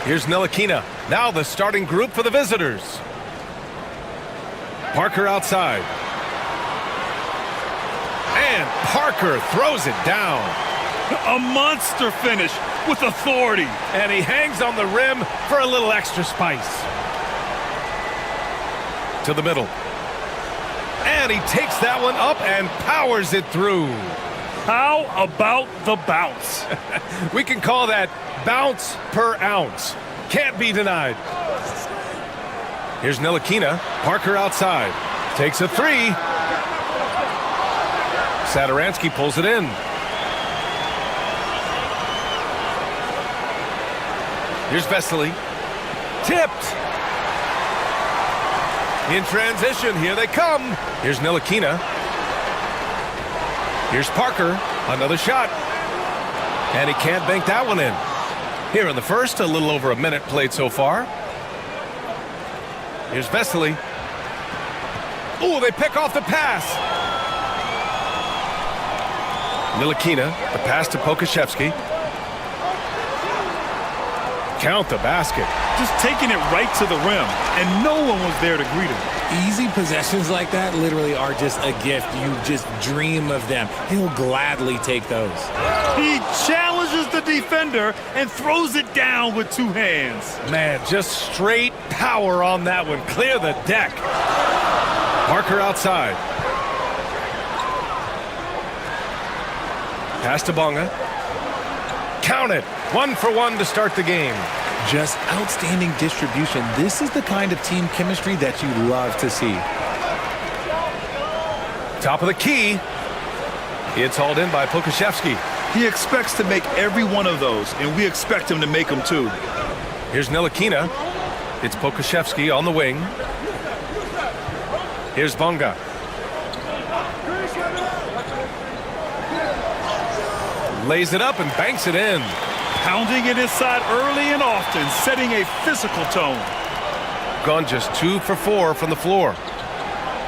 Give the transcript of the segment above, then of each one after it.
Here's Ntilikina. Now the starting group for the visitors. Parker outside. And Parker throws it down. A monster finish with authority. And he hangs on the rim for a little extra spice. To the middle. And he takes that one up and powers it through. How about the bounce? We can call that bounce per ounce. Can't be denied. Here's Ntilikina. Parker outside. Takes a three. Satoransky pulls it in. Here's Vesely. Tipped. In transition, here they come. Here's Ntilikina. Here's Parker. Another shot. And he can't bank that one in. Here in the first, a little over a minute played so far. Here's Vesely. Oh, they pick off the pass. Ntilikina, the pass to Pokashevsky. Count the basket. Just taking it right to the rim, and no one was there to greet him. Easy possessions like that literally are just a gift. You just dream of them. He'll gladly take those. He challenges the defender and throws it down with two hands. Man, just straight power on that one. Clear the deck. Parker outside. Pass to Bonga. Count it. 1 for 1 to start the game. Just outstanding distribution. This is the kind of team chemistry that you love to see. Top of the key. It's hauled in by Pokashevsky. He expects to make every one of those, and we expect him to make them too. Here's Ntilikina. It's Pokashevsky on the wing. Here's Bonga. Lays it up and banks it in. Pounding it inside early and often, setting a physical tone. Gone just 2 for 4 from the floor.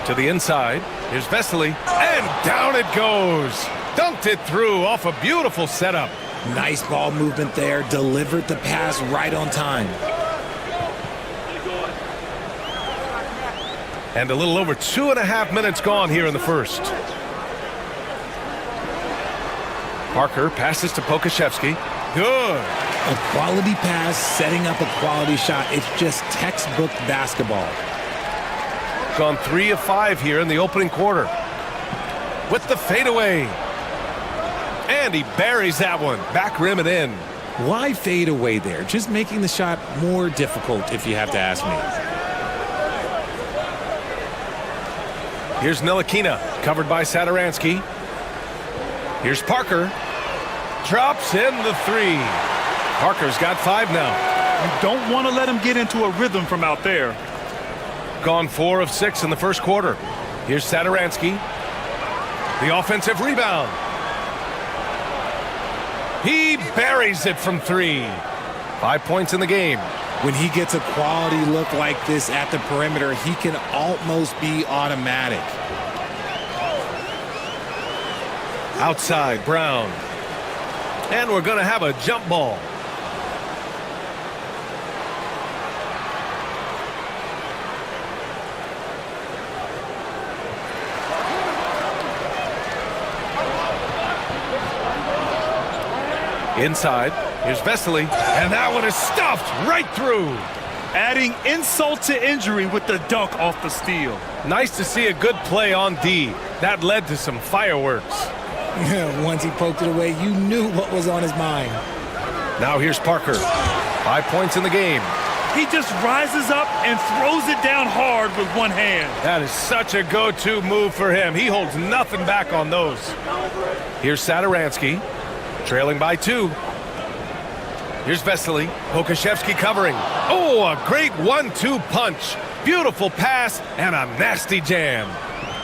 To the inside. Here's Vesely. And down it goes. Dunked it through off a beautiful setup. Nice ball movement there. Delivered the pass right on time. And a little over 2.5 minutes gone here in the first. Parker passes to Pokashevsky. Good. A quality pass, setting up a quality shot. It's just textbook basketball. Gone 3 of 5 here in the opening quarter. With the fadeaway. And he buries that one. Back rim and in. Why fade away there? Just making the shot more difficult, if you have to ask me. Here's Ntilikina, covered by Satoransky. Here's Parker. Drops in the three. Parker's got 5 now. You don't want to let him get into a rhythm from out there. Gone 4 of 6 in the first quarter. Here's Satoransky. The offensive rebound. He buries it from 3. 5 points in the game. When he gets a quality look like this at the perimeter, he can almost be automatic. Outside, Brown. And we're going to have a jump ball. Inside, here's Vesely, and that one is stuffed right through. Adding insult to injury with the dunk off the steal. Nice to see a good play on D. That led to some fireworks. Once he poked it away, you knew what was on his mind. Now here's Parker. 5 points in the game. He just rises up and throws it down hard with one hand. That is such a go-to move for him. He holds nothing back on those. Here's Satoransky, trailing by 2. Here's Vesely. Pokashevsky covering. Oh, a great 1-2 punch. Beautiful pass and a nasty jam.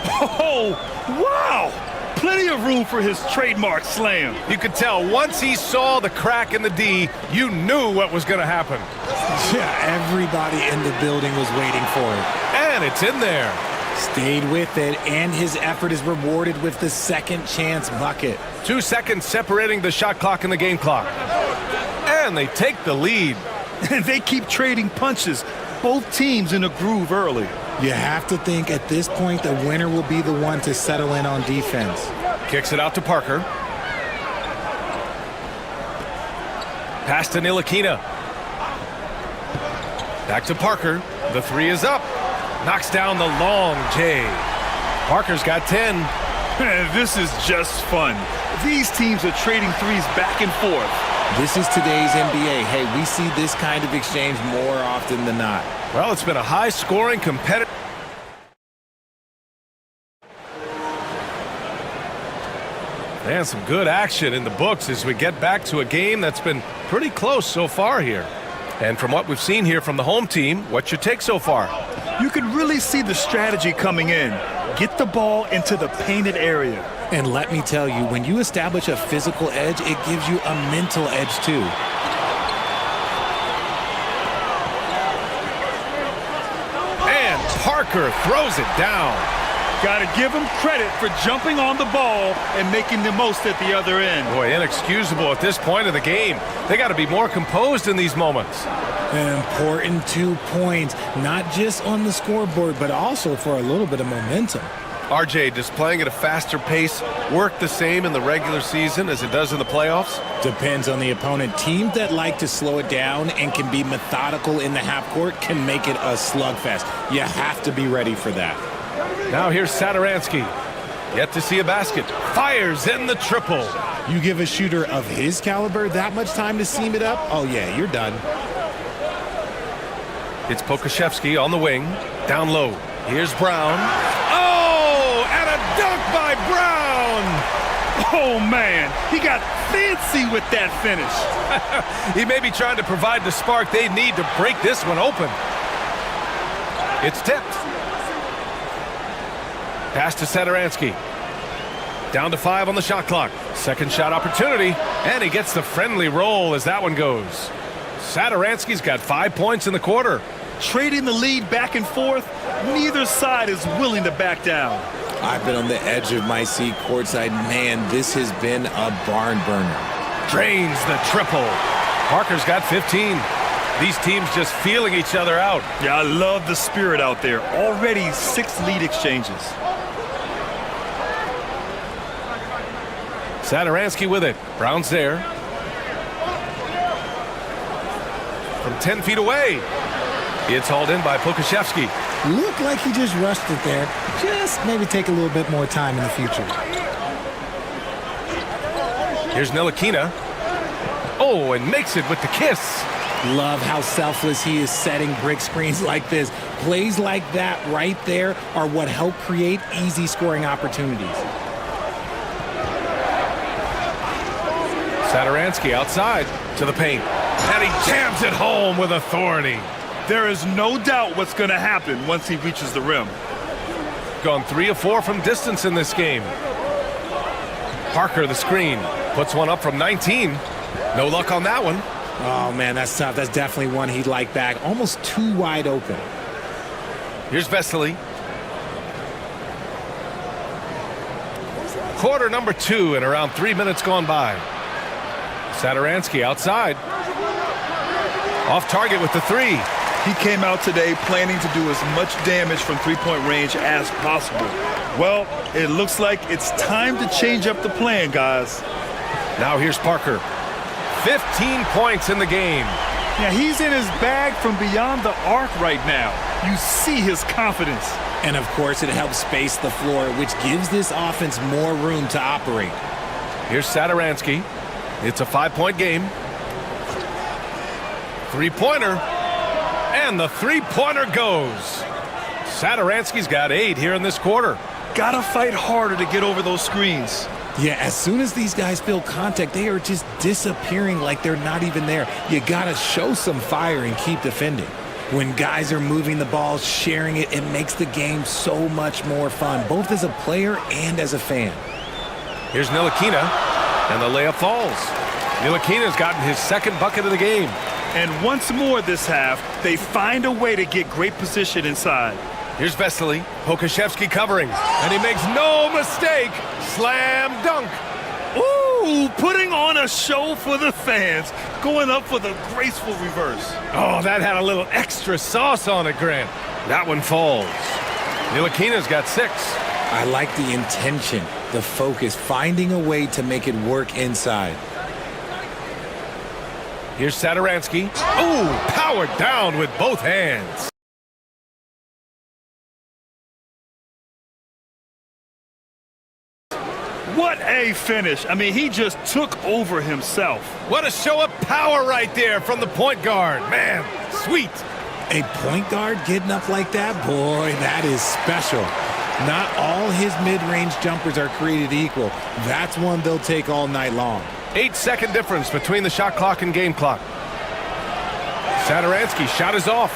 Oh, wow! Plenty of room for his trademark slam. You could tell once he saw the crack in the D, you knew what was going to happen. Yeah, everybody in the building was waiting for it. And it's in there. Stayed with it, and his effort is rewarded with the second chance bucket. 2 seconds separating the shot clock and the game clock. And they take the lead. And they keep trading punches. Both teams in a groove early. You have to think at this point the winner will be the one to settle in on defense. Kicks it out to Parker. Pass to Ntilikina. Back to Parker. The three is up. Knocks down the long J. Parker's got 10. This is just fun. These teams are trading threes back and forth. This is today's NBA. Hey, we see this kind of exchange more often than not. Well, it's been a high-scoring, competitive... And some good action in the books as we get back to a game that's been pretty close so far here. And from what we've seen here from the home team, what's your take so far? You can really see the strategy coming in. Get the ball into the painted area. And let me tell you, when you establish a physical edge, it gives you a mental edge too. And Parker throws it down. Gotta give him credit for jumping on the ball and making the most at the other end. Boy, inexcusable at this point of the game. They got to be more composed in these moments. An important 2 points, not just on the scoreboard, but also for a little bit of momentum. RJ, does playing at a faster pace work the same in the regular season as it does in the playoffs? Depends on the opponent. Teams that like to slow it down and can be methodical in the half court can make it a slugfest. You have to be ready for that. Now here's Satoransky. Yet to see a basket. Fires in the triple. You give a shooter of his caliber that much time to seam it up? Oh yeah, you're done. It's Pokashevsky on the wing. Down low. Here's Brown. Oh, and a dunk by Brown. Oh, man. He got fancy with that finish. He may be trying to provide the spark they need to break this one open. It's tipped. Pass to Satoransky. Down to 5 on the shot clock. Second shot opportunity. And he gets the friendly roll as that one goes. Satoransky's got 5 points in the quarter. Trading the lead back and forth, neither side is willing to back down. I've been on the edge of my seat courtside. Man, this has been a barn burner. Drains the triple. Parker's got 15. These teams just feeling each other out. Yeah, I love the spirit out there. Already 6 lead exchanges. Satoransky with it. Brown's there. From 10 feet away. It's hauled in by Pokashevsky. Looked like he just rushed it there. Just maybe take a little bit more time in the future. Here's Ntilikina. Oh, and makes it with the kiss. Love how selfless he is setting brick screens like this. Plays like that right there are what help create easy scoring opportunities. Satoransky outside to the paint. And he jams it home with authority. There is no doubt what's going to happen once he reaches the rim. Gone 3 of 4 from distance in this game. Parker, the screen. Puts one up from 19. No luck on that one. Oh, man, that's tough. That's definitely one he'd like back. Almost too wide open. Here's Vesely. Quarter number 2 and around 3 minutes gone by. Satoransky outside. Off target with the 3. He came out today planning to do as much damage from three-point range as possible. Well, it looks like it's time to change up the plan, guys. Now here's Parker. 15 points in the game. Yeah, he's in his bag from beyond the arc right now. You see his confidence. And, of course, it helps space the floor, which gives this offense more room to operate. Here's Satoransky. It's a 5-point game. Three-pointer. And the three-pointer goes. Satoransky's got 8 here in this quarter. Gotta fight harder to get over those screens. Yeah, as soon as these guys feel contact, they are just disappearing like they're not even there. You gotta show some fire and keep defending. When guys are moving the ball, sharing it, it makes the game so much more fun, both as a player and as a fan. Here's Ntilikina, and the layup falls. Ntilikina's gotten his 2nd bucket of the game. And once more this half, they find a way to get great position inside. Here's Vesely. Pokashevsky covering. And he makes no mistake. Slam dunk. Ooh, Ooh, putting on a show for the fans. Going up for the graceful reverse. Oh, that had a little extra sauce on it, Grant. That one falls. Ntilikina's got 6. I like the intention, the focus, finding a way to make it work inside. Here's Satoransky. Oh, powered down with both hands. What a finish. I mean, he just took over himself. What a show of power right there from the point guard. Man, sweet. A point guard getting up like that? Boy, that is special. Not all his mid-range jumpers are created equal. That's one they'll take all night long. 8-second difference between the shot clock and game clock. Satoransky shot is off.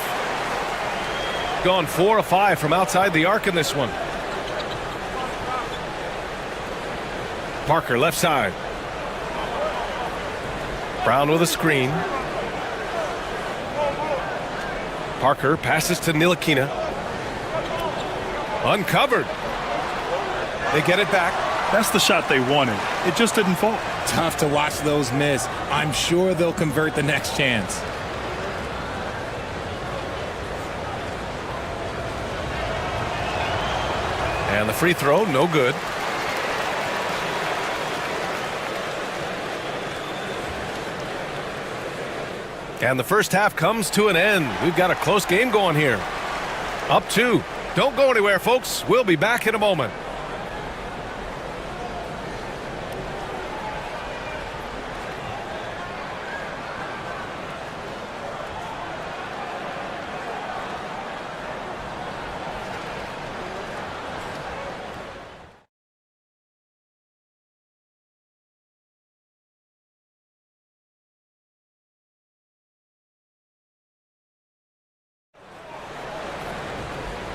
Gone 4 of 5 from outside the arc in this one. Parker left side. Brown with a screen. Parker passes to Ntilikina. Uncovered. They get it back. That's the shot they wanted. It just didn't fall. Tough to watch those miss. I'm sure they'll convert the next chance. And the free throw, no good. And the first half comes to an end. We've got a close game going here. Up 2. Don't go anywhere, folks. We'll be back in a moment.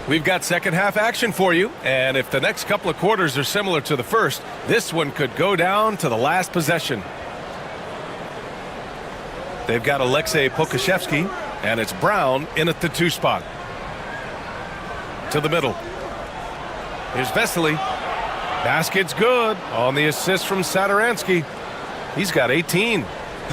We've got second half action for you, and if the next couple of quarters are similar to the first, this one could go down to the last possession. They've got Alexei Pokashevsky, and it's Brown in at the 2 spot. To the middle. Here's Vesely. Basket's good on the assist from Satoransky. He's got 18.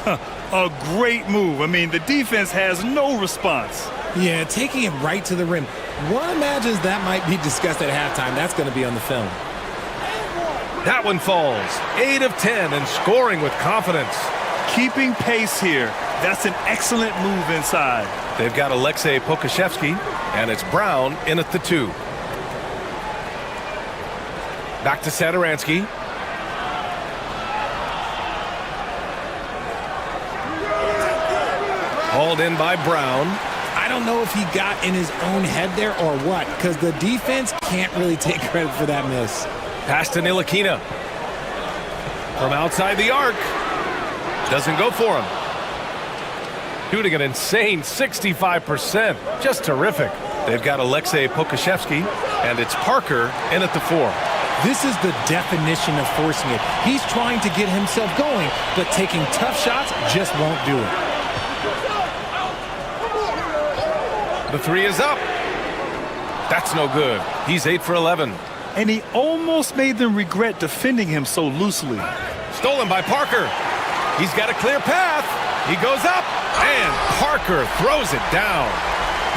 A great move. I mean, the defense has no response. Yeah, taking it right to the rim. One imagines that might be discussed at halftime. That's going to be on the film. That one falls. 8 of 10 and scoring with confidence. Keeping pace here. That's an excellent move inside. They've got Alexei Pokashevsky, and it's Brown in at the 2. Back to Satoransky. Hauled in by Brown. I don't know if he got in his own head there or what, because the defense can't really take credit for that miss. Pass to Ntilikina. From outside the arc. Doesn't go for him. Shooting an insane 65%. Just terrific. They've got Alexei Pokashevsky, and it's Parker in at the 4. This is the definition of forcing it. He's trying to get himself going, but taking tough shots just won't do it. The 3 is up. That's no good. He's 8 for 11. And he almost made them regret defending him so loosely. Stolen by Parker. He's got a clear path. He goes up, and Parker throws it down.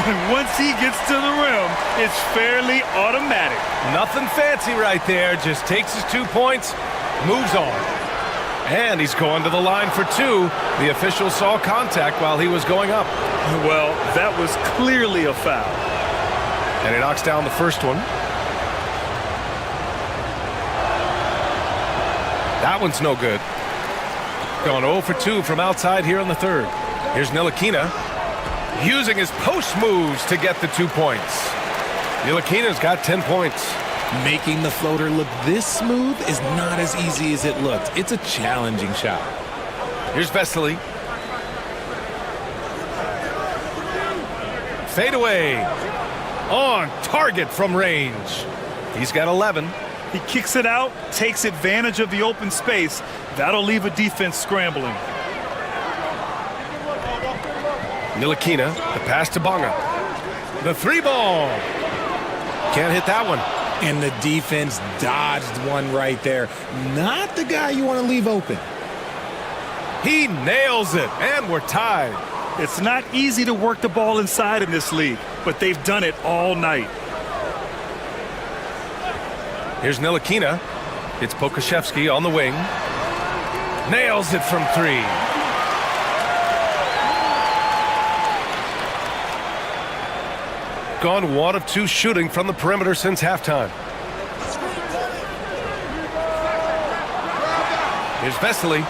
And once he gets to the rim, it's fairly automatic. Nothing fancy right there. Just takes his 2 points, moves on. And he's going to the line for 2. The official saw contact while he was going up. Well, that was clearly a foul. And he knocks down the first one. That one's no good. Going 0 for 2 from outside here in the 3rd. Here's Ntilikina using his post moves to get the 2 points. Ntilikina's got 10 points. Making the floater look this smooth is not as easy as it looked. It's a challenging shot. Here's Vesely. Fade away. On target from range. He's got 11. He kicks it out, takes advantage of the open space. That'll leave a defense scrambling. Ntilikina, the pass to Bonga. The 3 ball. Can't hit that one. And the defense dodged one right there. Not the guy you want to leave open. He nails it, and we're tied. It's not easy to work the ball inside in this league, but they've done it all night. Here's Ntilikina. It's Pokusevski on the wing. Nails it from three. Gone 1 of 2 shooting from the perimeter since halftime. Here's Vesely.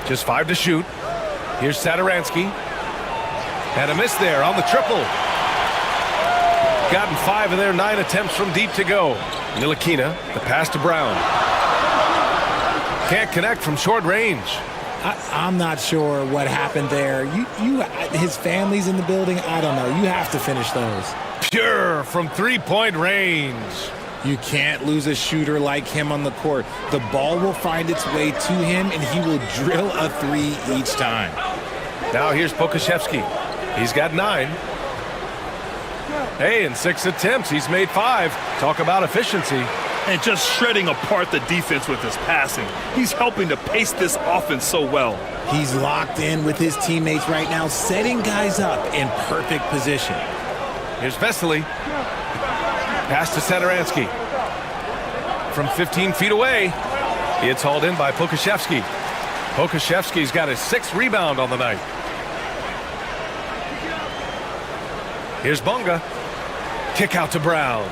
Just 5 to shoot. Here's Satoransky. And a miss there on the triple. Gotten 5 of their 9 attempts from deep to go. Ntilikina, the pass to Brown. Can't connect from short range. I'm not sure what happened there. His family's in the building. I don't know. You have to finish those. Pure from three-point range. You can't lose a shooter like him on the court. The ball will find its way to him, and he will drill a 3 each time. Now here's Pokusevski. He's got 9. Hey, in 6 attempts, he's made 5. Talk about efficiency. And just shredding apart the defense with his passing. He's helping to pace this offense so well. He's locked in with his teammates right now, setting guys up in perfect position. Here's Vesely. Pass to Satoransky. From 15 feet away, it's hauled in by Pokusevski. Pokusevski's got his 6th rebound on the night. Here's Bonga. Kick out to Brown.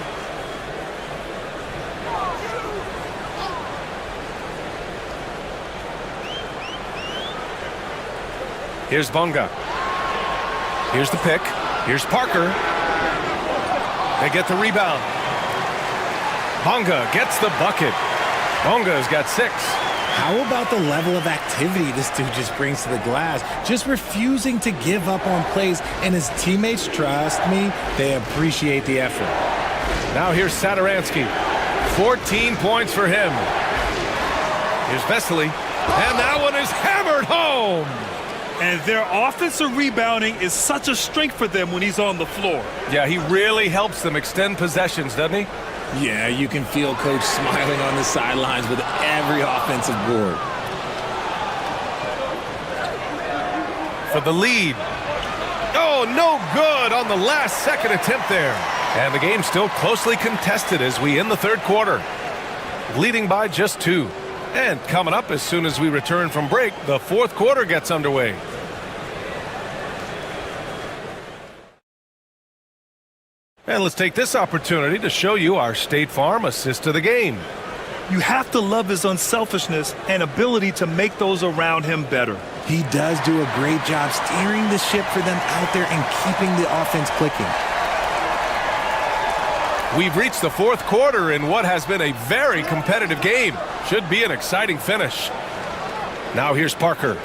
Here's Bonga. Here's the pick. Here's Parker. They get the rebound. Bonga gets the bucket. Bonga's got 6. How about the level of activity this dude just brings to the glass? Just refusing to give up on plays, and his teammates, trust me, they appreciate the effort. Now here's Satoransky. 14 points for him. Here's Vesely. And that one is hammered home. And their offensive rebounding is such a strength for them when he's on the floor. Yeah, he really helps them extend possessions, doesn't he? Yeah, you can feel Coach smiling on the sidelines with every offensive board. For the lead. Oh, no good on the last second attempt there. And the game's still closely contested as we end the 3rd quarter. Leading by just 2. And coming up as soon as we return from break, the 4th quarter gets underway. And let's take this opportunity to show you our State Farm assist to the game. You have to love his unselfishness and ability to make those around him better. He does do a great job steering the ship for them out there and keeping the offense clicking. We've reached the 4th quarter in what has been a very competitive game. Should be an exciting finish. Now here's Parker.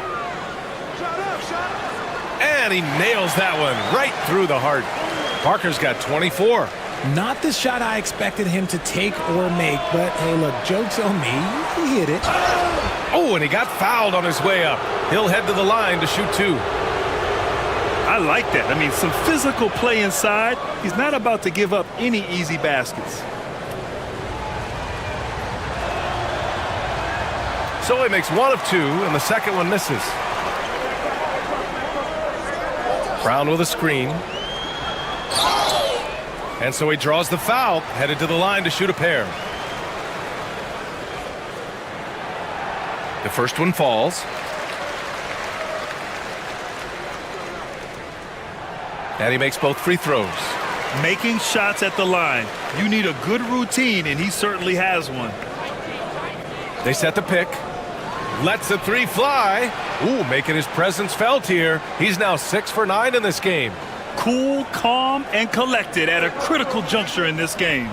And he nails that one right through the heart. Parker's got 24. Not the shot I expected him to take or make, but hey, look, joke's on me. He hit it. Oh, and he got fouled on his way up. He'll head to the line to shoot 2. I like that. I mean, some physical play inside. He's not about to give up any easy baskets. So he makes 1 of 2, and the second one misses. Brown with a screen. And so he draws the foul, headed to the line to shoot a pair. The first one falls. And he makes both free throws. Making shots at the line. You need a good routine, and he certainly has one. They set the pick. Lets the 3 fly. Ooh, making his presence felt here. He's now 6 for 9 in this game. Cool, calm, and collected at a critical juncture in this game.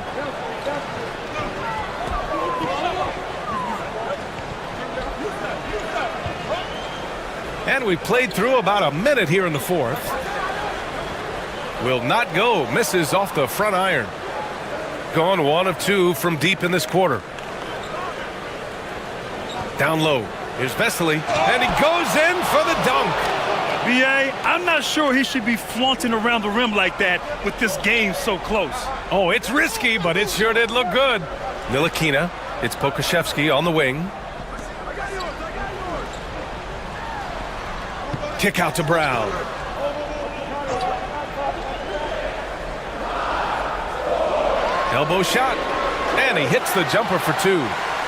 And we played through about a minute here in the 4th. Will not go. Misses off the front iron. Gone 1 of 2 from deep in this quarter. Down low. Here's Vesely. And he goes in for the dunk. BA, I'm not sure he should be flaunting around the rim like that with this game so close. Oh, it's risky, but it sure did look good. Ntilikina, it's Pokusevski on the wing. Kick out to Brown. Elbow shot, and he hits the jumper for two.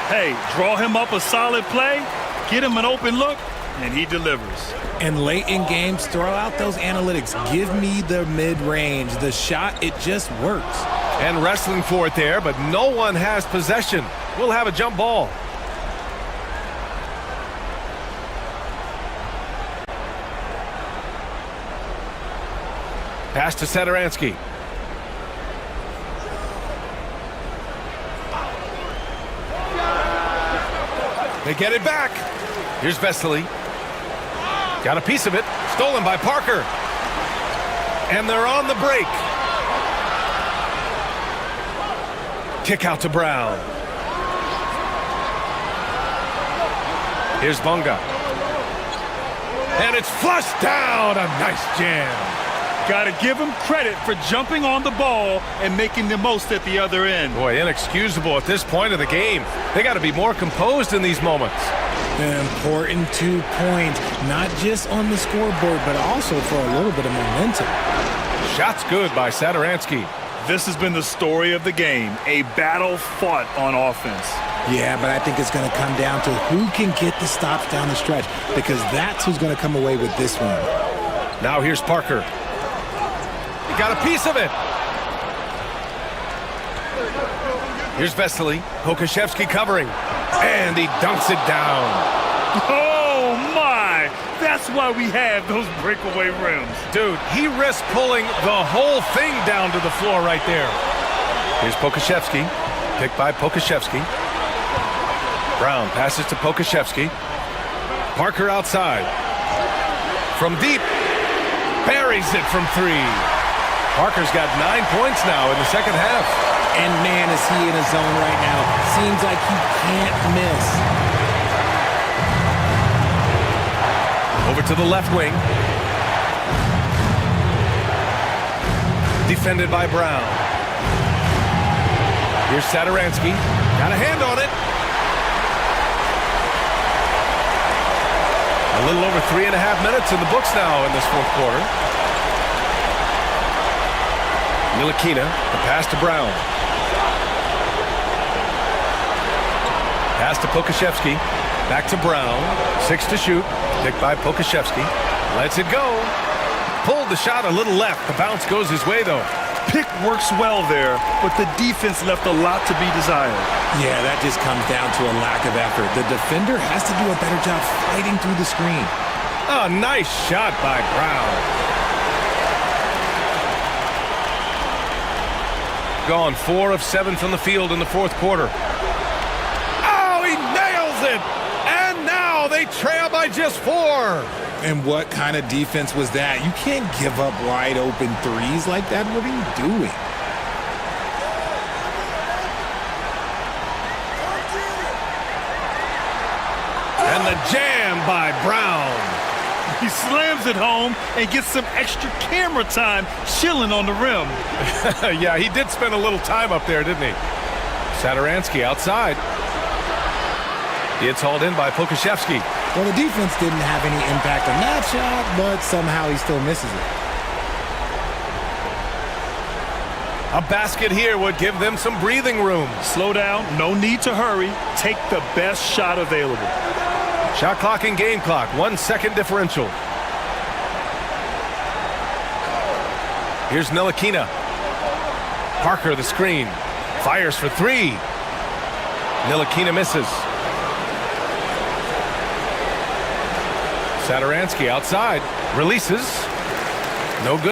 Hey, draw him up a solid play, get him an open look, and he delivers. And late in games, throw out those analytics. Give me the mid-range. The shot, it just works. And wrestling for it there, but no one has possession. We'll have a jump ball. Pass to Satoransky. They get it back. Here's Vesely. Got a piece of it. Stolen by Parker. And they're on the break. Kick out to Brown. Here's Bunga. And it's flushed down. A nice jam. Gotta give him credit for jumping on the ball and making the most at the other end. Boy, inexcusable at this point of the game. They got to be more composed in these moments. An important 2 points, not just on the scoreboard, but also for a little bit of momentum. Shot's good by Satoransky. This has been the story of the game, a battle fought on offense. Yeah, but I think it's going to come down to who can get the stops down the stretch, because that's who's going to come away with this one. Now here's Parker. He got a piece of it. Here's Vesely. Pokusevski covering. And he dunks it down. Oh, my! That's why we have those breakaway rims. Dude, he risked pulling the whole thing down to the floor right there. Here's Pokusevski. Picked by Pokusevski. Brown passes to Pokusevski. Parker outside. From deep. Buries it from three. Parker's got 9 points now in the second half. And man, is he in a zone right now. Seems like he can't miss. Over to the left wing. Defended by Brown. Here's Satoransky. Got a hand on it. A little over 3.5 minutes in the books now in this fourth quarter. Ntilikina, the pass to Brown. Pass to Pokusevski. Back to Brown. 6 to shoot. Picked by Pokusevski. Lets it go. Pulled the shot a little left. The bounce goes his way, though. Pick works well there, but the defense left a lot to be desired. Yeah, that just comes down to a lack of effort. The defender has to do a better job fighting through the screen. Oh, nice shot by Brown. Gone 4 of 7 from the field in the fourth quarter. Oh, he nails it! And now they trail by just 4. And what kind of defense was that? You can't give up wide open threes like that. What are you doing? And the jam by Brown. He slams it home and gets some extra camera time chilling on the rim. Yeah, he did spend a little time up there, didn't he? Satoransky outside. It's hauled in by Pokusevski. Well, the defense didn't have any impact on that shot, but somehow he still misses it. A basket here would give them some breathing room. Slow down, no need to hurry. Take the best shot available. Shot clock and game clock, 1 second differential. Here's Ntilikina. Parker the screen. Fires for 3. Ntilikina misses. Satoransky outside. Releases. No good.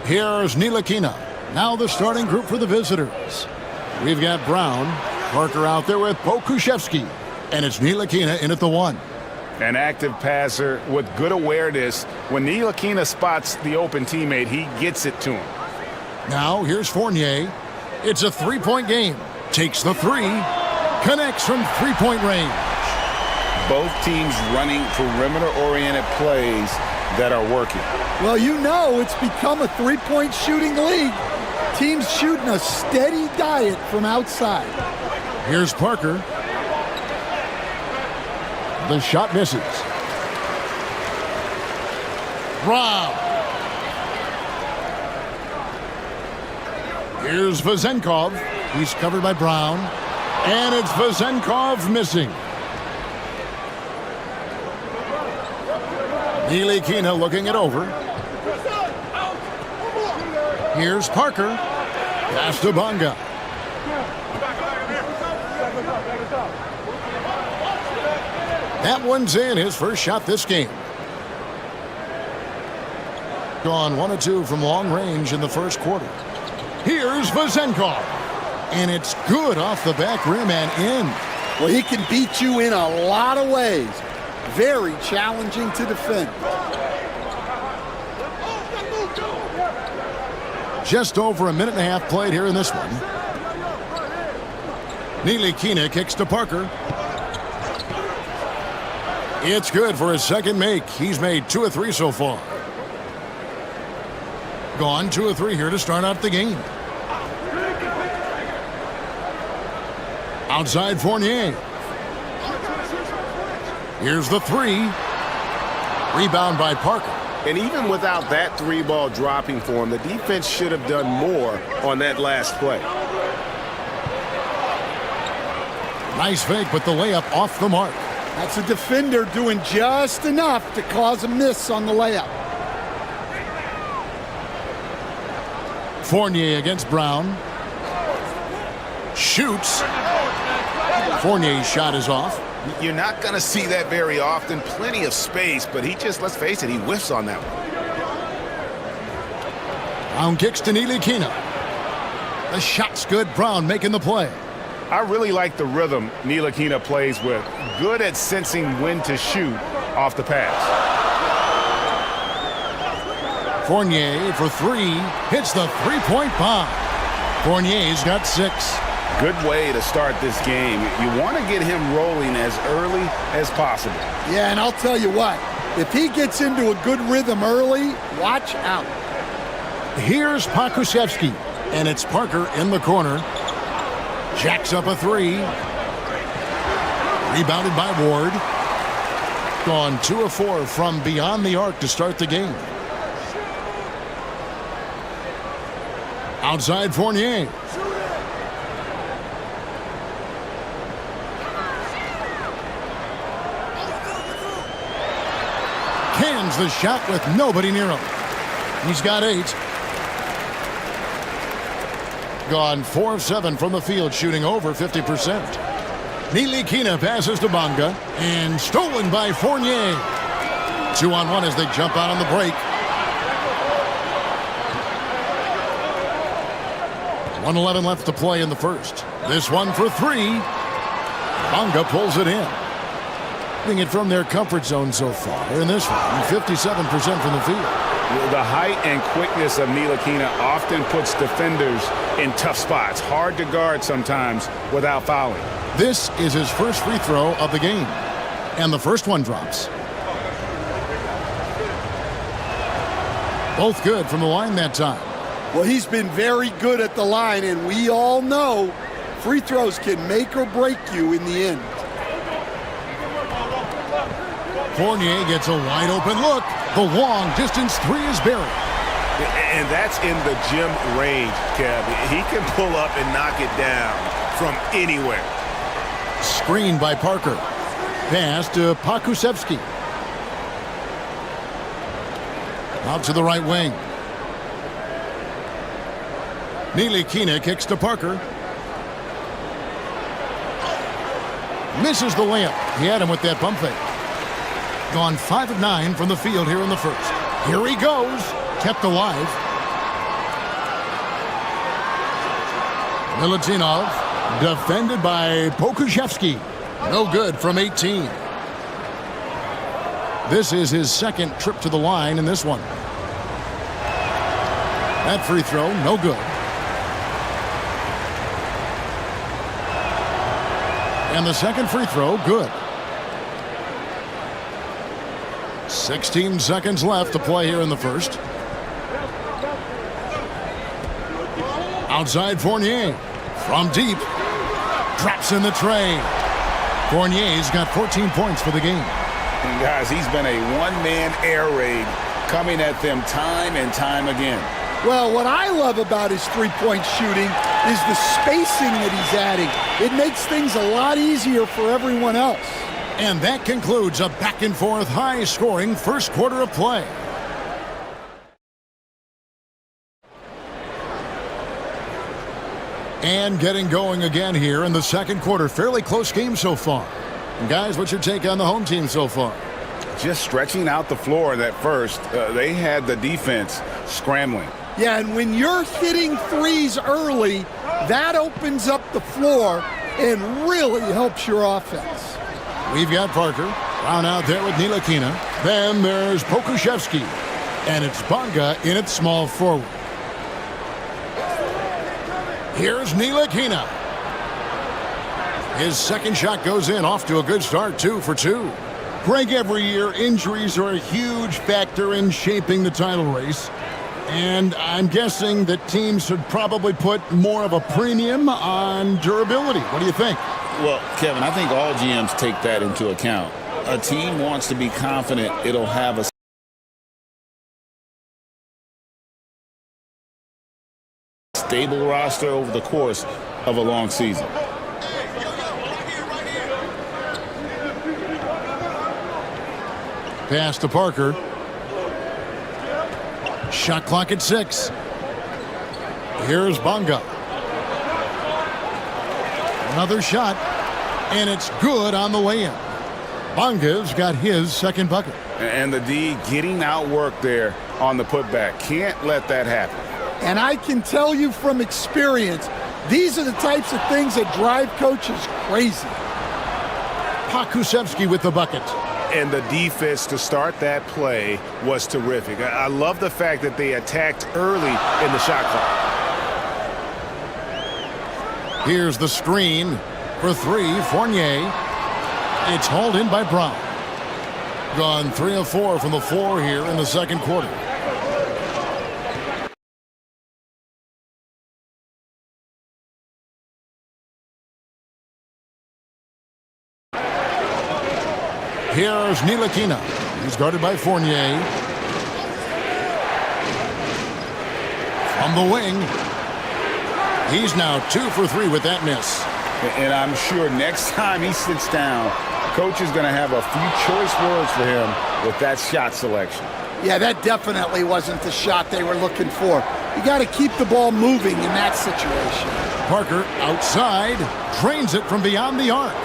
Here's Ntilikina. Now the starting group for the visitors. We've got Brown, Parker out there with Pokushevsky, and it's Ntilikina in at the 1. An active passer with good awareness. When Ntilikina spots the open teammate, he gets it to him. Now here's Fournier. It's a three-point game. Takes the 3. Connects from three-point range. Both teams running perimeter-oriented plays that are working. Well, you know it's become a three-point shooting league. Teams shooting a steady diet from outside. Here's Parker. The shot misses. Brown. Here's Vezenkov. He's covered by Brown. And it's Vezenkov missing. Ntilikina looking it over. Here's Parker. Pass to Bonga. That one's in, his first shot this game. Gone 1 of 2 from long range in the first quarter. Here's Vezenkov. And it's good off the back rim and in. Well, he can beat you in a lot of ways. Very challenging to defend. Just over a minute and a half played here in this one. Ntilikina kicks to Parker. It's good for his second make. He's made 2 of 3 so far. Gone 2 of 3 here to start out the game. Outside Fournier. Here's the 3. Rebound by Parker. And even without that 3-ball dropping for him, the defense should have done more on that last play. Nice fake, but the layup off the mark. That's a defender doing just enough to cause a miss on the layup. Fournier against Brown. Shoots. Fournier's shot is off. You're not going to see that very often. Plenty of space, but he just, let's face it, he whiffs on that one. Brown kicks to Ntilikina. The shot's good. Brown making the play. I really like the rhythm Ntilikina plays with. Good at sensing when to shoot off the pass. Fournier for 3. Hits the three-point bomb. Fournier's got 6. Good way to start this game. You want to get him rolling as early as possible. Yeah, and I'll tell you what. If he gets into a good rhythm early, watch out. Here's Pokusevsky. And it's Parker in the corner. Jacks up a 3. Rebounded by Ward. Gone 2 of 4 from beyond the arc to start the game. Outside Fournier. Cans the shot with nobody near him. He's got 8. Gone 4 of 7 from the field, shooting over 50%. Ntilikina passes to Bonga, and stolen by Fournier. 2-on-1 as they jump out on the break. 1:11 left to play in the first. This one for 3. Bonga pulls it in. Getting it from their comfort zone so far. In this one, 57% from the field. The height and quickness of Ntilikina often puts defenders in tough spots. Hard to guard sometimes without fouling. This is his first free throw of the game. And the first one drops. Both good from the line that time. Well, he's been very good at the line, and we all know free throws can make or break you in the end. Fournier gets a wide open look. The long distance 3 is buried. And that's in the gym range, Kev. He can pull up and knock it down from anywhere. Screened by Parker. Pass to Pokusevsky. Out to the right wing. Ntilikina kicks to Parker. Misses the layup. He had him with that pump fake. Gone 5 of 9 from the field here in the first. Here he goes. Kept alive. Milutinov, defended by Pokusevski. No good from 18. This is his second trip to the line in this one. That free throw, no good. And the second free throw, good. 16 seconds left to play here in the first. Outside Fournier. From deep. Drops in the tray. Fournier's got 14 points for the game. And guys, he's been a one-man air raid coming at them time and time again. Well, what I love about his three-point shooting is the spacing that he's adding. It makes things a lot easier for everyone else. And that concludes a back-and-forth, high-scoring first quarter of play. And getting going again here in the second quarter. Fairly close game so far. And guys, what's your take on the home team so far? Just stretching out the floor that first. They had the defense scrambling. Yeah, and when you're hitting threes early, that opens up the floor and really helps your offense. We've got Parker down out there with Ntilikina. Then there's Pokusevski. And it's Bonga in at small forward. Here's Ntilikina. His second shot goes in, off to a good start, 2 for 2. Greg, every year, injuries are a huge factor in shaping the title race. And I'm guessing that teams should probably put more of a premium on durability. What do you think? Well, Kevin, I think all GMs take that into account. A team wants to be confident it'll have a stable roster over the course of a long season. Pass to Parker. Shot clock at 6. Here's Bonga. Another shot, and it's good on the way in. Bonga's got his second bucket. And the D getting outworked there on the putback. Can't let that happen. And I can tell you from experience, these are the types of things that drive coaches crazy. Pokusevski with the bucket. And the defense to start that play was terrific. I love the fact that they attacked early in the shot clock. Here's the screen for 3, Fournier. It's hauled in by Brown. Gone 3 of 4 from the floor here in the second quarter. Here's Ntilikina. He's guarded by Fournier. From the wing. He's now 2 for 3 with that miss. And I'm sure next time he sits down, coach is going to have a few choice words for him with that shot selection. Yeah, that definitely wasn't the shot they were looking for. You got to keep the ball moving in that situation. Parker outside, drains it from beyond the arc.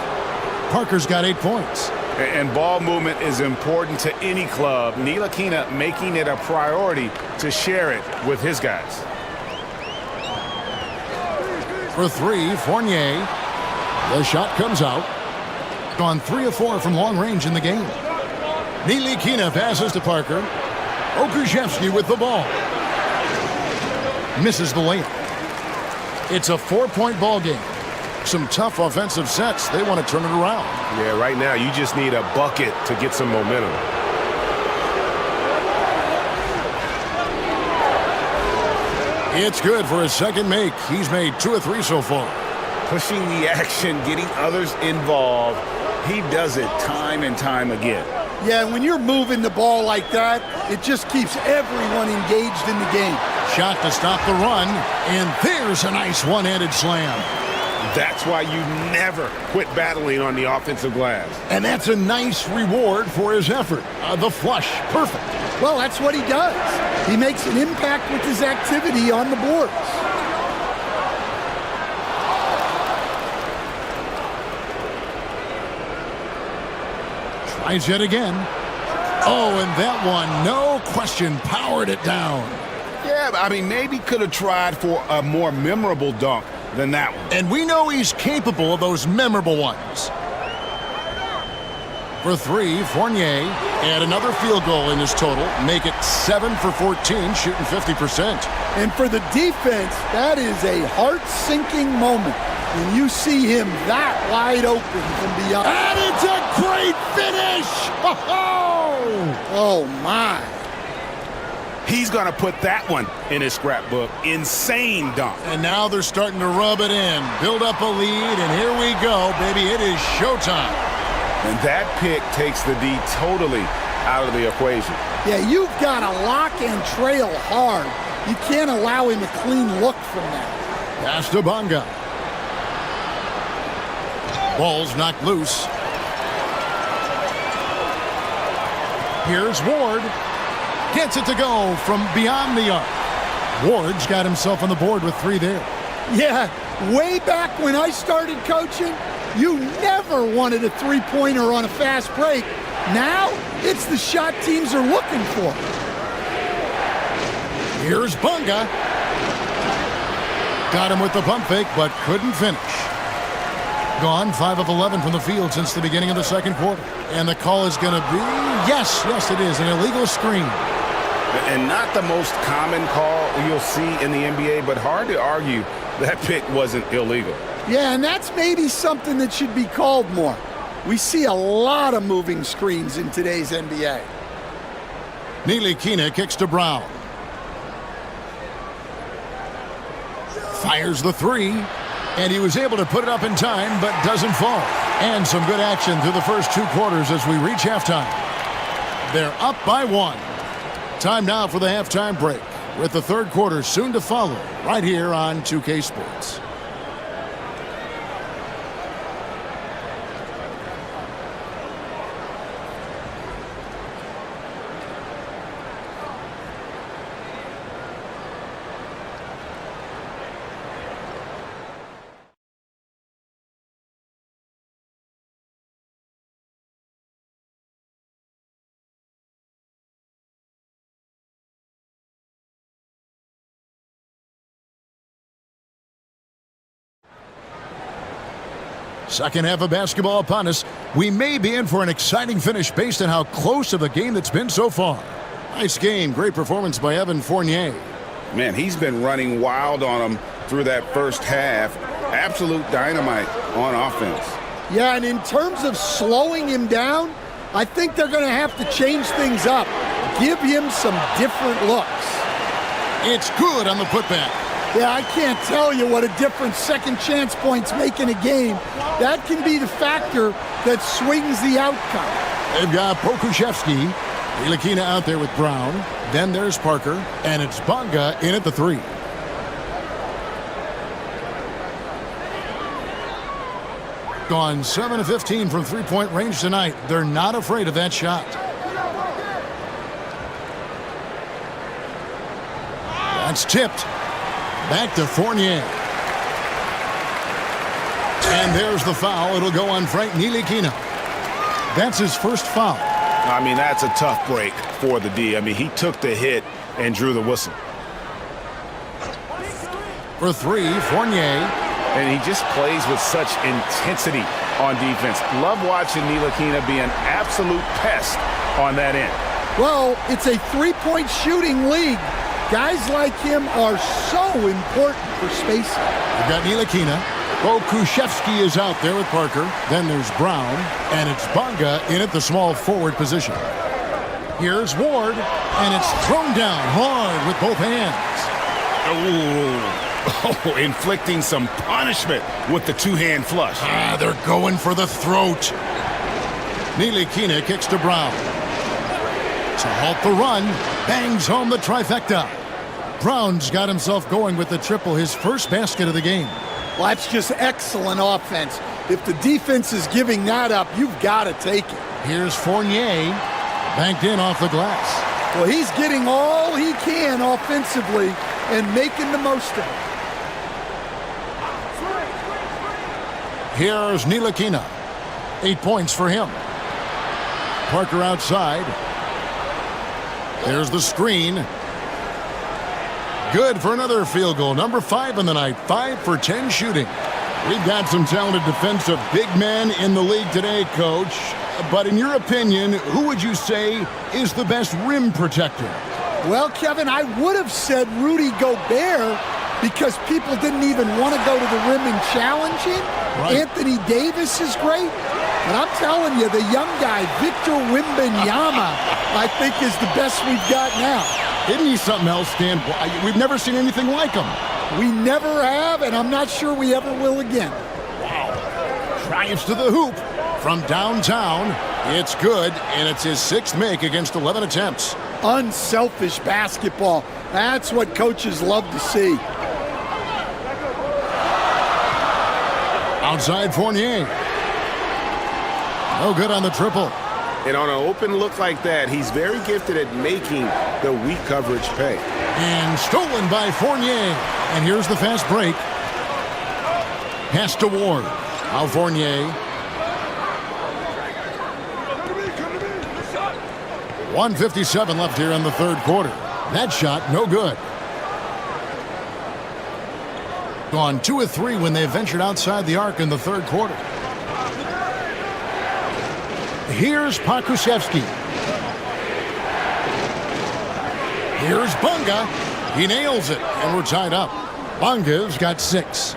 Parker's got 8 points. And ball movement is important to any club. Ntilikina making it a priority to share it with his guys. For 3, Fournier. The shot comes out. Gone 3 of 4 from long range in the game. Ntilikina passes to Parker. Pokusevski with the ball. Misses the layup. It's a 4-point ball game. Some tough offensive sets. They want to turn it around. Yeah, right now you just need a bucket to get some momentum. It's good for his second make. He's made 2 of 3 so far. Pushing the action, getting others involved. He does it time and time again. Yeah, when you're moving the ball like that, it just keeps everyone engaged in the game. Shot to stop the run, and there's a nice one-handed slam. That's why you never quit battling on the offensive glass. And that's a nice reward for his effort. The flush, perfect. Well, that's what he does. He makes an impact with his activity on the boards. Tries yet again. Oh, and that one, no question, powered it down. Yeah, I mean, maybe could have tried for a more memorable dunk. than that one. And we know he's capable of those memorable ones. For three, Fournier, and another field goal in his total. Make it 7 for 14, shooting 50%. And for the defense, that is a heart-sinking moment when you see him that wide open from beyond. And it's a great finish! Oh, my. He's going to put that one in his scrapbook. Insane dunk. And now they're starting to rub it in. Build up a lead, and here we go, baby. It is showtime. And that pick takes the D totally out of the equation. Yeah, you've got to lock and trail hard. You can't allow him a clean look from that. Pass to Bonga. Ball's knocked loose. Here's Ward. Gets it to go from beyond the arc. Ward's got himself on the board with 3 there. Yeah, way back when I started coaching, you never wanted a three-pointer on a fast break. Now, it's the shot teams are looking for. Here's Bonga. Got him with the pump fake, but couldn't finish. Gone 5 of 11 from the field since the beginning of the second quarter. And the call is going to be, yes, it is, an illegal screen. And not the most common call you'll see in the NBA, but hard to argue that pick wasn't illegal. Yeah, and that's maybe something that should be called more. We see a lot of moving screens in today's NBA. Ntilikina kicks to Brown. Fires the 3, and he was able to put it up in time, but doesn't fall. And some good action through the first 2 quarters as we reach halftime. They're up by 1. Time now for the halftime break, with the third quarter soon to follow, right here on 2K Sports. Second half of basketball upon us. We may be in for an exciting finish based on how close of a game that's been so far. Nice game. Great performance by Evan Fournier. Man, he's been running wild on him through that first half. Absolute dynamite on offense. Yeah, and in terms of slowing him down, I think they're going to have to change things up. Give him some different looks. It's good on the putback. Yeah, I can't tell you what a difference second chance points make in a game. That can be the factor that swings the outcome. They've got Pokuševski. Ntilikina out there with Brown. Then there's Parker. And it's Bonga in at the 3. Gone 7 of 15 from three-point range tonight. They're not afraid of that shot. That's tipped. Back to Fournier. And there's the foul. It'll go on Frank Ntilikina. That's his first foul. I mean, that's a tough break for the D. I mean, he took the hit and drew the whistle. For 3, Fournier. And he just plays with such intensity on defense. Love watching Ntilikina be an absolute pest on that end. Well, it's a three-point shooting league. Guys like him are so important for spacing. We've got Ntilikina. Pokuševski is out there with Parker. Then there's Brown. And it's Bonga in at the small forward position. Here's Ward. And it's thrown down hard with both hands. Oh, inflicting some punishment with the two-hand flush. They're going for the throat. Ntilikina kicks to Brown. To halt the run, bangs home the trifecta. Brown's got himself going with the triple, his first basket of the game. Well, that's just excellent offense. If the defense is giving that up, you've got to take it. Here's Fournier, banked in off the glass. Well, he's getting all he can offensively and making the most of it. Here's Ntilikina. 8 points for him. Parker outside. There's the screen. Good for another field goal. Number 5 in the night. 5 for 10 shooting. We've got some talented defensive big men in the league today, Coach. But in your opinion, who would you say is the best rim protector? Well, Kevin, I would have said Rudy Gobert because people didn't even want to go to the rim and challenge him. Right. Anthony Davis is great. But I'm telling you, the young guy, Victor Wembanyama, I think is the best we've got now. Isn't he something else, Stan? We've never seen anything like him. We never have, and I'm not sure we ever will again. Drives to the hoop from downtown. It's good, and it's his 6th make against 11 attempts. Unselfish basketball. That's what coaches love to see. Outside Fournier. No good on the triple. And on an open look like that, he's very gifted at making the weak coverage pay. And stolen by Fournier. And here's the fast break. Pass to Ward. Now Fournier. 1:57 left here in the third quarter. That shot, no good. Gone 2 of 3 when they ventured outside the arc in the third quarter. Here's Pokusevski. Here's Bunga. He nails it, and we're tied up. Bunga's got 6.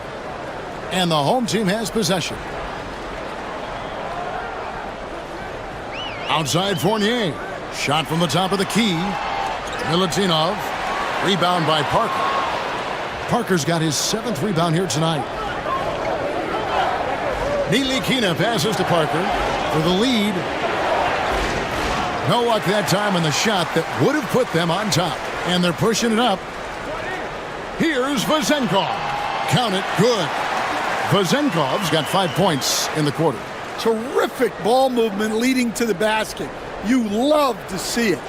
And the home team has possession. Outside Fournier. Shot from the top of the key. Milutinov. Rebound by Parker. Parker's got his 7th rebound here tonight. Nilikina passes to Parker for the lead. No luck that time on the shot that would have put them on top. And they're pushing it up. Here's Vezenkov. Count it, good. Vezenkov's got 5 points in the quarter. Terrific ball movement leading to the basket. You love to see it.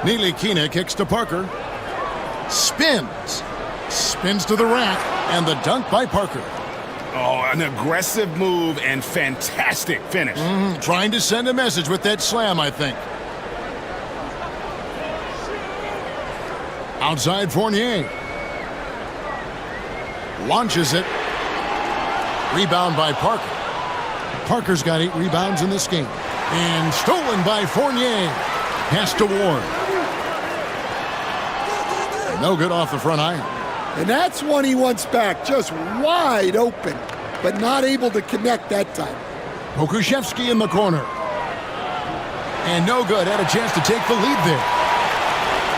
Nilikina kicks to Parker. Spins. Spins to the rack. And the dunk by Parker. Oh, an aggressive move and fantastic finish. Trying to send a message with that slam, I think. Outside Fournier. Launches it. Rebound by Parker. Parker's got 8 rebounds in this game. And stolen by Fournier. Pass to Ward. No good off the front iron. And that's one he wants back, just wide open, but not able to connect that time. Pokusevski in the corner. And no good. Had a chance to take the lead there.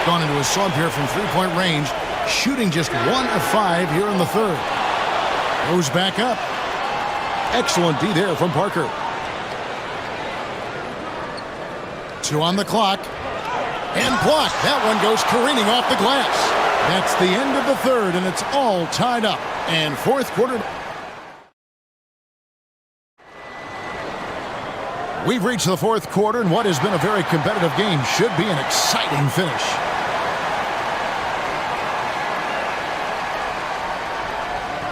Gone into a slump here from 3-point range. Shooting just 1 of 5 here in the third. Goes back up. Excellent D there from Parker. 2 on the clock. And blocked. That one goes careening off the glass. That's the end of the third, and it's all tied up. And fourth quarter. We've reached the fourth quarter, and what has been a very competitive game should be an exciting finish.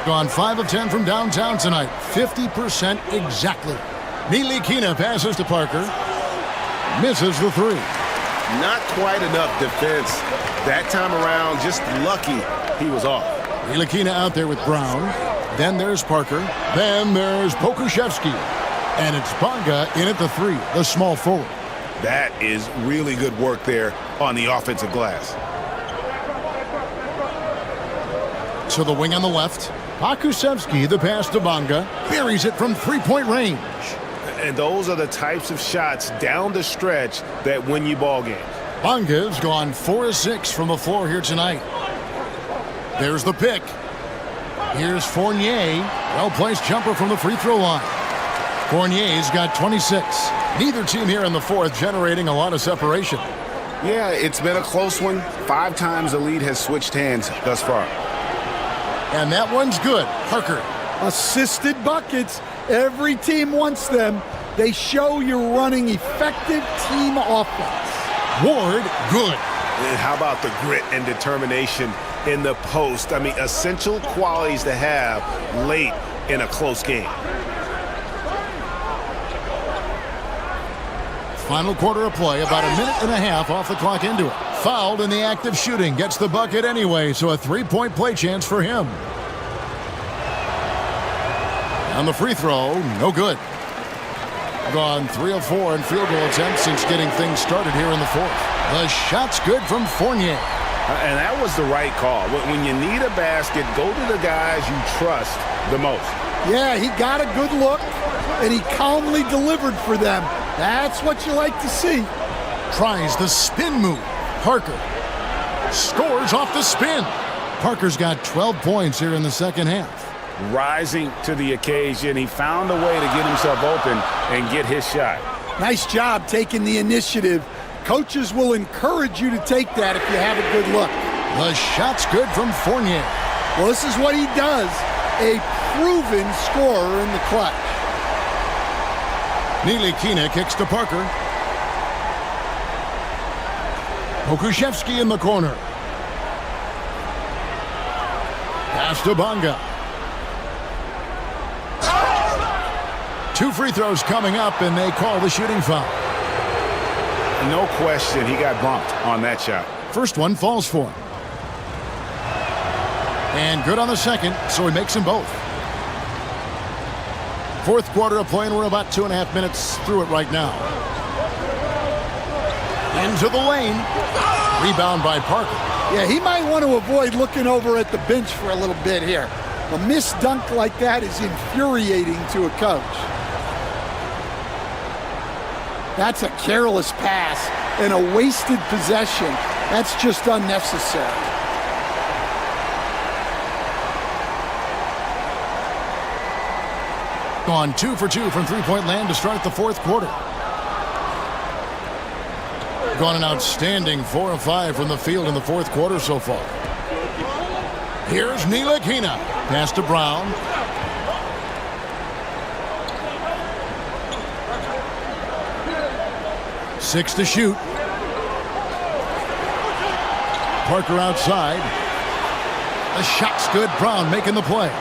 Gone 5 of 10 from downtown tonight. 50% exactly. Nilikina passes to Parker. Misses the 3. Not quite enough defense. That time around, just lucky he was off. Nilikina out there with Brown. Then there's Parker. Then there's Pokusevski. And it's Bunga in at the 3, the small forward. That is really good work there on the offensive glass. To the wing on the left. Pokusevski, the pass to Bunga. Buries it from 3-point range. And those are the types of shots down the stretch that win you ball games. Bunga's gone 4 of 6 from the floor here tonight. There's the pick. Here's Fournier. Well-placed jumper from the free throw line. Fournier's got 26. Neither team here in the fourth generating a lot of separation. Yeah, it's been a close one. 5 times the lead has switched hands thus far. And that one's good. Parker. Assisted buckets. Every team wants them. They show you're running effective team offense. Ward, good. And how about the grit and determination in the post? I mean, essential qualities to have late in a close game. Final quarter of play, about a minute and a half off the clock into it. Fouled in the act of shooting. Gets the bucket anyway, so a three-point play chance for him. On the free throw, no good. Gone 3 of 4 in field goal attempts since getting things started here in the fourth. The shot's good from Fournier. And that was the right call. When you need a basket, go to the guys you trust the most. Yeah, he got a good look, and he calmly delivered for them. That's what you like to see. Tries the spin move. Parker scores off the spin. Parker's got 12 points here in the second half. Rising to the occasion, he found a way to get himself open and get his shot. Nice job taking the initiative. Coaches will encourage you to take that if you have a good look. The shot's good from Fournier. Well, this is what he does. A proven scorer in the clutch. Ntilikina kicks to Parker. Pokuševski in the corner. Pass to Bonga. 2 free throws coming up, and they call the shooting foul. No question, he got bumped on that shot. First one falls for him. And good on the second, so he makes them both. Fourth quarter of play, and we're about 2.5 minutes through it right now. Into the lane. Rebound by Parker. Yeah, he might want to avoid looking over at the bench for a little bit here. A missed dunk like that is infuriating to a coach. That's a careless pass and a wasted possession. That's just unnecessary. Gone 2 for 2 from three-point land to start the fourth quarter. Gone an outstanding 4 of 5 from the field in the fourth quarter so far. Here's Ntilikina. Pass to Brown. Six to shoot. Parker outside. The shot's good. Brown making the play.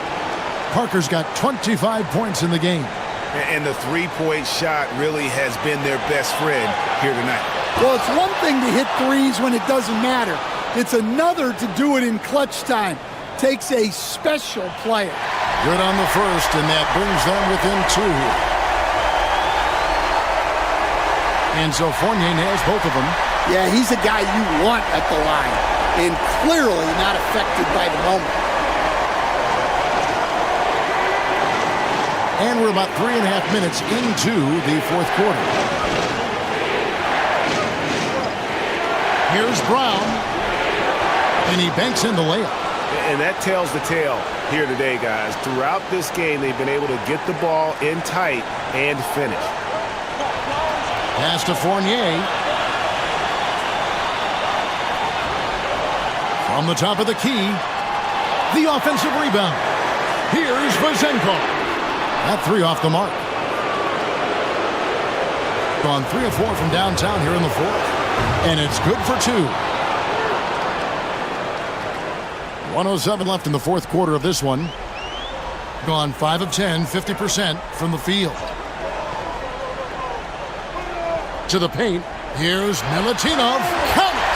Parker's got 25 points in the game. And the three-point shot really has been their best friend here tonight. Well, it's one thing to hit threes when it doesn't matter. It's another to do it in clutch time. Takes a special player. Good on the first, and that brings them within 2 here. And so Fournier nails both of them. Yeah, he's a guy you want at the line, and clearly not affected by the moment. And we're about 3.5 minutes into the fourth quarter. Here's Brown, and he banks in the layup. And that tells the tale here today, guys. Throughout this game, they've been able to get the ball in tight and finish. Pass to Fournier. From the top of the key, the offensive rebound. Here's Vazenko. That 3 off the mark. Gone 3 of 4 from downtown here in the fourth. And it's good for 2. 1:07 left in the fourth quarter of this one. Gone 5 of 10, 50% from the field. To the paint. Here's Milutinov. Count it!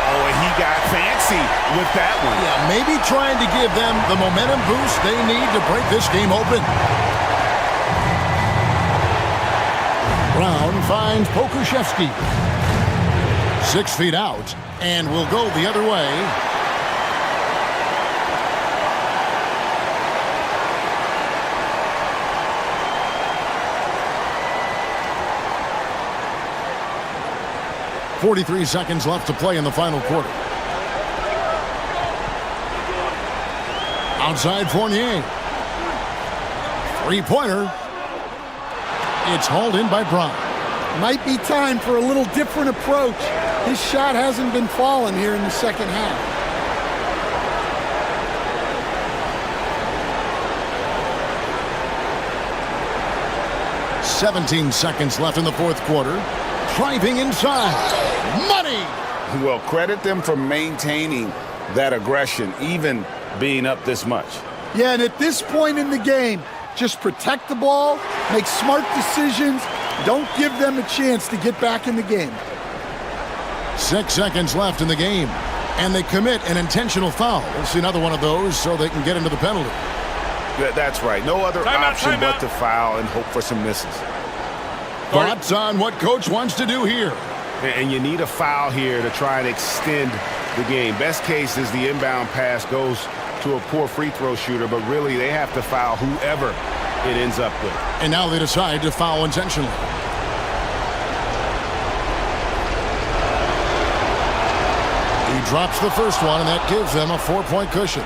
Oh, and he got fancy with that one. Yeah, maybe trying to give them the momentum boost they need to break this game open. Brown finds Pokuševski. 6 feet out, and will go the other way. .43 seconds left to play in the final quarter. Outside Fournier. Three-pointer. It's hauled in by Brown. Might be time for a little different approach. His shot hasn't been falling here in the second half. .17 seconds left in the fourth quarter. Driving inside. Money! Well, credit them for maintaining that aggression, even being up this much. Yeah, and at this point in the game, just protect the ball, make smart decisions, don't give them a chance to get back in the game. 6 seconds left in the game. And they commit an intentional foul. We'll see another one of those so they can get into the penalty. That's right. No other option but to foul and hope for some misses. Thoughts on what coach wants to do here? And you need a foul here to try and extend the game. Best case is the inbound pass goes to a poor free throw shooter, but really they have to foul whoever it ends up with. And now they decide to foul intentionally. He drops the first one, and that gives them a 4-point cushion.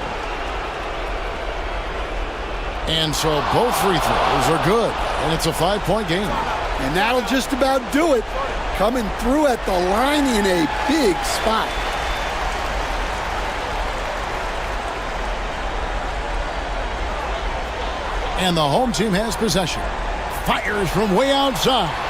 And so both free throws are good, and it's a 5-point game. And that'll just about do it. Coming through at the line in a big spot. And the home team has possession. Fires from way outside.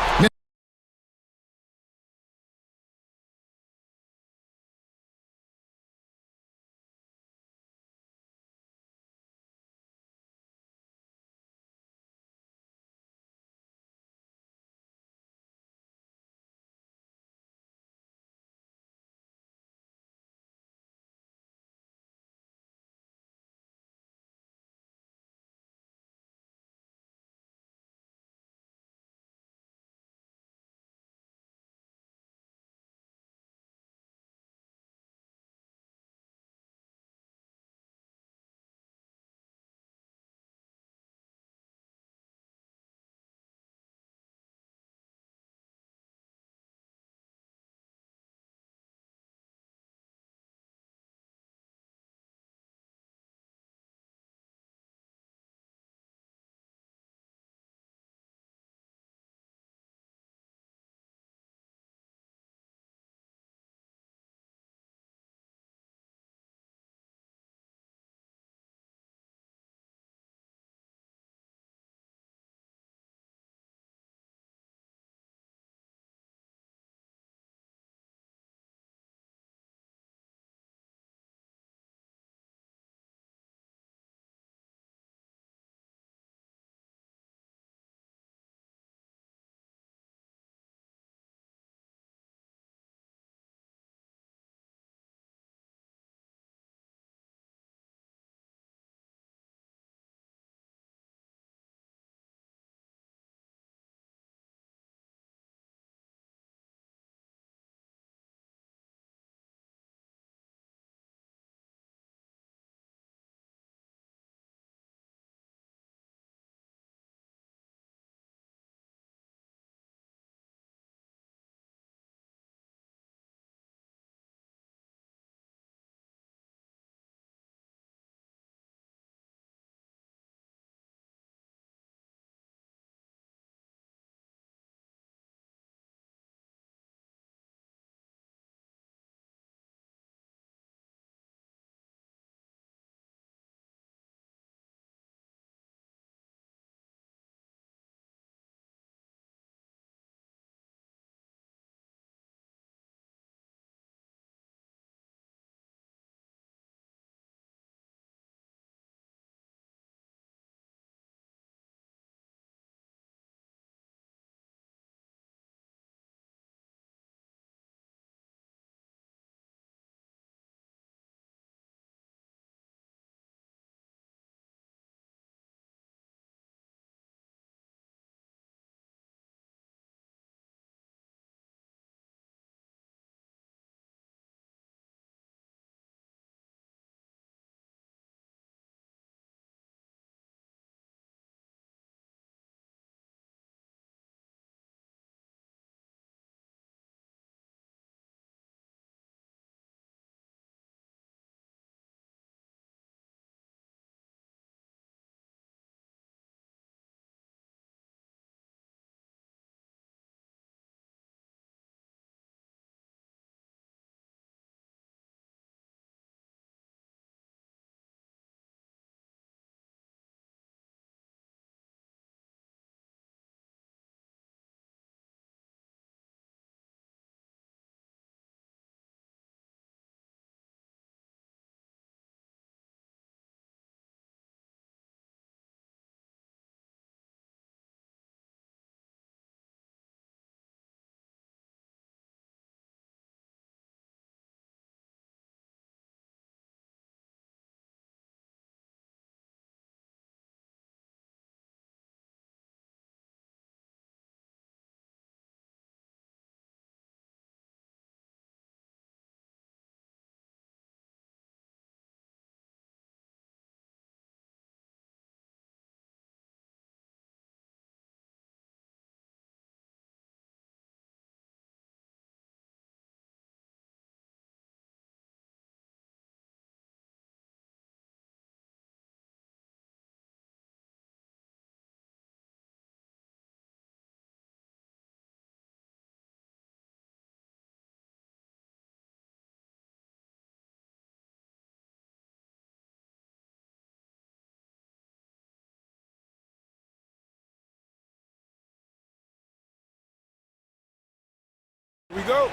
We go.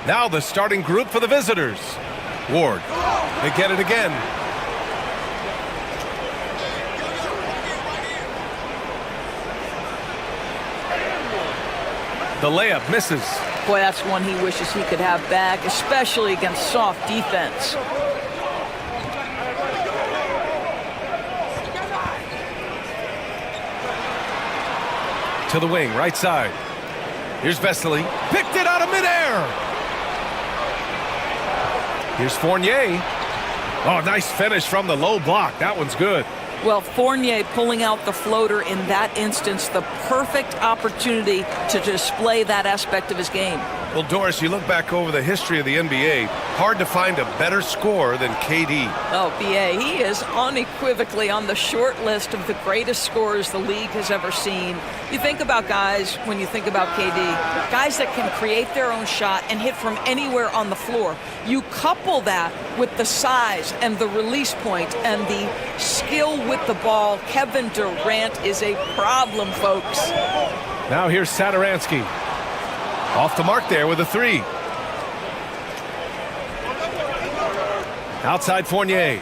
Now the starting group for the visitors. Ward. They get it again. The layup misses. Boy, that's one he wishes he could have back, especially against soft defense. To the wing, right side. Here's Vesely. Picked it out of midair. Here's Fournier. Oh, nice finish from the low block. That one's good. Well, Fournier pulling out the floater in that instance, the perfect opportunity to display that aspect of his game. Well, Doris, you look back over the history of the NBA, hard to find a better scorer than KD. Oh, B.A., he is unequivocally on the short list of the greatest scorers the league has ever seen. You think about guys, when you think about KD, guys that can create their own shot and hit from anywhere on the floor. You couple that with the size and the release point and the skill with the ball. Kevin Durant is a problem, folks. Now here's Satoransky. Off the mark there with a three. Outside Fournier.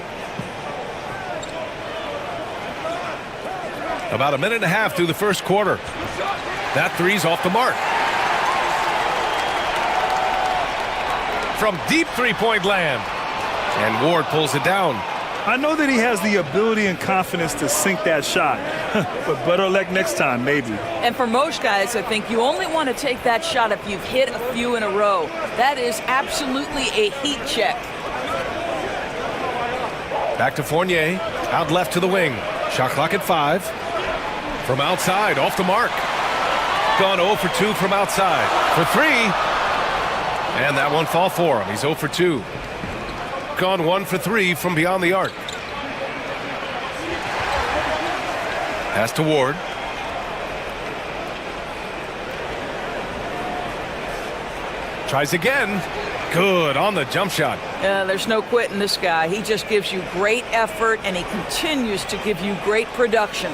About a minute and a half through the first quarter. That three's off the mark. From deep three-point land. And Ward pulls it down. I know that he has the ability and confidence to sink that shot, but better luck next time, maybe. And for most guys, I think you only want to take that shot if you've hit a few in a row. That is absolutely a heat check. Back to Fournier, out left to the wing. Shot clock at 5. From outside, off the mark. Gone 0 for 2 from outside. For 3. And that won't fall for him. He's 0 for 2. Gone 1 for 3 from beyond the arc. Pass to Ward. Tries again. Good on the jump shot. There's no quitting this guy. He just gives you great effort, and he continues to give you great production.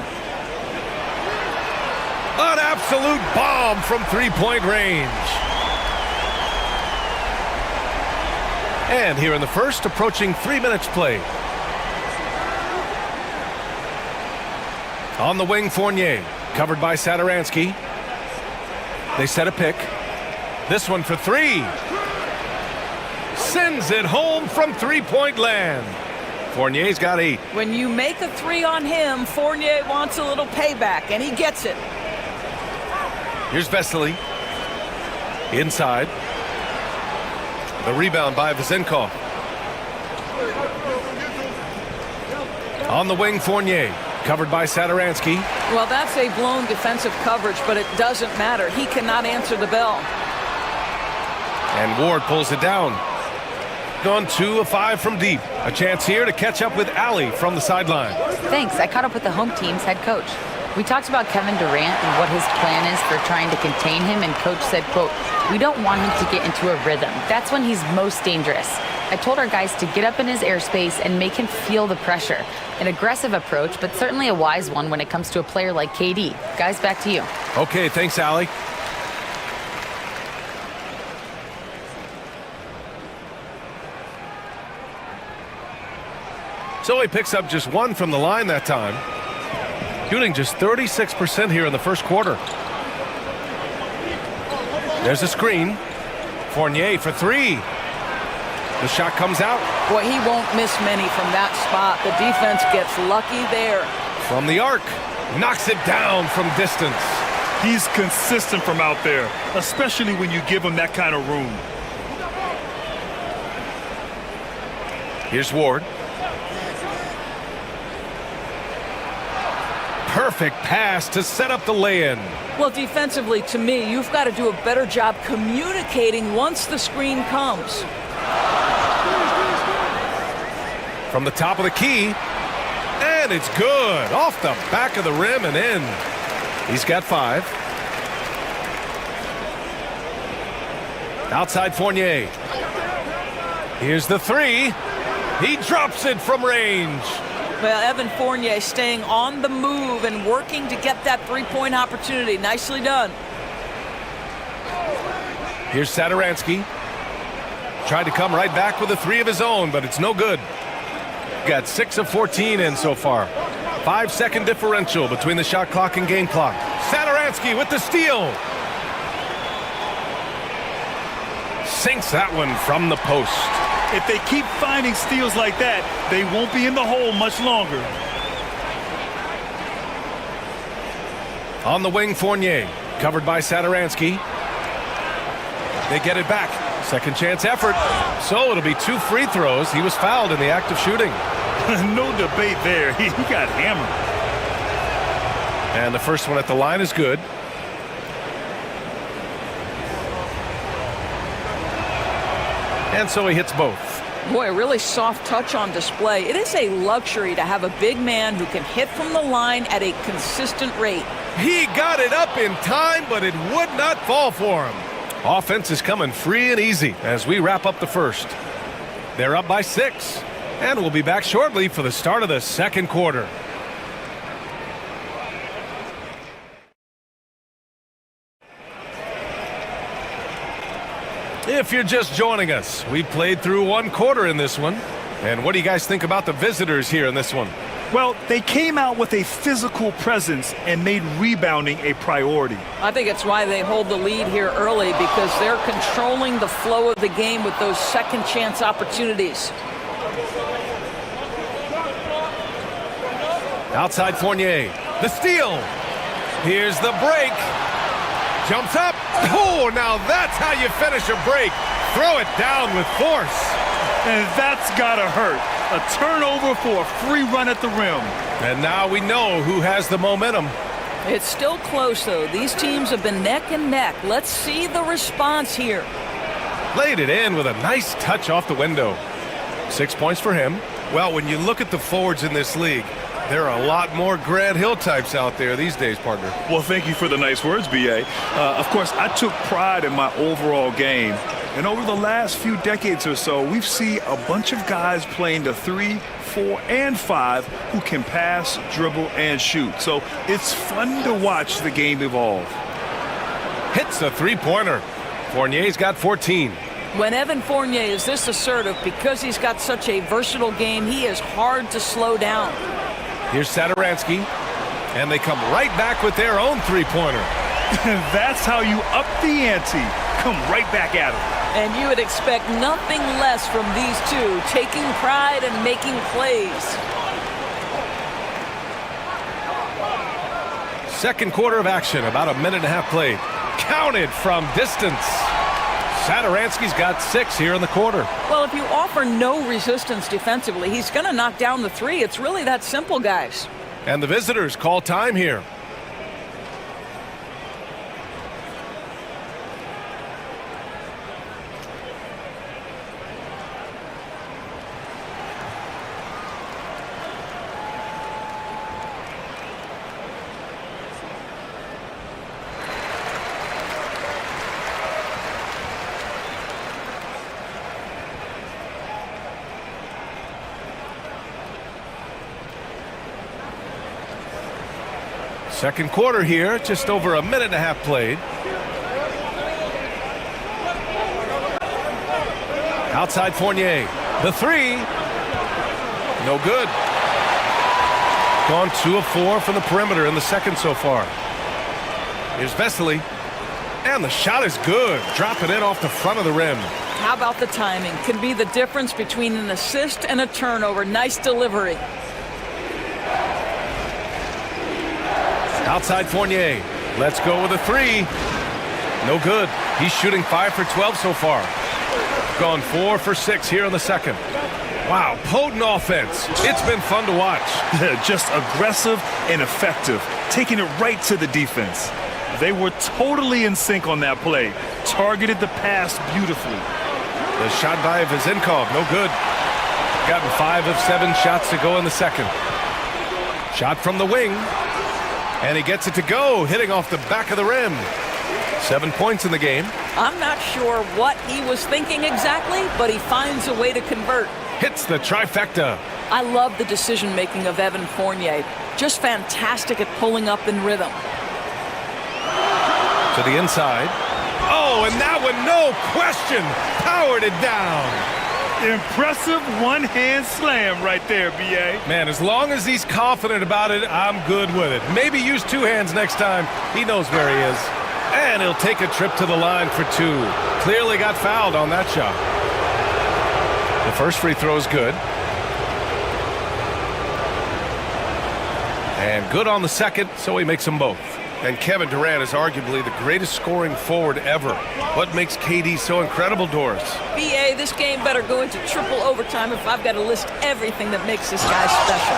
An absolute bomb from three-point range. And here in the first, approaching 3 minutes played. On the wing, Fournier, covered by Satoransky. They set a pick. This one for 3. Sends it home from three-point land. Fournier's got 8. When you make a 3 on him, Fournier wants a little payback, and he gets it. Here's Vesely. Inside. The rebound by Vezenkov. On the wing, Fournier, covered by Satoransky. Well, that's a blown defensive coverage, but it doesn't matter. He cannot answer the bell. And Ward pulls it down. Gone 2 of 5 from deep. A chance here to catch up with Allie from the sideline. Thanks. I caught up with the home team's head coach. We talked about Kevin Durant and what his plan is for trying to contain him, and coach said, quote, "We don't want him to get into a rhythm. That's when he's most dangerous." I told our guys to get up in his airspace and make him feel the pressure. An aggressive approach, but certainly a wise one when it comes to a player like KD. Guys, back to you. Okay, thanks, Allie. So he picks up just 1 from the line that time. Shooting just 36% here in the first quarter. There's a screen. Fournier for 3. The shot comes out. Boy, he won't miss many from that spot. The defense gets lucky there. From the arc. Knocks it down from distance. He's consistent from out there, especially when you give him that kind of room. Here's Ward. Perfect pass to set up the lay-in. Well, defensively, to me, you've got to do a better job communicating once the screen comes. From the top of the key. And it's good. Off the back of the rim and in. He's got 5. Outside Fournier. Here's the 3. He drops it from range. Well, Evan Fournier staying on the move and working to get that three-point opportunity. Nicely done. Here's Satoransky. Tried to come right back with a three of his own, but it's no good. Got 6 of 14 in so far. 5-second differential between the shot clock and game clock. Satoransky with the steal. Sinks that one from the post. If they keep finding steals like that, they won't be in the hole much longer. On the wing, Fournier, covered by Satoransky. They get it back. Second chance effort. So it'll be 2 free throws. He was fouled in the act of shooting. No debate there. He got hammered. And the first one at the line is good. And so he hits both. Boy, a really soft touch on display. It is a luxury to have a big man who can hit from the line at a consistent rate. He got it up in time, but it would not fall for him. Offense is coming free and easy as we wrap up the first. They're up by 6, and we'll be back shortly for the start of the second quarter. If you're just joining us, we played through 1 quarter in this one. And what do you guys think about the visitors here in this one? Well, they came out with a physical presence and made rebounding a priority. I think it's why they hold the lead here early, because they're controlling the flow of the game with those second chance opportunities. Outside Fournier, the steal. Here's the break. Jumps up. Oh, now that's how you finish a break. Throw it down with force. And that's gotta hurt. A turnover for a free run at the rim. And now we know who has the momentum. It's still close, though. These teams have been neck and neck. Let's see the response here. Laid it in with a nice touch off the window. 6 points for him. Well, when you look at the forwards in this league, there are a lot more Grant Hill types out there these days, partner. Well, thank you for the nice words, B.A. Of course, I took pride in my overall game. And over the last few decades or so, we've seen a bunch of guys playing the 3, 4, and 5 who can pass, dribble, and shoot. So it's fun to watch the game evolve. Hits a three-pointer. Fournier's got 14. When Evan Fournier is this assertive, because he's got such a versatile game, he is hard to slow down. Here's Satoransky, and they come right back with their own three-pointer. That's how you up the ante. Come right back at him. And you would expect nothing less from these two, taking pride and making plays. Second quarter of action, about a minute and a half played. Counted from distance. Satoransky's got 6 here in the quarter. Well, if you offer no resistance defensively, he's going to knock down the 3. It's really that simple, guys. And the visitors call time here. Second quarter here, just over a minute and a half played. Outside Fournier, the 3, no good. Gone 2 of 4 from the perimeter in the second so far. Here's Vesely, and the shot is good, dropping it off the front of the rim. How about the timing? Can be the difference between an assist and a turnover. Nice delivery. Outside Fournier, let's go with a 3. No good. He's shooting 5 for 12 so far. Gone 4 for 6 here in the second. Wow, potent offense. It's been fun to watch. Just aggressive and effective, taking it right to the defense. They were totally in sync on that play. Targeted the pass beautifully. The shot by Vezenkov, no good. Gotten 5 of 7 shots to go in the second. Shot from the wing. And he gets it to go, hitting off the back of the rim. 7 points in the game. I'm not sure what he was thinking exactly, but he finds a way to convert. Hits the trifecta. I love the decision-making of Evan Fournier. Just fantastic at pulling up in rhythm. To the inside. Oh, and that one, no question, powered it down. Impressive one-hand slam right there, B.A. Man, as long as he's confident about it, I'm good with it. Maybe use two hands next time. He knows where he is. And he'll take a trip to the line for two. Clearly got fouled on that shot. The first free throw is good. And good on the second, so he makes them both. And Kevin Durant is arguably the greatest scoring forward ever. What makes KD so incredible, Doris? BA, this game better go into triple overtime if I've got to list everything that makes this guy special.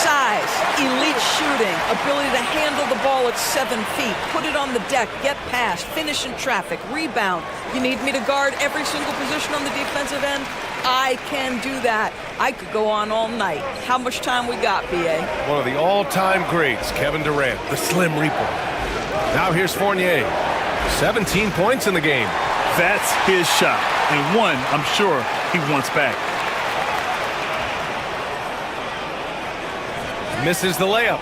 Size, elite shooting, ability to handle the ball at 7 feet, put it on the deck, get past, finish in traffic, rebound. You need me to guard every single position on the defensive end? I can do that. I could go on all night. How much time we got, BA? One of the all-time greats, Kevin Durant, the Slim Reaper. Now here's Fournier. 17 points in the game. That's his shot, and one I'm sure he wants back. Misses the layup.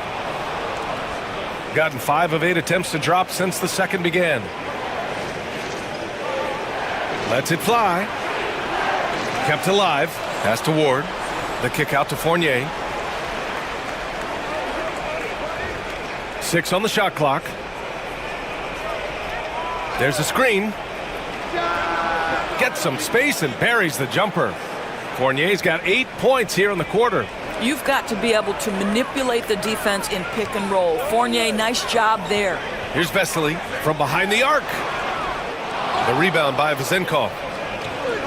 Gotten 5 of 8 attempts to drop since the second began. Lets it fly. Kept alive. Pass to Ward. The kick out to Fournier. 6 on the shot clock. There's a screen. Gets some space and buries the jumper. Fournier's got 8 points here in the quarter. You've got to be able to manipulate the defense in pick and roll. Fournier, nice job there. Here's Vesely from behind the arc. The rebound by Vezenkov.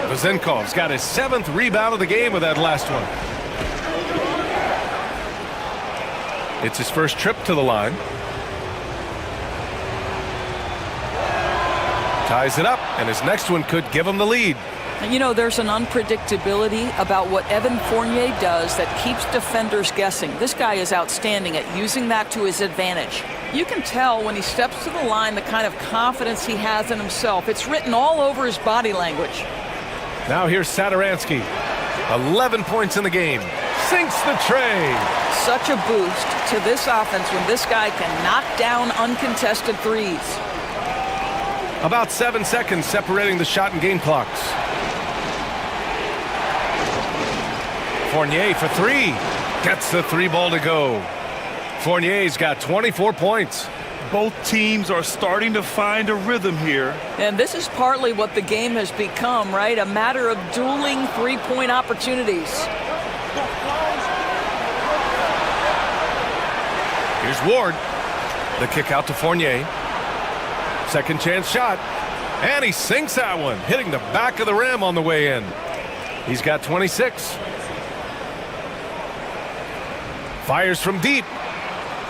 Vezenkov's got his 7th rebound of the game with that last one. It's his first trip to the line. Ties it up, and his next one could give him the lead. You know, there's an unpredictability about what Evan Fournier does that keeps defenders guessing. This guy is outstanding at using that to his advantage. You can tell when he steps to the line the kind of confidence he has in himself. It's written all over his body language. Now here's Satoransky. 11 points in the game. Sinks the tray. Such a boost to this offense when this guy can knock down uncontested threes. About 7 seconds separating the shot and game clocks. Fournier for 3. Gets the 3-ball to go. Fournier's got 24 points. Both teams are starting to find a rhythm here. And this is partly what the game has become, right? A matter of dueling three-point opportunities. Here's Ward. The kick out to Fournier. Second chance shot. And he sinks that one, hitting the back of the rim on the way in. He's got 26. Fires from deep.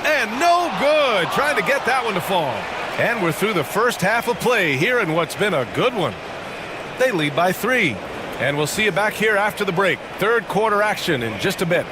And no good. Trying to get that one to fall. And we're through the first half of play here in what's been a good one. They lead by 3. And we'll see you back here after the break. Third quarter action in just a bit.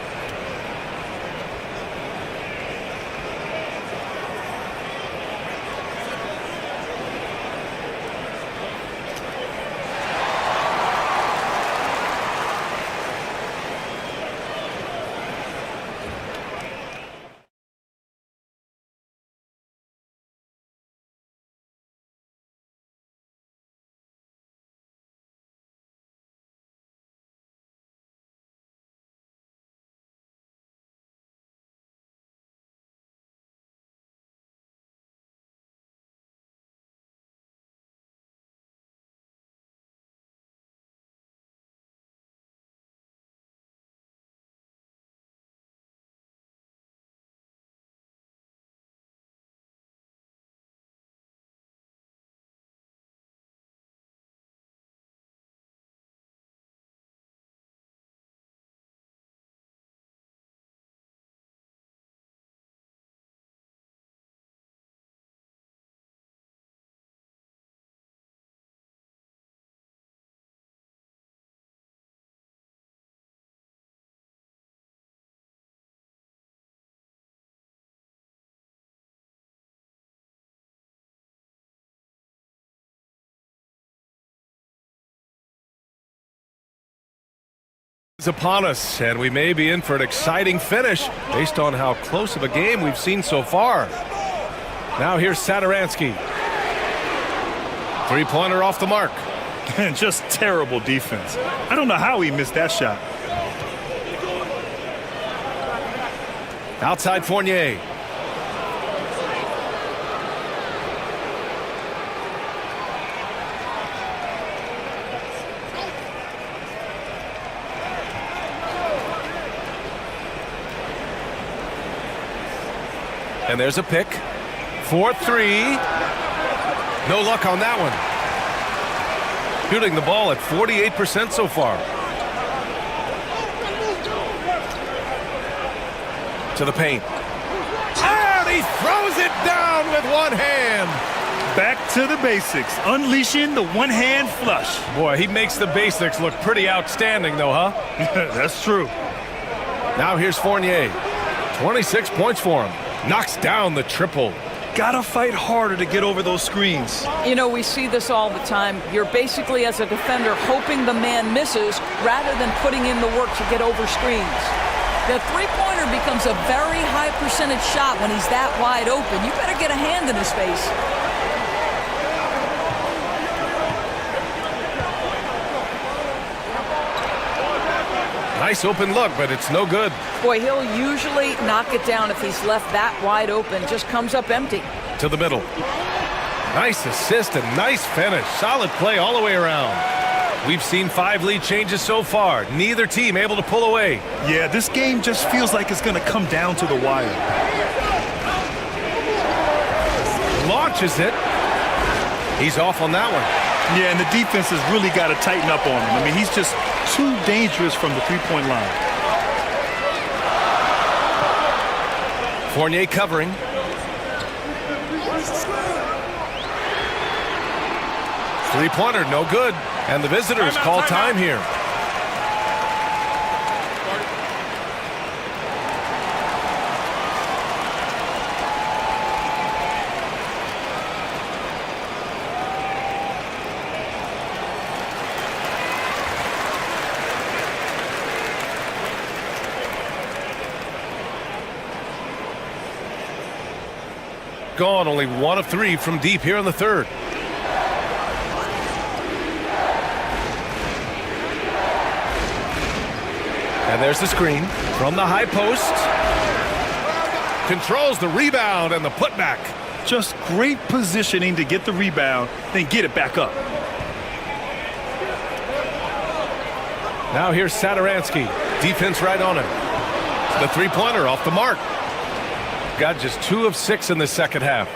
It's upon us, and we may be in for an exciting finish based on how close of a game we've seen so far. Now here's Sadaransky. Three-pointer off the mark. And just terrible defense. I don't know how he missed that shot. Outside Fournier. And there's a pick. 4-3. No luck on that one. Shooting the ball at 48% so far. To the paint. And he throws it down with one hand. Back to the basics, unleashing the one-hand flush. Boy, he makes the basics look pretty outstanding, though, huh? That's true. Now here's Fournier. 26 points for him. Knocks down the triple. Gotta fight harder to get over those screens. You know, we see this all the time. You're basically, as a defender, hoping the man misses rather than putting in the work to get over screens. The three-pointer becomes a very high percentage shot when he's that wide open. You better get a hand in his face. Nice open look, but it's no good. Boy, he'll usually knock it down if he's left that wide open. Just comes up empty. To the middle. Nice assist and nice finish. Solid play all the way around. We've seen 5 lead changes so far. Neither team able to pull away. Yeah, this game just feels like it's going to come down to the wire. Launches it. He's off on that one. Yeah, and the defense has really got to tighten up on him. I mean, he's just too dangerous from the three-point line. Fournier covering. Three-pointer, no good. And the visitors call time here. Gone, only 1 of 3 from deep here in the third. And there's the screen from the high post. Controls the rebound and the putback. Just great positioning to get the rebound, then get it back up. Now here's Sadaransky. Defense right on him. The three-pointer off the mark. Got just 2 of 6 in the second half.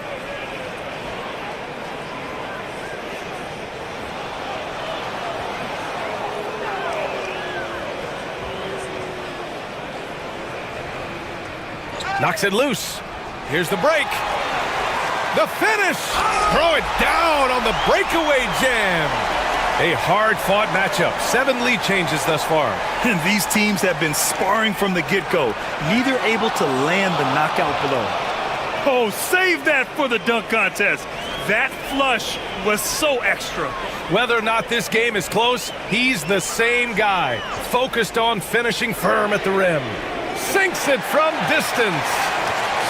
Knocks it loose. Here's the break. The finish. Throw it down on the breakaway jam. A hard-fought matchup. 7 lead changes thus far. And these teams have been sparring from the get-go. Neither able to land the knockout blow. Oh, save that for the dunk contest. That flush was so extra. Whether or not this game is close, he's the same guy. Focused on finishing firm at the rim. Sinks it from distance.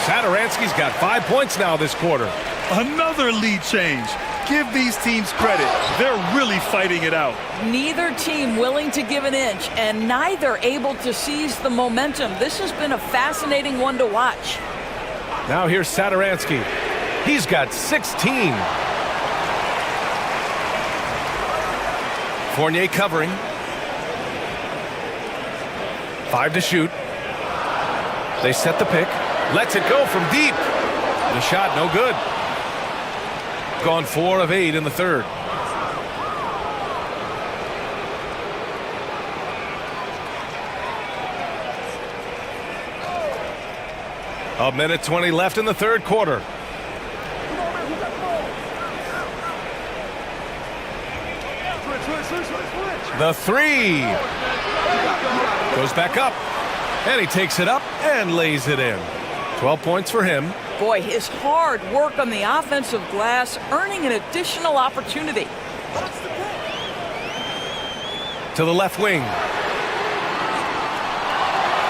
Sadaransky's got 5 points now this quarter. Another lead change. Give these teams credit. They're really fighting it out. Neither team willing to give an inch, and neither able to seize the momentum. This has been a fascinating one to watch. Now here's Sadaransky. He's got 16. Fournier covering. 5 to shoot. They set the pick. Lets it go from deep. The shot no good. Gone 4 of 8 in the third. A minute 20 left in the third quarter. The three. Goes back up. And he takes it up and lays it in. 12 points for him. Boy, his hard work on the offensive glass, earning an additional opportunity. To the left wing.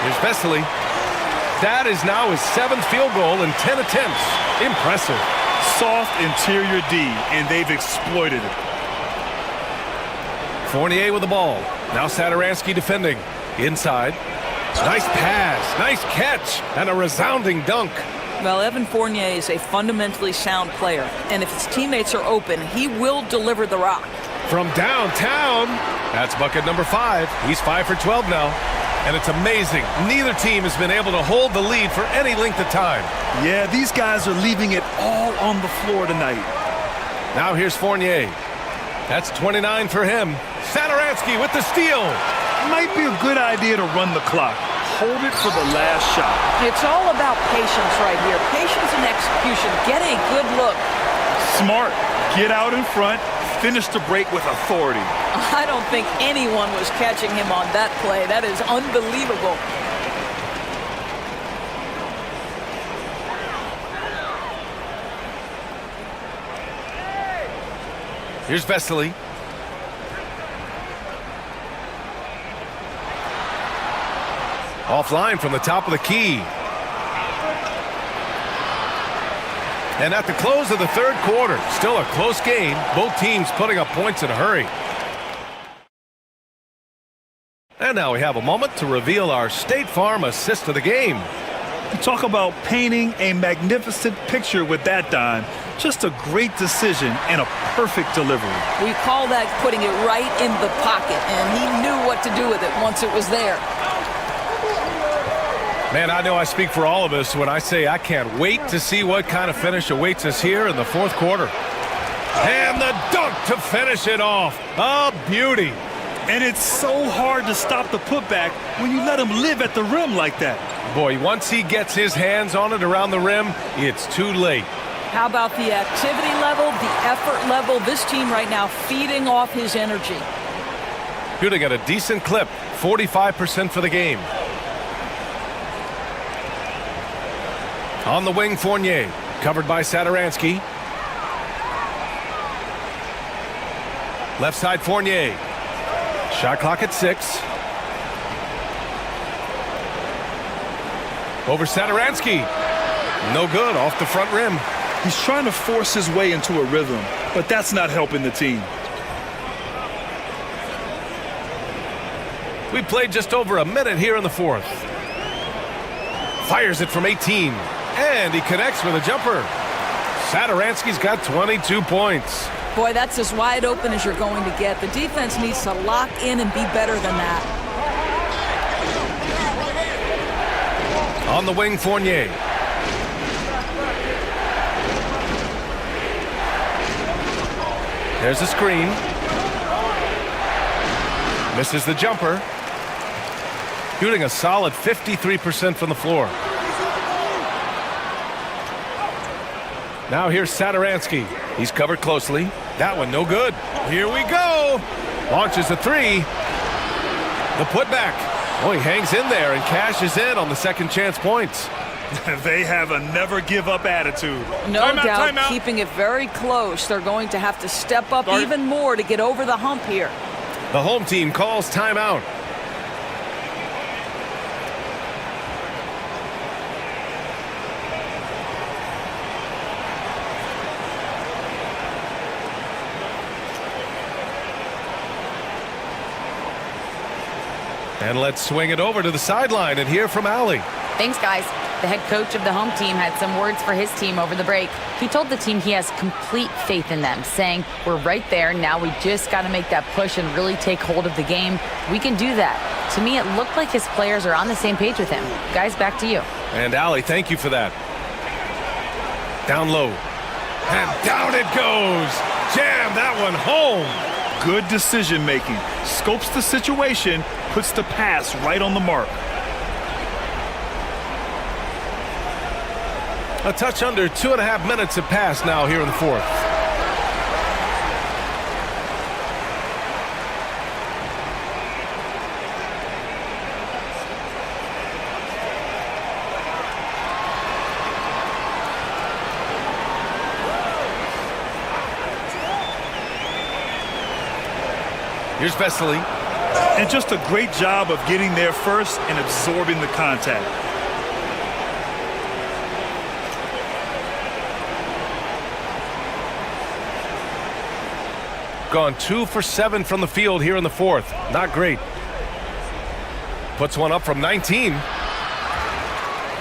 Here's Vesely. That is now his 7th field goal in 10 attempts. Impressive. Soft interior D, and they've exploited it. Fournier with the ball. Now Satoransky defending. Inside. Nice pass, nice catch, and a resounding dunk. Well, Evan Fournier is a fundamentally sound player, and if his teammates are open, he will deliver the rock. From downtown, that's bucket number 5. He's 5 for 12 now. And it's amazing. Neither team has been able to hold the lead for any length of time. Yeah, these guys are leaving it all on the floor tonight. Now here's Fournier. That's 29 for him. Satoransky with the steal. Might be a good idea to run the clock. Hold it for the last shot. It's all about patience right here. Patience and execution. Get a good look. Smart. Get out in front. Finish the break with authority. I don't think anyone was catching him on that play. That is unbelievable. Here's Vesely. Offline from the top of the key. And at the close of the third quarter, still a close game. Both teams putting up points in a hurry. And now we have a moment to reveal our State Farm assist of the game. You talk about painting a magnificent picture with that dime. Just a great decision and a perfect delivery. We call that putting it right in the pocket, and he knew what to do with it once it was there. Man, I know I speak for all of us when I say I can't wait to see what kind of finish awaits us here in the fourth quarter. And the dunk to finish it off. A beauty. And it's so hard to stop the putback when you let him live at the rim like that. Boy, once he gets his hands on it around the rim, it's too late. How about the activity level, the effort level? This team right now feeding off his energy. Shooting at a decent clip, 45% for the game. On the wing, Fournier, covered by Satoransky. Left side, Fournier. Shot clock at 6. Over Satoransky. No good, off the front rim. He's trying to force his way into a rhythm, but that's not helping the team. We played just over a minute here in the fourth. Fires it from 18. And he connects with a jumper. Satoransky's got 22 points. Boy, that's as wide open as you're going to get. The defense needs to lock in and be better than that. On the wing, Fournier. There's a screen. Misses the jumper. Shooting a solid 53% from the floor. Now here's Satoransky. He's covered closely. That one no good. Here we go. Launches a 3. The putback. Oh, he hangs in there and cashes in on the second chance points. They have a never give up attitude. No doubt, keeping it very close. They're going to have to step up even more to get over the hump here. The home team calls timeout. And let's swing it over to the sideline and hear from Allie. Thanks, guys. The head coach of the home team had some words for his team over the break. He told the team he has complete faith in them, saying, we're right there. Now we just got to make that push and really take hold of the game. We can do that. To me, it looked like his players are on the same page with him. Guys, back to you. And Allie, thank you for that. Down low. And down it goes. Jam that one home. Good decision making. Scopes the situation, puts the pass right on the mark. A touch under 2.5 minutes have passed now here in the fourth. Here's Vesely. And just a great job of getting there first and absorbing the contact. Gone 2 for 7 from the field here in the fourth. Not great. Puts one up from 19.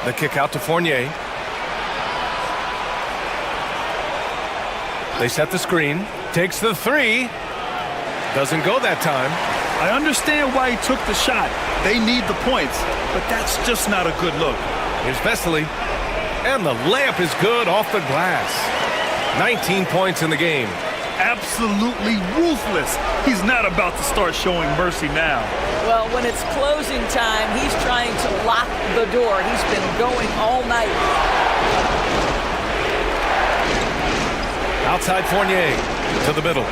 The kick out to Fournier. They set the screen. Takes the three. Doesn't go that time. I understand why he took the shot. They need the points, but that's just not a good look. Here's Vesely. And the layup is good off the glass. 19 points in the game. Absolutely ruthless. He's not about to start showing mercy now. Well, when it's closing time, he's trying to lock the door. He's been going all night. Outside Fournier to the middle.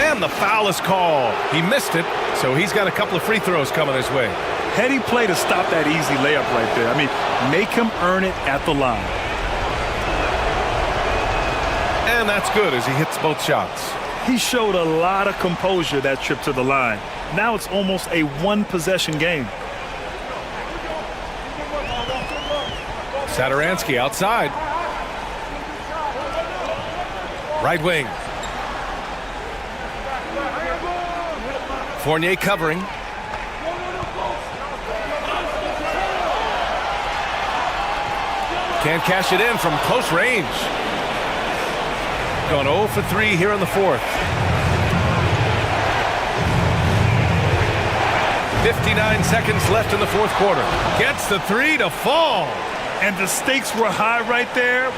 And the foul is called. He missed it, so he's got a couple of free throws coming his way. Heady play to stop that easy layup right there. I mean, make him earn it at the line. And that's good as he hits both shots. He showed a lot of composure that trip to the line. Now it's almost a one-possession game. Satoransky outside. Right wing. Fournier covering. Can't cash it in from close range. Gone 0 for 3 here in the fourth. 59 seconds left in the fourth quarter. Gets the three to fall. And the stakes were high right there.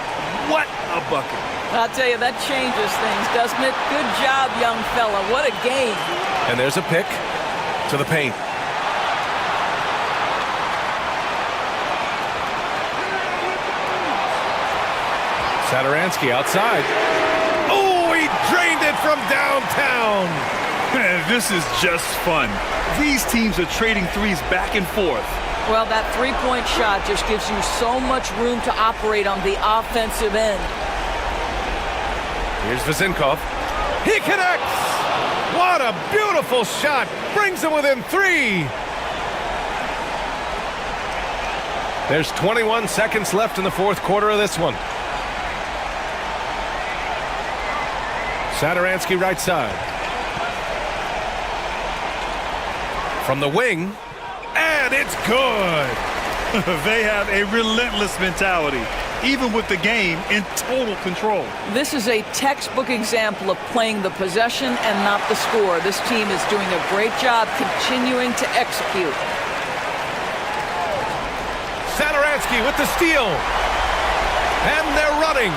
What a bucket. I'll tell you, that changes things, doesn't it? Good job, young fella. What a game. And there's a pick to the paint. Satoransky outside. Oh, he drained it from downtown. Man, this is just fun. These teams are trading threes back and forth. Well, that three-point shot just gives you so much room to operate on the offensive end. Here's Vezinkov. He connects! What a beautiful shot! Brings him within 3. There's 21 seconds left in the fourth quarter of this one. Satoransky right side. From the wing, and it's good! They have a relentless mentality, even with the game in total control. This is a textbook example of playing the possession and not the score. This team is doing a great job continuing to execute. Satoransky with the steal. And they're running.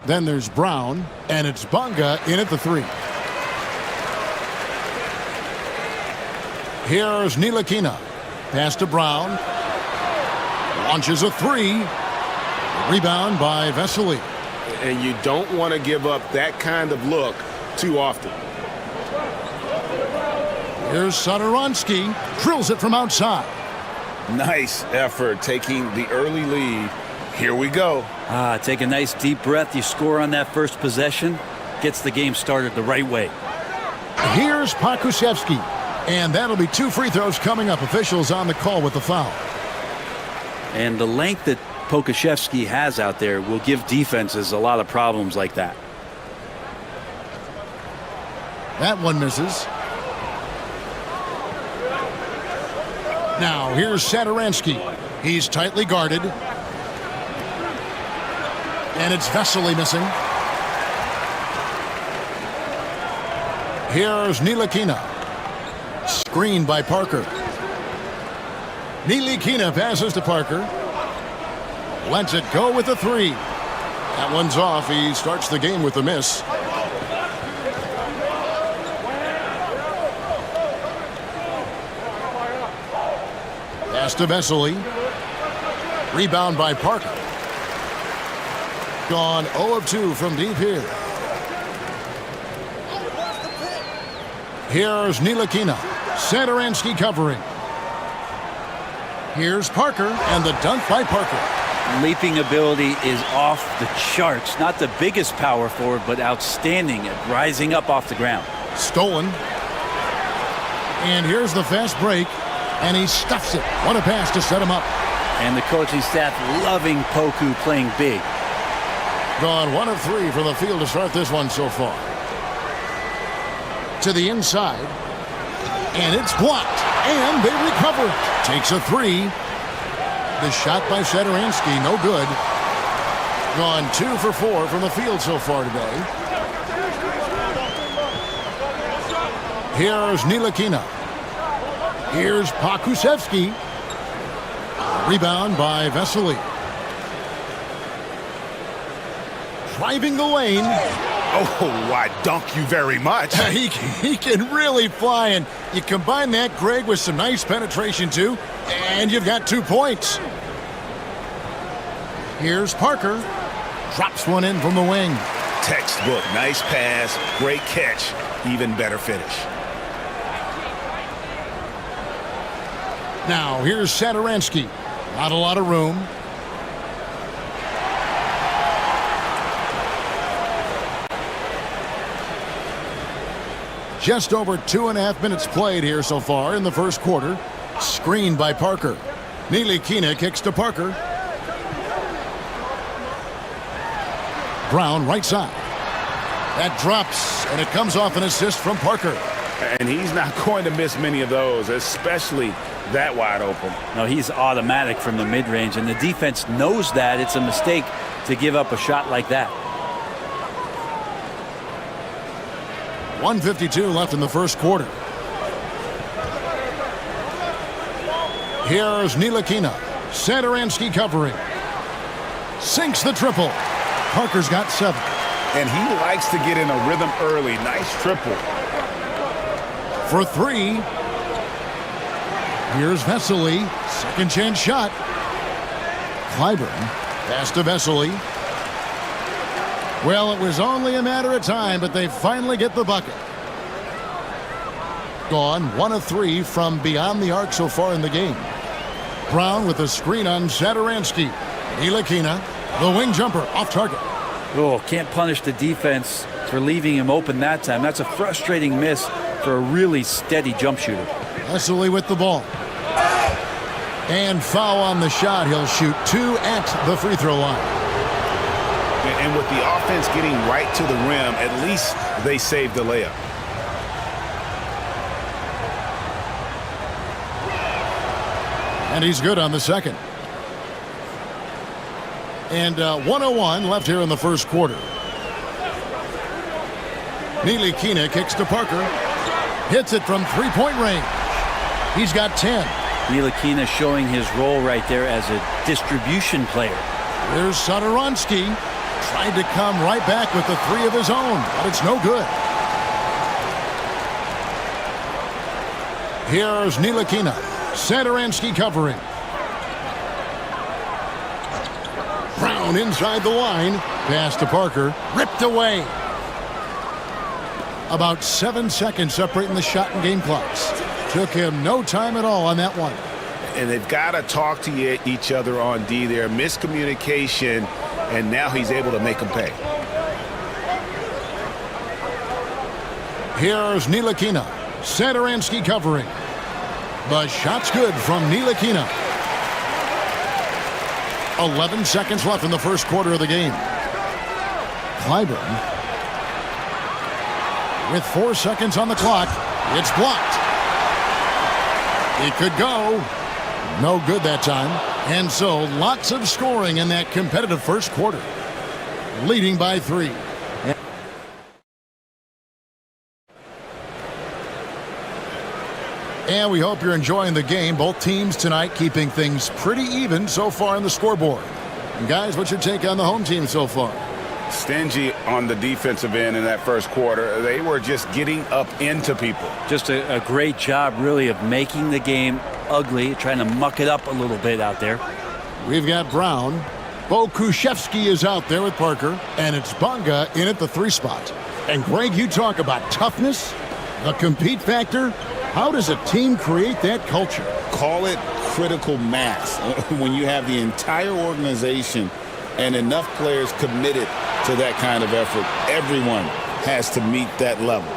Then there's Brown, and it's Bunga in at the 3. Here's Ntilikina. Pass to Brown. Launches a 3. Rebound by Vesely. And you don't want to give up that kind of look too often. Here's Satoransky. Drills it from outside. Nice effort taking the early lead. Here we go. Take a nice deep breath. You score on that first possession. Gets the game started the right way. Here's Pakushevsky. And that'll be 2 free throws coming up. Officials on the call with the foul. And the length that Pokuševski has out there will give defenses a lot of problems like that. That one misses. Now here's Satoransky. He's tightly guarded. And it's Vesely missing. Here's Ntilikina. Screened by Parker. Ntilikina passes to Parker. Lets it go with the 3. That one's off. He starts the game with a miss. Pass to Vesely. Rebound by Parker. Gone 0 of 2 from deep here. Here's Ntilikina. Satoransky covering. Here's Parker, and the dunk by Parker. Leaping ability is off the charts. Not the biggest power forward, but outstanding at rising up off the ground. Stolen. And here's the fast break, and he stuffs it. What a pass to set him up. And the coaching staff loving Poku playing big. Gone 1 of 3 from the field to start this one so far. To the inside. And it's blocked. And they recover it. Takes a 3. The shot by Satoransky, no good. Gone 2 for 4 from the field so far today. Here's Ntilikina. Here's Pakuševski. Rebound by Vesely. Driving the lane. Oh, why, dunk you very much. He can really fly, and you combine that, Greg, with some nice penetration, too, and you've got 2 points. Here's Parker. Drops one in from the wing. Textbook, nice pass, great catch, even better finish. Now, here's Satoransky. Not a lot of room. Just over 2.5 minutes played here so far in the first quarter. Screened by Parker. Ntilikina kicks to Parker. Brown right side. That drops, and it comes off an assist from Parker. And he's not going to miss many of those, especially that wide open. No, he's automatic from the mid-range, and the defense knows that it's a mistake to give up a shot like that. 1:52 left in the first quarter. Here's Ntilikina. Satoransky covering. Sinks the triple. Parker's got 7. And he likes to get in a rhythm early. Nice triple. For 3. Here's Vesely. Second chance shot. Clyburn. Pass to Vesely. Well, it was only a matter of time, but they finally get the bucket. Gone 1 of 3 from beyond the arc so far in the game. Brown with a screen on Satoransky. Ntilikina, the wing jumper, off target. Oh, can't punish the defense for leaving him open that time. That's a frustrating miss for a really steady jump shooter. Vesely with the ball. And foul on the shot. He'll shoot 2 at the free throw line. And with the offense getting right to the rim, at least they saved the layup. And he's good on the second. And 1:01 left here in the first quarter. Ntilikina kicks to Parker. Hits it from three-point range. He's got 10. Ntilikina showing his role right there as a distribution player. Here's Satoransky. Tried to come right back with the three of his own, but it's no good. Here's Ntilikina. Satoransky covering. Brown inside the line. Pass to Parker. Ripped away. About 7 seconds separating the shot and game clocks. Took him no time at all on that one. And they've got to talk to each other on D there. Miscommunication, and now he's able to make them pay. Here's Ntilikina. Satoransky covering. The shot's good from Ntilikina. 11 seconds left in the first quarter of the game. Clyburn. With 4 seconds on the clock, it's blocked. It could go. No good that time. And so lots of scoring in that competitive first quarter. Leading by 3. And we hope you're enjoying the game. Both teams tonight keeping things pretty even so far on the scoreboard. And guys, what's your take on the home team so far? Stingy on the defensive end in that first quarter. They were just getting up into people. Just a great job, really, of making the game ugly, trying to muck it up a little bit out there. We've got Brown. Bokushevsky is out there with Parker, and it's Bonga in at the 3 spot. And Greg, you talk about toughness, the compete factor. How does a team create that culture? Call it critical mass. When you have the entire organization and enough players committed to that kind of effort, everyone has to meet that level.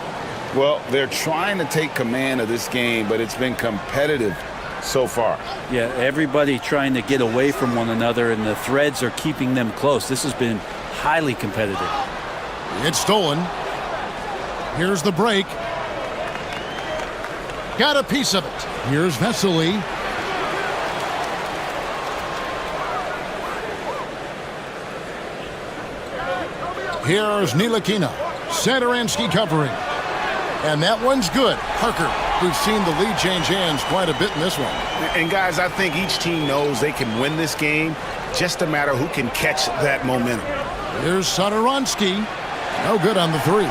Well, they're trying to take command of this game, but it's been competitive so far. Yeah, everybody trying to get away from one another, and the threads are keeping them close. This has been highly competitive. It's stolen. Here's the break. Got a piece of it. Here's Vesely. Here's Ntilikina. Satoransky covering. And that one's good. Parker, we've seen the lead change hands quite a bit in this one. And guys, I think each team knows they can win this game. Just a matter who can catch that momentum. Here's Satoransky. No good on the 3.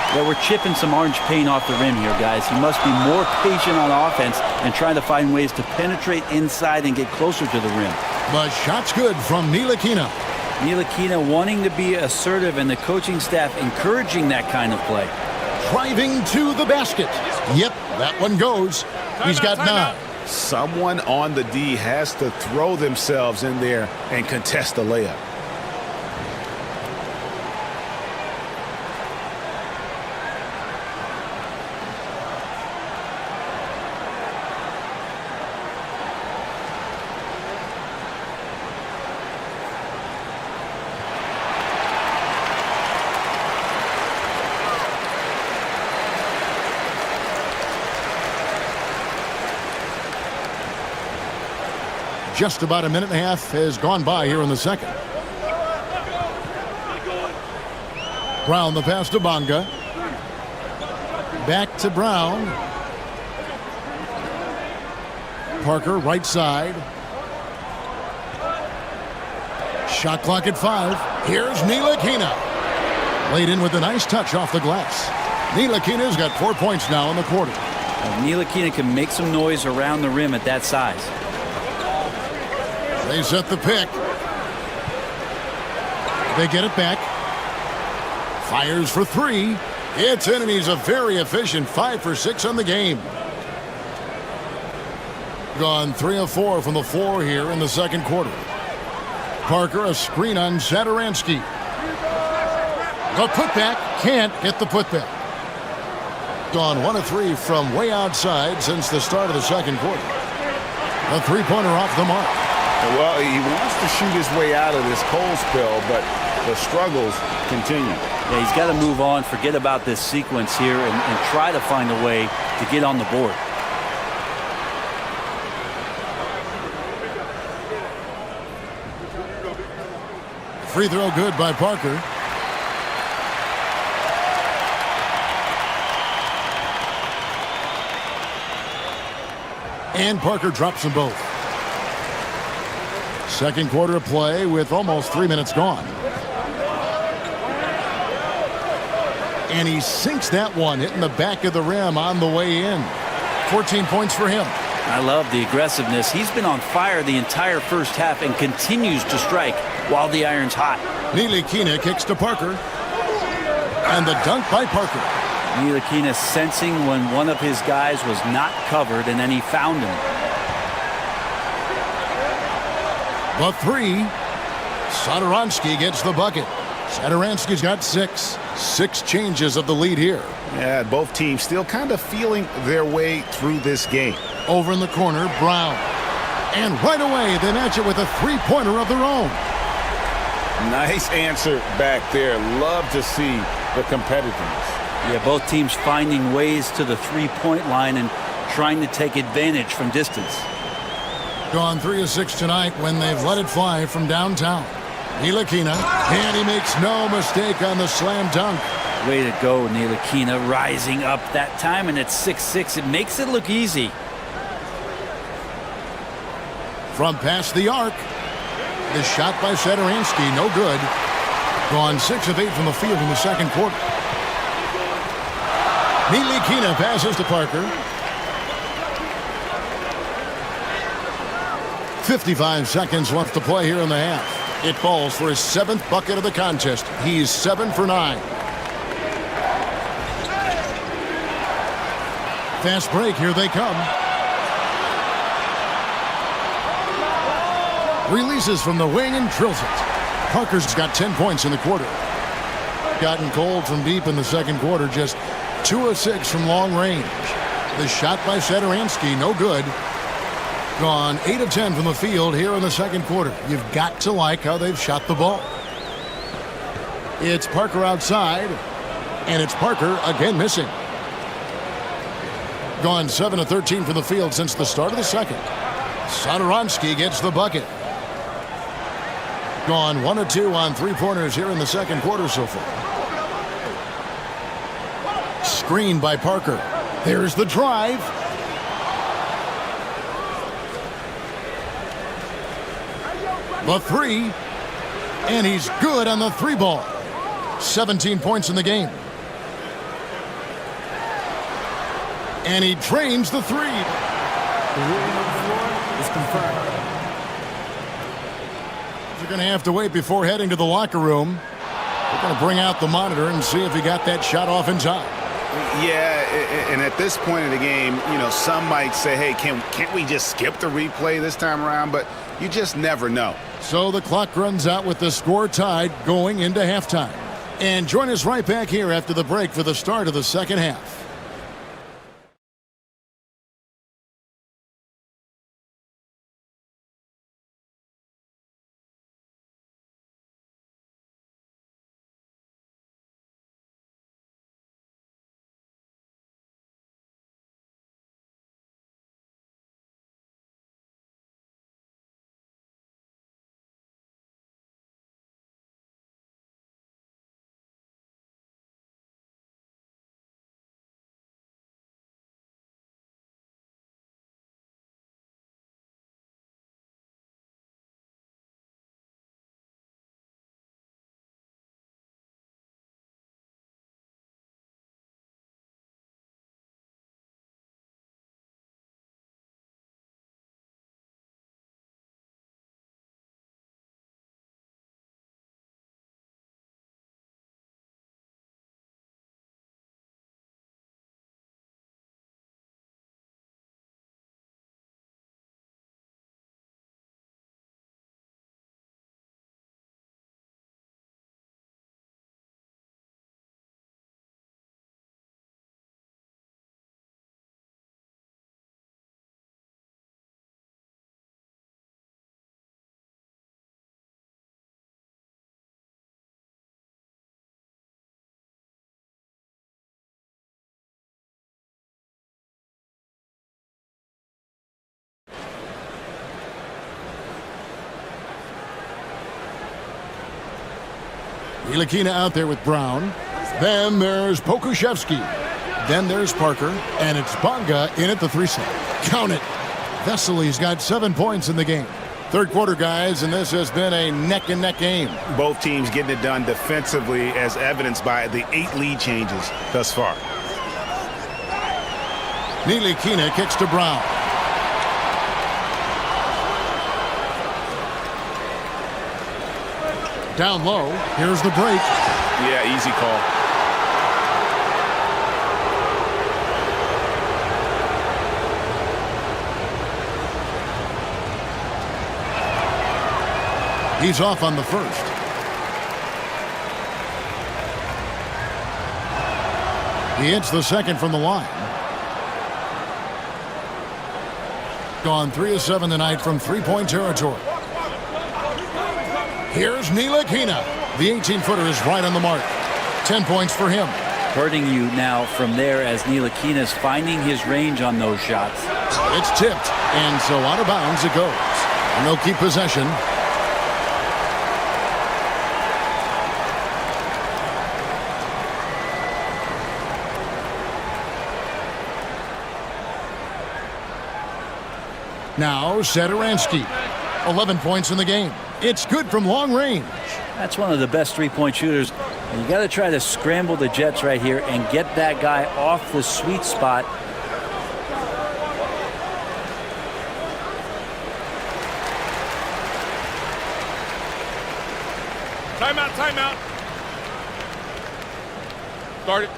Yeah, we're chipping some orange paint off the rim here, guys. He must be more patient on offense and trying to find ways to penetrate inside and get closer to the rim. The shot's good from Ntilikina. Ntilikina wanting to be assertive, and the coaching staff encouraging that kind of play. Driving to the basket. Yep, that one goes. He's got 9. Someone on the D has to throw themselves in there and contest the layup. Just about a minute and a half has gone by here in the second. Brown the pass to Bonga. Back to Brown. Parker right side. Shot clock at 5. Here's Ntilikina. Laid in with a nice touch off the glass. Ntilikina's got 4 points now in the quarter. Ntilikina can make some noise around the rim at that size. They set the pick. They get it back. Fires for 3. It's in, and he's a very efficient 5 for 6 on the game. Gone 3 of 4 from the floor here in the second quarter. Parker, a screen on Satoransky. The putback, can't get the putback. Gone 1 of 3 from way outside since the start of the second quarter. A 3-pointer off the mark. Well, he wants to shoot his way out of this cold spell, but the struggles continue. Yeah, he's got to move on, forget about this sequence here, and try to find a way to get on the board. Free throw good by Parker. And Parker drops them both. Second quarter of play with almost 3 minutes gone. And he sinks that one, hitting the back of the rim on the way in. 14 points for him. I love the aggressiveness. He's been on fire the entire first half and continues to strike while the iron's hot. Ntilikina kicks to Parker. And the dunk by Parker. Ntilikina sensing when one of his guys was not covered, and then he found him. The three. Satoransky gets the bucket. Satoransky's got 6. 6 changes of the lead here. Yeah, both teams still kind of feeling their way through this game. Over in the corner, Brown. And right away, they match it with a three-pointer of their own. Nice answer back there. Love to see the competitiveness. Yeah, both teams finding ways to the three-point line and trying to take advantage from distance. Gone 3 of 6 tonight when they've let it fly from downtown. Ntilikina, and he makes no mistake on the slam dunk. Way to go, Ntilikina, rising up that time, and it's 6-6. It makes it look easy. From past the arc, the shot by Satoransky, no good. Gone 6 of 8 from the field in the second quarter. Ntilikina passes to Parker. 55 seconds left to play here in the half. It falls for his 7th bucket of the contest. He's 7 for 9. Fast break, here they come. Releases from the wing and drills it. Parker's got 10 points in the quarter. Gotten cold from deep in the second quarter, just 2 of 6 from long range. The shot by Satoransky, no good. Gone 8 of 10 from the field here in the second quarter. You've got to like how they've shot the ball. It's Parker outside, and it's Parker again missing. Gone 7 of 13 from the field since the start of the second. Satoransky gets the bucket. Gone 1 of 2 on three-pointers here in the second quarter so far. Screened by Parker. There's the drive. The three, and he's good on the three ball. 17 points in the game. And he drains the three. The ruling on the floor is confirmed. You're going to have to wait before heading to the locker room. We're going to bring out the monitor and see if he got that shot off in time. Yeah, and at this point in the game, you know, some might say, hey, can't we just skip the replay this time around? But you just never know. So the clock runs out with the score tied going into halftime. And join us right back here after the break for the start of the second half. Ntilikina out there with Brown. Then there's Pokuševski. Then there's Parker. And it's Bonga in at the 3 set. Count it. Vesely's got 7 points in the game. Third quarter, guys, and this has been a neck-and-neck game. Both teams getting it done defensively, as evidenced by the 8 lead changes thus far. Nilikina kicks to Brown. Down low, here's the break. Yeah, easy call. He's off on the first. He hits the second from the line. Gone 3 of 7 tonight from three-point territory. Here's Nilikina. The 18-footer is right on the mark. 10 points for him. Hurting you now from there as Nilikina's finding his range on those shots. It's tipped, and so out of bounds it goes. And they'll keep possession. Now, Sadaransky. 11 points in the game. It's good from long range. That's one of the best three-point shooters. And you got to try to scramble the Jets right here and get that guy off the sweet spot. Timeout, timeout. Start it.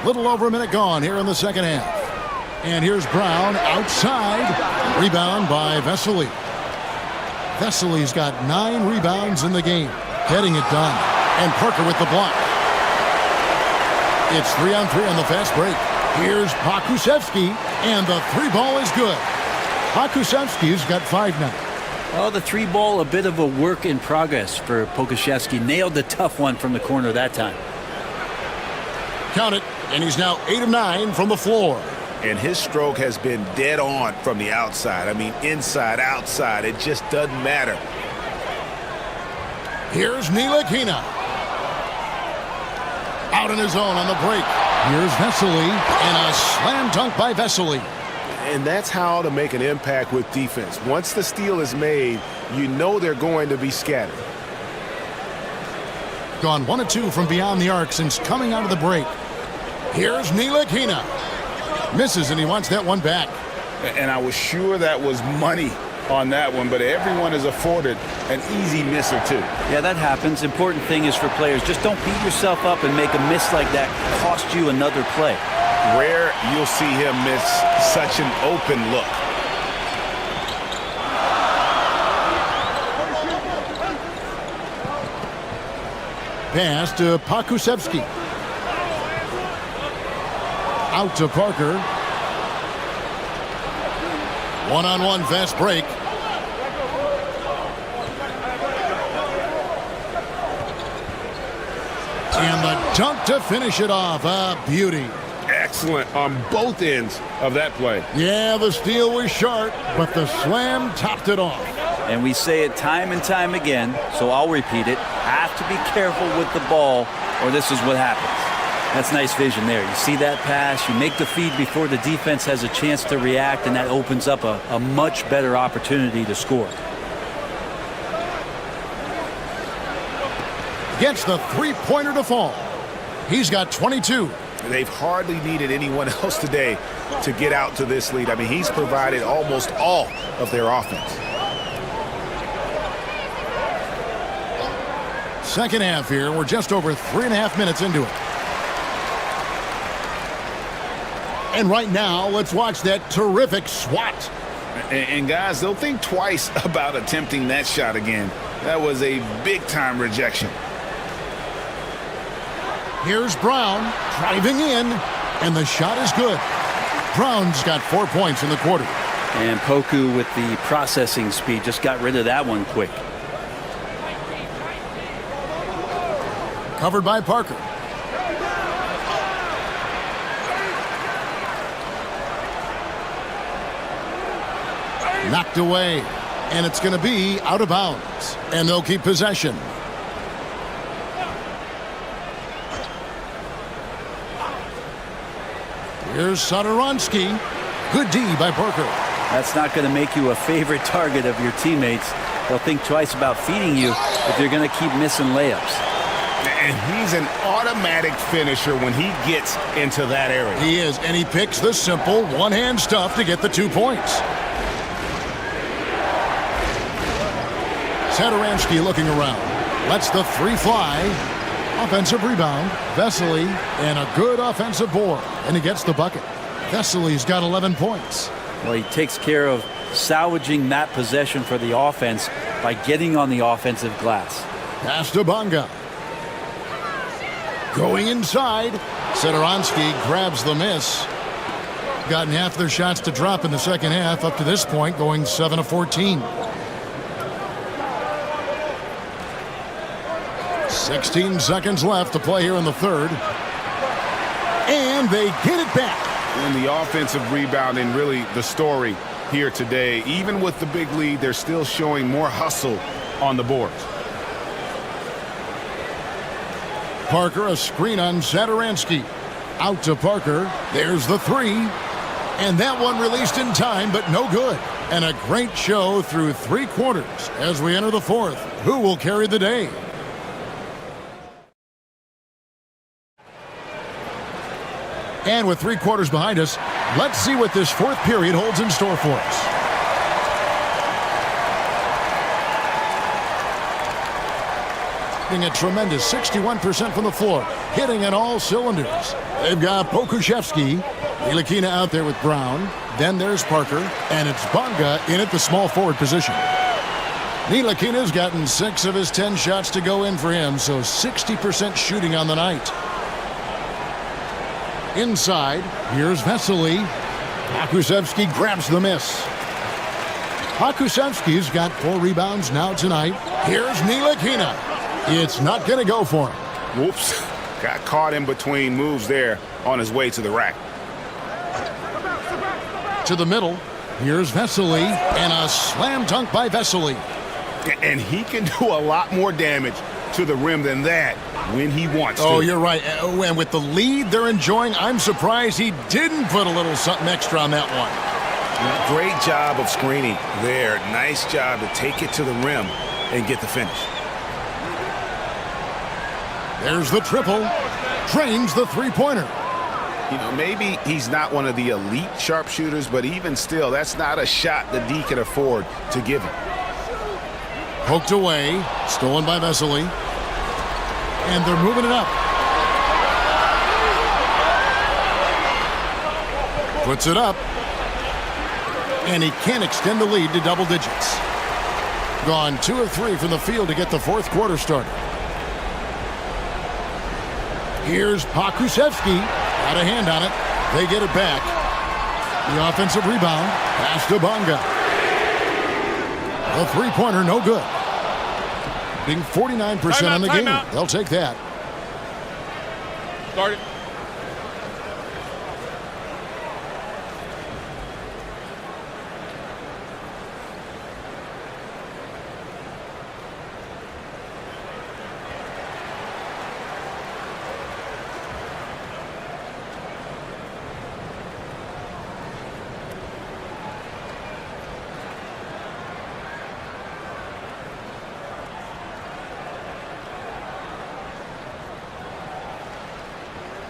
Little over a minute gone here in the second half. And here's Brown outside. Rebound by Vesely. Vesely's got 9 rebounds in the game. Getting it done. And Parker with the block. It's 3-on-3 on the fast break. Here's Pokusevski. And the 3-ball is good. Pokusevski's got 5 now. Oh, the 3-ball, a bit of a work in progress for Pokusevski. Nailed the tough one from the corner that time. Count it. And he's now 8 of 9 from the floor. And his stroke has been dead on from the outside. I mean, inside, outside, it just doesn't matter. Here's Nilikina. Out in his own on the break. Here's Vesely. And a slam dunk by Vesely. And that's how to make an impact with defense. Once the steal is made, you know they're going to be scattered. Gone 1 of 2 from beyond the arc since coming out of the break. Here's Nilikina. Misses, and he wants that one back. And I was sure that was money on that one, but everyone is afforded an easy miss or two. Yeah, that happens. Important thing is for players, just don't beat yourself up and make a miss like that cost you another play. Rare you'll see him miss such an open look. Pass to Pokusevski. Out to Parker. One-on-one fast break. And the dunk to finish it off. A beauty. Excellent on both ends of that play. Yeah, the steal was sharp, but the slam topped it off. And we say it time and time again, so I'll repeat it. Have to be careful with the ball, or this is what happens. That's nice vision there. You see that pass, you make the feed before the defense has a chance to react, and that opens up a much better opportunity to score. Gets the three-pointer to fall. He's got 22. They've hardly needed anyone else today to get out to this lead. I mean, he's provided almost all of their offense. Second half here. We're just over 3.5 minutes into it. And right now, let's watch that terrific swat. And guys, they'll think twice about attempting that shot again. That was a big-time rejection. Here's Brown driving in, and the shot is good. Brown's got 4 points in the quarter. And Poku with the processing speed just got rid of that one quick. Covered by Parker. Knocked away, and it's going to be out of bounds, and they'll keep possession. Here's Satoransky. Good D by Parker. That's not going to make you a favorite target of your teammates. They'll think twice about feeding you if you're going to keep missing layups. And he's an automatic finisher when he gets into that area. He is, and he picks the simple one-hand stuff to get the 2 points. Satoransky looking around. Lets the three fly. Offensive rebound. Vesely, and a good offensive board. And he gets the bucket. Vesely's got 11 points. Well, he takes care of salvaging that possession for the offense by getting on the offensive glass. Pass to Bonga. Going inside. Satoransky grabs the miss. Gotten half their shots to drop in the second half. Up to this point, going 7 of 14. 16 seconds left to play here in the third. And they get it back. And the offensive rebound and really the story here today. Even with the big lead, they're still showing more hustle on the boards. Parker, a screen on Satoransky. Out to Parker. There's the three. And that one released in time, but no good. And a great show through 3 quarters as we enter the fourth. Who will carry the day? And with 3 quarters behind us, let's see what this fourth period holds in store for us. A tremendous 61% from the floor, hitting on all cylinders. They've got Pokushevsky, Ntilikina out there with Brown. Then there's Parker, and it's Bonga in at the small forward position. Ntilikina's gotten 6 of his 10 shots to go in for him, so 60% shooting on the night. Inside, here's Vesely. Pokusevski grabs the miss. Pokusevski's got 4 rebounds now tonight. Here's Ntilikina. It's not going to go for him. Whoops. Got caught in between moves there on his way to the rack. To the middle. Here's Vesely. And a slam dunk by Vesely. And he can do a lot more damage to the rim than that when he wants to. Oh, you're right. And with the lead they're enjoying, I'm surprised he didn't put a little something extra on that one. Great job of screening there. Nice job to take it to the rim and get the finish. There's the triple. Drains the three-pointer. You know, maybe he's not one of the elite sharpshooters, but even still, that's not a shot that D can afford to give him. Poked away. Stolen by Vesely. And they're moving it up. Puts it up. And he can't extend the lead to double digits. Gone 2 of 3 from the field to get the fourth quarter started. Here's Pokusevski. Got a hand on it. They get it back. The offensive rebound. Pass to Bonga. The three-pointer, no good. Being 49% on the game. They'll take that. Start it.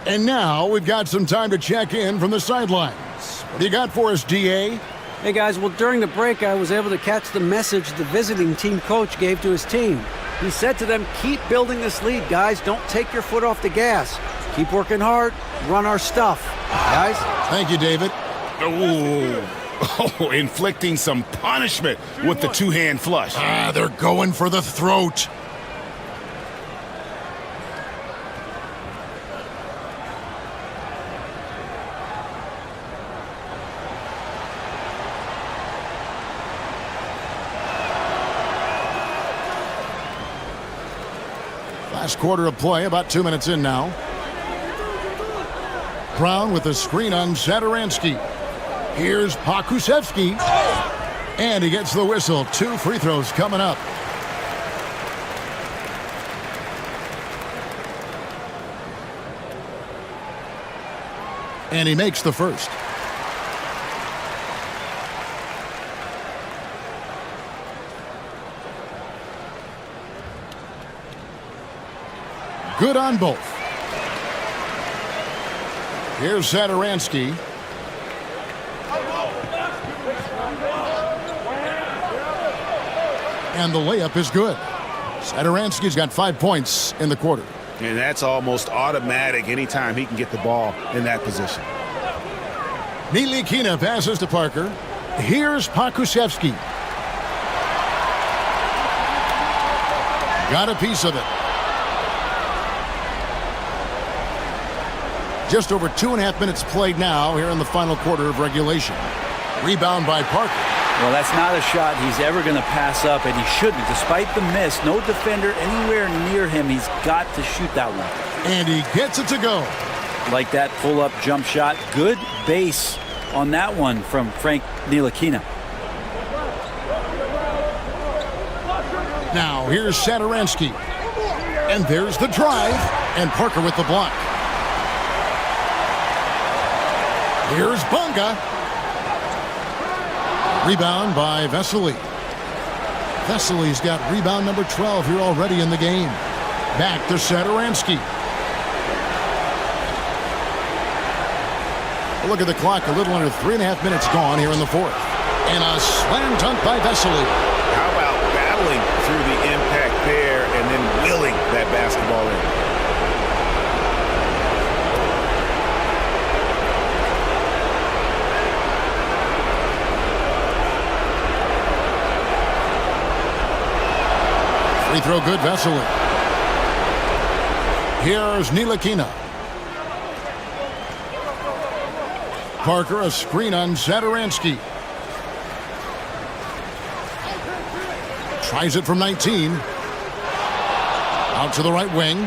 And now we've got some time to check in from the sidelines. What do you got for us, DA? Hey, guys, well, during the break, I was able to catch the message the visiting team coach gave to his team. He said to them, keep building this lead, guys. Don't take your foot off the gas. Keep working hard. Run our stuff. Guys? Thank you, David. Oh, inflicting some punishment with the two-hand flush. They're going for the throat. Last quarter of play, about 2 minutes in now. Brown with a screen on Zadaransky. Here's Pokusevski. And he gets the whistle. 2 free throws coming up. And he makes the first. Good on both. Here's Zadaransky. And the layup is good. Zadaransky's got 5 points in the quarter. And that's almost automatic anytime he can get the ball in that position. Nilikina passes to Parker. Here's Pokusevski. Got a piece of it. Just over 2.5 minutes played now here in the final quarter of regulation. Rebound by Parker. Well, that's not a shot he's ever going to pass up, and he shouldn't. Despite the miss, no defender anywhere near him. He's got to shoot that one. And he gets it to go. Like that pull-up jump shot. Good base on that one from Frank Ntilikina. Now here's Zadaransky. And there's the drive. And Parker with the block. Here's Bunga. Rebound by Vesely. Vesely's got rebound number 12 here already in the game. Back to Zadaransky. Look at the clock, a little under 3.5 minutes gone here in the fourth. And a slam dunk by Vesely. How about battling through the impact there and then willing that basketball in? Free throw good, Vesely. Here's Ntilikina. Parker, a screen on Zadaransky. Tries it from 19. Out to the right wing.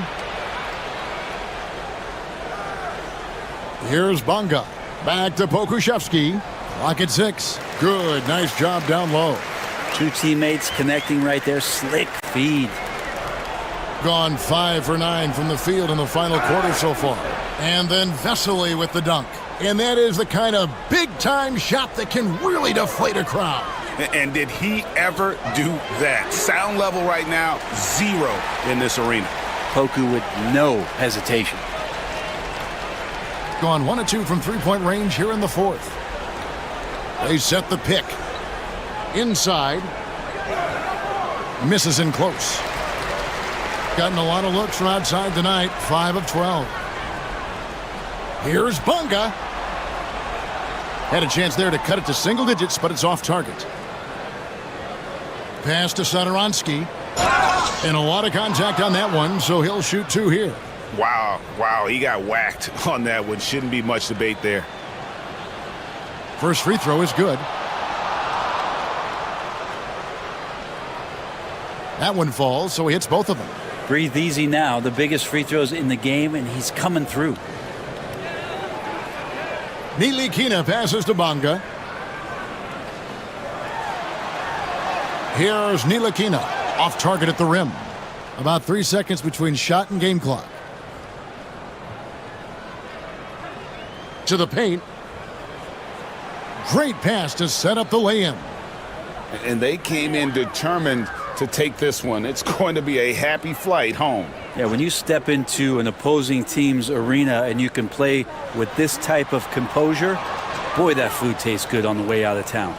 Here's Bunga. Back to Pokusevski. Clock at 6. Good, nice job down low. 2 teammates connecting right there. Slick feed. Gone 5 for 9 from the field in the final quarter so far. And then Vesely with the dunk. And that is the kind of big-time shot that can really deflate a crowd. And did he ever do that? Sound level right now, 0 in this arena. Poku with no hesitation. Gone 1 of 2 from three-point range here in the fourth. They set the pick. Inside. Misses in close. Gotten a lot of looks from outside tonight. 5 of 12. Here's Bunga. Had a chance there to cut it to single digits, but it's off target. Pass to Zadaransky. And a lot of contact on that one, so he'll shoot 2 here. Wow, he got whacked on that one. Shouldn't be much debate there. First free throw is good. That one falls, so he hits both of them. Breathe easy now. The biggest free throws in the game, and he's coming through. Ntilikina passes to Bunga. Here's Ntilikina. Off target at the rim. About 3 seconds between shot and game clock. To the paint. Great pass to set up the lay-in. And they came in determined to take this one. It's going to be a happy flight home. Yeah, when you step into an opposing team's arena and you can play with this type of composure, boy, that food tastes good on the way out of town.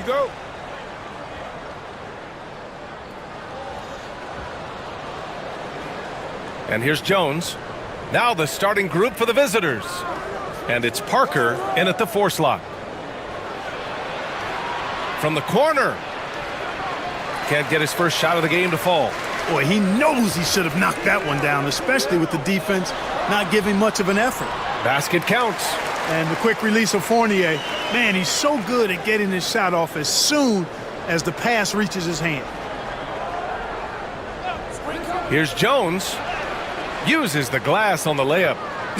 we go. And here's Jones. Now the starting group for the visitors. And it's Parker in at the 4 slot. From the corner. Can't get his first shot of the game to fall. Boy, he knows he should have knocked that one down, especially with the defense not giving much of an effort. Basket counts. And the quick release of Fournier. Man, he's so good at getting his shot off as soon as the pass reaches his hand. Here's Jones. Uses the glass on the layup.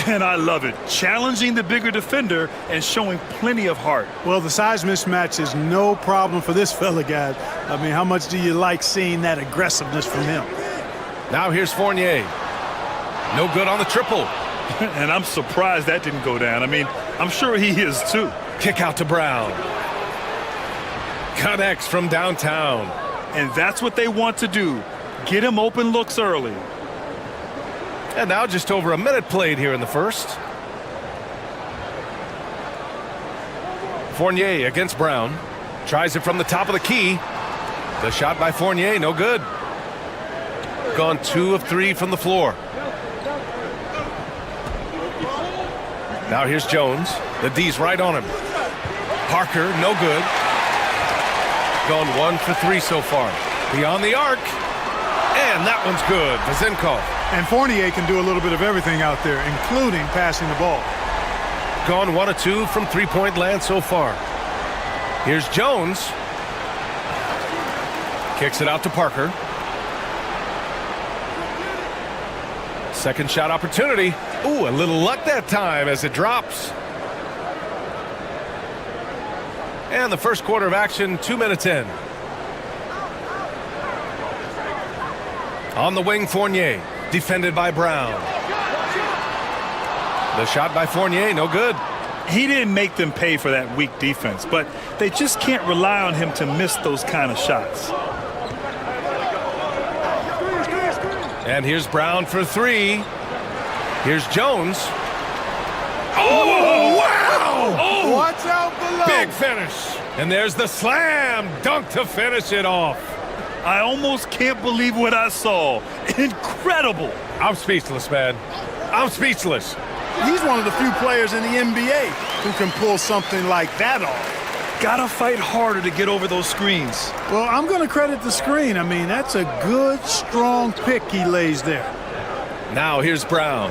And I love it. Challenging the bigger defender and showing plenty of heart. Well, the size mismatch is no problem for this fella, guys. I mean, how much do you like seeing that aggressiveness from him? Now here's Fournier. No good on the triple. And I'm surprised that didn't go down. I mean, I'm sure he is too. Kick out to Brown. Connects from downtown. And that's what they want to do. Get him open looks early. And now just over a minute played here in the first. Fournier against Brown. Tries it from the top of the key. The shot by Fournier, no good. Gone 2 of 3 from the floor. Now here's Jones. The D's right on him. Parker, no good. Gone 1 for 3 so far. Beyond the arc. And that one's good. Vazenkov. And Fournier can do a little bit of everything out there, including passing the ball. Gone 1 of 2 from three-point land so far. Here's Jones. Kicks it out to Parker. Second shot opportunity. Ooh, a little luck that time as it drops. And the first quarter of action, 2 minutes in. On the wing, Fournier. Defended by Brown. The shot by Fournier, no good. He didn't make them pay for that weak defense, but they just can't rely on him to miss those kind of shots. And here's Brown for 3. Here's Jones. Oh, wow! Oh, watch out below. Big finish. And there's the slam dunk to finish it off. I almost can't believe what I saw. Incredible. I'm speechless, man. I'm speechless. He's one of the few players in the NBA who can pull something like that off. Gotta fight harder to get over those screens. Well, I'm going to credit the screen. I mean, that's a good, strong pick he lays there. Now here's Brown.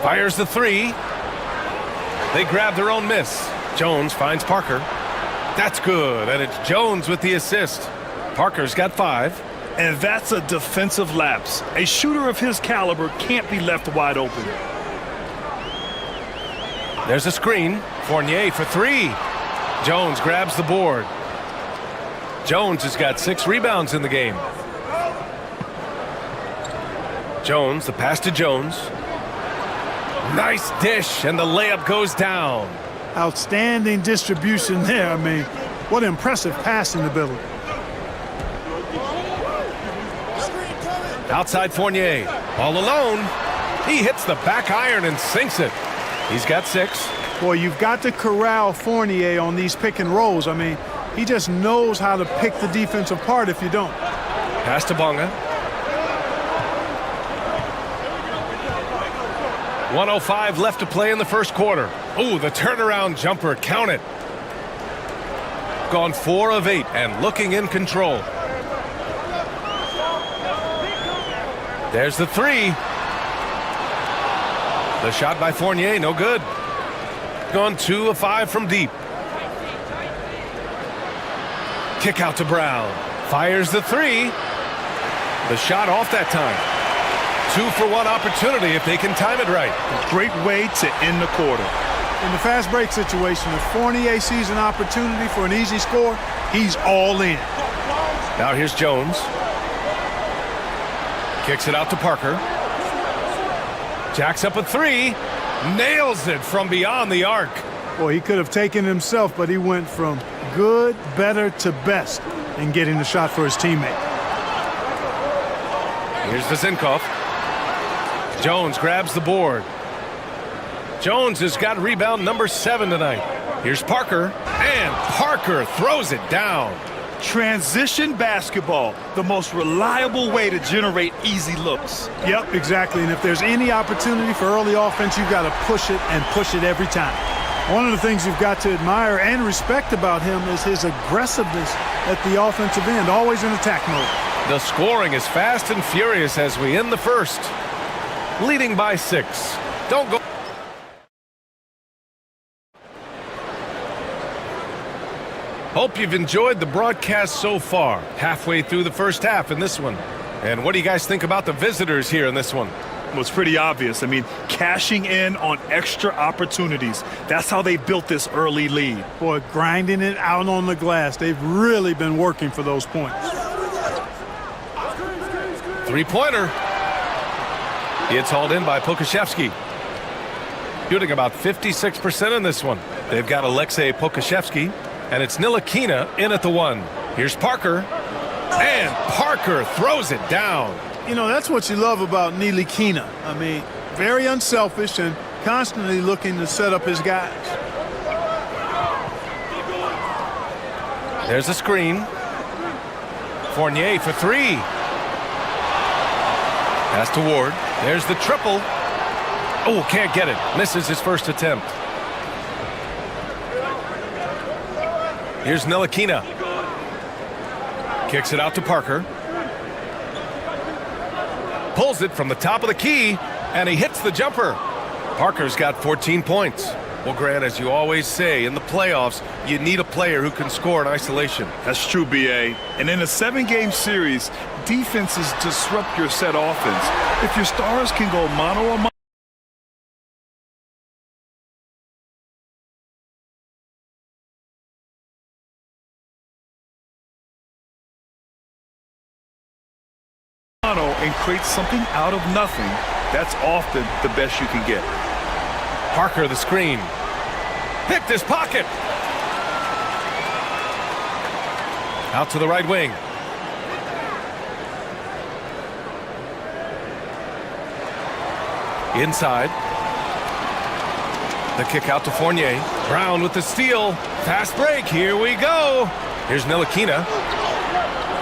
Fires the 3. They grab their own miss. Jones finds Parker. That's good, and it's Jones with the assist. Parker's got 5. And that's a defensive lapse. A shooter of his caliber can't be left wide open. There's a screen. Fournier for 3. Jones grabs the board. Jones has got 6 rebounds in the game. Jones, the pass to Jones. Nice dish, and the layup goes down. Outstanding distribution there. I mean, what impressive passing ability. Outside Fournier, all alone. He hits the back iron and sinks it. He's got 6. Boy, you've got to corral Fournier on these pick and rolls. I mean, he just knows how to pick the defense apart if you don't. Pass to Bonga. 1:05 left to play in the first quarter. Ooh, the turnaround jumper, count it. Gone 4 of 8 and looking in control. There's the 3. The shot by Fournier, no good. Gone 2 of 5 from deep. Kick out to Brown. Fires the 3. The shot off that time. 2-for-1 opportunity if they can time it right. A great way to end the quarter. In the fast break situation, if Fournier sees an opportunity for an easy score, he's all in. Now here's Jones. Kicks it out to Parker. Jacks up a 3. Nails it from beyond the arc. Boy, he could have taken it himself, but he went from good, better to best in getting the shot for his teammate. Here's Vazenkov. Jones grabs the board. Jones has got rebound number 7 tonight. Here's Parker, and Parker throws it down. Transition basketball, the most reliable way to generate easy looks. Yep, exactly. And if there's any opportunity for early offense, you've got to push it and push it every time. One of the things you've got to admire and respect about him is his aggressiveness at the offensive end, always in attack mode. The scoring is fast and furious as we end the first. Leading by 6. Don't go. Hope you've enjoyed the broadcast so far. Halfway through the first half in this one. And what do you guys think about the visitors here in this one? Well, it's pretty obvious. I mean, cashing in on extra opportunities. That's how they built this early lead. Boy, grinding it out on the glass. They've really been working for those points. Three-pointer. It's hauled in by Pokashevsky. Shooting about 56% in this one. They've got Alexei Pokashevsky, and it's Ntilikina in at the 1. Here's Parker, and Parker throws it down. You know, that's what you love about Ntilikina. I mean, very unselfish and constantly looking to set up his guys. There's a screen. Fournier for 3. Pass to Ward. There's the triple. Oh, can't get it. Misses his first attempt. Here's Ntilikina. Kicks it out to Parker. Pulls it from the top of the key, and he hits the jumper. Parker's got 14 points. Well, Grant, as you always say, in the playoffs, you need a player who can score in isolation. That's true, B.A. And in a 7-game series, defenses disrupt your set offense. If your stars can go mano a mano and create something out of nothing, that's often the best you can get. Parker, the screen. Picked his pocket. Out to the right wing. Inside. The kick out to Fournier. Brown with the steal. Fast break. Here we go. Here's Ntilikina.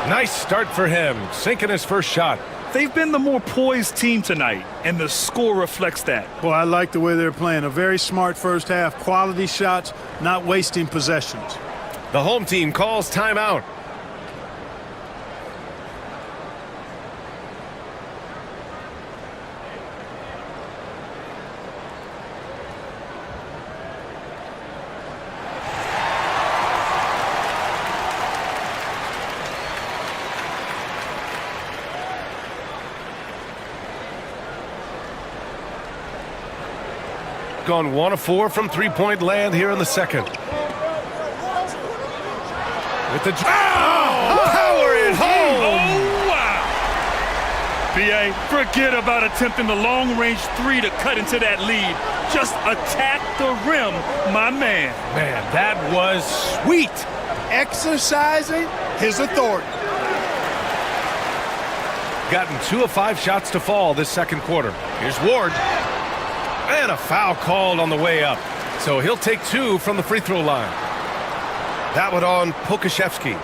Nice start for him. Sinking his first shot. They've been the more poised team tonight, and the score reflects that. Well, I like the way they're playing. A very smart first half. Quality shots, not wasting possessions. The home team calls timeout. Gone 1 of 4 from three-point land here in the second. With the power it home. Oh, wow. B.A., forget about attempting the long-range 3 to cut into that lead. Just attack the rim, my man. Man, that was sweet. Exercising his authority. Gotten 2 of 5 shots to fall this second quarter. Here's Ward. And a foul called on the way up. So he'll take 2 from the free throw line. That one on Pokashevsky.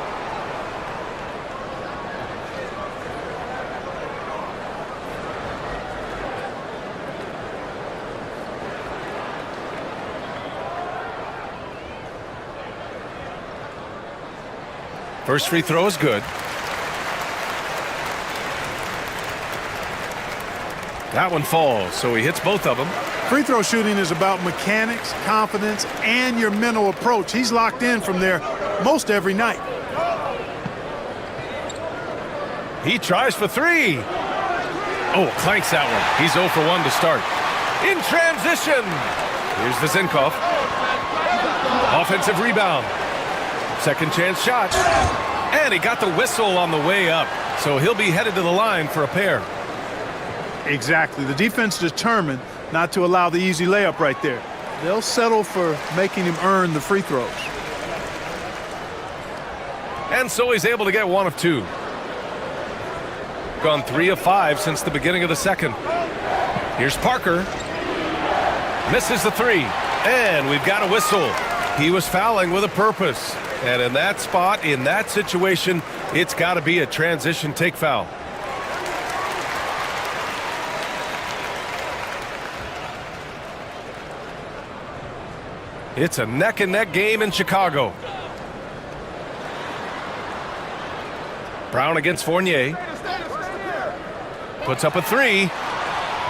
First free throw is good. That one falls, so he hits both of them. Free throw shooting is about mechanics, confidence, and your mental approach. He's locked in from there most every night. He tries for 3. Oh, clanks that one. He's 0 for 1 to start. In transition. Here's Vezenkov. Offensive rebound. Second chance shot. And he got the whistle on the way up. So he'll be headed to the line for a pair. Exactly. The defense determined not to allow the easy layup right there. They'll settle for making him earn the free throws. And so he's able to get 1 of 2. Gone 3 of 5 since the beginning of the second. Here's Parker. Misses the three. And we've got a whistle. He was fouling with a purpose. And in that spot, in that situation, it's got to be a transition take foul. It's a neck-and-neck game in Chicago. Brown against Fournier. Puts up a three.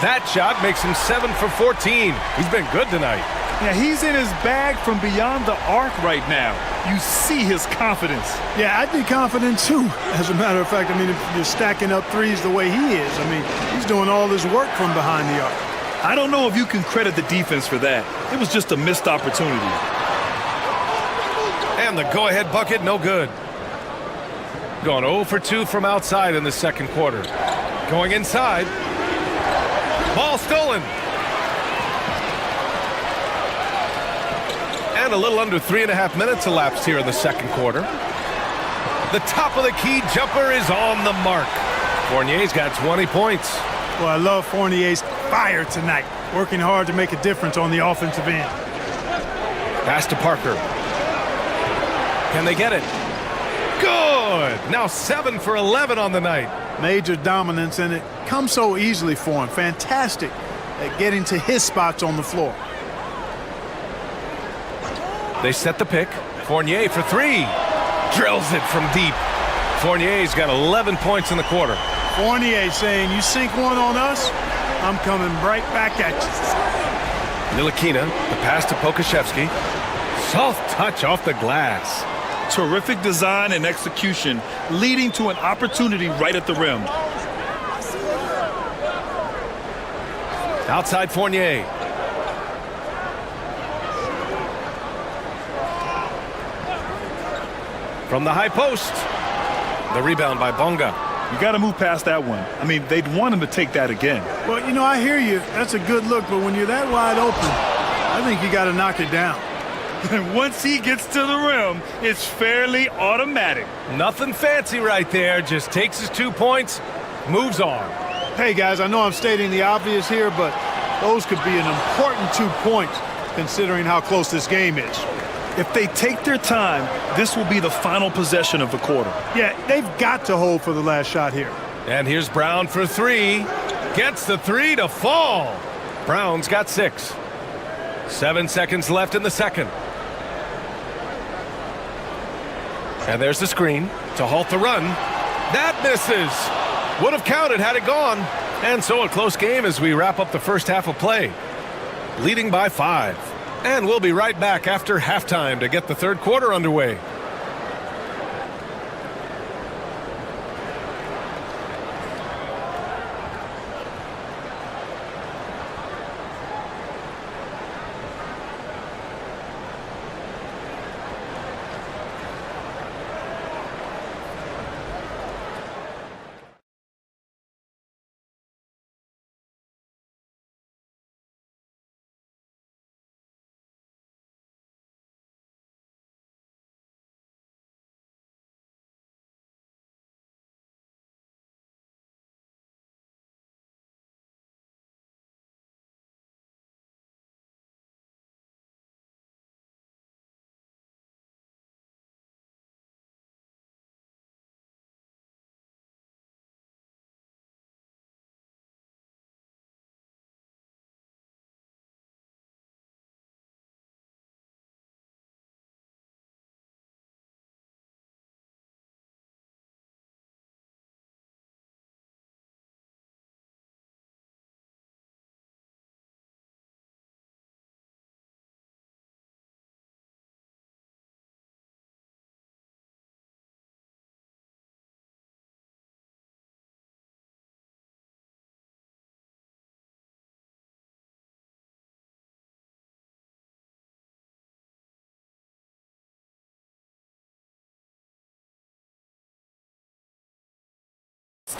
That shot makes him 7 for 14. He's been good tonight. Yeah, he's in his bag from beyond the arc right now. You see his confidence. Yeah, I'd be confident too. As a matter of fact, I mean, if you're stacking up threes the way he is, I mean, he's doing all his work from behind the arc. I don't know if you can credit the defense for that. It was just a missed opportunity. And the go-ahead bucket, no good. Going 0 for 2 from outside in the second quarter. Going inside. Ball stolen. And a little under 3.5 minutes elapsed here in the second quarter. The top of the key jumper is on the mark. Fournier's got 20 points. Well, I love Fournier's fire tonight. Working hard to make a difference on the offensive end. Pass to Parker. Can they get it? Good! Now 7 for 11 on the night. Major dominance, and it comes so easily for him. Fantastic at getting to his spots on the floor. They set the pick. Fournier for three. Drills it from deep. Fournier's got 11 points in the quarter. Fournier saying, you sink one on us, I'm coming right back at you. Ntilikina, the pass to Pokashevsky. Soft touch off the glass. Terrific design and execution, leading to an opportunity right at the rim. Outside Fournier. From the high post. The rebound by Bonga. You got to move past that one. I mean, they'd want him to take that again. Well, you know, I hear you. That's a good look, but when you're that wide open, I think you got to knock it down. And once he gets to the rim, it's fairly automatic. Nothing fancy right there. Just takes his 2 points, moves on. Hey, guys, I know I'm stating the obvious here, but those could be an important 2 points considering how close this game is. If they take their time, this will be the final possession of the quarter. Yeah, they've got to hold for the last shot here. And here's Brown for three. Gets the three to fall. Brown's got 6. 7 seconds left in the second. And there's the screen to halt the run. That misses. Would have counted had it gone. And so a close game as we wrap up the first half of play. Leading by 5. And we'll be right back after halftime to get the third quarter underway.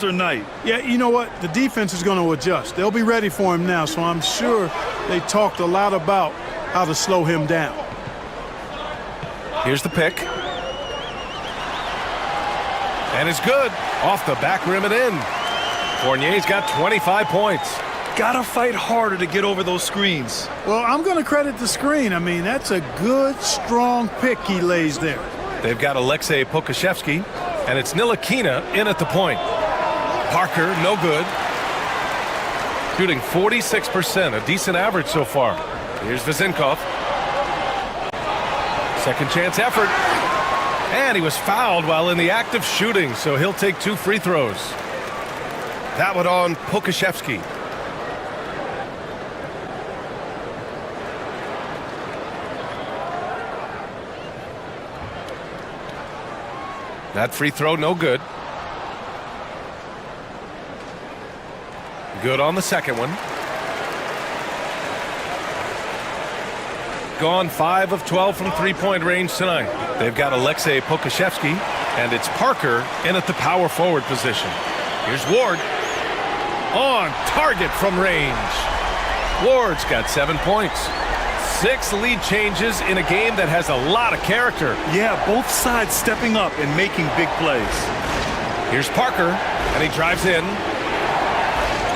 Night. Yeah, you know what? The defense is going to adjust. They'll be ready for him now, so I'm sure they talked a lot about how to slow him down. Here's the pick. And it's good. Off the back rim and in. Fournier's got 25 points. Gotta fight harder to get over those screens. Well, I'm going to credit the screen. I mean, that's a good, strong pick he lays there. They've got Alexei Pokashevsky, and it's Ntilikina in at the point. Parker, no good. Shooting 46%, a decent average so far. Here's Vezinkov. Second chance effort. And he was fouled while in the act of shooting, so he'll take 2 free throws. That one on Pokashevsky. That free throw, no good. Good on the second one. Gone 5 of 12 from three-point range tonight. They've got Alexei Pokashevsky, and it's Parker in at the power forward position. Here's Ward. On target from range. Ward's got 7 points. 6 lead changes in a game that has a lot of character. Yeah, both sides stepping up and making big plays. Here's Parker, and he drives in.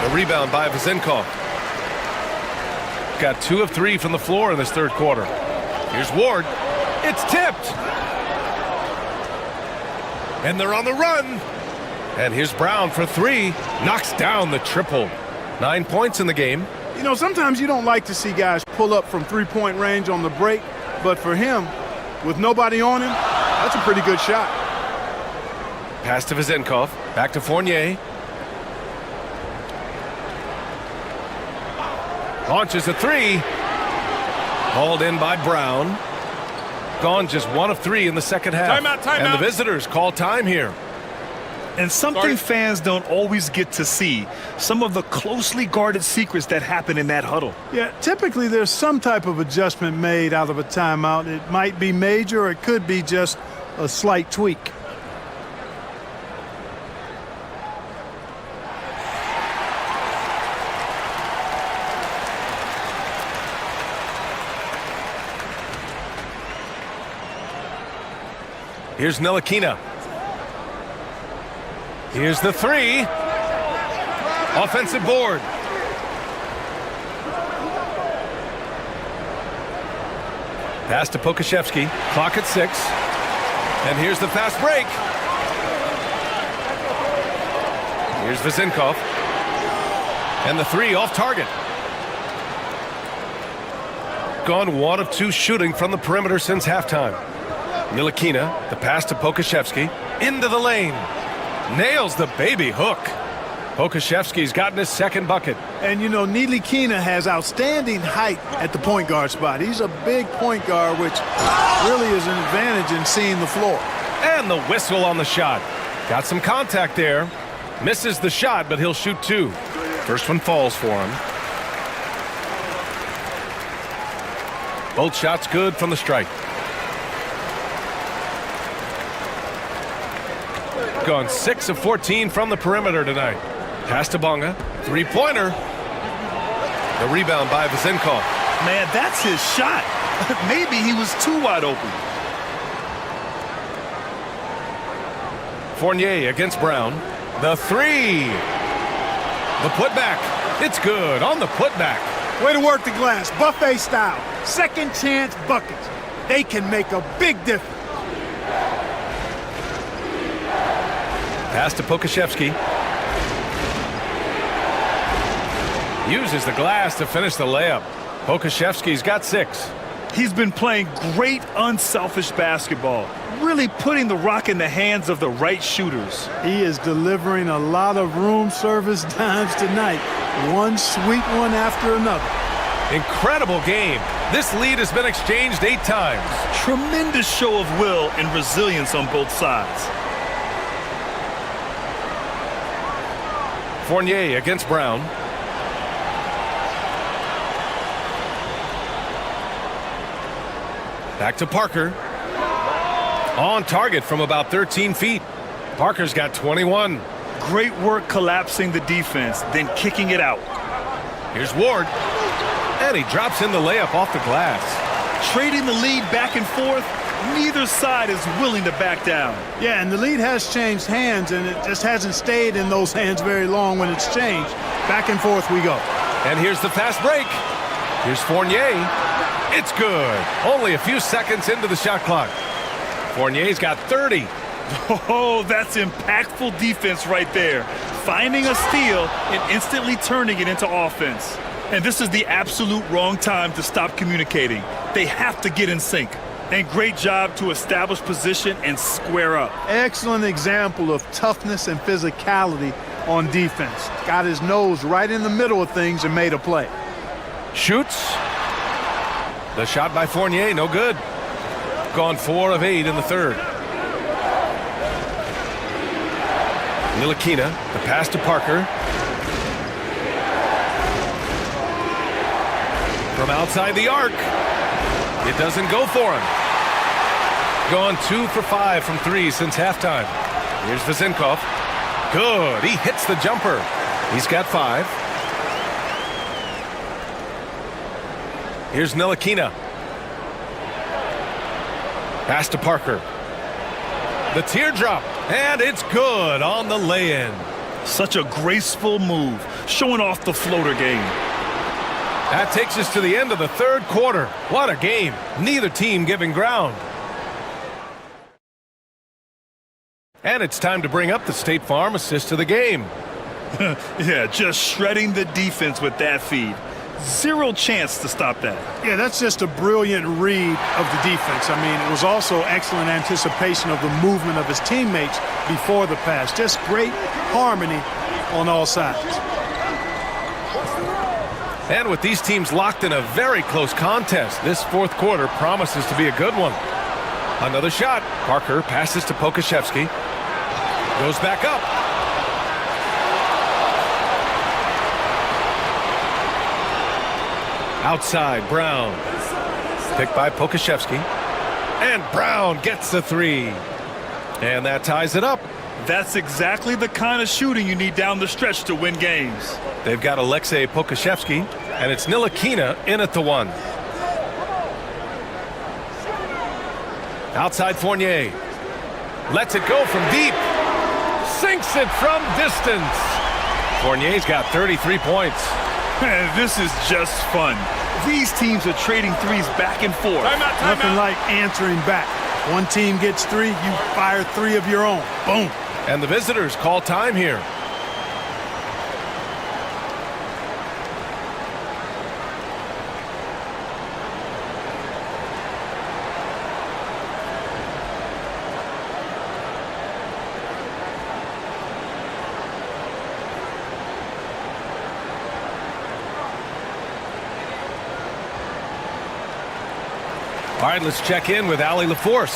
The rebound by Vezinkov. Got 2 of 3 from the floor in this third quarter. Here's Ward. It's tipped. And they're on the run. And here's Brown for 3. Knocks down the triple. 9 points in the game. You know, sometimes you don't like to see guys pull up from three-point range on the break, but for him, with nobody on him, that's a pretty good shot. Pass to Vezinkov. Back to Fournier. Launches a 3. Hauled in by Brown. Gone just 1 of 3 in the second half. Timeout. And the visitors call time here. And something fans don't always get to see, some of the closely guarded secrets that happen in that huddle. Yeah, typically there's some type of adjustment made out of a timeout. It might be major or it could be just a slight tweak. Here's Ntilikina. Here's the 3. Offensive board. Pass to Pokashevsky. Clock at 6. And here's the fast break. Here's Vezinkov. And the 3 off target. Gone 1 of 2 shooting from the perimeter since halftime. Ntilikina, the pass to Pokashevsky. Into the lane. Nails the baby hook. Pokashevsky's gotten his second bucket. And, you know, Ntilikina has outstanding height at the point guard spot. He's a big point guard, which really is an advantage in seeing the floor. And the whistle on the shot. Got some contact there. Misses the shot, but he'll shoot 2. First one falls for him. Both shots good from the strike. Gone 6 of 14 from the perimeter tonight. Pass to Bonga. 3-pointer. The rebound by Vezinkov. Man, that's his shot. Maybe he was too wide open. Fournier against Brown. The 3. The putback. It's good on the putback. Way to work the glass. Buffet style. Second chance buckets. They can make a big difference. Pass to Pokashevsky. Uses the glass to finish the layup. Pokashevsky's got 6. He's been playing great unselfish basketball, really putting the rock in the hands of the right shooters. He is delivering a lot of room service dimes tonight. One sweet one after another. Incredible game. This lead has been exchanged 8 times. Tremendous show of will and resilience on both sides. Fournier against Brown. Back to Parker. On target from about 13 feet. Parker's got 21. Great work collapsing the defense, then kicking it out. Here's Ward. And he drops in the layup off the glass. Trading the lead back and forth, neither side is willing to back down. Yeah, and the lead has changed hands, and it just hasn't stayed in those hands very long when it's changed. Back and forth we go. And here's the fast break. Here's Fournier. It's good. Only a few seconds into the shot clock. Fournier's got 30. Oh, that's impactful defense right there. Finding a steal and instantly turning it into offense. And this is the absolute wrong time to stop communicating. They have to get in sync. And great job to establish position and square up. Excellent example of toughness and physicality on defense. Got his nose right in the middle of things and made a play. Shoots. The shot by Fournier, no good. Gone 4 of 8 in the third. Ntilikina, the pass to Parker. From outside the arc. It doesn't go for him. Gone 2 for 5 from 3 since halftime. Here's Vezenkov. Good. He hits the jumper. He's got 5. Here's Ntilikina. Pass to Parker. The teardrop. And it's good on the lay-in. Such a graceful move, showing off the floater game. That takes us to the end of the third quarter. What a game. Neither team giving ground. And it's time to bring up the State Farm assist of the game. Yeah, just shredding the defense with that feed. Zero chance to stop that. Yeah, that's just a brilliant read of the defense. I mean, it was also excellent anticipation of the movement of his teammates before the pass. Just great harmony on all sides. And with these teams locked in a very close contest, this fourth quarter promises to be a good one. Another shot. Parker passes to Pokashevsky. Goes back up. Outside, Brown. Picked by Pokashevsky. And Brown gets the 3. And that ties it up. That's exactly the kind of shooting you need down the stretch to win games. They've got Alexei Pokashevsky, and it's Ntilikina in at the 1. Outside Fournier. Lets it go from deep. Sinks it from distance. Fournier's got 33 points. This is just fun. These teams are trading threes back and forth. Nothing like answering back. One team gets 3, you fire 3 of your own. Boom. And the visitors call time here. All right, let's check in with Allie LaForce.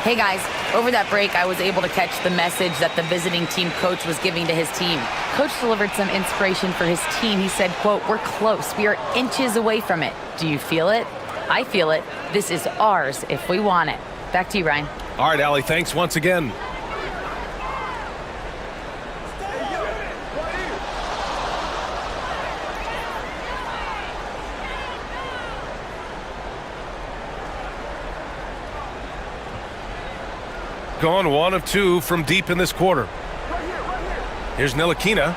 Hey guys, over that break, I was able to catch the message that the visiting team coach was giving to his team. Coach delivered some inspiration for his team. He said, quote, "We're close. We are inches away from it. Do you feel it? I feel it. This is ours if we want it." Back to you, Ryan. All right, Allie, thanks once again. Gone 1 of 2 from deep in this quarter. Here's Ntilikina.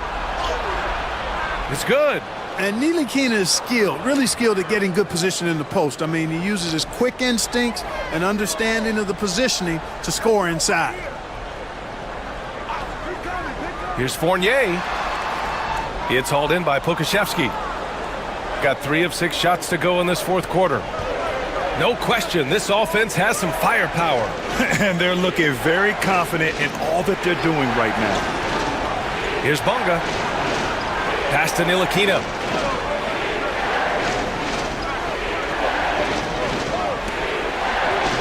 It's good. And Ntilikina is skilled, really skilled at getting good position in the post. I mean, he uses his quick instincts and understanding of the positioning to score inside. Here's Fournier. It's hauled in by Pokashevsky. Got 3 of 6 shots to go in this fourth quarter. No question, this offense has some firepower. And they're looking very confident in all that they're doing right now. Here's Bunga. Pass to Ntilikina.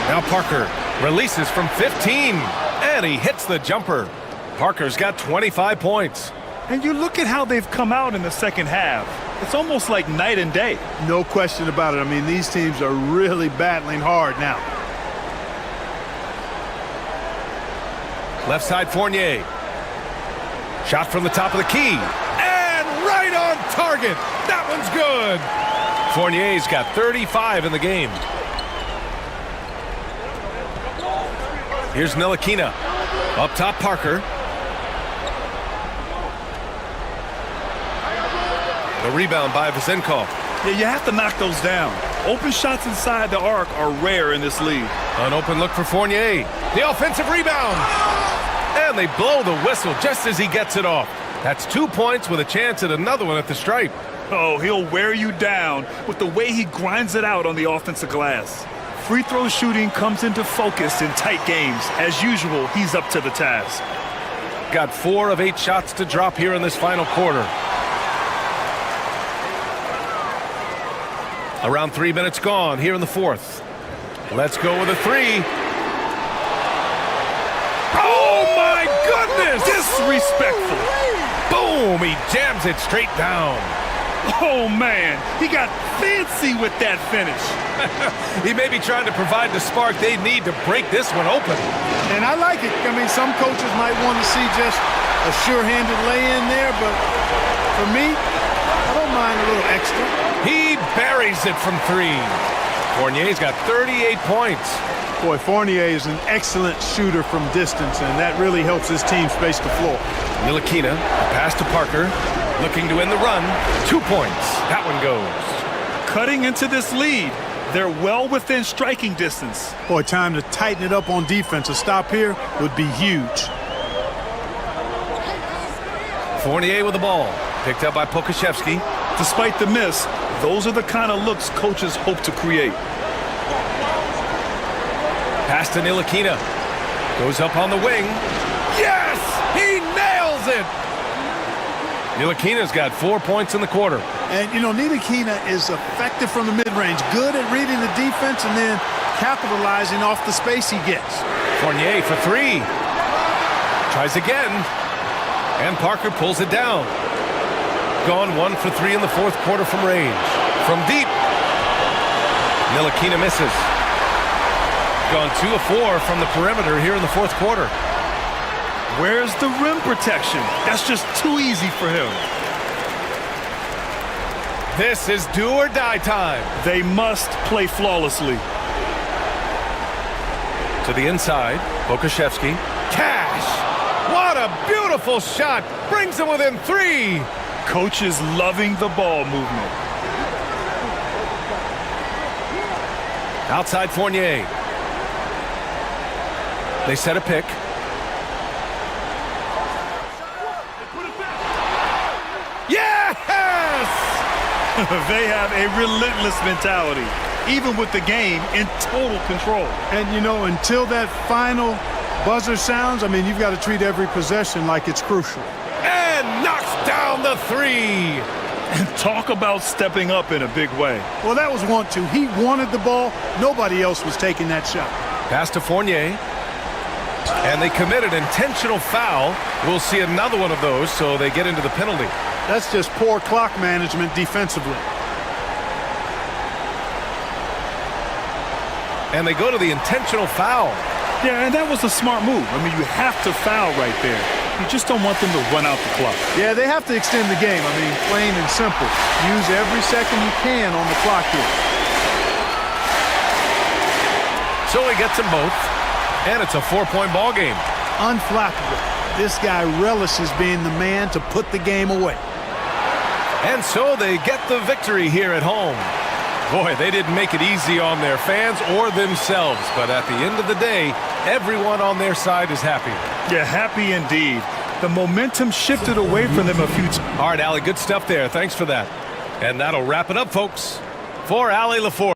Now Parker releases from 15. And he hits the jumper. Parker's got 25 points. And you look at how they've come out in the second half. It's almost like night and day. No question about it. I mean, these teams are really battling hard now. Left side Fournier. Shot from the top of the key. And right on target. That one's good. Fournier's got 35 in the game. Here's Ntilikina. Up top Parker. The rebound by Vasenkov. Yeah, you have to knock those down. Open shots inside the arc are rare in this league. An open look for Fournier. The offensive rebound. And they blow the whistle just as he gets it off. That's 2 points with a chance at another one at the stripe. Oh, he'll wear you down with the way he grinds it out on the offensive glass. Free throw shooting comes into focus in tight games. As usual, he's up to the task. Got 4 of 8 shots to drop here in this final quarter. Around 3 minutes gone here in the fourth. Let's go with a 3. Oh, my goodness! Disrespectful. Boom! He jams it straight down. Oh, man. He got fancy with that finish. He may be trying to provide the spark they need to break this one open. And I like it. I mean, some coaches might want to see just a sure-handed lay-in there, but for me, I don't mind a little extra. He buries it from 3. Fournier's got 38 points. Boy, Fournier is an excellent shooter from distance, and that really helps his team space the floor. Ntilikina, pass to Parker, looking to end the run. 2 points. That one goes. Cutting into this lead. They're well within striking distance. Boy, time to tighten it up on defense. A stop here would be huge. Fournier with the ball. Picked up by Pokashevsky. Despite the miss, those are the kind of looks coaches hope to create. Pass to Ntilikina. Goes up on the wing. Yes! He nails it! Ntilikina's got 4 points in the quarter. And, you know, Ntilikina is effective from the mid-range, good at reading the defense and then capitalizing off the space he gets. Fournier for 3. Tries again. And Parker pulls it down. Gone 1 for 3 in the fourth quarter from range. From deep. Ntilikina misses. Gone 2 of 4 from the perimeter here in the fourth quarter. Where's the rim protection? That's just too easy for him. This is do or die time. They must play flawlessly. To the inside, Pokashevsky. Cash! What a beautiful shot! Brings him within 3. Coach is loving the ball movement. Outside Fournier. They set a pick. Yes! They have a relentless mentality, even with the game in total control. And, you know, until that final buzzer sounds, I mean, you've got to treat every possession like it's crucial. And knocks down the 3. And talk about stepping up in a big way. Well, that was want to. He wanted the ball. Nobody else was taking that shot. Pass to Fournier. And they committed intentional foul. We'll see another one of those, so they get into the penalty. That's just poor clock management defensively. And they go to the intentional foul. Yeah, and that was a smart move. I mean, you have to foul right there. You just don't want them to run out the clock. Yeah, they have to extend the game. I mean, plain and simple. Use every second you can on the clock here. So he gets them both. And it's a 4-point ball game. Unflappable. This guy relishes being the man to put the game away. And so they get the victory here at home. Boy, they didn't make it easy on their fans or themselves. But at the end of the day, everyone on their side is happy. Yeah, happy indeed. The momentum shifted away from them a few times. All right, Allie, good stuff there. Thanks for that. And that'll wrap it up, folks. For Allie LaForce.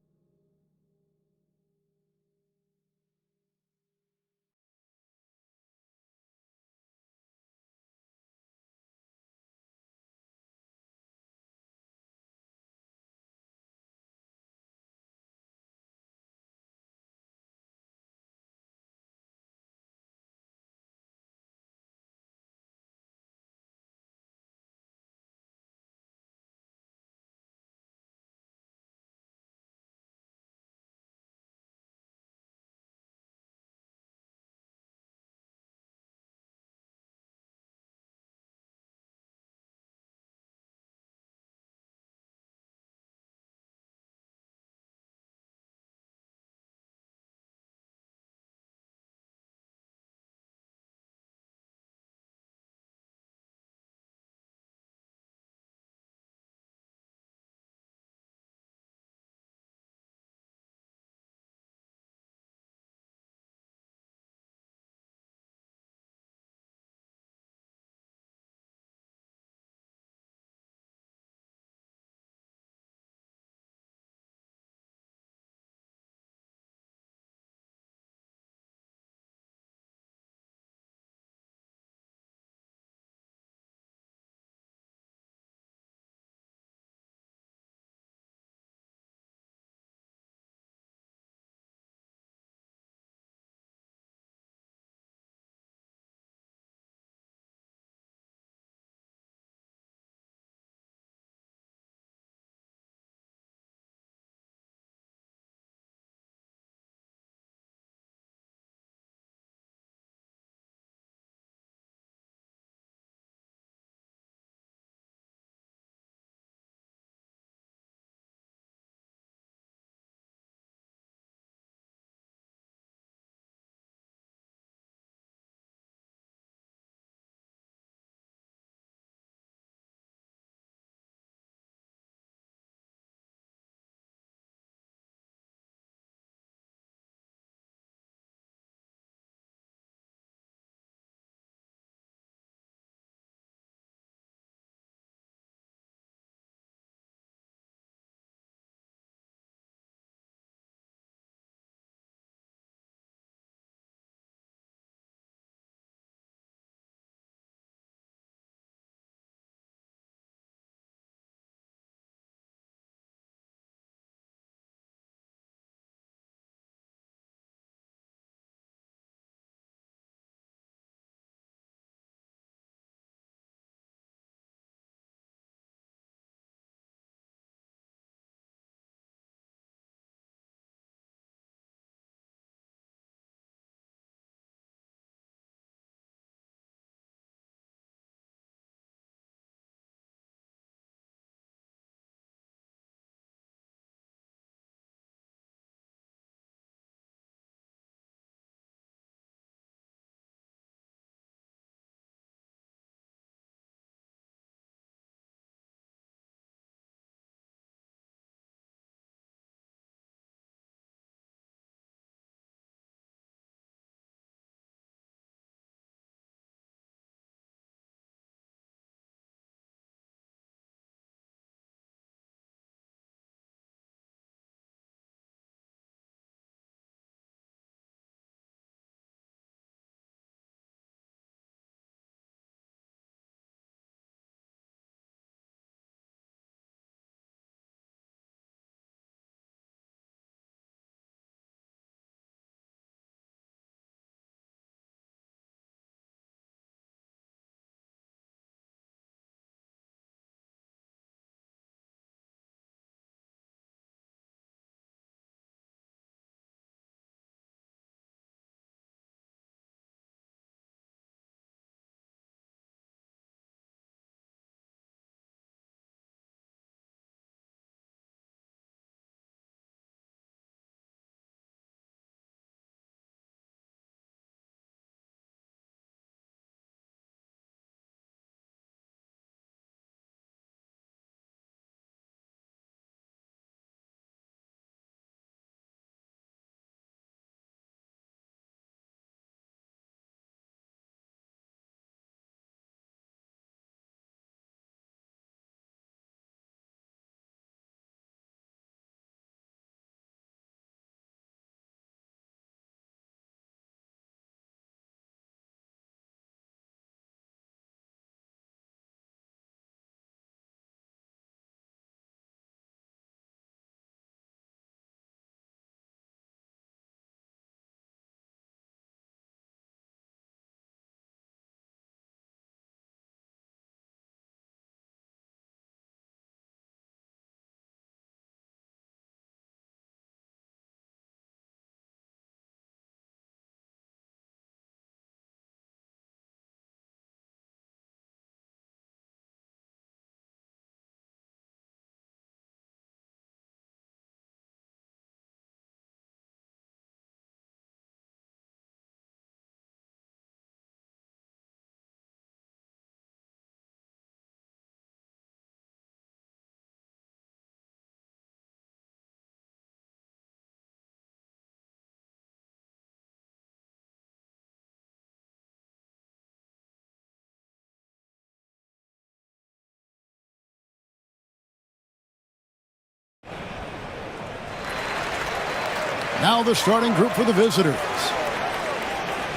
Now the starting group for the visitors.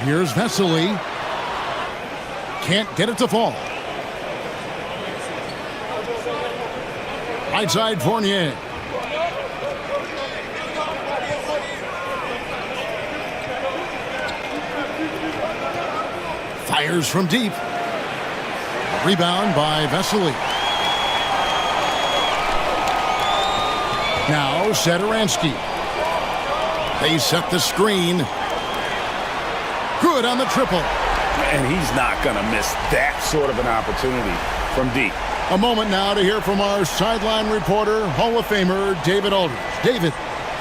Here's Vesely. Can't get it to fall. Right side, Fournier. Fires from deep. Rebound by Vesely. Now Sadaransky. They set the screen. Good on the triple. And he's not going to miss that sort of an opportunity from deep. A moment now to hear from our sideline reporter, Hall of Famer David Aldridge. David.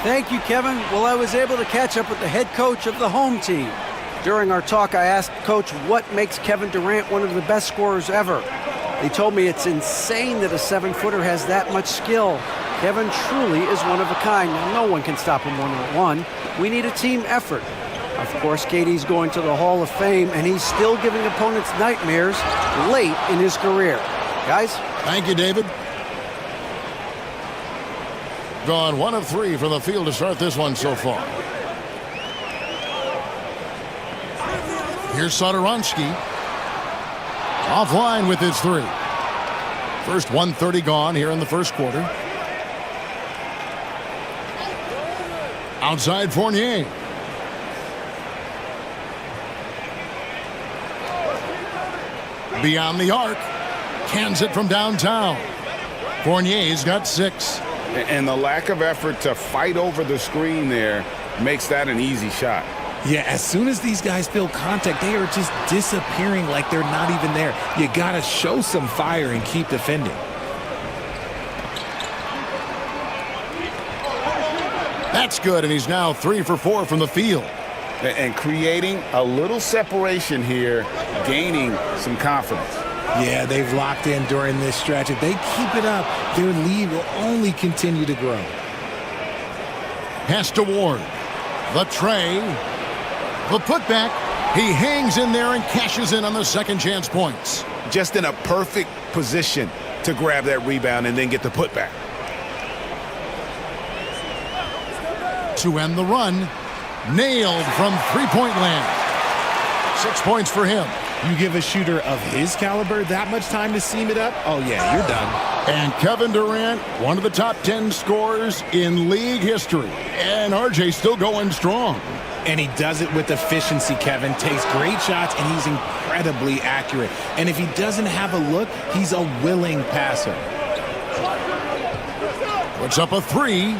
Thank you, Kevin. Well, I was able to catch up with the head coach of the home team. During our talk, I asked Coach what makes Kevin Durant one of the best scorers ever. He told me it's insane that a 7-footer has that much skill. Kevin truly is one of a kind. Now, no one can stop him one-on-one. We need a team effort. Of course, KD's going to the Hall of Fame, and he's still giving opponents nightmares late in his career. Guys? Thank you, David. Gone 1 of 3 from the field to start this one so far. Here's Sadaransky. Offline with his 3. First 1:30 gone here in the first quarter. Outside Fournier. Beyond the arc. Cans it from downtown. Fournier's got 6. And the lack of effort to fight over the screen there makes that an easy shot. Yeah, as soon as these guys feel contact, they are just disappearing like they're not even there. You got to show some fire and keep defending. That's good, and he's now 3 for 4 from the field. And creating a little separation here, gaining some confidence. Yeah, they've locked in during this stretch. If they keep it up, their lead will only continue to grow. Pass to Ward. The tray. The putback. He hangs in there and cashes in on the second chance points. Just in a perfect position to grab that rebound and then get the putback. To end the run. Nailed from three-point land. 6 points for him. You give a shooter of his caliber that much time to seam it up? Oh, yeah, you're done. And Kevin Durant, one of the top 10 scorers in league history. And RJ's still going strong. And he does it with efficiency, Kevin. Takes great shots, and he's incredibly accurate. And if he doesn't have a look, he's a willing passer. Puts up a 3.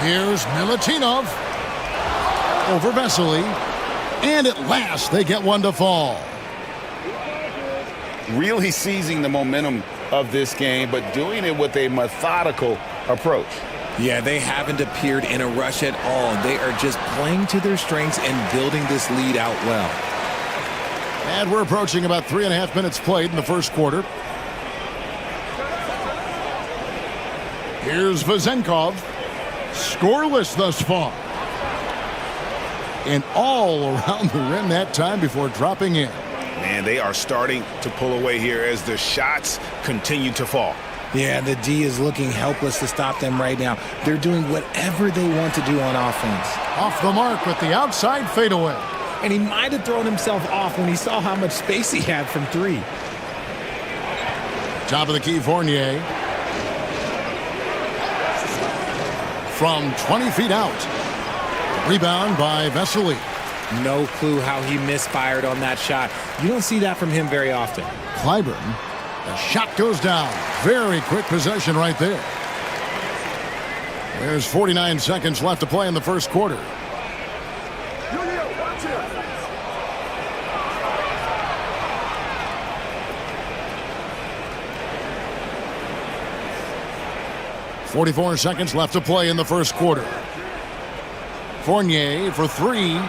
Here's Milutinov. Over Vesely. And at last, they get one to fall. Really seizing the momentum of this game, but doing it with a methodical approach. Yeah, they haven't appeared in a rush at all. They are just playing to their strengths and building this lead out well. And we're approaching about 3.5 minutes played in the first quarter. Here's Vezenkov. Scoreless thus far. And all around the rim that time before dropping in. Man, they are starting to pull away here as the shots continue to fall. Yeah, the D is looking helpless to stop them right now. They're doing whatever they want to do on offense. Off the mark with the outside fadeaway. And he might have thrown himself off when he saw how much space he had from 3. Top of the key, Fournier. From 20 feet out. Rebound by Vesely. No clue how he misfired on that shot. You don't see that from him very often. Clyburn. The shot goes down. Very quick possession right there. There's 49 seconds left to play in the first quarter. .44 seconds left to play in the first quarter. Fournier for 3.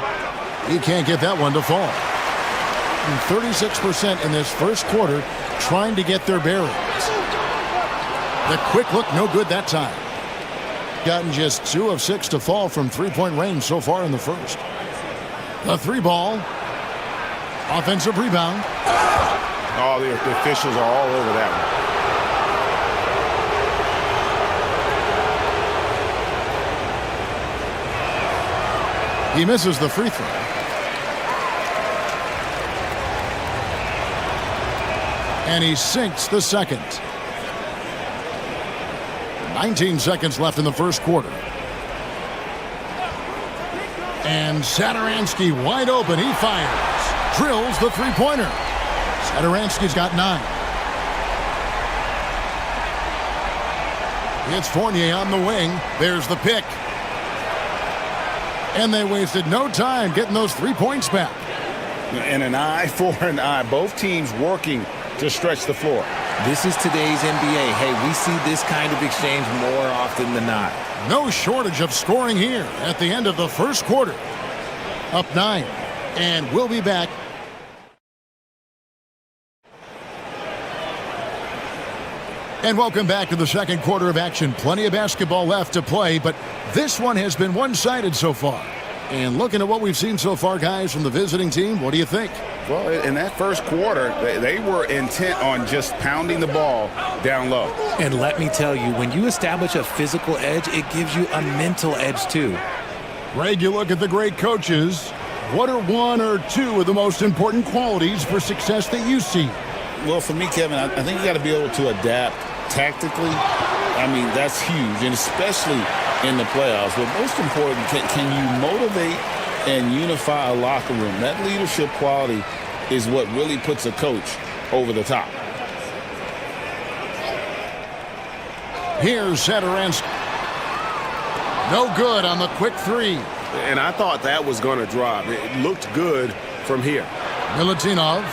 He can't get that one to fall. And 36% in this first quarter trying to get their bearings. The quick look, no good that time. Gotten just 2 of 6 to fall from three-point range so far in the first. The 3 ball. Offensive rebound. Oh, the officials are all over that one. He misses the free throw. And he sinks the second. 19 seconds left in the first quarter. And Sadaransky wide open. He fires. Drills the three-pointer. Sadaransky's got 9. It's Fournier on the wing. There's the pick. And they wasted no time getting those 3 points back. And an eye for an eye. Both teams working to stretch the floor. This is today's NBA. Hey, we see this kind of exchange more often than not. No shortage of scoring here at the end of the first quarter. Up 9. And we'll be back. And welcome back to the second quarter of action. Plenty of basketball left to play, but this one has been one-sided so far. And looking at what we've seen so far, guys, from the visiting team, what do you think? Well, in that first quarter, they were intent on just pounding the ball down low. And let me tell you, when you establish a physical edge, it gives you a mental edge too. Greg, you look at the great coaches. What are 1 or 2 of the most important qualities for success that you see? Well, for me, Kevin, I think you got to be able to adapt tactically. I mean, that's huge, and especially in the playoffs. But most important, can you motivate and unify a locker room? That leadership quality is what really puts a coach over the top. Here's Sadaransky. No good on the quick 3. And I thought that was going to drop. It looked good from here. Milutinov.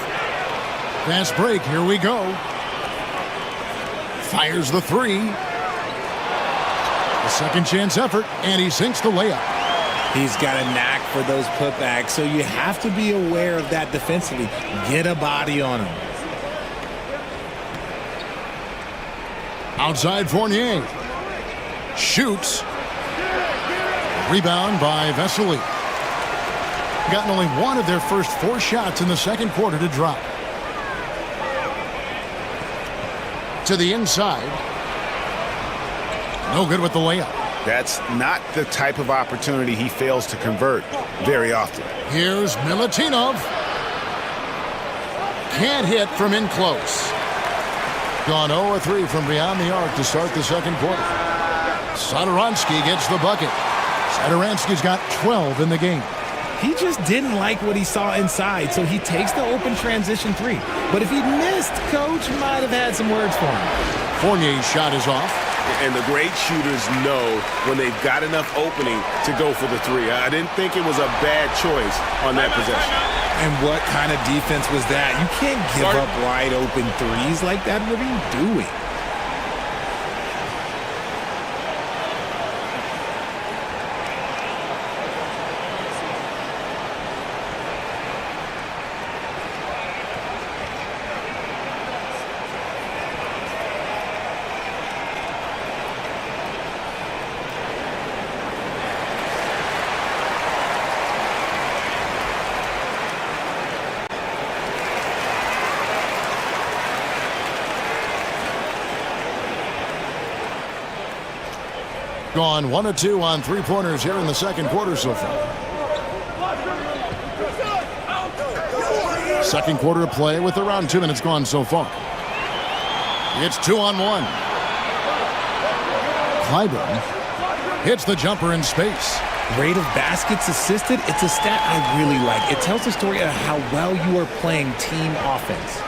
Fast break. Here we go. Fires the 3. A second chance effort, and he sinks the layup. He's got a knack for those putbacks, so you have to be aware of that defensively. Get a body on him. Outside Fournier. Shoots. Rebound by Vesely. Gotten only 1 of their first 4 shots in the second quarter to drop. To the inside. No good with the layup. That's not the type of opportunity he fails to convert very often. Here's Milutinov. Can't hit from in close. Gone 0-3 from beyond the arc to start the second quarter. Sadaransky gets the bucket. Sadaransky's got 12 in the game. He just didn't like what he saw inside, so he takes the open transition 3. But if he missed, Coach might have had some words for him. Fournier's shot is off. And the great shooters know when they've got enough opening to go for the 3. I didn't think it was a bad choice on that possession. And what kind of defense was that? You can't give up wide open 3s like that. What are you doing? Gone 1 of 2 on 3-pointers here in the second quarter so far. Second quarter of play with around 2 minutes gone so far. It's 2-on-1. Clyburn hits the jumper in space. Rate of baskets assisted, it's a stat I really like. It tells the story of how well you are playing team offense.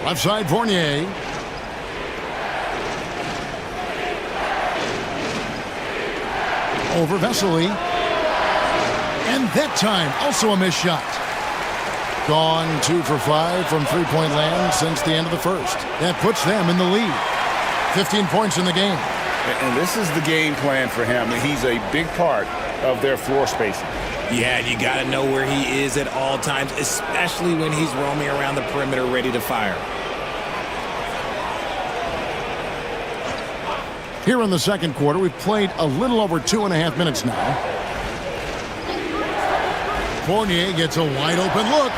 Left side Fournier. Over Vesely. And that time, also a missed shot. Gone 2 for 5 from three-point land since the end of the first. That puts them in the lead. 15 points in the game. And this is the game plan for him. He's a big part of their floor spacing. Yeah, you got to know where he is at all times, especially when he's roaming around the perimeter ready to fire. Here in the second quarter, we've played a little over 2.5 minutes now. Fournier gets a wide open look.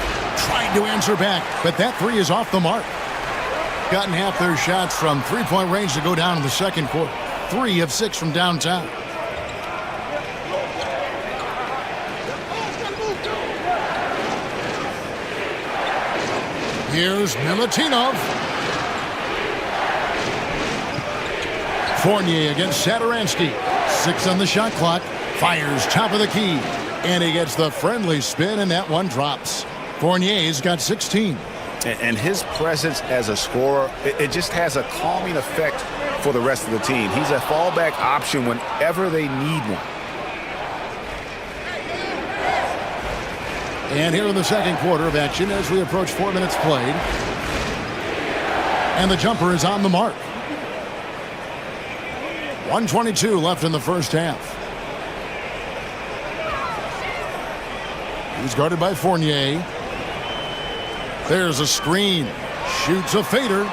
Tried to answer back, but that three is off the mark. Gotten half their shots from three-point range to go down in the second quarter. 3 of 6 from downtown. Here's Milutinov. Fournier against Satoransky. 6 on the shot clock. Fires top of the key. And he gets the friendly spin, and that one drops. Fournier's got 16. And his presence as a scorer, it just has a calming effect for the rest of the team. He's a fallback option whenever they need one. And here in the second quarter of action as we approach 4 minutes played. And the jumper is on the mark. 1:22 left in the first half. He's guarded by Fournier. There's a screen. Shoots a fader.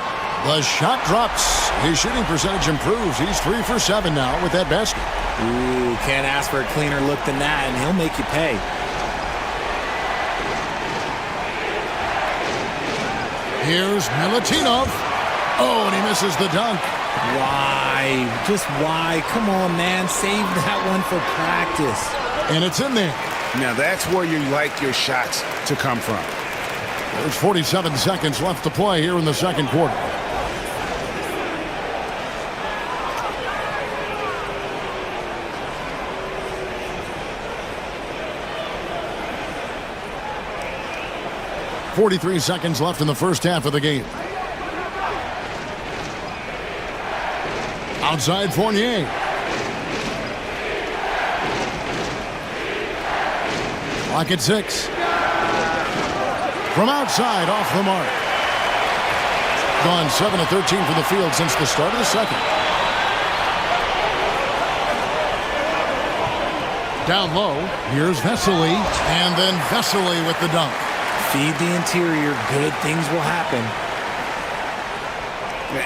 The shot drops. His shooting percentage improves. He's 3 for 7 now with that basket. Ooh, can't ask for a cleaner look than that, and he'll make you pay. Here's Milutinov. Oh, and he misses the dunk. Why? Just why? Come on, man. Save that one for practice. And it's in there. Now that's where you like your shots to come from. There's 47 seconds left to play here in the second quarter. .43 seconds left in the first half of the game. Outside Fournier. Clock at 6. From outside, off the mark. Gone 7 of 13 from the field since the start of the second. Down low, here's Vesely, and then Vesely with the dunk. Feed the interior, good things will happen.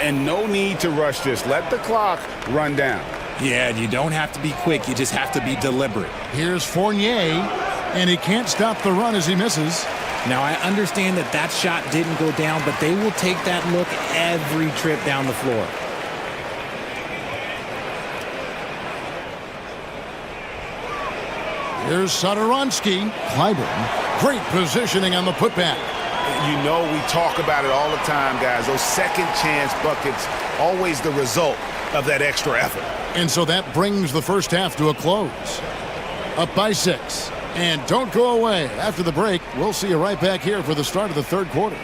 And no need to rush this. Let the clock run down. Yeah, you don't have to be quick. You just have to be deliberate. Here's Fournier, and he can't stop the run as he misses. Now, I understand that that shot didn't go down, but they will take that look every trip down the floor. Here's Satoransky. Clyburn, great positioning on the putback. You know we talk about it all the time, guys. Those second chance buckets, always the result of that extra effort. And so that brings the first half to a close. Up by 6. And don't go away. After the break, we'll see you right back here for the start of the third quarter.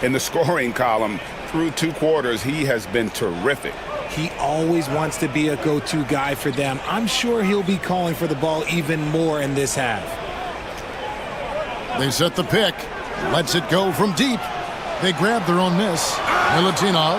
In the scoring column through 2 quarters, he has been terrific. He always wants to be a go-to guy for them. I'm sure he'll be calling for the ball even more in this half. They set the pick. Lets it go from deep. They grab their own miss. Milutinov.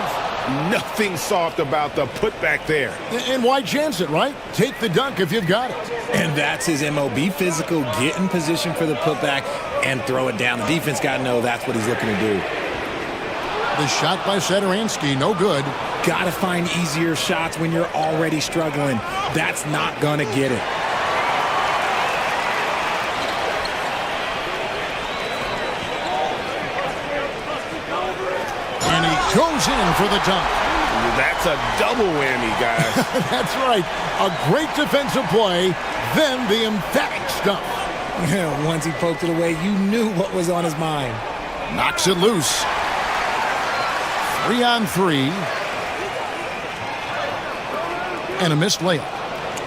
Nothing soft about the putback there. And why chance it, right? Take the dunk if you've got it. And that's his MO. Be physical, get in position for the putback, and throw it down. The defense got to know that's what he's looking to do. The shot by Satoransky, no good. Got to find easier shots when you're already struggling. That's not going to get it. And he goes in for the dunk. That's a double whammy, guys. That's right. A great defensive play, then the emphatic stuff. Once he poked it away, you knew what was on his mind. Knocks it loose. 3-on-3. And a missed layup.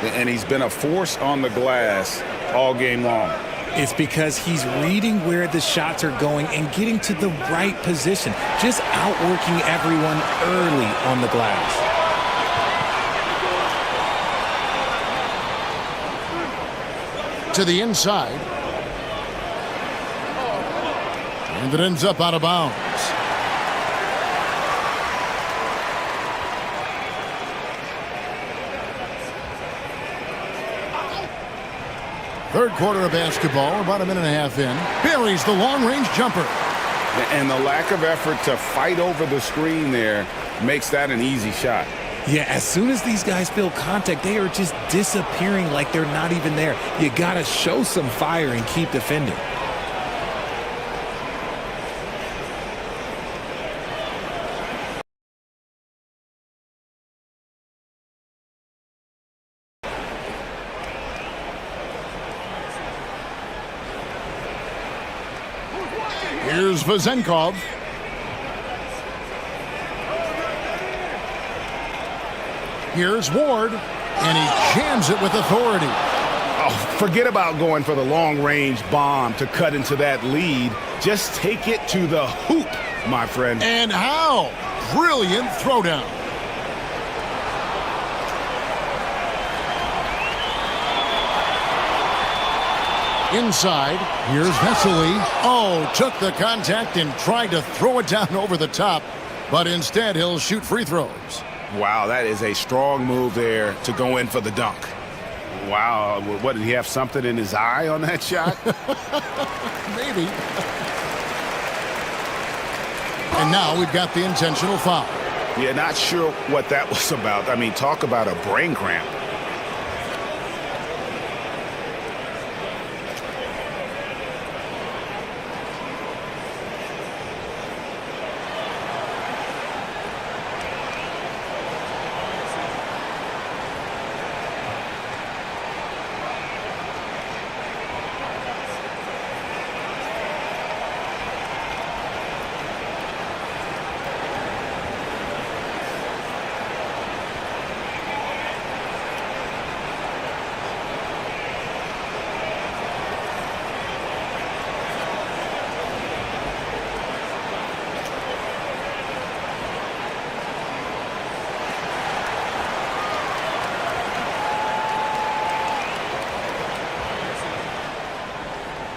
And he's been a force on the glass all game long. It's because he's reading where the shots are going and getting to the right position. Just outworking everyone early on the glass. To the inside. And it ends up out of bounds. Third quarter of basketball, about a minute and a half in. Buries the long-range jumper. And the lack of effort to fight over the screen there makes that an easy shot. Yeah, as soon as these guys feel contact, they are just disappearing like they're not even there. You got to show some fire and keep defending. Here's Vazenkov. Here's Ward, and he jams it with authority. Oh, forget about going for the long-range bomb to cut into that lead. Just take it to the hoop, my friend. And how? Brilliant throwdown. Inside, here's Vesely. Oh, took the contact and tried to throw it down over the top, but instead he'll shoot free throws. Wow, that is a strong move there to go in for the dunk. Wow, what, did he have something in his eye on that shot? Maybe. And now we've got the intentional foul. Yeah, not sure what that was about. I mean, talk about a brain cramp.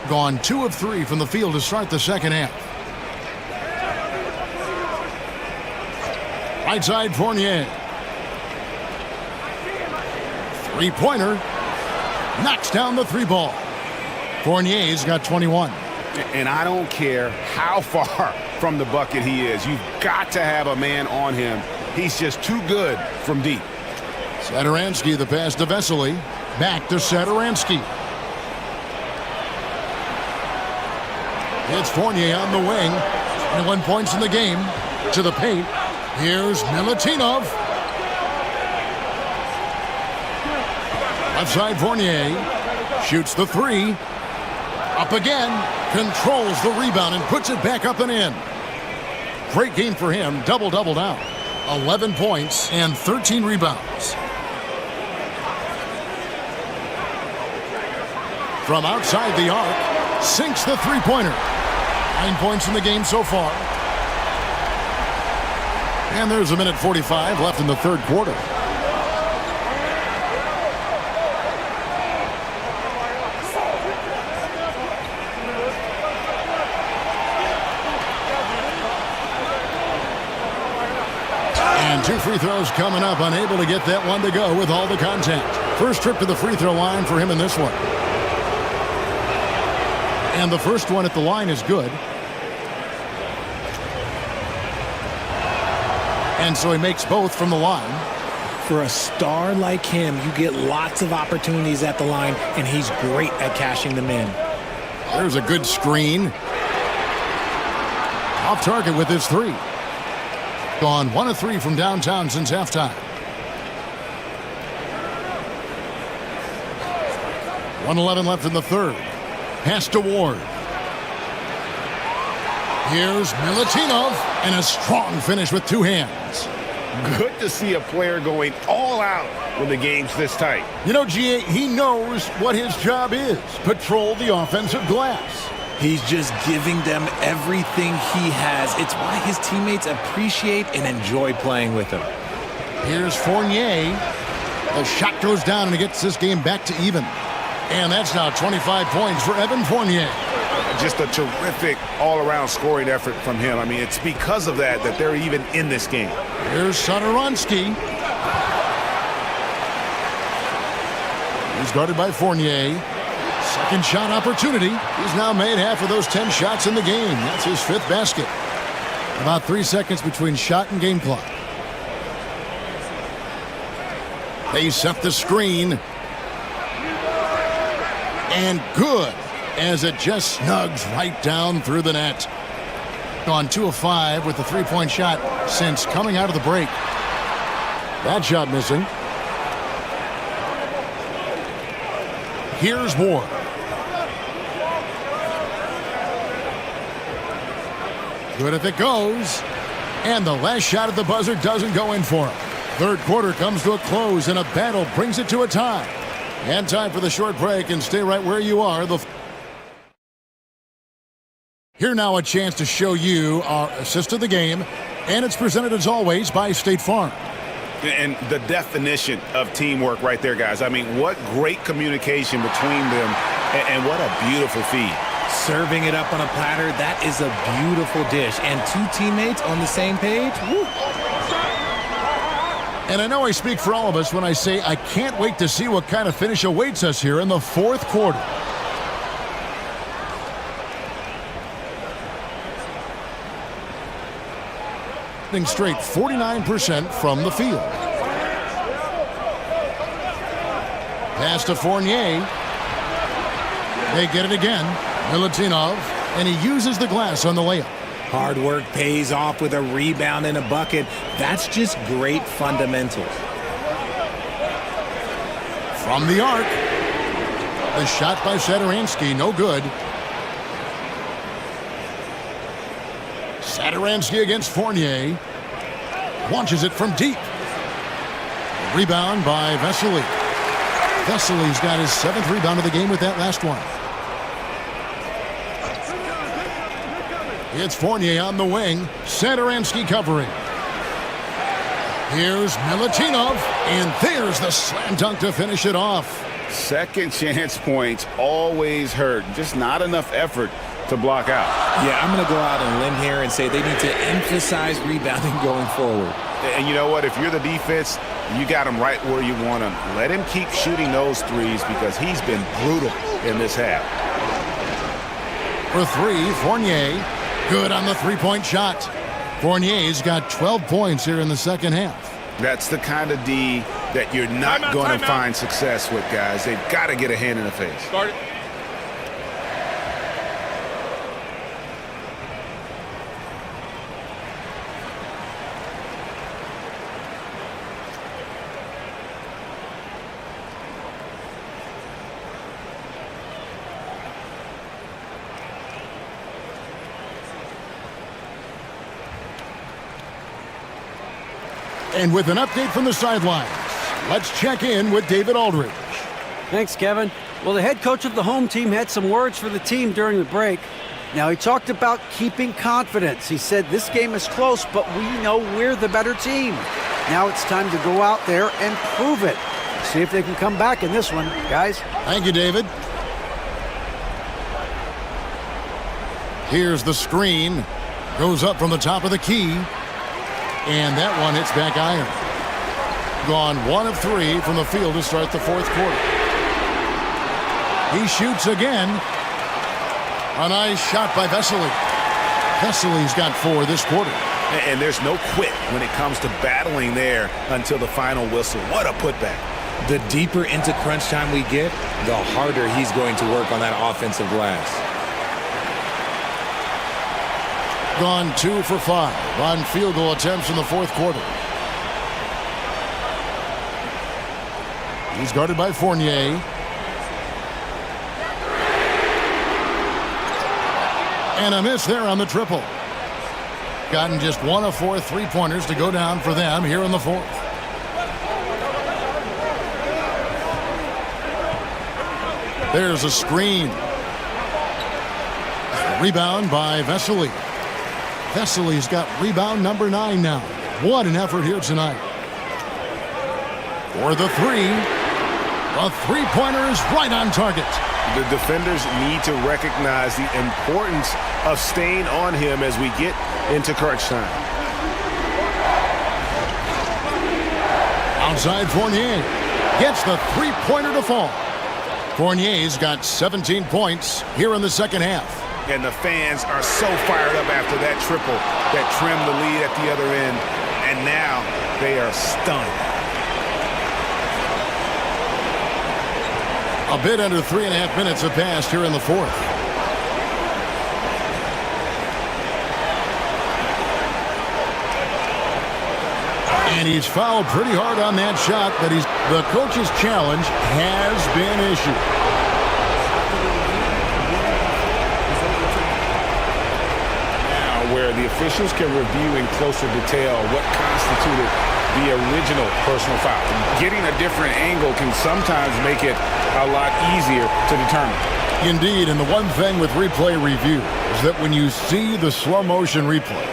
Gone 2 of 3 from the field to start the second half. Right side, Fournier. Three-pointer. Knocks down the three ball. Fournier's got 21. And I don't care how far from the bucket he is. You've got to have a man on him. He's just too good from deep. Satoransky, the pass to Vesely. Back to Satoransky. It's Fournier on the wing. 21 points in the game. To the paint. Here's Milutinov. Left side, Fournier. Shoots the three. Up again. Controls the rebound and puts it back up and in. Great game for him. Double-double now. 11 points and 13 rebounds. From outside the arc, sinks the three-pointer. 9 points in the game so far. And there's a minute 45 left in the third quarter. And 2 free throws coming up, unable to get that one to go with all the contact. First trip to the free throw line for him in this one. And the first one at the line is good. And so he makes both from the line. For a star like him, you get lots of opportunities at the line, and he's great at cashing them in. There's a good screen. Off target with his 3. Gone 1 of 3 from downtown since halftime. 1:11 left in the third. Pass to Ward. Here's Milutinov, and a strong finish with 2 hands. Good to see a player going all out when the game's this tight. You know, GA, he knows what his job is. Patrol the offensive glass. He's just giving them everything he has. It's why his teammates appreciate and enjoy playing with him. Here's Fournier. The shot goes down and it gets this game back to even. And that's now 25 points for Evan Fournier. Just a terrific all-around scoring effort from him. I mean, it's because of that that they're even in this game. Here's Satoransky. He's guarded by Fournier. Second shot opportunity. He's now made half of those 10 shots in the game. That's his 5th basket. About 3 seconds between shot and game clock. They set the screen. And good, as it just snugs right down through the net. Gone 2 of 5 with the 3-point shot since coming out of the break. That shot missing. Here's Ward. Good if it goes. And the last shot at the buzzer doesn't go in for him. Third quarter comes to a close, and a battle brings it to a tie. And time for the short break, and stay right where you are. Here now a chance to show you our assist of the game, and it's presented as always by State Farm. And the definition of teamwork right there, guys. I mean, what great communication between them, and what a beautiful feed. Serving it up on a platter, that is a beautiful dish. And 2 teammates on the same page, woo. And I know I speak for all of us when I say I can't wait to see what kind of finish awaits us here in the 4th quarter. Straight 49% from the field. Pass to Fournier. They get it again. Milutinov, and he uses the glass on the layup. Hard work pays off with a rebound and a bucket. That's just great fundamentals. From the arc. The shot by Satoransky, no good. Satoransky against Fournier. Launches it from deep. Rebound by Vesely. Vesely's got his 7th rebound of the game with that last one. It's Fournier on the wing. Satoransky covering. Here's Milutinov, and there's the slam dunk to finish it off. Second chance points always hurt. Just not enough effort to block out. Yeah, I'm going to go out on a limb here and say they need to emphasize rebounding going forward. And you know what? If you're the defense, you got him right where you want him. Let him keep shooting those threes because he's been brutal in this half. For 3, Fournier. Good on the 3-point shot. Fournier's got 12 points here in the second half. That's the kind of D that you're not going to find success with, guys. They've got to get a hand in the face. Start it. And with an update from the sidelines, let's check in with David Aldridge. Thanks, Kevin. Well, the head coach of the home team had some words for the team during the break. Now, he talked about keeping confidence. He said this game is close, but we know we're the better team. Now it's time to go out there and prove it. See if they can come back in this one, guys. Thank you, David. Here's the screen. Goes up from the top of the key. And that one hits back iron. Gone 1 of 3 from the field to start the fourth quarter. He shoots again. A nice shot by Vesely. Vesely's got 4 this quarter. And there's no quit when it comes to battling there until the final whistle. What a putback. The deeper into crunch time we get, the harder he's going to work on that offensive glass. Gone 2 for 5 on field goal attempts in the fourth quarter. He's guarded by Fournier. And a miss there on the triple. Gotten just 1 of 4 3-pointers to go down for them here in the fourth. There's a screen. Rebound by Vesely. Vesely's got rebound number 9 now. What an effort here tonight. For the 3. A 3-pointer is right on target. The defenders need to recognize the importance of staying on him as we get into crunch time. Outside Fournier gets the 3-pointer to fall. Fournier's got 17 points here in the second half. And the fans are so fired up after that triple that trimmed the lead at the other end. And now they are stunned. A bit under 3.5 minutes have passed here in the fourth. And he's fouled pretty hard on that shot, but the coach's challenge has been issued. Now, where the officials can review in closer detail what constituted the original personal foul. Getting a different angle can sometimes make it a lot easier to determine. Indeed, and the one thing with replay review is that when you see the slow motion replays,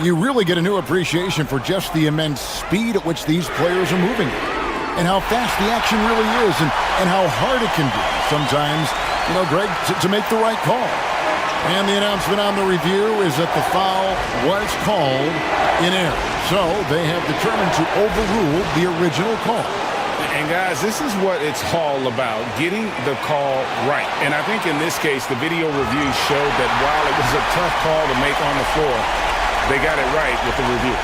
you really get a new appreciation for just the immense speed at which these players are moving and how fast the action really is and how hard it can be sometimes, Greg, to make the right call. And the announcement on the review is that the foul was called in error. So they have determined to overrule the original call. And guys, this is what it's all about, getting the call right. And I think in this case, the video review showed that while it was a tough call to make on the floor, they got it right with the review.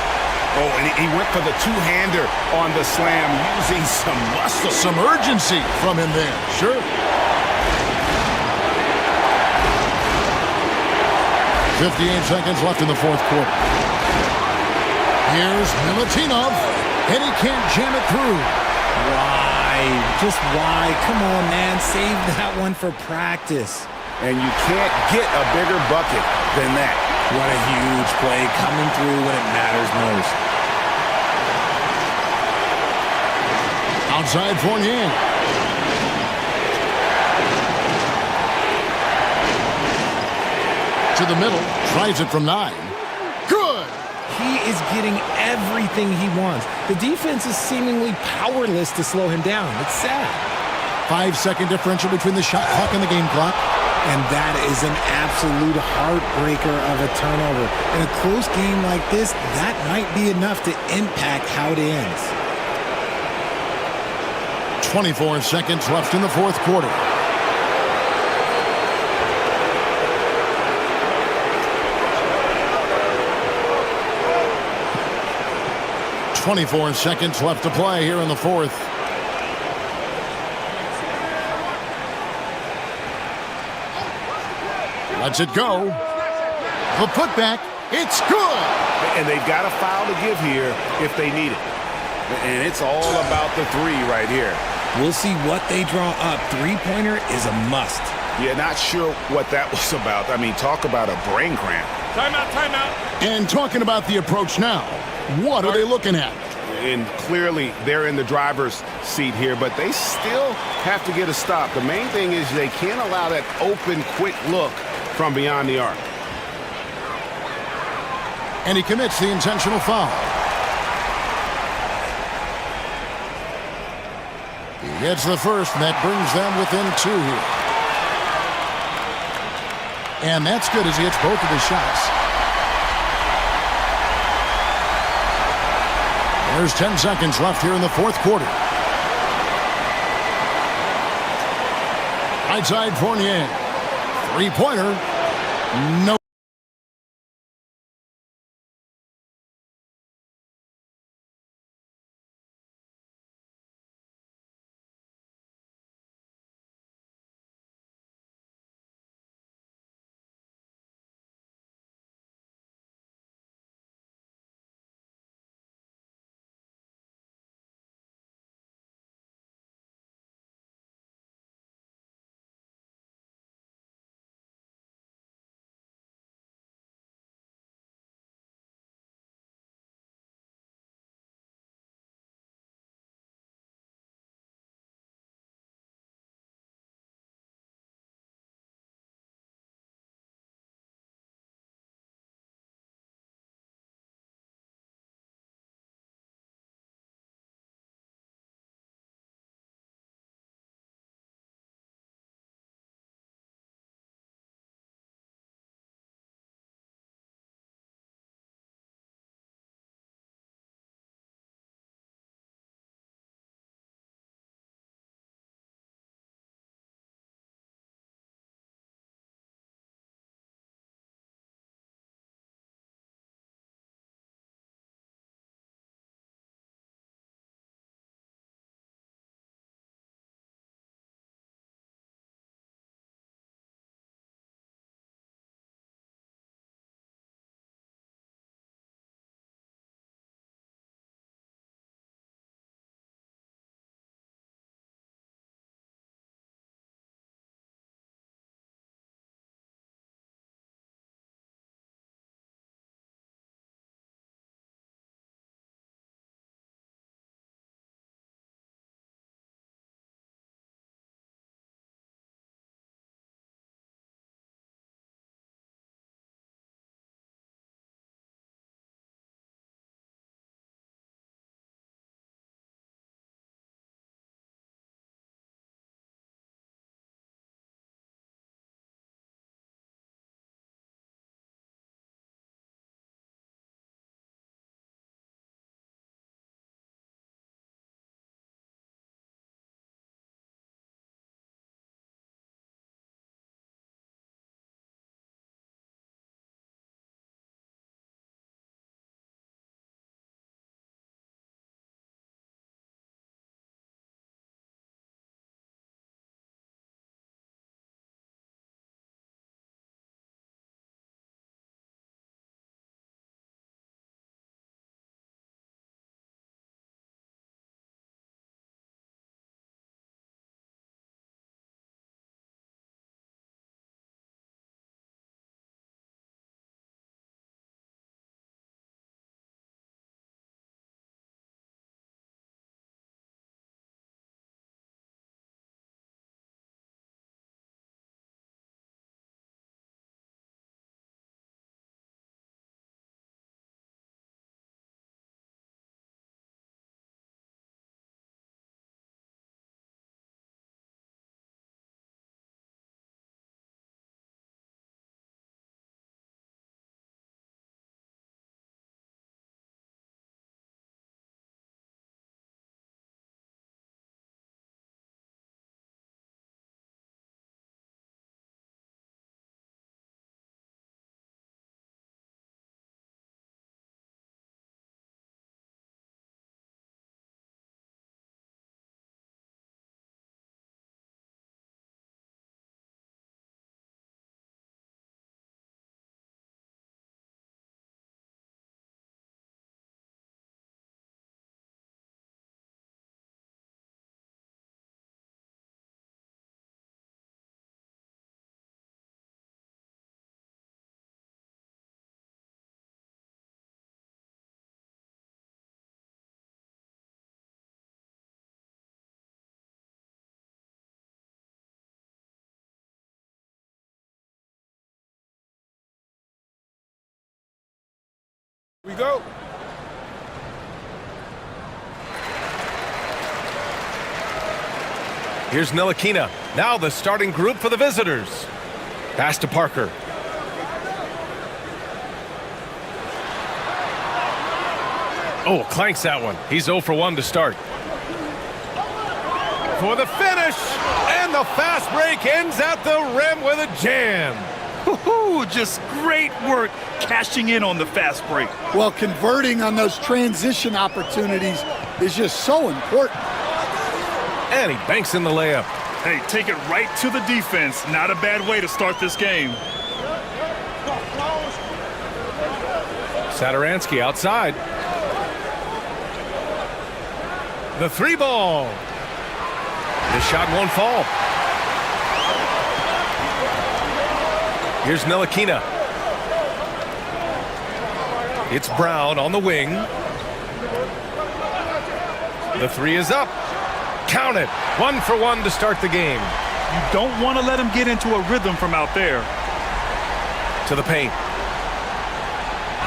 Oh, and he went for the two-hander on the slam using some muscle. Some urgency from him there, sure. 58 seconds left in the fourth quarter. Here's Milutinov, and he can't jam it through. Why? Just why? Come on, man. Save that one for practice. And you can't get a bigger bucket than that. What a huge play coming through when it matters most. Outside Fournier. To the middle, tries it from 9. Good! He is getting everything he wants. The defense is seemingly powerless to slow him down. It's sad. 5-second differential between the shot clock and the game clock. And that is an absolute heartbreaker of a turnover. In a close game like this, that might be enough to impact how it ends. 24 seconds left in the fourth quarter. .24 seconds left to play here in the fourth. Lets it go. The putback. It's good. And they've got a foul to give here if they need it. And it's all about the 3 right here. We'll see what they draw up. 3-pointer is a must. Yeah, not sure what that was about. I mean, talk about a brain cramp. Timeout, timeout. And talking about the approach now, what are they looking at? And clearly they're in the driver's seat here, but they still have to get a stop. The main thing is they can't allow that open, quick look from beyond the arc. And he commits the intentional foul. He gets the first, and that brings them within 2 here. And that's good as he hits both of his shots. There's 10 seconds left here in the fourth quarter. Right side, Fournier. Three-pointer. No. We go. Here's Ntilikina. Now the starting group for the visitors. Pass to Parker. Oh, clanks that one. He's 0 for 1 to start. For the finish, and the fast break ends at the rim with a jam. Just great work cashing in on the fast break. Well, converting on those transition opportunities is just so important. And he banks in the layup. Hey, take it right to the defense. Not a bad way to start this game. Sadaransky outside. The 3 ball. The shot won't fall. Here's Ntilikina. It's Brown on the wing. The 3 is up. Count it. 1 for 1 to start the game. You don't want to let him get into a rhythm from out there. To the paint.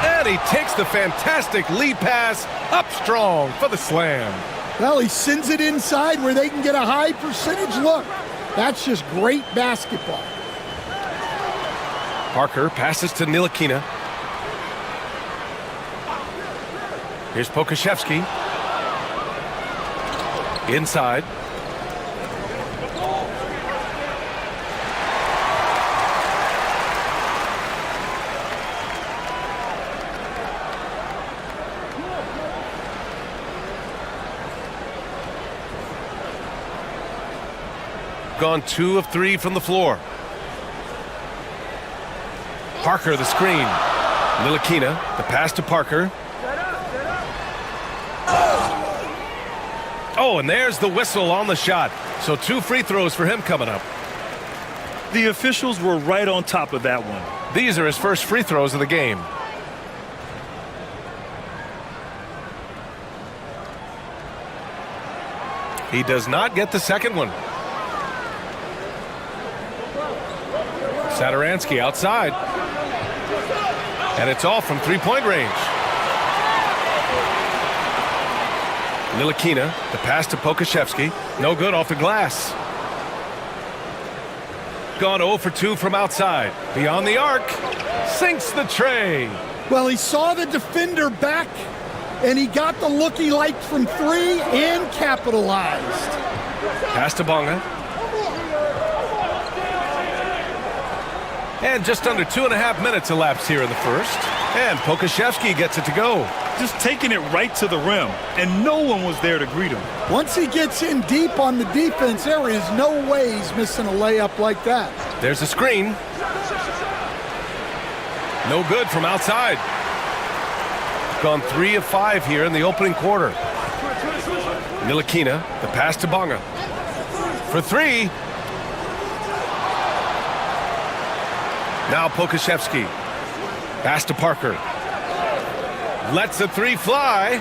And he takes the fantastic lead pass up strong for the slam. Well, he sends it inside where they can get a high percentage look. That's just great basketball. Parker passes to Ntilikina. Here's Pokashevsky. Inside. Gone 2 of 3 from the floor. Parker the screen. Ntilikina, the pass to Parker. Oh, and there's the whistle on the shot. So 2 free throws for him coming up. The officials were right on top of that one. These are his first free throws of the game. He does not get the second one. Sadaransky outside. And it's all from 3-point range. Ntilikina, the pass to Pokashevsky. No good off the glass. Gone 0 for 2 from outside. Beyond the arc. Sinks the tray. Well, he saw the defender back, and he got the look he liked from 3 and capitalized. Pass to Bonga. And just under 2.5 minutes elapsed here in the first. And Pokashevsky gets it to go. Just taking it right to the rim, and no one was there to greet him. Once he gets in deep on the defense, there is no way he's missing a layup like that. There's a screen. No good from outside. Gone 3 of 5 here in the opening quarter. Ntilikina, the pass to Bonga. For 3. Now Pokashevsky. Pass to Parker. Lets the 3 fly.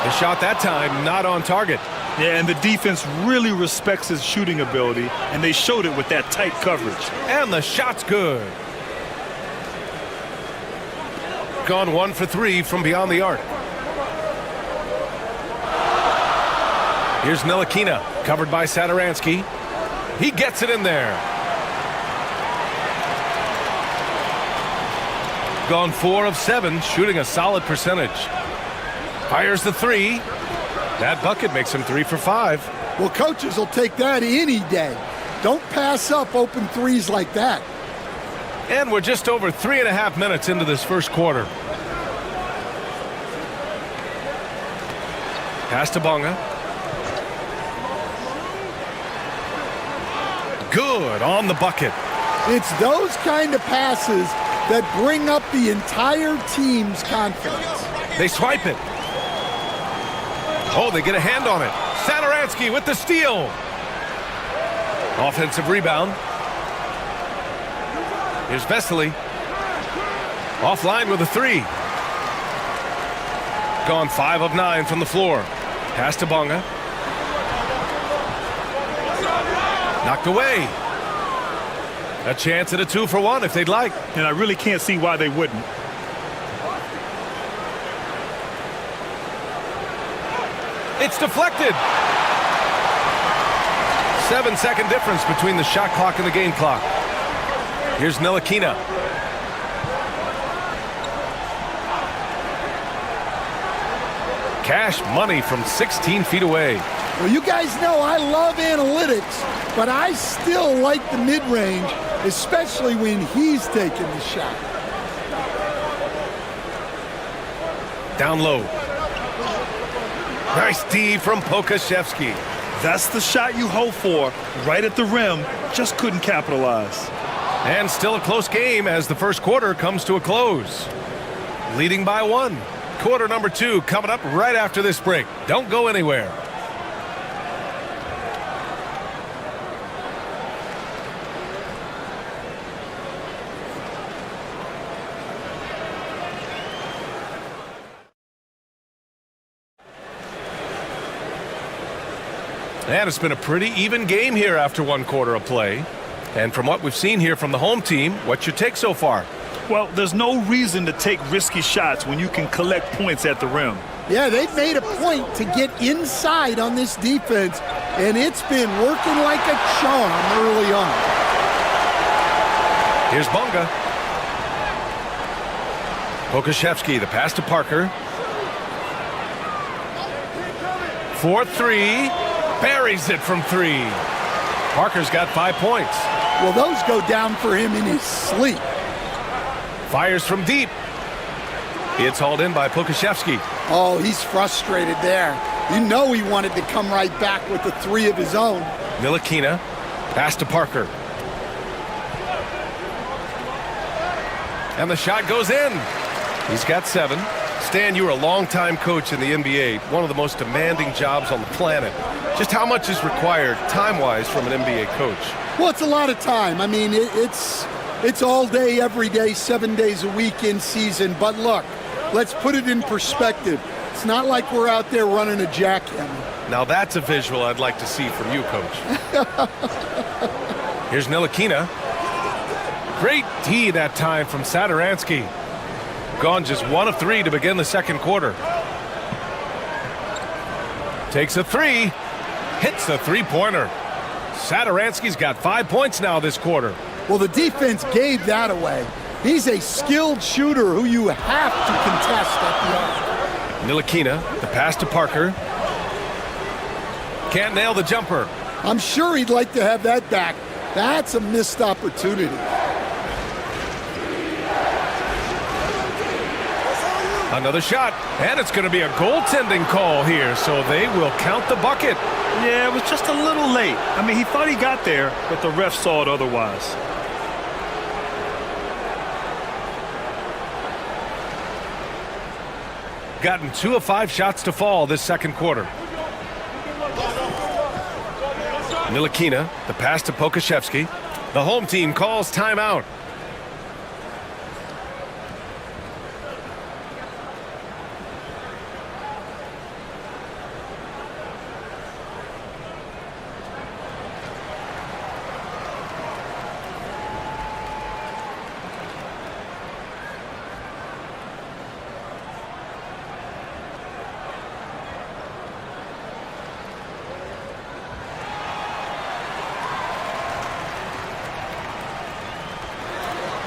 The shot that time not on target. Yeah, and the defense really respects his shooting ability, and they showed it with that tight coverage. And the shot's good. Gone 1 for 3 from beyond the arc. Here's Ntilikina, covered by Sadaransky. He gets it in there. Gone 4 of 7, shooting a solid percentage. Fires the 3. That bucket makes him 3 for 5. Well, coaches will take that any day. Don't pass up open threes like that. And we're just over 3.5 minutes into this first quarter. Pass to Bonga. Good on the bucket. It's those kind of passes that bring up the entire team's confidence. They swipe it. Oh, they get a hand on it. Sadaransky with the steal. Offensive rebound. Here's Vesely. Offline with a 3. Gone 5 of 9 from the floor. Pass to Bonga. Knocked away. A chance at a 2 for 1 if they'd like. And I really can't see why they wouldn't. It's deflected. 7-second difference between the shot clock and the game clock. Here's Ntilikina. cash money from 16 feet away. Well, you guys know I love analytics, but I still like the mid-range, especially when he's taking the shot. Down low. Nice D from Pokashevsky. That's the shot you hope for, right at the rim, just couldn't capitalize. And still a close game as the first quarter comes to a close. Leading by 1. Quarter number 2 coming up right after this break. Don't go anywhere. And it's been a pretty even game here after 1 quarter of play. And from what we've seen here from the home team, what's your take so far? Well, there's no reason to take risky shots when you can collect points at the rim. Yeah, they've made a point to get inside on this defense, and it's been working like a charm early on. Here's Bunga. Pokashevsky, the pass to Parker. 4-3. Buries it from 3. Parker's got 5 points. Well, those go down for him in his sleep. Fires from deep. It's hauled in by Pokashevsky. Oh, he's frustrated there. You know he wanted to come right back with the 3 of his own. Ntilikina, pass to Parker. And the shot goes in. He's got 7. Stan, you were a long-time coach in the NBA, one of the most demanding jobs on the planet. Just how much is required time-wise from an NBA coach? Well, it's a lot of time. I mean, it's all day, every day, 7 days a week in season. But look, let's put it in perspective. It's not like we're out there running a jackhammer. Now that's a visual I'd like to see from you, Coach. Here's Ntilikina. Great D that time from Sadaransky. Gone just 1 of 3 to begin the second quarter. Takes a 3. Hits the 3-pointer. Sadaransky's got 5 points now this quarter. Well, the defense gave that away. He's a skilled shooter who you have to contest at the arc. Ntilikina, the pass to Parker. Can't nail the jumper. I'm sure he'd like to have that back. That's a missed opportunity. Another shot, and it's going to be a goaltending call here, so they will count the bucket. Yeah, it was just a little late. I mean, he thought he got there, but the ref saw it otherwise. Gotten 2 of 5 shots to fall this second quarter. Ntilikina, the pass to Pokashevsky. The home team calls timeout.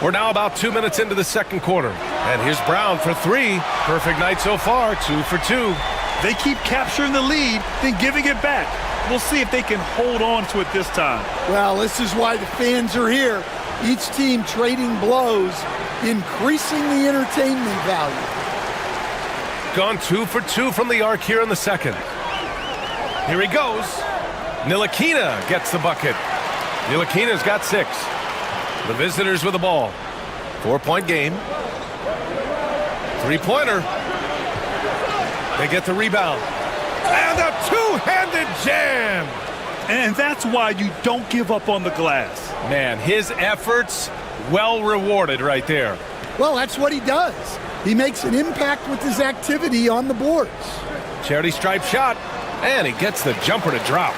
We're now about 2 minutes into the second quarter. And here's Brown for 3. Perfect night so far, 2 for 2. They keep capturing the lead, then giving it back. We'll see if they can hold on to it this time. Well, this is why the fans are here. Each team trading blows, increasing the entertainment value. Gone 2 for 2 from the arc here in the second. Here he goes. Ntilikina gets the bucket. Ntilikina's got 6. The visitors with the ball. 4-point game. 3-pointer. They get the rebound. And a two-handed jam. And that's why you don't give up on the glass. Man, his efforts well rewarded right there. Well, that's what he does. He makes an impact with his activity on the boards. Charity stripe shot. And he gets the jumper to drop.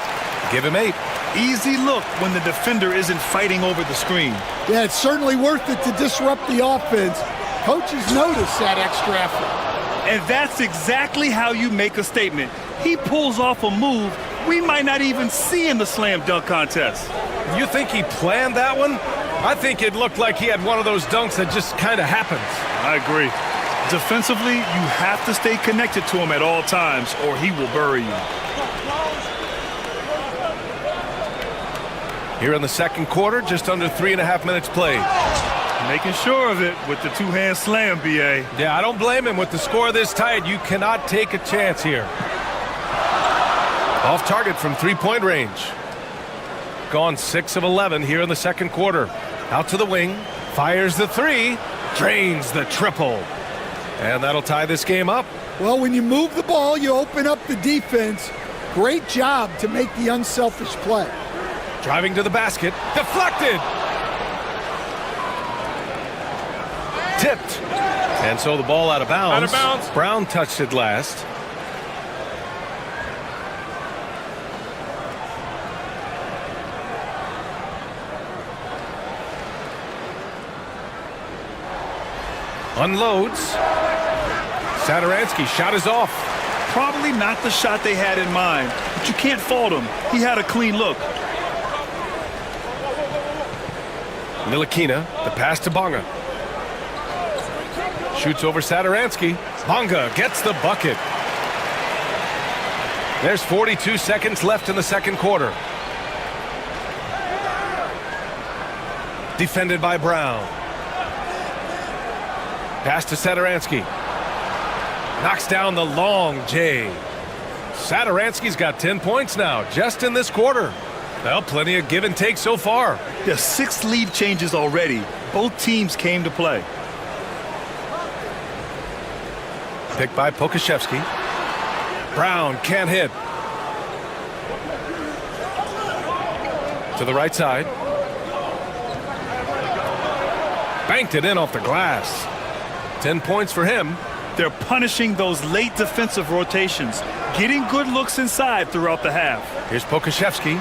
Give him 8. Easy look when the defender isn't fighting over the screen. Yeah, it's certainly worth it to disrupt the offense. Coaches notice that extra effort. And that's exactly how you make a statement. He pulls off a move we might not even see in the slam dunk contest. You think he planned that one? I think it looked like he had one of those dunks that just kind of happens. I agree. Defensively, you have to stay connected to him at all times or he will bury you. Here in the second quarter, just under 3.5 minutes played. Making sure of it with the two-hand slam, B.A. Yeah, I don't blame him. With the score this tight, you cannot take a chance here. Off target from three-point range. Gone 6 of 11 here in the second quarter. Out to the wing, fires the three, drains the triple. And that'll tie this game up. Well, when you move the ball, you open up the defense. Great job to make the unselfish play. Driving to the basket, deflected. Tipped. And so the ball out of bounds. Out of bounds. Brown touched it last. Unloads. Sadaransky shot is off. Probably not the shot they had in mind, but you can't fault him. He had a clean look. Ntilikina, the pass to Bonga. Shoots over Sadaransky. Bonga gets the bucket. There's 42 seconds left in the second quarter. Defended by Brown. Pass to Sadaransky. Knocks down the long J. Sadaransky's got 10 points now, just in this quarter. Well, plenty of give and take so far. There's 6 lead changes already. Both teams came to play. Picked by Pokashevsky. Brown can't hit. To the right side. Banked it in off the glass. 10 points for him. They're punishing those late defensive rotations, getting good looks inside throughout the half. Here's Pokashevsky.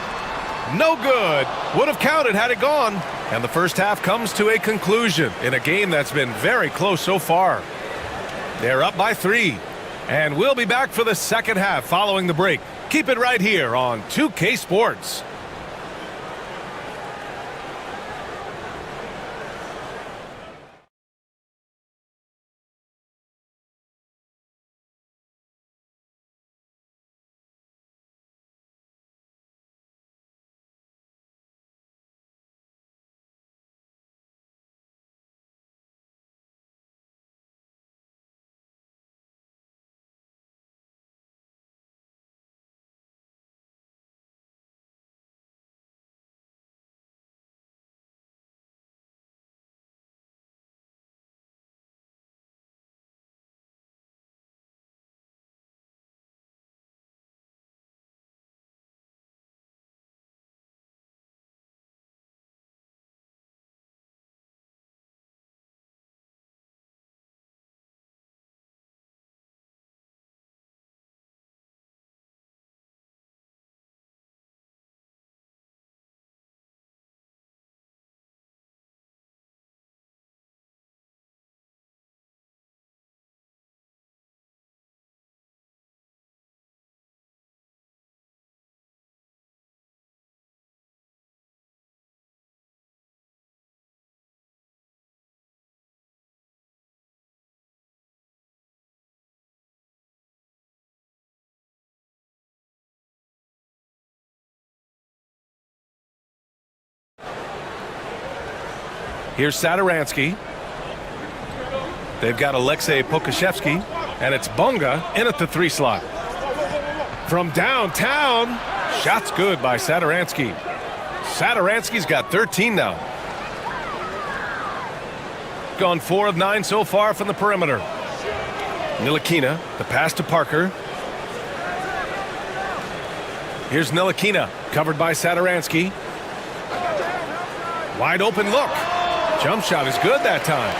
No good. Would have counted had it gone. And the first half comes to a conclusion in a game that's been very close so far. They're up by 3. And we'll be back for the second half following the break. Keep it right here on 2K Sports. Here's Sadaransky. They've got Alexei Pokashevsky, and it's Bonga in at the 3 slot. From downtown, shots good by Sadaransky. Sadaransky's got 13 now. Gone 4 of 9 so far from the perimeter. Ntilikina, the pass to Parker. Here's Ntilikina, covered by Sadaransky. Wide open look. Jump shot is good that time.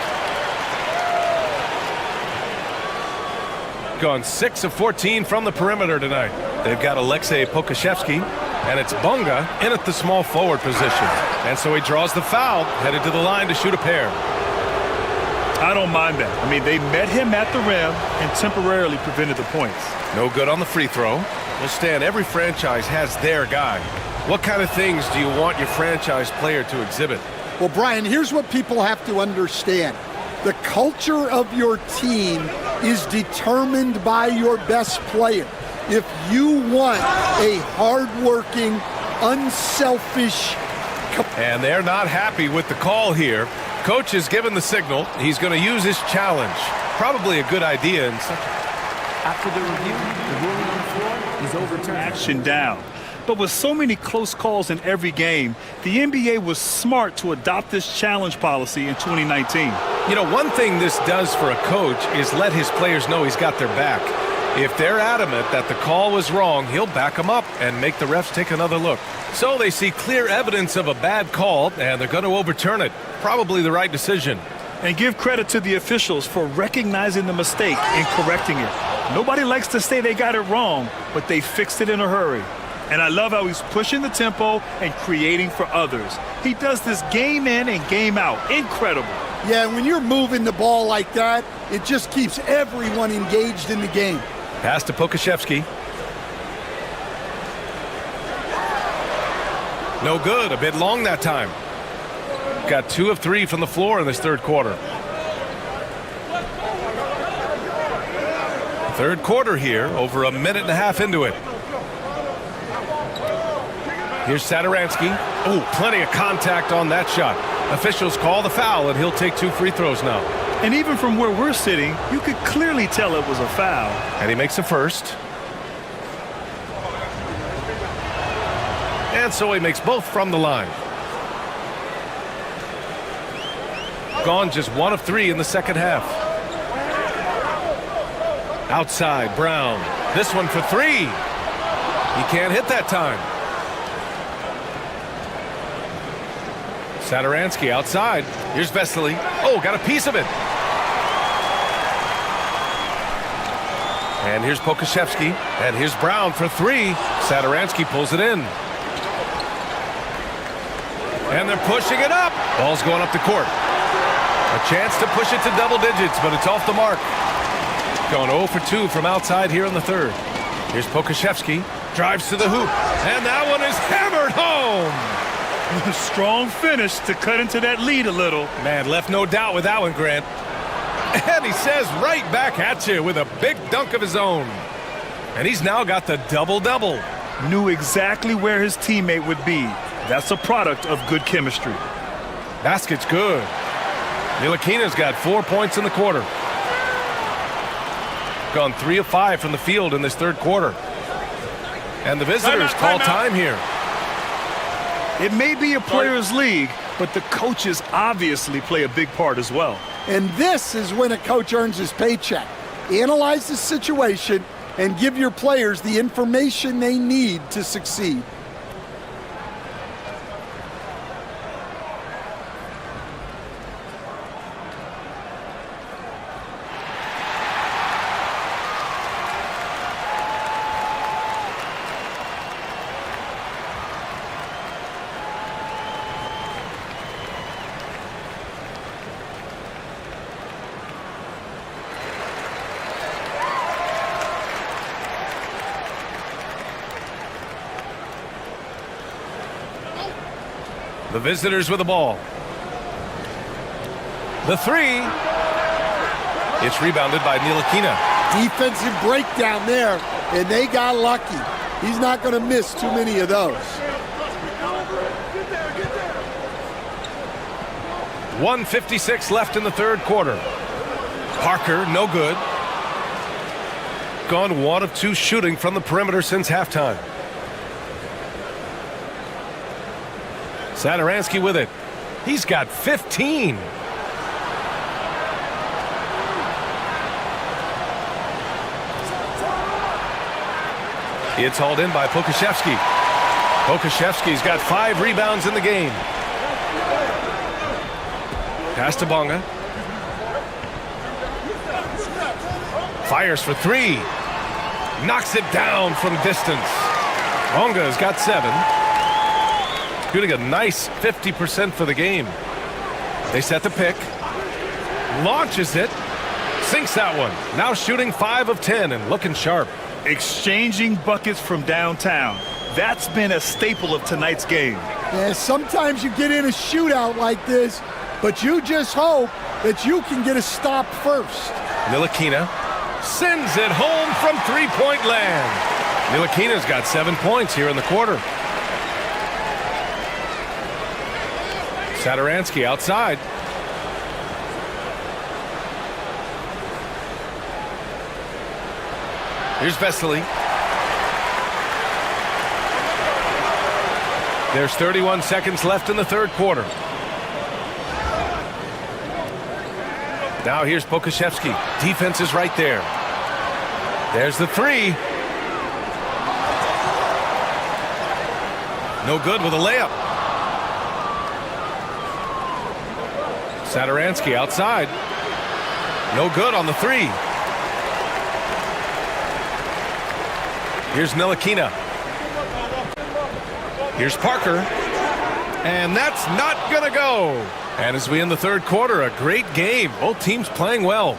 Gone 6 of 14 from the perimeter tonight. They've got Alexei Pokashevsky, and it's Bonga in at the small forward position. And so he draws the foul, headed to the line to shoot a pair. I don't mind that. I mean, they met him at the rim and temporarily prevented the points. No good on the free throw. Well, Stan, every franchise has their guy. What kind of things do you want your franchise player to exhibit? Well, Brian, here's what people have to understand. The culture of your team is determined by your best player. If you want a hard-working, unselfish... And they're not happy with the call here. Coach has given the signal. He's going to use his challenge. Probably a good idea in such a... After the review, the ruling on the floor is overturned. Action down. But with so many close calls in every game, the NBA was smart to adopt this challenge policy in 2019. You know, one thing this does for a coach is let his players know he's got their back. If they're adamant that the call was wrong, he'll back them up and make the refs take another look. So they see clear evidence of a bad call, and they're going to overturn it. Probably the right decision. And give credit to the officials for recognizing the mistake and correcting it. Nobody likes to say they got it wrong, but they fixed it in a hurry. And I love how he's pushing the tempo and creating for others. He does this game in and game out. Incredible. Yeah, when you're moving the ball like that, it just keeps everyone engaged in the game. Pass to Pokashevsky. No good, a bit long that time. Got 2 of 3 from the floor in this third quarter. Third quarter here, over a minute and a half into it. Here's Sadaransky. Oh, plenty of contact on that shot. Officials call the foul, and he'll take 2 free throws now. And even from where we're sitting, you could clearly tell it was a foul. And he makes a first. And so he makes both from the line. Gone just 1 of 3 in the second half. Outside, Brown. This one for 3. He can't hit that time. Sadaransky outside. Here's Vesely. Oh, got a piece of it. And here's Pokashevsky. And here's Brown for 3. Sadaransky pulls it in. And they're pushing it up. Ball's going up the court. A chance to push it to double digits, but it's off the mark. Going 0 for 2 from outside here in the third. Here's Pokashevsky. Drives to the hoop. And that one is hammered home. Strong finish to cut into that lead a little. Man, left no doubt with that one, Grant. And he says right back at you with a big dunk of his own. And he's now got the double-double. Knew exactly where his teammate would be. That's a product of good chemistry. Basket's good. Ntilikina's got 4 points in the quarter. Gone 3 of 5 from the field in this third quarter. And the visitors call time here. It may be a players' league, but the coaches obviously play a big part as well. And this is when a coach earns his paycheck. Analyze the situation and give your players the information they need to succeed. The visitors with the ball. The 3. It's rebounded by Ntilikina. Defensive breakdown there, and they got lucky. He's not going to miss too many of those. 1:56 left in the third quarter. Parker, no good. Gone 1 of 2 shooting from the perimeter since halftime. Sadaransky with it. He's got 15. It's hauled in by Pokashevsky. Pokashevsky's got 5 rebounds in the game. Pass to Bonga. Fires for 3. Knocks it down from distance. Bonga's got 7. Shooting a nice 50% for the game. They set the pick. Launches it. Sinks that one. Now shooting 5 of 10 and looking sharp. Exchanging buckets from downtown. That's been a staple of tonight's game. Yeah, sometimes you get in a shootout like this, but you just hope that you can get a stop first. Ntilikina sends it home from three-point land. Ntilikina's got 7 points here in the quarter. Satoransky outside. Here's Vesely. There's 31 seconds left in the third quarter. Now here's Pokashevsky. Defense is right there. There's the three. No good with a layup. Satoransky outside. No good on the three. Here's Ntilikina. Here's Parker. And that's not going to go. And as we end the third quarter, a great game. Both teams playing well.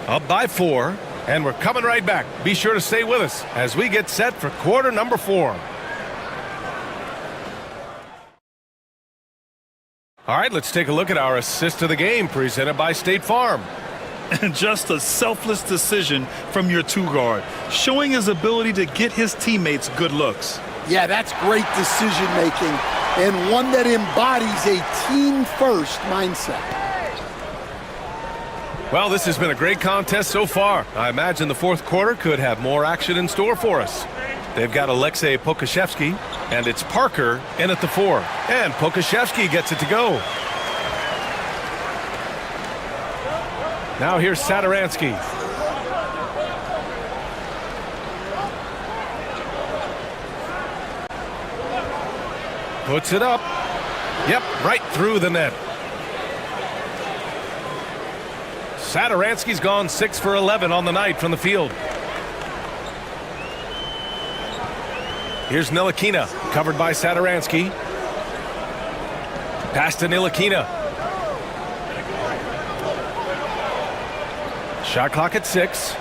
Up by 4. And we're coming right back. Be sure to stay with us as we get set for quarter number 4. All right, let's take a look at our assist of the game presented by State Farm. And just a selfless decision from your two-guard, showing his ability to get his teammates good looks. Yeah, that's great decision-making, and one that embodies a team-first mindset. Well, this has been a great contest so far. I imagine the fourth quarter could have more action in store for us. They've got Alexei Pokashevsky, and it's Parker in at the 4. And Pokashevsky gets it to go. Now here's Satoransky. Puts it up. Yep, right through the net. Satoransky's gone 6 for 11 on the night from the field. Here's Ntilikina, covered by Satoransky. Pass to Ntilikina. Shot clock at 6.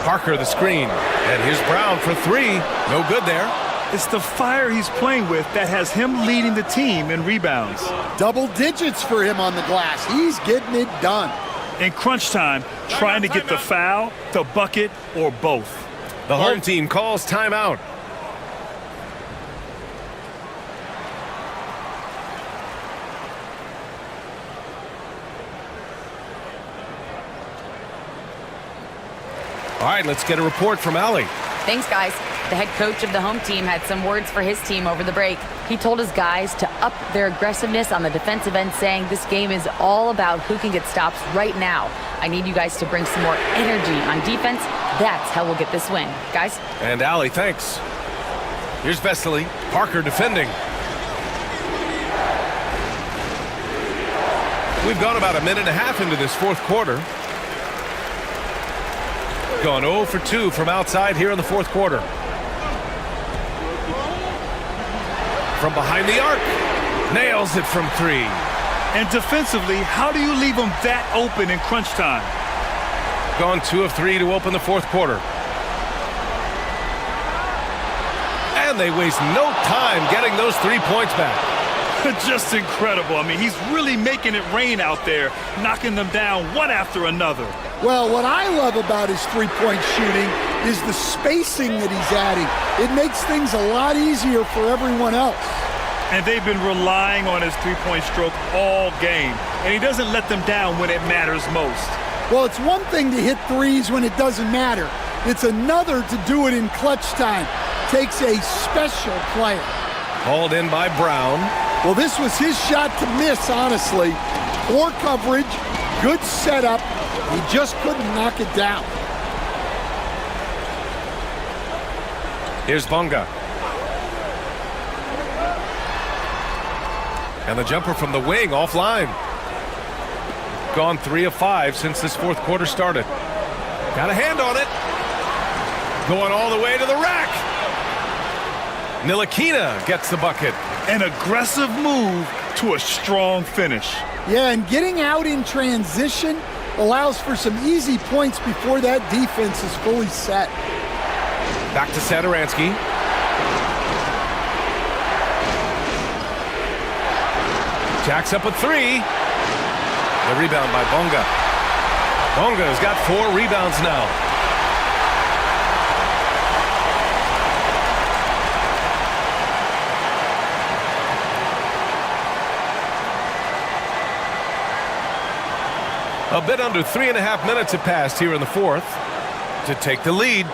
Parker the screen. And here's Brown for 3. No good there. It's the fire he's playing with that has him leading the team in rebounds. Double digits for him on the glass. He's getting it done. In crunch time, trying to get the foul, the bucket, or both. The home team calls timeout. All right, let's get a report from Allie. Thanks, guys. The head coach of the home team had some words for his team over the break. He told his guys to up their aggressiveness on the defensive end, saying this game is all about who can get stops right now. I need you guys to bring some more energy on defense. That's how we'll get this win. Guys? And Allie, thanks. Here's Vesely. Parker defending. We've gone about a minute and a half into this fourth quarter. Gone 0 for 2 from outside here in the fourth quarter. From behind the arc. Nails it from 3. And defensively, how do you leave them that open in crunch time? Gone 2 of 3 to open the fourth quarter. And they waste no time getting those 3 points back. Just incredible. I mean, he's really making it rain out there, knocking them down one after another. Well, what I love about his three-point shooting is the spacing that he's adding. It makes things a lot easier for everyone else. And they've been relying on his three-point stroke all game. And he doesn't let them down when it matters most. Well, it's one thing to hit threes when it doesn't matter. It's another to do it in clutch time. Takes a special player. Hauled in by Brown. Well, this was his shot to miss, honestly. Poor coverage, good setup. He just couldn't knock it down. Here's Bonga. And the jumper from the wing offline. Gone 3 of 5 since this fourth quarter started. Got a hand on it. Going all the way to the rack. Ntilikina gets the bucket. An aggressive move to a strong finish. Yeah, and getting out in transition allows for some easy points before that defense is fully set. Back to Satoransky. Jacks up a 3. The rebound by Bonga. Bonga has got 4 rebounds now. A bit under 3.5 minutes have passed here in the fourth to take the lead.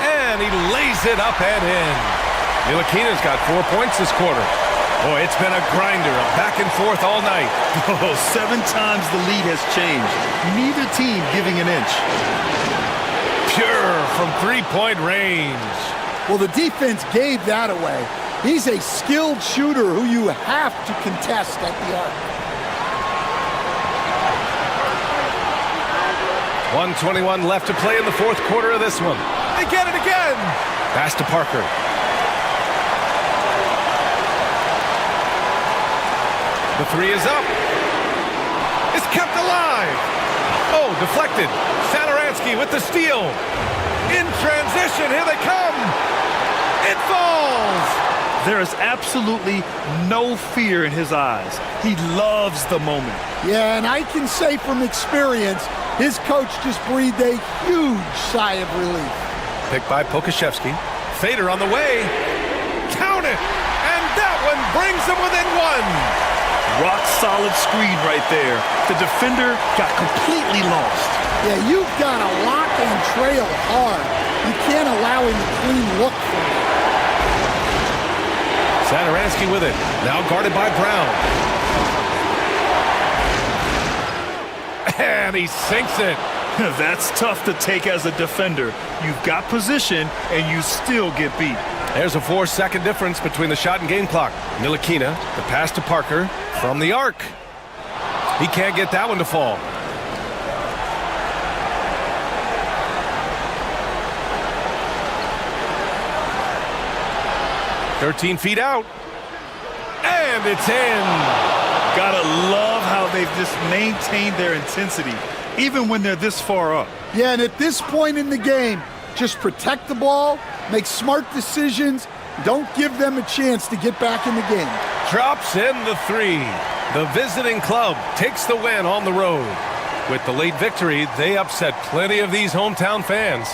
And he lays it up and in. Ntilikina's got 4 points this quarter. Boy, it's been a grinder, a back and forth all night. Oh, 7 times the lead has changed. Neither team giving an inch. Pure from three-point range. Well, the defense gave that away. He's a skilled shooter who you have to contest at the arc. 1:21 left to play in the fourth quarter of this one. They get it again. Pass to Parker. The three is up. It's kept alive. Oh, deflected. Saturansky with the steal. In transition, here they come. It falls. There is absolutely no fear in his eyes. He loves the moment. Yeah, and I can say from experience, his coach just breathed a huge sigh of relief. Picked by Pokashevsky. Fader on the way. Count it. And that one brings them within 1. Rock solid screen right there. The defender got completely lost. Yeah, you've got to lock and trail hard. You can't allow him to clean look for you. Saturansky with it. Now guarded by Brown. And he sinks it. That's tough to take as a defender. You've got position, and you still get beat. There's a 4-second difference between the shot and game clock. Ntilikina, the pass to Parker from the arc. He can't get that one to fall. "13 feet out. And it's in. Gotta love how they've just maintained their intensity, even when they're this far up. Yeah, and at this point in the game, just protect the ball, make smart decisions, don't give them a chance to get back in the game. Drops in the 3. The visiting club takes the win on the road. With the late victory, they upset plenty of these hometown fans.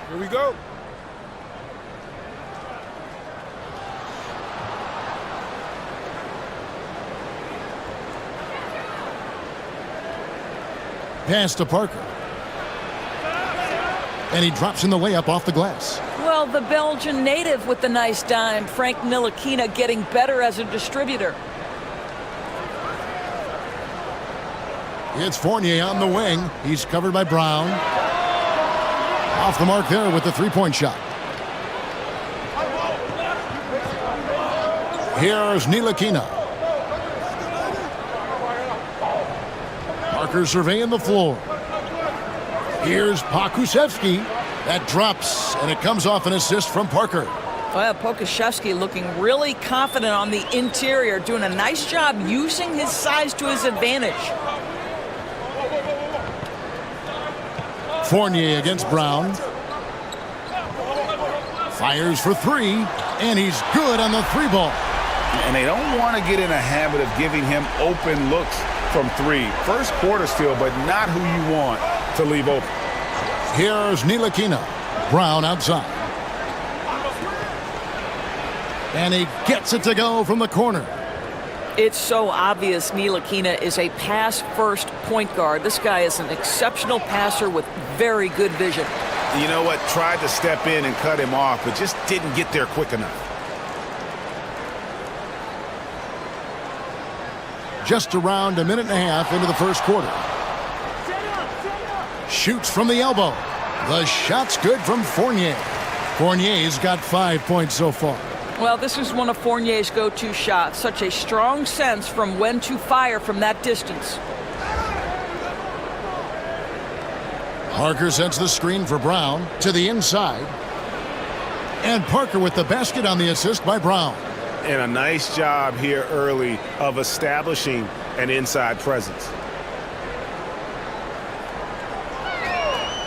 Here we go. Pass to Parker. And he drops in the layup off the glass. Well, the Belgian native with the nice dime, Frank Ntilikina, getting better as a distributor. It's Fournier on the wing. He's covered by Brown. Off the mark there with the three-point shot. Here's Ntilikina. Parker surveying the floor. Here's Pokusevski. That drops, and it comes off an assist from Parker. Well, Pokusevski looking really confident on the interior, doing a nice job using his size to his advantage. Fournier against Brown. Fires for three, and he's good on the three ball. And they don't want to get in a habit of giving him open looks from three. First quarter still, but not who you want to leave open. Here's Ntilikina. Brown outside. And he gets it to go from the corner. It's so obvious Ntilikina is a pass-first point guard. This guy is an exceptional passer with very good vision. You know what? Tried to step in and cut him off, but just didn't get there quick enough. Just around a minute and a half into the first quarter. Shoots from the elbow. The shot's good from Fournier. Fournier's got 5 points so far. Well, this is one of Fournier's go-to shots. Such a strong sense from when to fire from that distance. Parker sets the screen for Brown to the inside. And Parker with the basket on the assist by Brown. And a nice job here early of establishing an inside presence.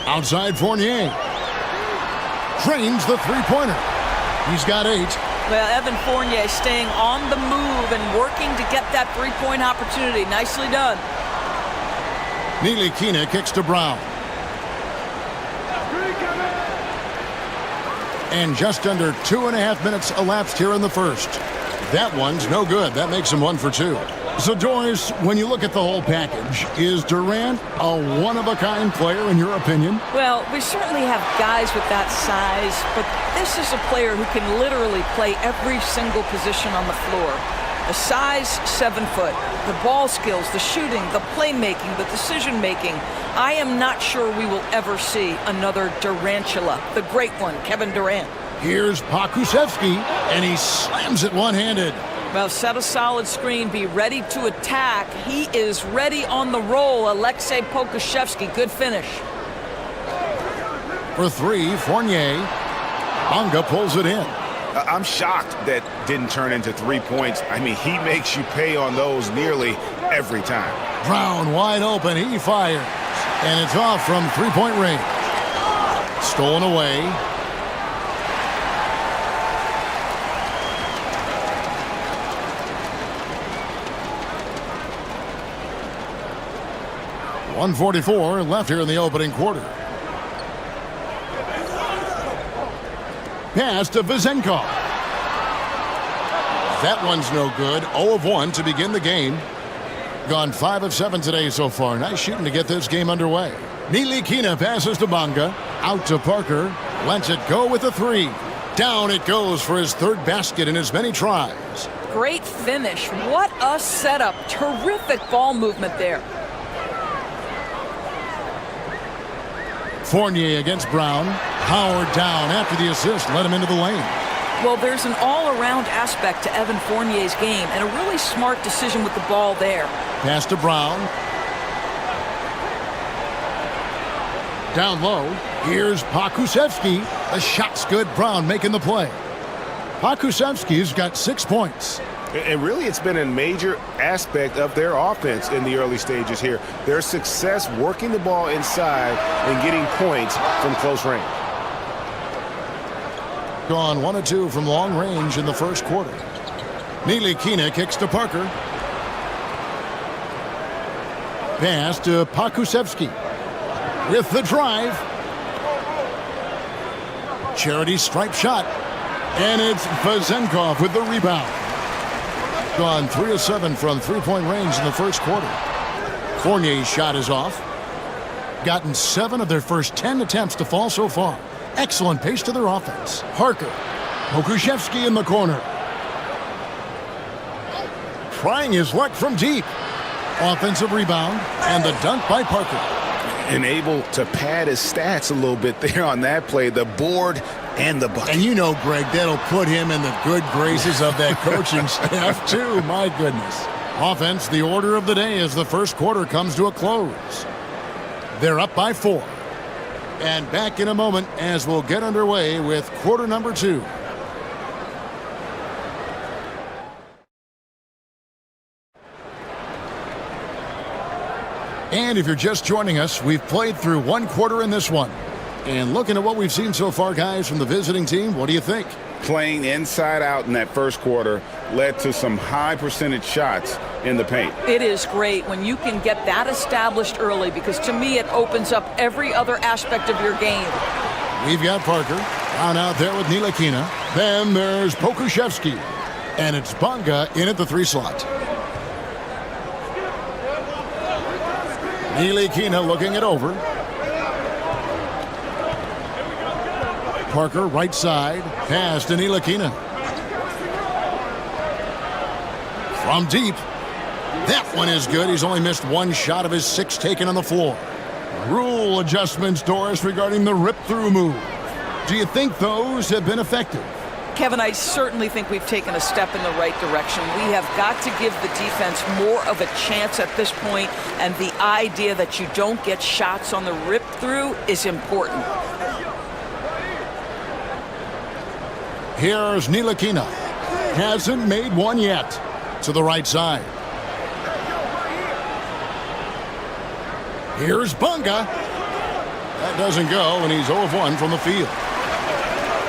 Outside Fournier. Trains the three-pointer. He's got 8. Well, Evan Fournier staying on the move and working to get that three-point opportunity. Nicely done. Ntilikina kicks to Brown. And just under 2.5 minutes elapsed here in the first. That one's no good. That makes him 1 for 2. So, Doris, when you look at the whole package, is Durant a one-of-a-kind player in your opinion? Well, we certainly have guys with that size, but this is a player who can literally play every single position on the floor. The size, 7 foot. The ball skills, the shooting, the playmaking, the decision-making. I am not sure we will ever see another Durantula, the great one, Kevin Durant. Here's Pokusevski, and he slams it one-handed. Well, set a solid screen, be ready to attack. He is ready on the roll. Alexei Pokusevski, good finish. For 3, Fournier. Bonga pulls it in. I'm shocked that didn't turn into 3 points. I mean, he makes you pay on those nearly every time. Brown wide open, he fires. And it's off from three-point range. Stolen away. .144 left here in the opening quarter. Pass to Vizenkov. That one's no good. 0 of 1 to begin the game. Gone 5 of 7 today so far. Nice shooting to get this game underway. Ntilikina passes to Bonga. Out to Parker. Lets it go with a 3. Down it goes for his 3rd basket in as many tries. Great finish. What a setup. Terrific ball movement there. Fournier against Brown. Howard down after the assist. Let him into the lane. Well, there's an all-around aspect to Evan Fournier's game and a really smart decision with the ball there. Pass to Brown. Down low. Here's Pokusevski. The shot's good. Brown making the play. Pokusevski's got 6 points. And really, it's been a major aspect of their offense in the early stages here. Their success working the ball inside and getting points from close range. Gone 1 of 2 from long range in the first quarter. Ntilikina kicks to Parker. Pass to Pokusevski. With the drive. Charity stripe shot. And it's Vezenkov with the rebound. Gone 3 of 7 from three-point range in the first quarter. Fournier's shot is off. Gotten 7 of their first 10 attempts to fall so far. Excellent pace to their offense. Parker. Pokushevsky in the corner. Trying his luck from deep. Offensive rebound and the dunk by Parker. And able to pad his stats a little bit there on that play. The board and the bucket. And you know, Greg, that'll put him in the good graces of that coaching staff, too. My goodness. Offense, the order of the day as the first quarter comes to a close. They're up by 4. And back in a moment as we'll get underway with quarter number 2. And if you're just joining us, we've played through one quarter in this one. And looking at what we've seen so far, guys, from the visiting team, what do you think? Playing inside out in that first quarter led to some high percentage shots in the paint. It is great when you can get that established early, because to me it opens up every other aspect of your game. We've got Parker down out there with Ntilikina. Then there's Pokushevsky. And it's Bonga in at the 3 slot. Ntilikina looking it over. Parker right side. Pass to Ntilikina. From deep. That one is good. He's only missed 1 shot of his 6 taken on the floor. Rule adjustments, Doris, regarding the rip-through move. Do you think those have been effective? Kevin, I certainly think we've taken a step in the right direction. We have got to give the defense more of a chance at this point, and the idea that you don't get shots on the rip-through is important. Here's Ntilikina. Hasn't made one yet. To the right side. Here's Bonga. That doesn't go, and he's 0 of 1 from the field.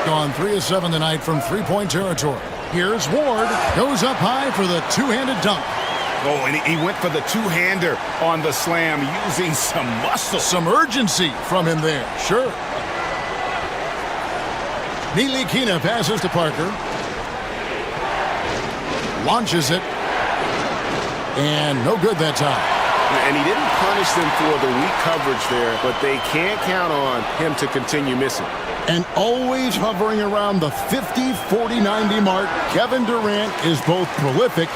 Gone 3 of 7 tonight from three-point territory. Here's Ward. Goes up high for the two-handed dunk. Oh, and he went for the two-hander on the slam, using some muscle. Some urgency from him there, sure. Ntilikina passes to Parker. Launches it. And no good that time. And he didn't punish them for the weak coverage there, but they can't count on him to continue missing. And always hovering around the 50, 40, 90 mark, Kevin Durant is both prolific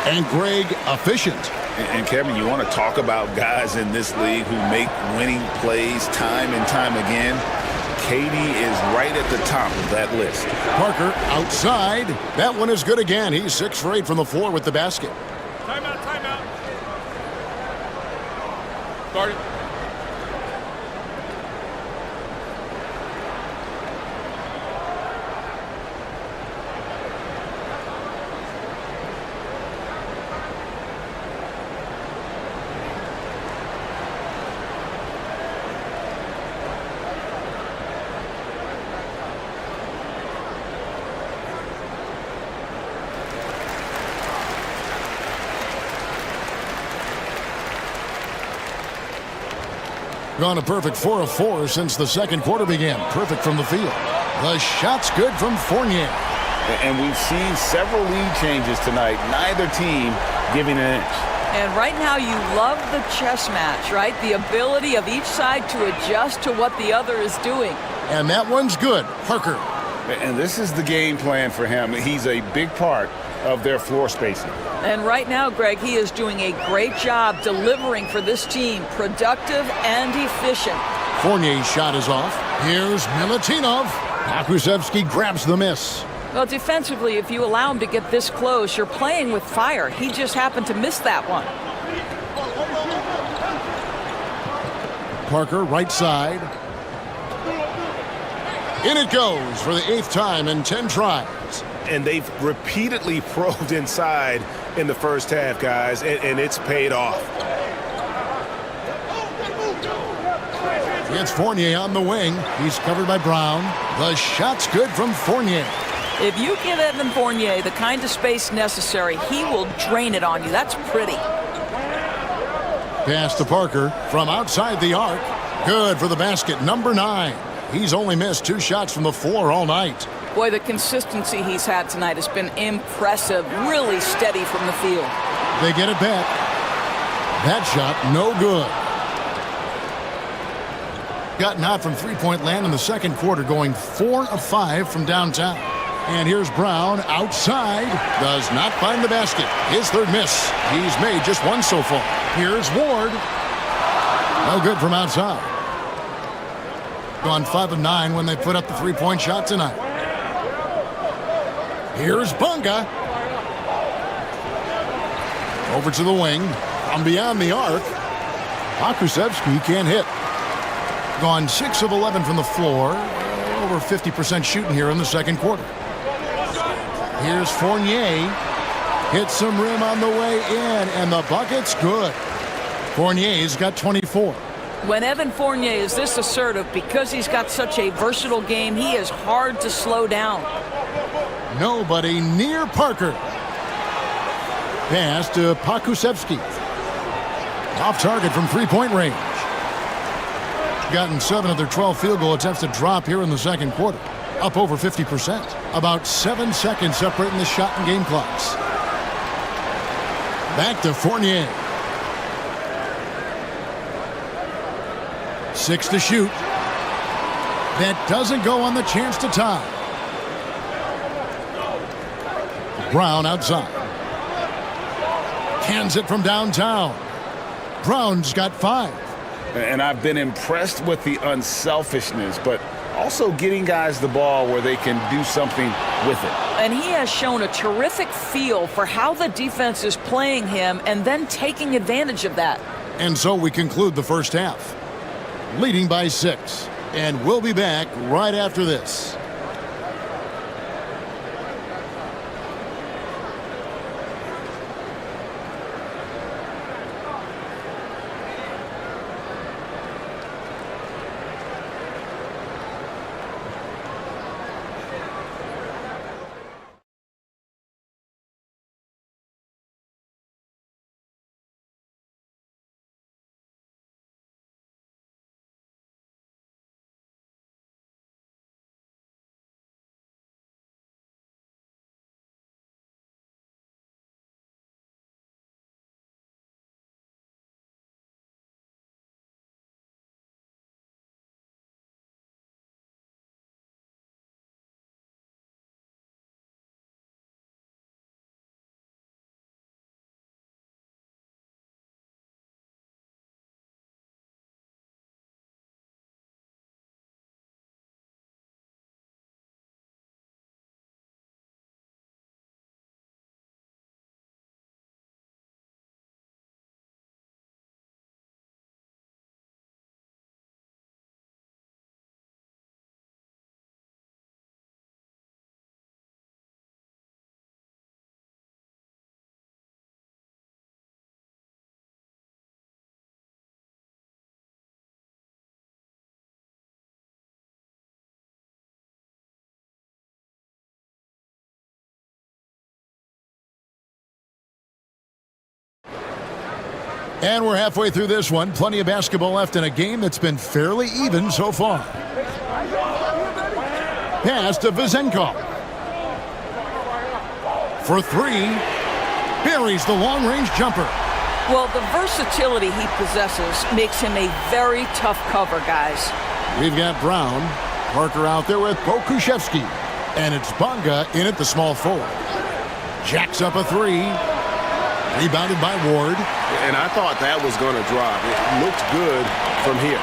and Greg efficient. And Kevin, you want to talk about guys in this league who make winning plays time and time again? KD is right at the top of that list. Parker outside. That one is good again. He's 6 for 8 from the floor with the basket. Timeout, timeout. Started. Gone a perfect 4 of 4 since the second quarter began. Perfect from the field. The shot's good from Fournier. And we've seen several lead changes tonight. Neither team giving an inch. And right now you love the chess match, right? The ability of each side to adjust to what the other is doing. And that one's good. Parker. And this is the game plan for him. He's a big part of their floor spacing. And right now, Greg, he is doing a great job delivering for this team, productive and efficient. Fournier's shot is off. Here's Milutinov. Pokusevsky grabs the miss. Well, defensively, if you allow him to get this close, you're playing with fire. He just happened to miss that one. Parker, right side. In it goes for the 8th time in 10 tries. And they've repeatedly probed inside in the first half, guys, and it's paid off. It's Fournier on the wing. He's covered by Brown. The shot's good from Fournier. If you give Evan Fournier the kind of space necessary, he will drain it on you. That's pretty. Pass to Parker from outside the arc. Good for the basket, number 9. He's only missed 2 shots from the floor all night. Boy, the consistency he's had tonight has been impressive. Really steady from the field. They get it back. That shot, no good. Gotten hot from three-point land in the second quarter, going 4 of 5 from downtown. And here's Brown outside. Does not find the basket. His third miss. He's made just 1 so far. Here's Ward. No good from outside. Gone 5 of 9 when they put up the three-point shot tonight. Here's Bunga. Over to the wing. From beyond the arc. Pakusevski can't hit. Gone 6 of 11 from the floor. Over 50% shooting here in the second quarter. Here's Fournier. Hits some rim on the way in, and the bucket's good. Fournier's got 24. When Evan Fournier is this assertive, because he's got such a versatile game, he is hard to slow down. Nobody near Parker. Pass to Pakusevski. Off target from three-point range. Gotten 7 of their 12 field goal attempts to drop here in the second quarter. Up over 50%. About 7 seconds separating the shot and game clocks. Back to Fournier. 6 to shoot. That doesn't go on the chance to tie. Brown outside. Cans it from downtown. Brown's got 5. And I've been impressed with the unselfishness, but also getting guys the ball where they can do something with it. And he has shown a terrific feel for how the defense is playing him and then taking advantage of that. And so we conclude the first half. Leading by 6. And we'll be back right after this. And we're halfway through this one. Plenty of basketball left in a game that's been fairly even so far. Pass to Vizenkov. For 3. Buries the long-range jumper. Well, the versatility he possesses makes him a very tough cover, guys. We've got Brown. Parker out there with Pokushevsky. And it's Bunga in at the small forward. Jacks up a 3. Rebounded by Ward. And I thought that was going to drop. It looked good from here.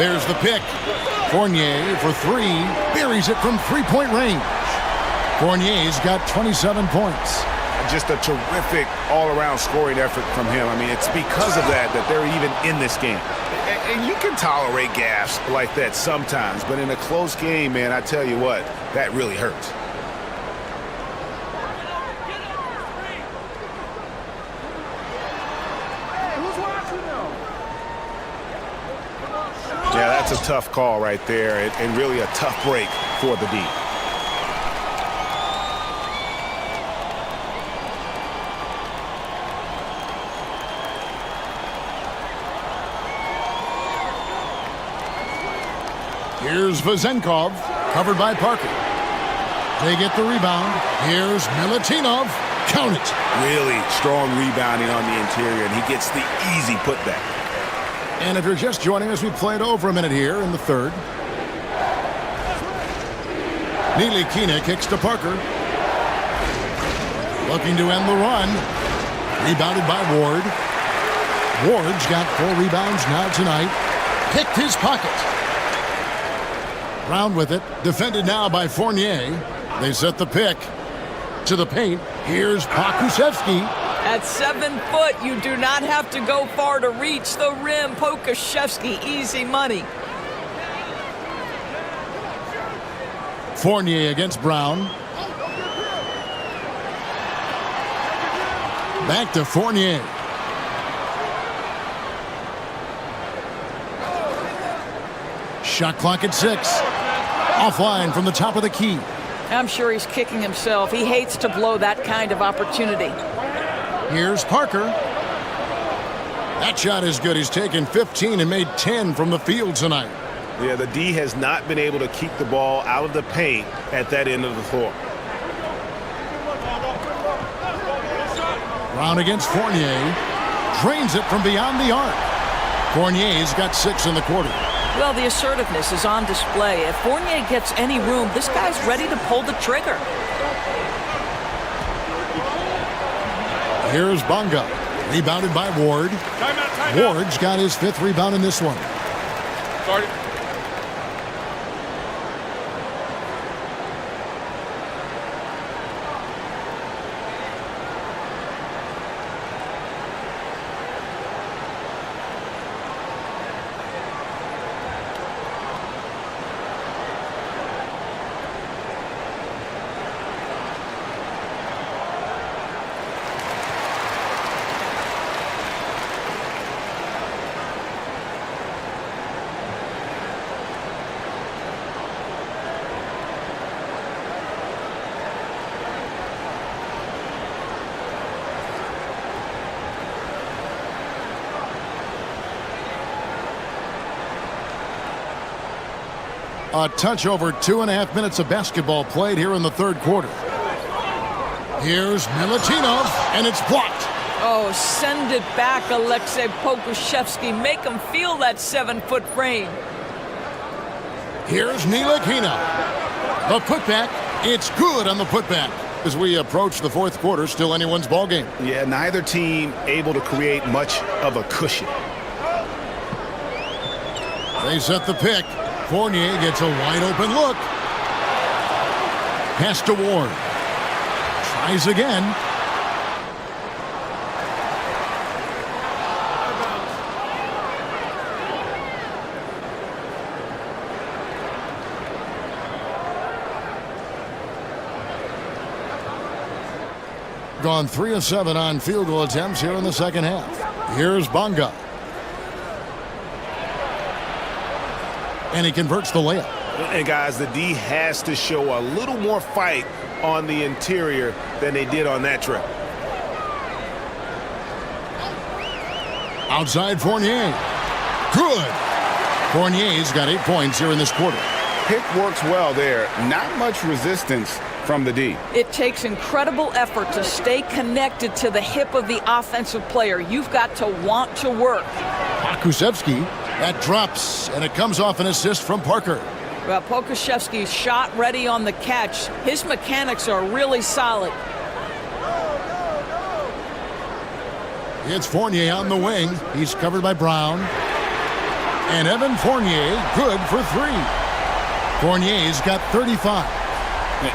There's the pick. Fournier for 3. Buries it from three-point range. Fournier's got 27 points. Just a terrific all-around scoring effort from him. I mean, it's because of that they're even in this game. And you can tolerate gaffes like that sometimes, but in a close game, man, I tell you what, that really hurts. Yeah, that's a tough call right there, and really a tough break for the D. Here's Vazenkov, covered by Parker. They get the rebound. Here's Milutinov. Count it. Really strong rebounding on the interior, and he gets the easy putback. And if you're just joining us, we played over a minute here in the third. Nilikina kicks to Parker. Looking to end the run. Rebounded by Ward. Ward's got 4 rebounds now tonight. Picked his pocket. Brown with it. Defended now by Fournier. They set the pick. To the paint. Here's Pokusevski. At 7 foot, you do not have to go far to reach the rim. Pokusevski, easy money. Fournier against Brown. Back to Fournier. Shot clock at 6. Offline from the top of the key. I'm sure he's kicking himself. He hates to blow that kind of opportunity. Here's Parker. That shot is good. He's taken 15 and made 10 from the field tonight. Yeah, the D has not been able to keep the ball out of the paint at that end of the floor. Brown against Fournier. Drains it from beyond the arc. Fournier's got 6 in the quarter. Well, the assertiveness is on display. If Fournier gets any room, this guy's ready to pull the trigger. Here's Bonga. Rebounded by Ward. Timeout. Ward's got his 5th rebound in this one. Started. A touch over 2.5 minutes of basketball played here in the third quarter. Here's Milutinov, and it's blocked. Oh, send it back, Alexei Pokusevski. Make him feel that 7-foot frame. Here's Nilikina. The putback. It's good on the putback. As we approach the fourth quarter, still anyone's ball game. Yeah, neither team able to create much of a cushion. They set the pick. Fournier gets a wide-open look. Pass to Ward. Tries again. Gone 3 of 7 on field goal attempts here in the second half. Here's Bonga. And he converts the layup. And guys, the D has to show a little more fight on the interior than they did on that trip. Outside Fournier. Good. Fournier's got 8 points here in this quarter. Pick works well there. Not much resistance from the D. It takes incredible effort to stay connected to the hip of the offensive player. You've got to want to work. Pokusevski. That drops, and it comes off an assist from Parker. Well, Pokusevski's shot ready on the catch. His mechanics are really solid. It's Fournier on the wing. He's covered by Brown. And Evan Fournier, good for 3. Fournier's got 35.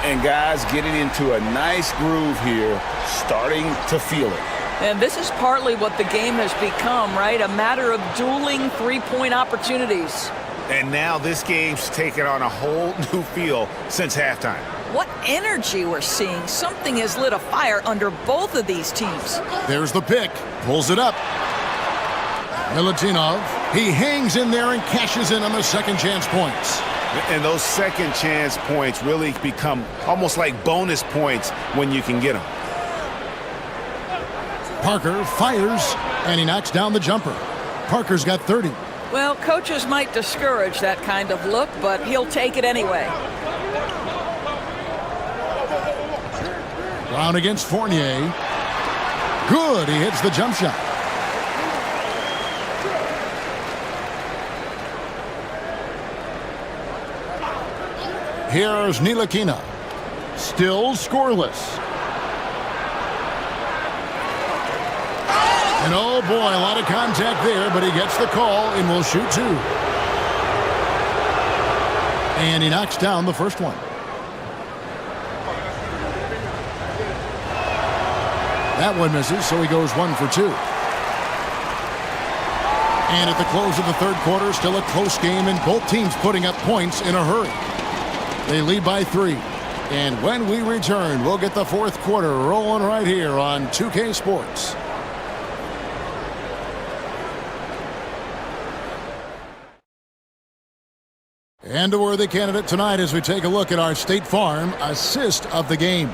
And guys getting into a nice groove here, starting to feel it. And this is partly what the game has become, right? A matter of dueling three-point opportunities. And now this game's taken on a whole new feel since halftime. What energy we're seeing. Something has lit a fire under both of these teams. There's the pick. Pulls it up. Milutinov. He hangs in there and cashes in on the second chance points. And those second chance points really become almost like bonus points when you can get them. Parker fires, and he knocks down the jumper. Parker's got 30. Well, coaches might discourage that kind of look, but he'll take it anyway. Brown against Fournier. Good, he hits the jump shot. Here's Ntilikina. Still scoreless. And oh boy, a lot of contact there, but he gets the call and will shoot two. And he knocks down the first one. That one misses, so he goes 1 for 2. And at the close of the third quarter, still a close game, and both teams putting up points in a hurry. They lead by 3. And when we return, we'll get the fourth quarter rolling right here on 2K Sports. And a worthy candidate tonight as we take a look at our State Farm assist of the game.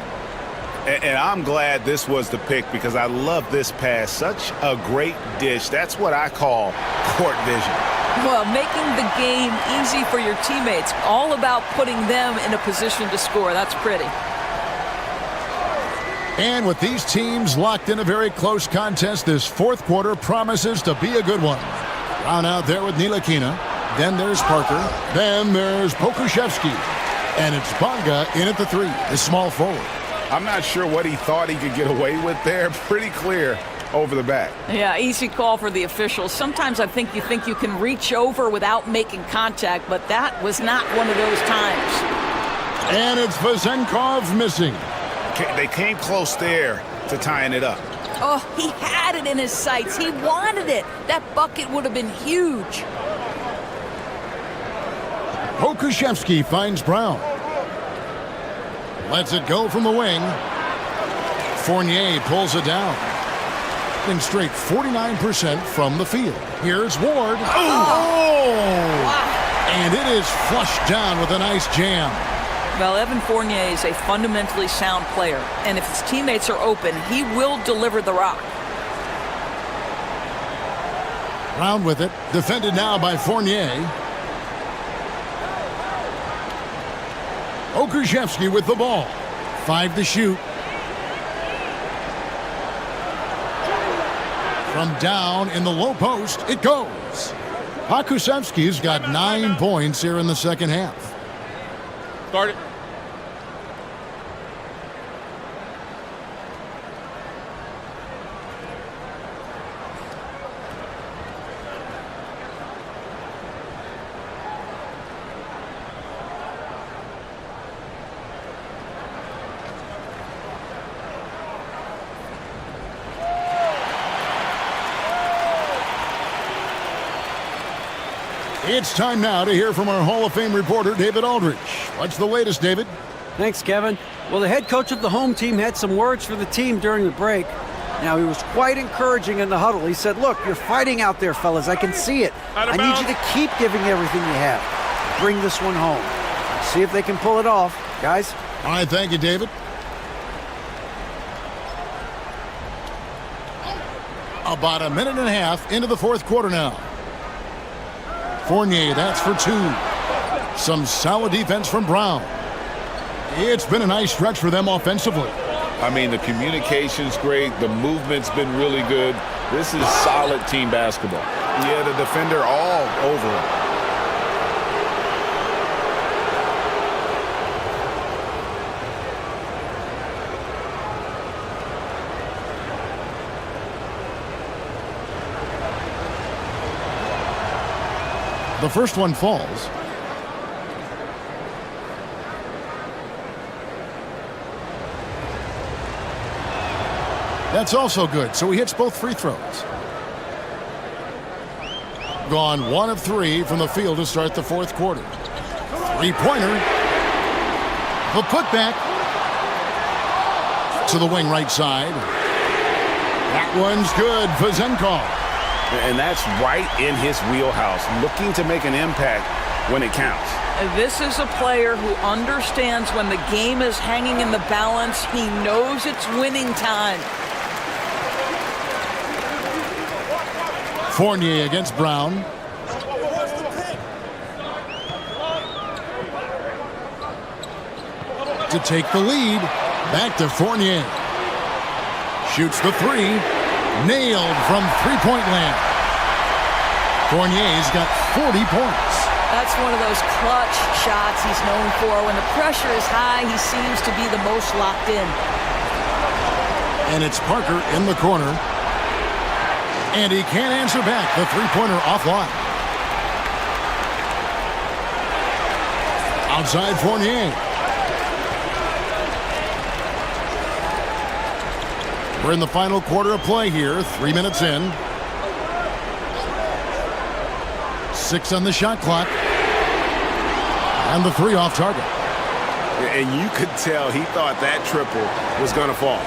And I'm glad this was the pick because I love this pass. Such a great dish. That's what I call court vision. Well, making the game easy for your teammates. All about putting them in a position to score. That's pretty. And with these teams locked in a very close contest, this fourth quarter promises to be a good one. Brown out there with Ntilikina. Then there's Parker. Then there's Pokuševski. And it's Bonga in at the 3, the small forward. I'm not sure what he thought he could get away with there. Pretty clear over the back. Yeah, easy call for the officials. Sometimes I think you can reach over without making contact, but that was not one of those times. And it's Vezenkov missing. They came close there to tying it up. Oh, he had it in his sights. He wanted it. That bucket would have been huge. Pokuševski finds Brown. Lets it go from the wing. Fournier pulls it down. In straight 49% from the field. Here's Ward. Oh! Wow. And it is flushed down with a nice jam. Well, Evan Fournier is a fundamentally sound player, and if his teammates are open, he will deliver the rock. Brown with it. Defended now by Fournier. Pokuševski with the ball. 5 to shoot. From down in the low post, it goes. Pokuševski's got 9 points here in the second half. Start it. It's time now to hear from our Hall of Fame reporter, David Aldrich. What's the latest, David? Thanks, Kevin. Well, the head coach of the home team had some words for the team during the break. Now, he was quite encouraging in the huddle. He said, look, you're fighting out there, fellas. I can see it. I need you to keep giving everything you have. Bring this one home. See if they can pull it off. Guys? All right, thank you, David. About a minute and a half into the fourth quarter now. Fournier, that's for 2. Some solid defense from Brown. It's been a nice stretch for them offensively. I mean, the communication's great. The movement's been really good. This is solid team basketball. Yeah, the defender all over him. The first one falls. That's also good, so he hits both free throws. Gone 1 of 3 from the field to start the fourth quarter. Three-pointer. The putback. To the wing right side. That one's good. Vezenkov. And that's right in his wheelhouse, looking to make an impact when it counts. This is a player who understands when the game is hanging in the balance. He knows it's winning time. Fournier against Brown. to take the lead. Back to Fournier. Shoots the three. Nailed from three-point land. Fournier's got 40 points. That's one of those clutch shots he's known for. When the pressure is high, he seems to be the most locked in. And it's Parker in the corner. And he can't answer back. The three-pointer offline. Outside Fournier. We're in the final quarter of play here. 3 minutes in. 6 on the shot clock. And the three off target. And you could tell he thought that triple was going to fall.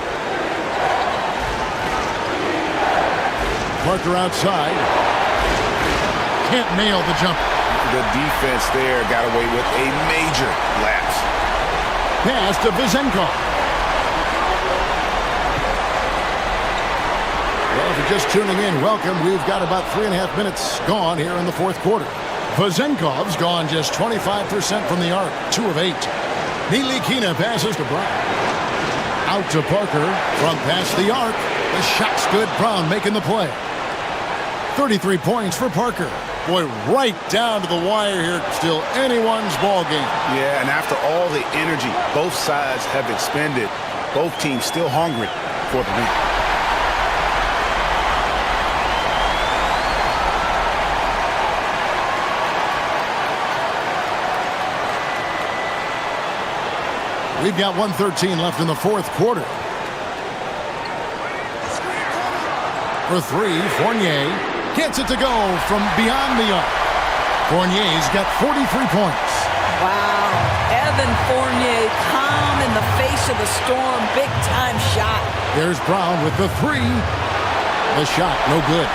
Parker outside. Can't nail the jumper. The defense there got away with a major lapse. Pass to Vizenkov. Well, if you're just tuning in, welcome. We've got about 3.5 minutes gone here in the fourth quarter. Vizenkov's gone just 25% from the arc, 2 of 8. Nilikina passes to Brown. Out to Parker from past the arc. The shot's good. Brown making the play. 33 points for Parker. Boy, right down to the wire here. Still anyone's ball game. Yeah, and after all the energy both sides have expended, both teams still hungry for the win. We've got 1:13 left in the fourth quarter. For three, Fournier gets it to go from beyond the arc. Fournier's got 43 points. Wow. Evan Fournier, calm in the face of the storm. Big-time shot. There's Brown with the three. The shot, no good.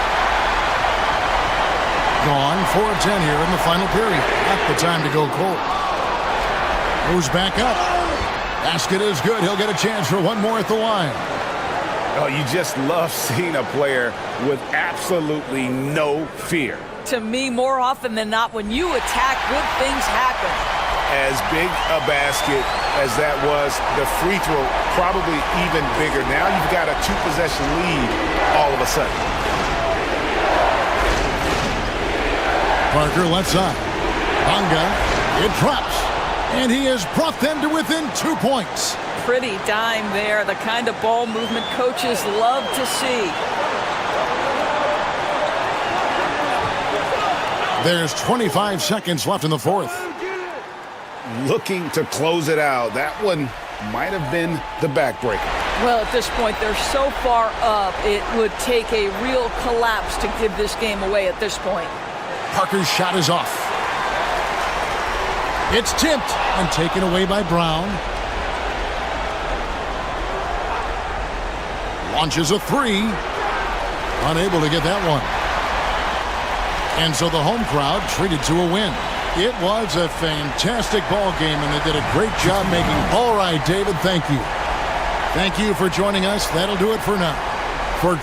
Gone 4-10 here in the final period. Not the time to go cold. Goes back up. Basket is good. He'll get a chance for one more at the line. Oh, you just love seeing a player with absolutely no fear. To me, more often than not, when you attack, good things happen. As big a basket as that was, the free throw probably even bigger. Now you've got a 2-possession lead all of a sudden. Parker left side. Bonga, it drops. And he has brought them to within 2 points. Pretty dime there. The kind of ball movement coaches love to see. There's 25 seconds left in the fourth. Looking to close it out. That one might have been the backbreaker. Well, at this point, they're so far up, it would take a real collapse to give this game away at this point. Parker's shot is off. It's tipped and taken away by Brown. Launches a three. Unable to get that one. And so the home crowd treated to a win. It was a fantastic ball game, and they did a great job making. All right, David, thank you. Thank you for joining us. That'll do it for now. For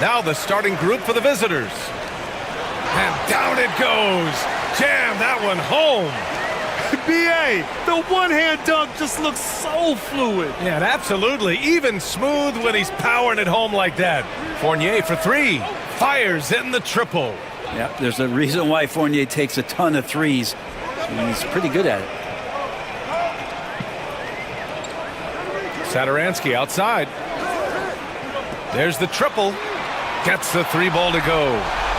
Now the starting group for the visitors. And down it goes. Jam that one home. B.A., the one-hand dunk just looks so fluid. Yeah, and absolutely. Even smooth when he's powering it home like that. Fournier for three. Fires in the triple. Yep, there's a reason why Fournier takes a ton of threes. He's pretty good at it. Satoransky outside. There's the triple. Gets the three ball to go.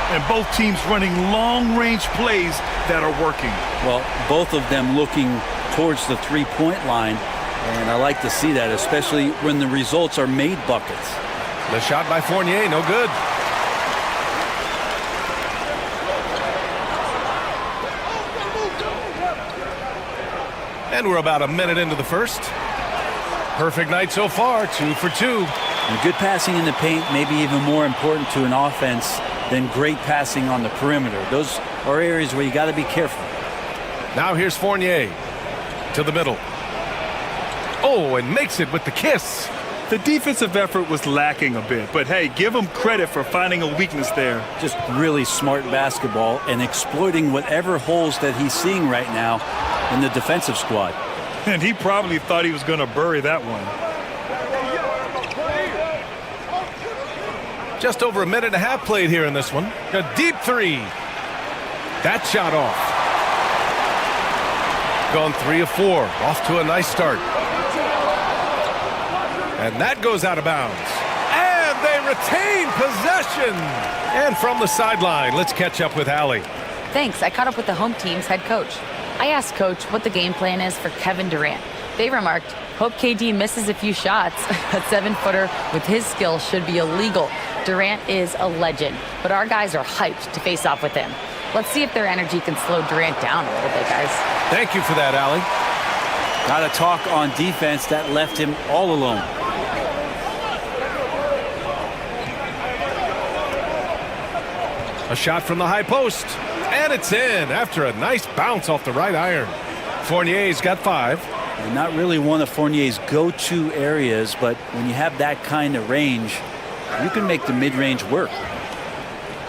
And both teams running long-range plays that are working. Well, both of them looking towards the three-point line. And I like to see that, especially when the results are made buckets. The shot by Fournier, no good. And we're about a minute into the first. Perfect night so far, 2 for 2. And good passing in the paint may be even more important to an offense than great passing on the perimeter. Those are areas where you got to be careful. Now here's Fournier to the middle. Oh, and makes it with the kiss. The defensive effort was lacking a bit, but hey, give him credit for finding a weakness there. Just really smart basketball and exploiting whatever holes that he's seeing right now in the defensive squad. And he probably thought he was going to bury that one. Just over a minute and a half played here in this one. A deep three. That shot off. Gone 3 of 4. Off to a nice start. And that goes out of bounds. And they retain possession. And from the sideline, let's catch up with Allie. Thanks. I caught up with the home team's head coach. I asked Coach what the game plan is for Kevin Durant. They remarked, hope KD misses a few shots. A 7-footer with his skill should be illegal. Durant is a legend, but our guys are hyped to face off with him. Let's see if their energy can slow Durant down a little bit, guys. Thank you for that, Allie. Got to talk on defense that left him all alone. A shot from the high post. And it's in after a nice bounce off the right iron. Fournier's got 5. And not really one of Fournier's go-to areas, but when you have that kind of range, you can make the mid-range work.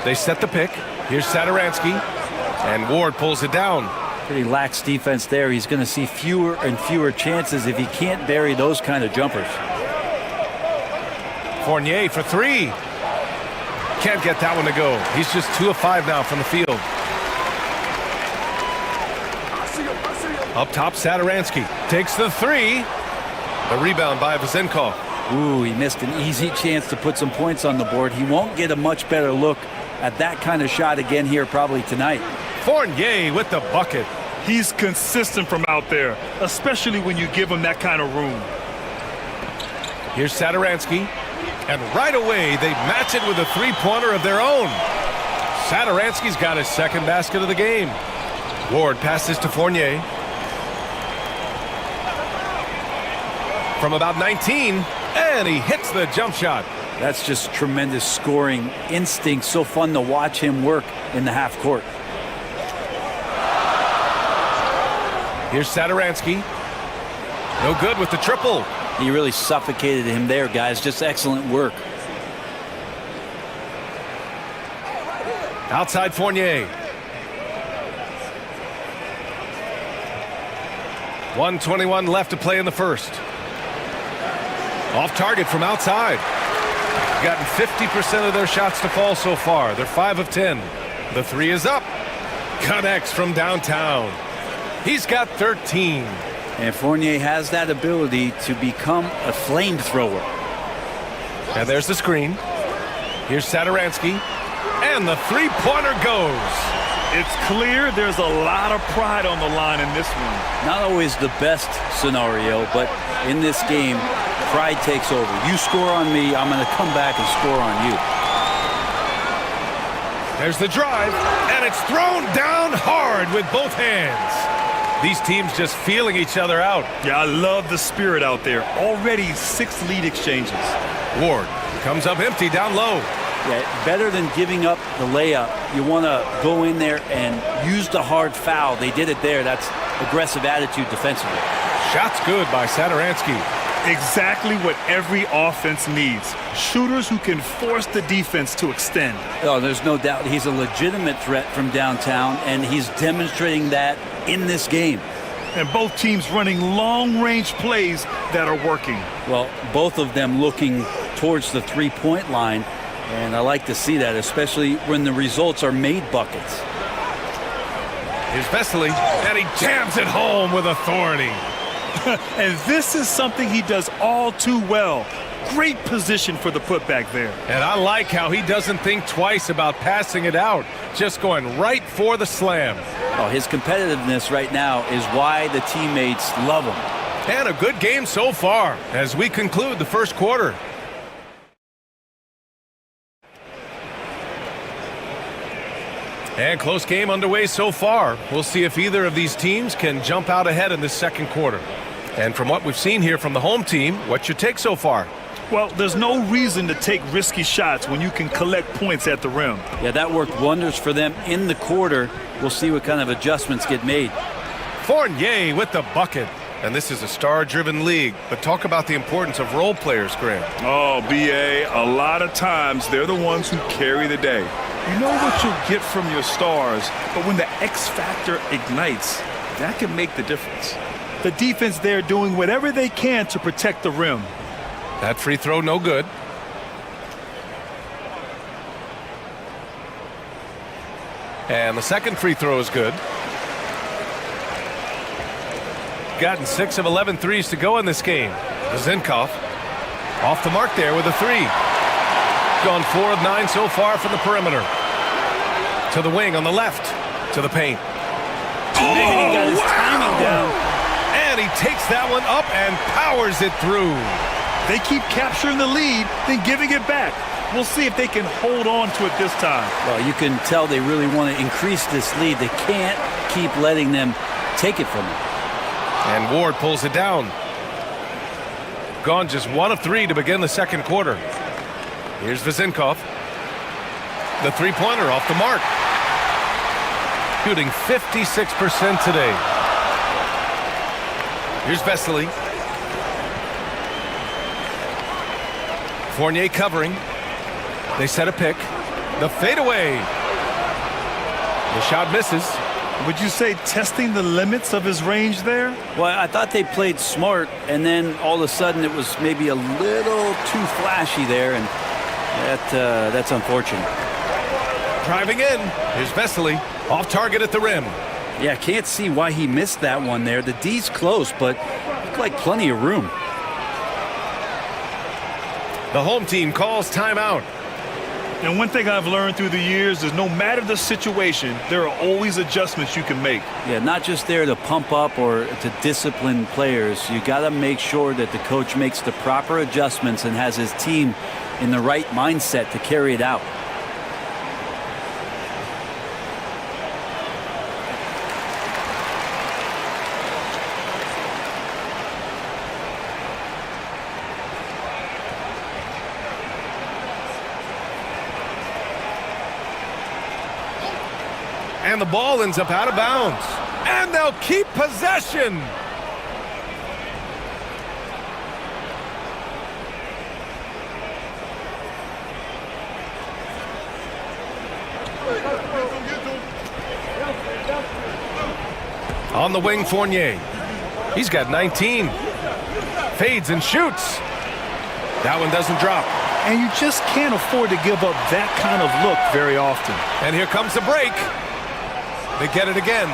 They set the pick. Here's Satoransky. And Ward pulls it down. Pretty lax defense there. He's going to see fewer and fewer chances if he can't bury those kind of jumpers. Fournier for 3. Can't get that one to go. He's just 2 of 5 now from the field. Up top, Satoransky takes the 3. The rebound by Vazenkov. Ooh, he missed an easy chance to put some points on the board. He won't get a much better look at that kind of shot again here probably tonight. Fournier with the bucket. He's consistent from out there, especially when you give him that kind of room. Here's Satoransky. And right away, they match it with a three-pointer of their own. Satoransky's got his second basket of the game. Ward passes to Fournier. From about 19, and he hits the jump shot. That's just tremendous scoring instinct. So fun to watch him work in the half court. Here's Satoransky. No good with the triple. He really suffocated him there, guys. Just excellent work. Outside Fournier. 1:21 left to play in the first. Off target from outside. Gotten 50% of their shots to fall so far. They're 5 of 10. The 3 is up. Connects from downtown. He's got 13. And Fournier has that ability to become a flamethrower. And there's the screen. Here's Satoransky. And the three-pointer goes. It's clear there's a lot of pride on the line in this one. Not always the best scenario, but in this game, pride takes over. You score on me, I'm going to come back and score on you. There's the drive, and it's thrown down hard with both hands. These teams just feeling each other out. Yeah, I love the spirit out there. Already 6 lead exchanges. Ward comes up empty down low. Yeah, better than giving up the layup. You want to go in there and use the hard foul. They did it there. That's aggressive attitude defensively. Shot's good by Satoransky. Exactly what every offense needs. Shooters who can force the defense to extend. Oh, there's no doubt he's a legitimate threat from downtown, and he's demonstrating that in this game. And both teams running long-range plays that are working. Well, both of them looking towards the three-point line, and I like to see that, especially when the results are made buckets. Here's Vesely, and he jams it home with authority. And this is something he does all too well. Great position for the putback there. And I like how he doesn't think twice about passing it out, just going right for the slam. Oh, his competitiveness right now is why the teammates love him. And a good game so far as we conclude the first quarter. And close game underway so far. We'll see if either of these teams can jump out ahead in this second quarter. And from what we've seen here from the home team, what's your take so far? Well, there's no reason to take risky shots when you can collect points at the rim. Yeah, that worked wonders for them in the quarter. We'll see what kind of adjustments get made. Fournier with the bucket. And this is a star-driven league. But talk about the importance of role players, Graham. Oh, BA, a lot of times they're the ones who carry the day. You know what you'll get from your stars, but when the X factor ignites, that can make the difference. The defense there doing whatever they can to protect the rim. That free throw no good. And the second free throw is good. Gotten 6 of 11 threes to go in this game. Zinkov off the mark there with a three. Gone 4 of 9 so far from the perimeter. To the wing on the left. To the paint. Oh, he got his timing down. And he takes that one up and powers it through. They keep capturing the lead, then giving it back. We'll see if they can hold on to it this time. Well, you can tell they really want to increase this lead. They can't keep letting them take it from them. And Ward pulls it down. Gone just 1 of 3 to begin the second quarter. Here's Zinkov. The three-pointer off the mark. Shooting 56% today. Here's Vesely. Fournier covering. They set a pick. The fadeaway. The shot misses. Would you say testing the limits of his range there? Well, I thought they played smart, and then all of a sudden it was maybe a little too flashy there, and that's unfortunate. Driving in. Here's Vesely. Off target at the rim. Yeah, can't see why he missed that one there. The D's close, but looked like plenty of room. The home team calls timeout. And one thing I've learned through the years is no matter the situation, there are always adjustments you can make. Yeah, not just there to pump up or to discipline players. You got to make sure that the coach makes the proper adjustments and has his team in the right mindset to carry it out. And the ball ends up out of bounds. And they'll keep possession. On the wing, Fournier. He's got 19. Fades and shoots. That one doesn't drop. And you just can't afford to give up that kind of look very often. And here comes the break. They get it again.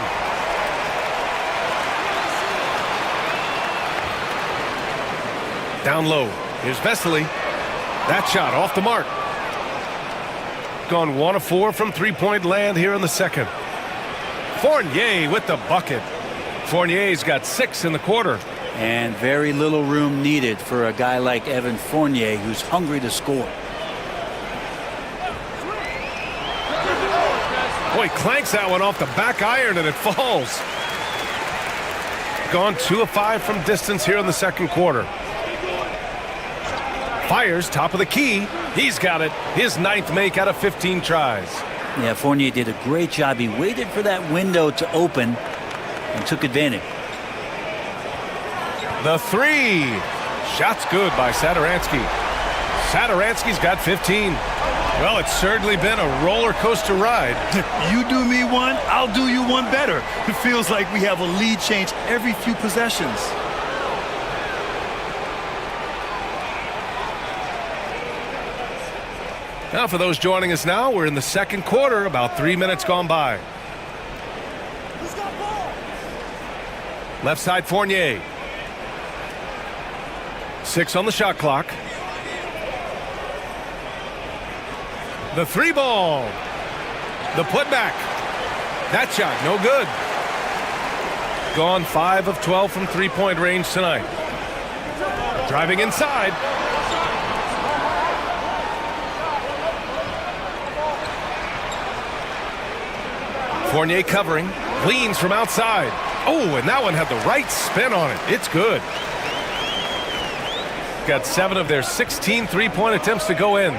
Down low. Here's Vesely. That shot off the mark. Gone 1 of 4 from three-point land here in the second. Fournier with the bucket. Fournier's got 6 in the quarter. And very little room needed for a guy like Evan Fournier, who's hungry to score. Boy, clanks that one off the back iron and it falls. Gone 2 of 5 from distance here in the second quarter. Fires top of the key. He's got it. His 9th make out of 15 tries. Yeah, Fournier did a great job. He waited for that window to open and took advantage. The three. Shot's good by Sadaransky. Sadaransky's got 15. Well, it's certainly been a roller coaster ride. You do me one, I'll do you one better. It feels like we have a lead change every few possessions. Now, for those joining us now, we're in the second quarter, about 3 minutes gone by. Left side, Fournier. 6 on the shot clock. The three ball. The putback. That shot, no good. Gone 5 of 12 from three-point range tonight. Driving inside. Fournier covering. Leans from outside. Oh, and that one had the right spin on it. It's good. Got 7 of their 16 three-point attempts to go in.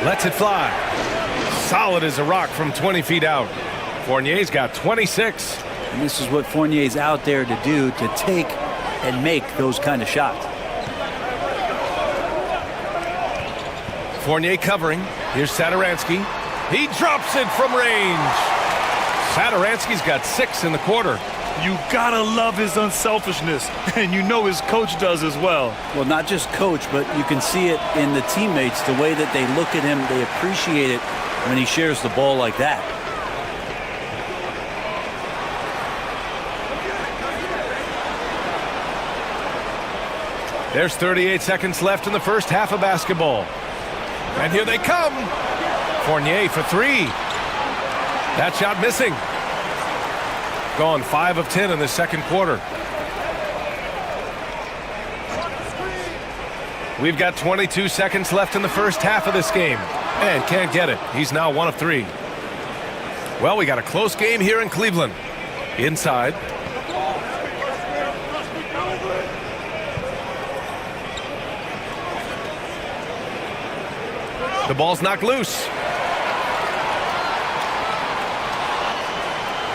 Lets it fly. Solid as a rock from 20 feet out. Fournier's got 26. And this is what Fournier's out there to do, to take and make those kind of shots. Fournier covering. Here's Sadaransky. He drops it from range. Sadaransky's got 6 in the quarter. You gotta love his unselfishness, and you know his coach does as well. Well, not just coach, but you can see it in the teammates, the way that they look at him. They appreciate it when he shares the ball like that. There's 38 seconds left in the first half of basketball. And here they come. Fournier for 3. That shot missing. Gone 5 of 10 in the second quarter. We've got 22 seconds left in the first half of this game. And can't get it. He's now 1 of 3. Well, we got a close game here in Cleveland. Inside. The ball's knocked loose.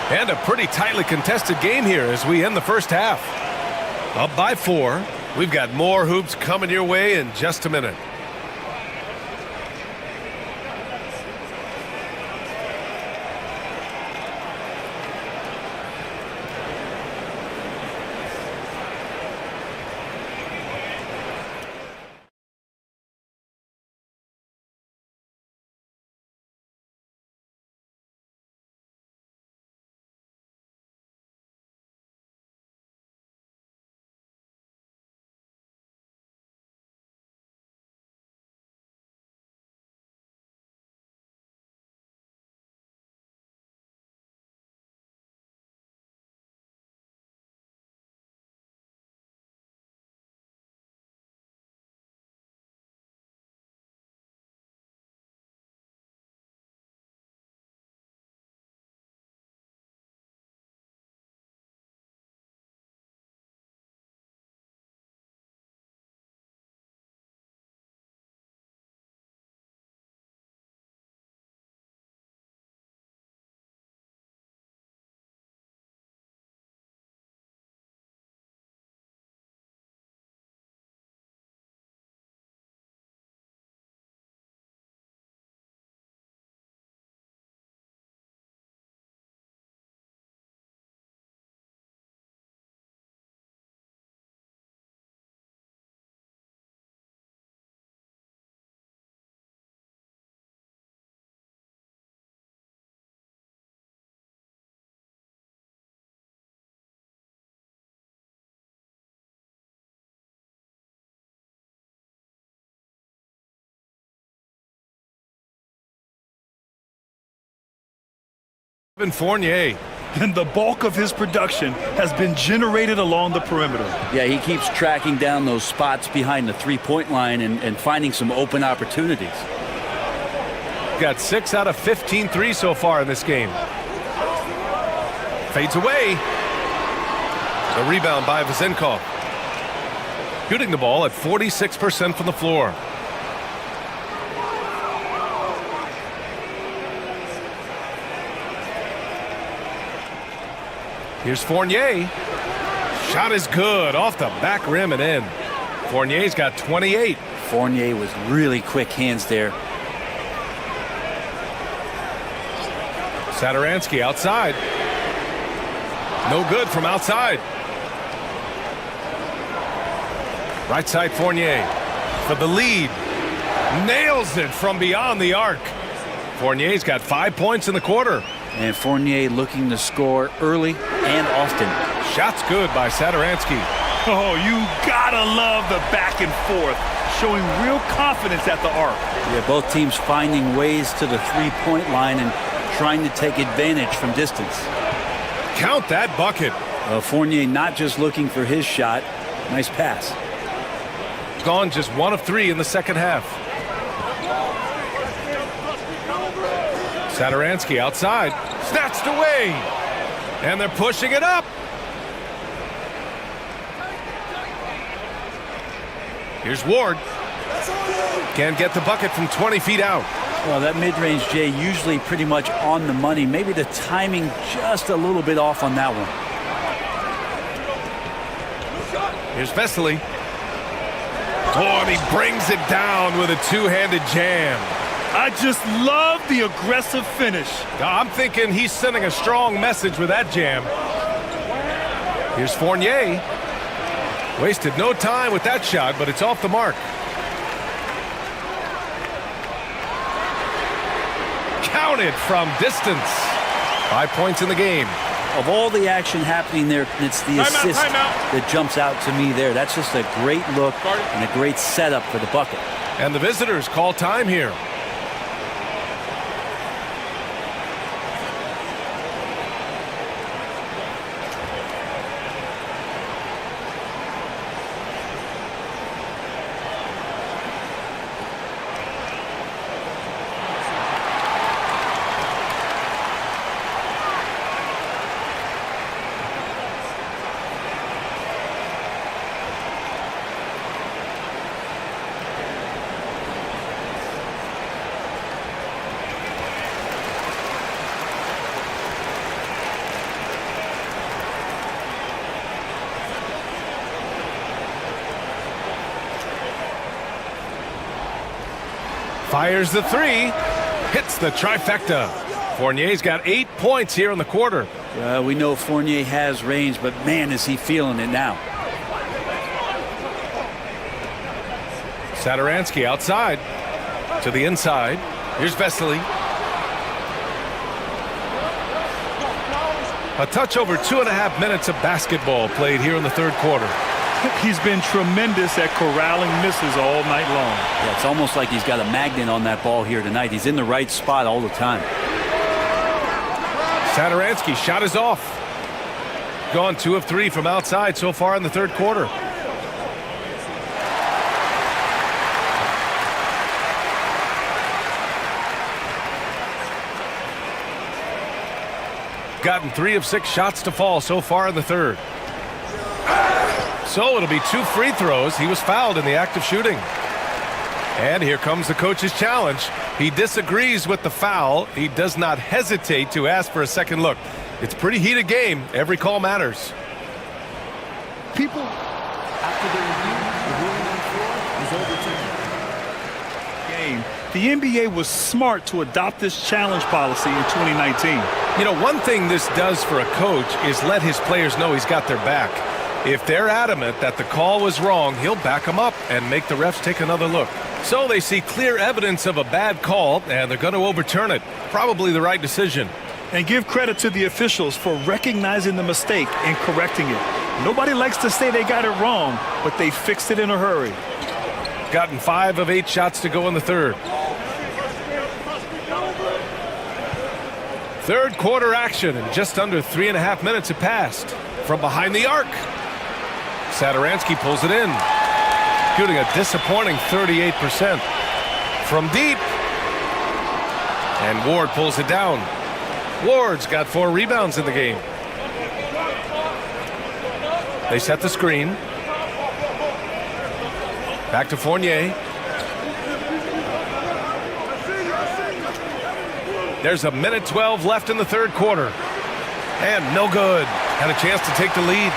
And a pretty tightly contested game here as we end the first half. Up by 4. We've got more hoops coming your way in just a minute. Fournier. And the bulk of his production has been generated along the perimeter. Yeah, he keeps tracking down those spots behind the three-point line and finding some open opportunities. Got 6 out of 15 threes so far in this game. Fades away. The rebound by Vezenkov. Shooting the ball at 46% from the floor. Here's Fournier. Shot is good. Off the back rim and in. Fournier's got 28. Fournier was really quick hands there. Satoransky outside. No good from outside. Right side Fournier for the lead. Nails it from beyond the arc. Fournier's got 5 points in the quarter. And Fournier looking to score early and often. Shot's good by Satoransky. Oh, you gotta love the back and forth, showing real confidence at the arc. Yeah, both teams finding ways to the three-point line and trying to take advantage from distance. Count that bucket. Fournier not just looking for his shot. Nice pass. Gone just 1 of 3 in the second half. Satoransky outside. Snatched away. And they're pushing it up. Here's Ward. Can't get the bucket from 20 feet out. Well, that mid-range, Jay, usually pretty much on the money. Maybe the timing just a little bit off on that one. Here's Vesely. Oh, and he brings it down with a two-handed jam. I just love the aggressive finish. I'm thinking he's sending a strong message with that jam. Here's Fournier. Wasted no time with that shot, but it's off the mark. Counted from distance. 5 points in the game. Of all the action happening there, it's the assist that jumps out to me there. That's just a great look and a great setup for the bucket. And the visitors call time here. Fires the three. Hits the trifecta. Fournier's got 8 points here in the quarter. We know Fournier has range, but man, is he feeling it now. Satoransky outside to the inside. Here's Vesely. A touch over 2.5 minutes of basketball played here in the third quarter. He's been tremendous at corralling misses all night long. Yeah, it's almost like he's got a magnet on that ball here tonight. He's in the right spot all the time. Satoransky shot is off. Gone 2 of 3 from outside so far in the third quarter. Gotten 3 of 6 shots to fall so far in the third. So it'll be 2 free throws. He was fouled in the act of shooting. And here comes the coach's challenge. He disagrees with the foul. He does not hesitate to ask for a second look. It's a pretty heated game. Every call matters. People, After the review, the ruling on the floor is overturned. the NBA was smart to adopt this challenge policy in 2019. You know, one thing this does for a coach is let his players know he's got their back. If they're adamant that the call was wrong, he'll back them up and make the refs take another look. So they see clear evidence of a bad call, and they're going to overturn it. Probably the right decision. And give credit to the officials for recognizing the mistake and correcting it. Nobody likes to say they got it wrong, but they fixed it in a hurry. Gotten 5 of 8 shots to go in the third. Third quarter action, and just under 3.5 minutes have passed. From behind the arc. Satoransky pulls it in. Shooting a disappointing 38%. From deep. And Ward pulls it down. Ward's got 4 rebounds in the game. They set the screen. Back to Fournier. There's a minute 12 left in the third quarter. And no good. Had a chance to take the lead.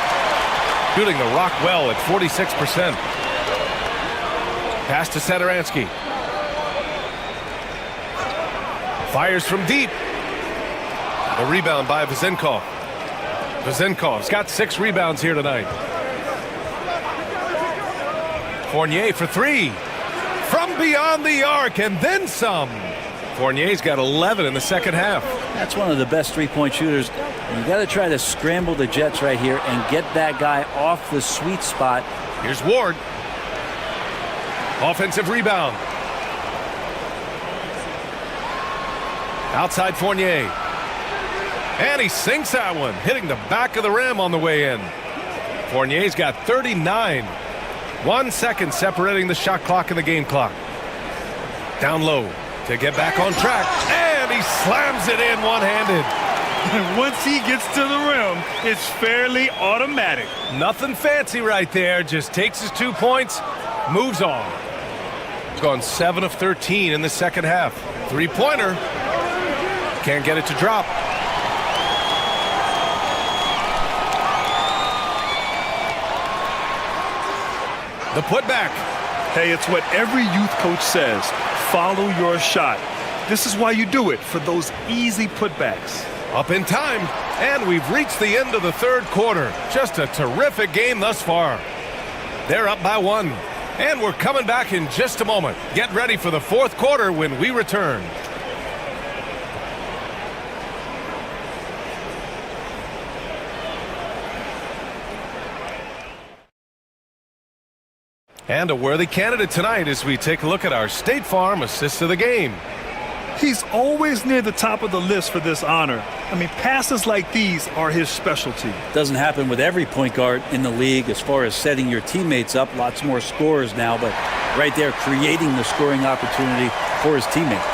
Shooting the rock well at 46%. Pass to Sadaransky. Fires from deep. A rebound by Vezenkov. Vezenkov's got 6 rebounds here tonight. Fournier for 3. From beyond the arc and then some. Fournier's got 11 in the second half. That's one of the best three-point shooters. You got to try to scramble the Jets right here and get that guy off the sweet spot. Here's Ward. Offensive rebound. Outside Fournier. And he sinks that one, hitting the back of the rim on the way in. Fournier's got 39. 1 second separating the shot clock and the game clock. Down low to get back on track. And he slams it in one-handed. Once he gets to the rim, it's fairly automatic. Nothing fancy right there. Just takes his 2 points, moves on. Gone 7 of 13 in the second half. Three-pointer. Can't get it to drop. The putback. Hey, it's what every youth coach says. Follow your shot. This is why you do it, for those easy putbacks. Up in time, and we've reached the end of the third quarter. Just a terrific game thus far. They're up by 1, and we're coming back in just a moment. Get ready for the fourth quarter when we return. And a worthy candidate tonight as we take a look at our State Farm Assist of the Game. He's always near the top of the list for this honor. I mean, passes like these are his specialty. Doesn't happen with every point guard in the league as far as setting your teammates up. Lots more scorers now, but right there creating the scoring opportunity for his teammate.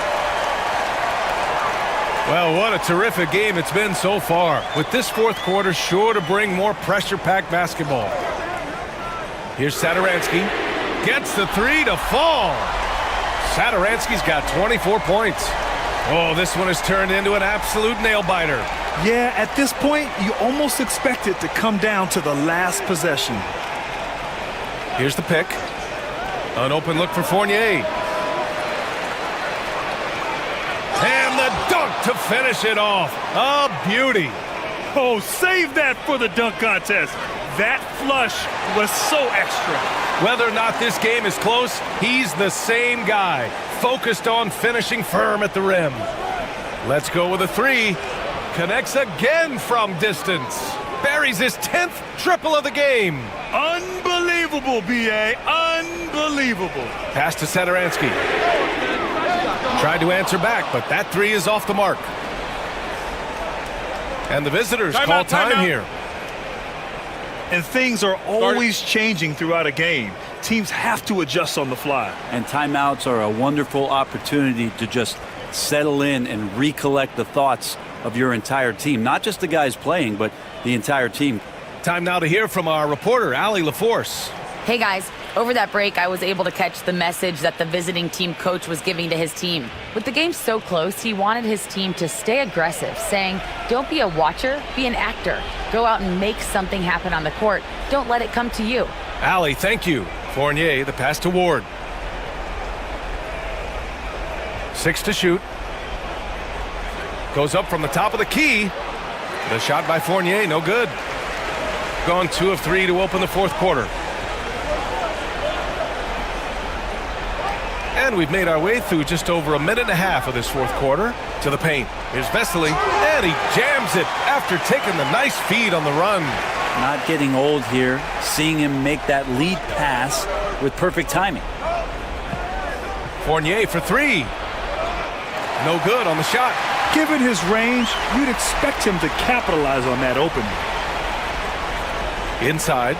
Well, what a terrific game it's been so far, with this fourth quarter sure to bring more pressure-packed basketball. Here's Sadaransky. Gets the 3 to fall. Sadaransky's got 24 points. Oh, this one has turned into an absolute nail-biter. Yeah, at this point, you almost expect it to come down to the last possession. Here's the pick. An open look for Fournier. And the dunk to finish it off. A beauty. Oh, save that for the dunk contest. That flush was so extra. Whether or not this game is close, he's the same guy, focused on finishing firm at the rim. Let's go with a 3. Connects again from distance. Buries his 10th triple of the game. Unbelievable, B.A. Unbelievable. Pass to Sadaransky. Tried to answer back, but that 3 is off the mark. And the visitors call time here. And things are always changing throughout a game. Teams have to adjust on the fly. And timeouts are a wonderful opportunity to just settle in and recollect the thoughts of your entire team. Not just the guys playing, but the entire team. Time now to hear from our reporter, Allie LaForce. Hey guys, over that break I was able to catch the message that the visiting team coach was giving to his team. With the game so close, he wanted his team to stay aggressive, saying, don't be a watcher, be an actor. Go out and make something happen on the court. Don't let it come to you. Allie, thank you. Fournier, the pass to Ward. 6 to shoot. Goes up from the top of the key. The shot by Fournier, no good. Gone 2 of 3 to open the fourth quarter. And we've made our way through just over a minute and a half of this fourth quarter. To the paint. Here's Vesely, and he jams it after taking the nice feed on the run. Not getting old here, seeing him make that lead pass with perfect timing. Fournier for 3. No good on the shot. Given his range, you'd expect him to capitalize on that opening. Inside.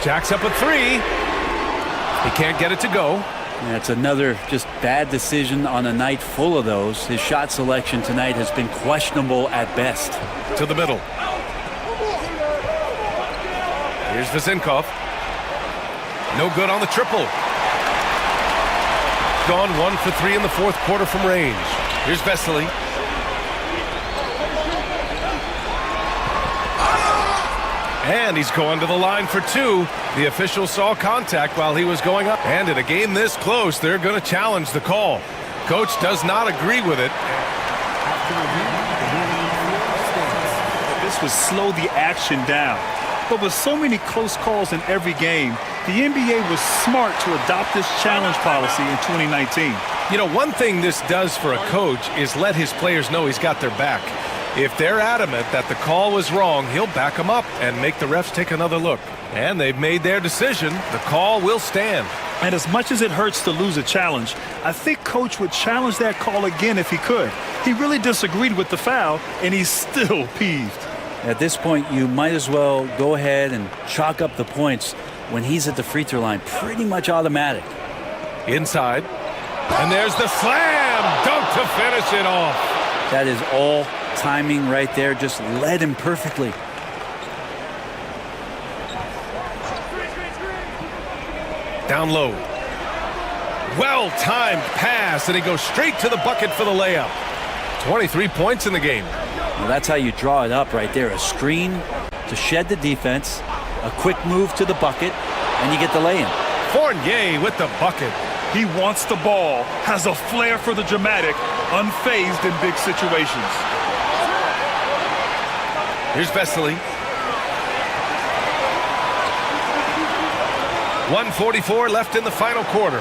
Jacks up a 3. He can't get it to go. That's another just bad decision on a night full of those. His shot selection tonight has been questionable at best. To the middle. Here's Vezenkov. No good on the triple. Gone 1 for 3 in the fourth quarter from range. Here's Vesely. And he's going to the line for two. The official saw contact while he was going up. And in a game this close, they're going to challenge the call. Coach does not agree with it. This would slow the action down. But with so many close calls in every game, the NBA was smart to adopt this challenge policy in 2019. You know, one thing this does for a coach is let his players know he's got their back. If they're adamant that the call was wrong, he'll back them up and make the refs take another look. And they've made their decision. The call will stand. And as much as it hurts to lose a challenge, I think Coach would challenge that call again if he could. He really disagreed with the foul, and he's still peeved. At this point, you might as well go ahead and chalk up the points when he's at the free throw line. Pretty much automatic. Inside. And there's the slam dunk to finish it off. That is all timing right there. Just led him perfectly. Down low. Well-timed pass, and he goes straight to the bucket for the layup. 23 points in the game. Well, that's how you draw it up right there. A screen to shed the defense, a quick move to the bucket, and you get the lay-in. Fournier with the bucket. He wants the ball, has a flair for the dramatic, unfazed in big situations. Here's Vesely. 1:44 left in the final quarter.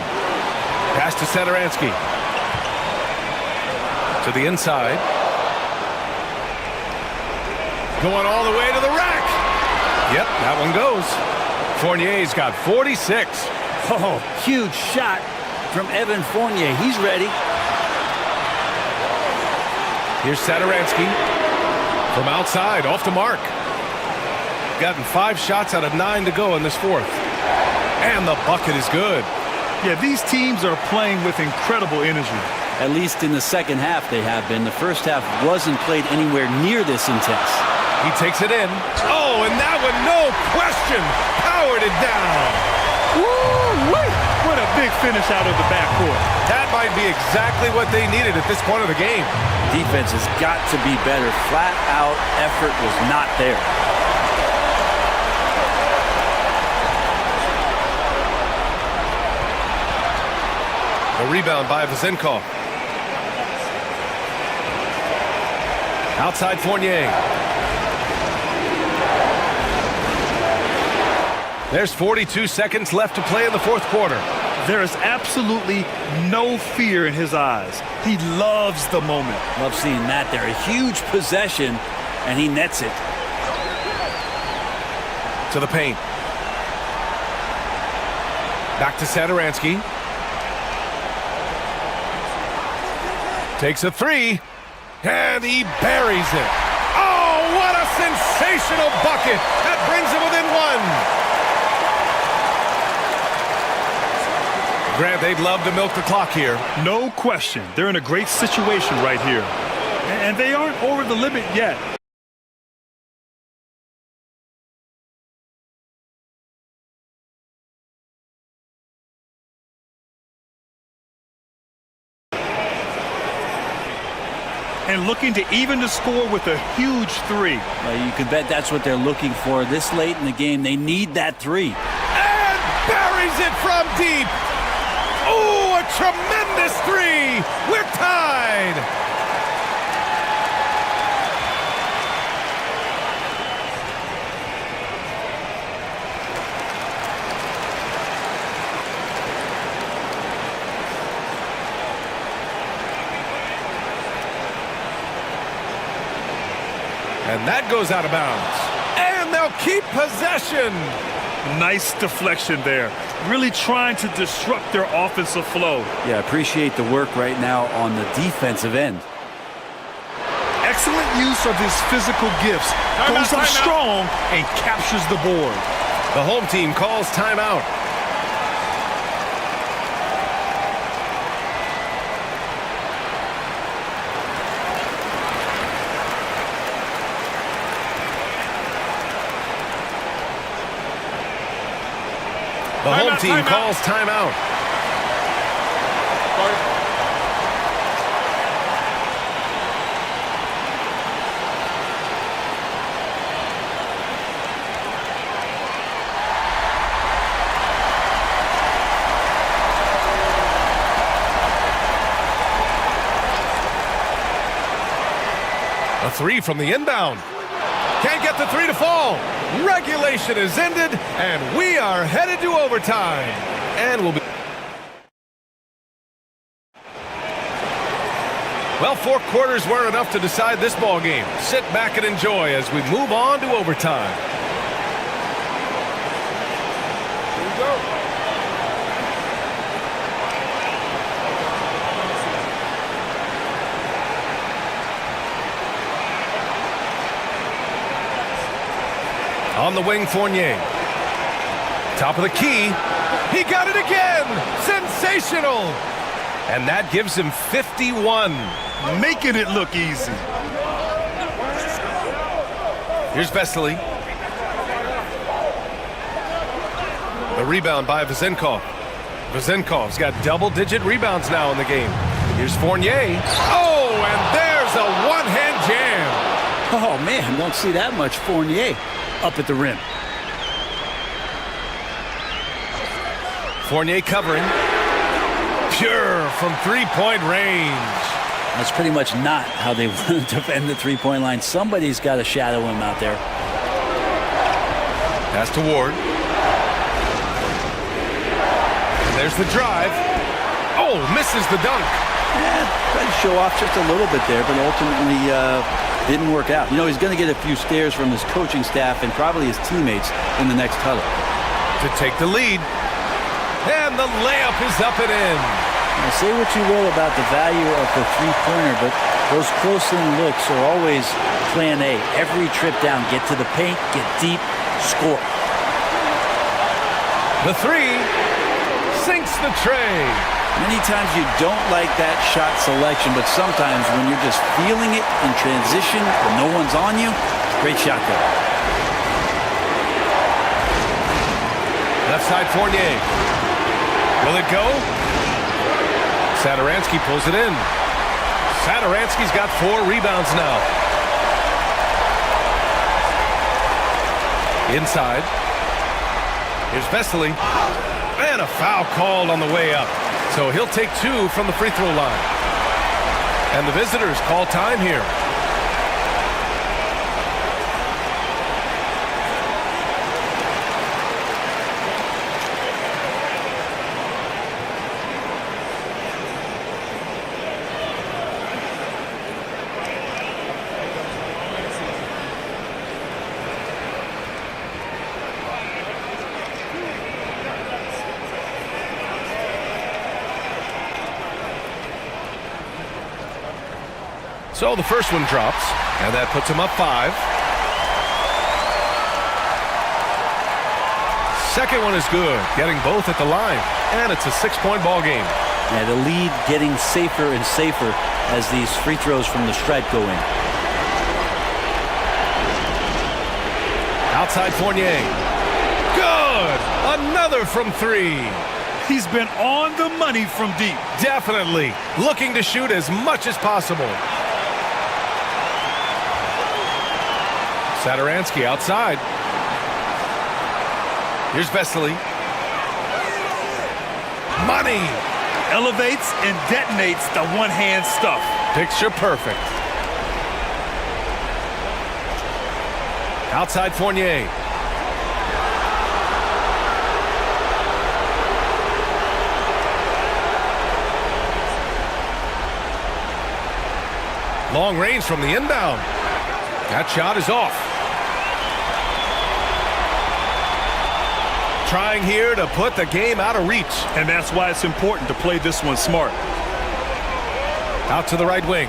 Pass to Satoransky. To the inside. Going all the way to the rack. Yep, that one goes. Fournier's got 46. Oh, huge shot from Evan Fournier. He's ready. Here's Satoransky. From outside, off the mark. Gotten 5 shots out of 9 to go in this fourth. And the bucket is good. Yeah, these teams are playing with incredible energy. At least in the second half they have been. The first half wasn't played anywhere near this intense. He takes it in. Oh, and that one, no question, powered it down. Woo-wee! What a big finish out of the backcourt. That might be exactly what they needed at this point of the game. Defense has got to be better. Flat out effort was not there. A rebound by Vazenkov. Outside Fournier. There's 42 seconds left to play in the fourth quarter. There is absolutely no fear in his eyes. He loves the moment. Love seeing that there. A huge possession, and he nets it. To the paint. Back to Satoransky. Takes a three, and he buries it. Oh, what a sensational bucket. That brings him within one. Grant, they'd love to milk the clock here. No question. They're in a great situation right here. And they aren't over the limit yet. And looking to even the score with a huge three. Well, you can bet that's what they're looking for this late in the game. They need that three. And buries it from deep. Oh, a tremendous three. We're tied. And that goes out of bounds. And they'll keep possession. Nice deflection there. Really trying to disrupt their offensive flow. Yeah, appreciate the work right now on the defensive end. Excellent use of his physical gifts. Goes up strong and captures the board. The home team calls timeout. The home team calls timeout. three from the inbound. Can't get the three to fall. Regulation is ended, and we are headed to overtime. And we'll be... Well, 4 quarters were enough to decide this ball game. Sit back and enjoy as we move on to overtime. Here we go. On the wing, Fournier. Top of the key. He got it again! Sensational! And that gives him 51. Making it look easy. Here's Vesely. The rebound by Vezenkov. Vezenkov's got double-digit rebounds now in the game. Here's Fournier. Oh, and there's a one-hand jam. Oh, man, don't see that much Fournier up at the rim. Fournier covering. Pure from three-point range. That's pretty much not how they want to defend the three-point line. Somebody's got to shadow him out there. Pass to Ward. And there's the drive. Oh, misses the dunk. Yeah, tried to show off just a little bit there, but ultimately didn't work out. You know, he's going to get a few stares from his coaching staff and probably his teammates in the next huddle. To take the lead. And the layup is up and in. Now, say what you will about the value of the three-pointer, but those close-in looks are always plan A. Every trip down, get to the paint, get deep, score. The three sinks the tray. Many times you don't like that shot selection, but sometimes when you're just feeling it in transition when no one's on you, great shot there. Left side Fournier. Will it go? Satoransky pulls it in. Satoransky's got 4 rebounds now. Inside. Here's Vesely. And a foul called on the way up. So he'll take 2 from the free throw line. And the visitors call time here. So the first one drops, and that puts him up 5. Second one is good, getting both at the line, and it's a 6-point ball game. Yeah, the lead getting safer and safer as these free throws from the stripe go in. Outside Fournier. Good! Another from 3. He's been on the money from deep. Definitely. Looking to shoot as much as possible. Satoransky outside. Here's Vesely. Money! Elevates and detonates the one-hand stuff. Picture perfect. Outside Fournier. Long range from the inbound. That shot is off. Trying here to put the game out of reach. And that's why it's important to play this one smart. Out to the right wing.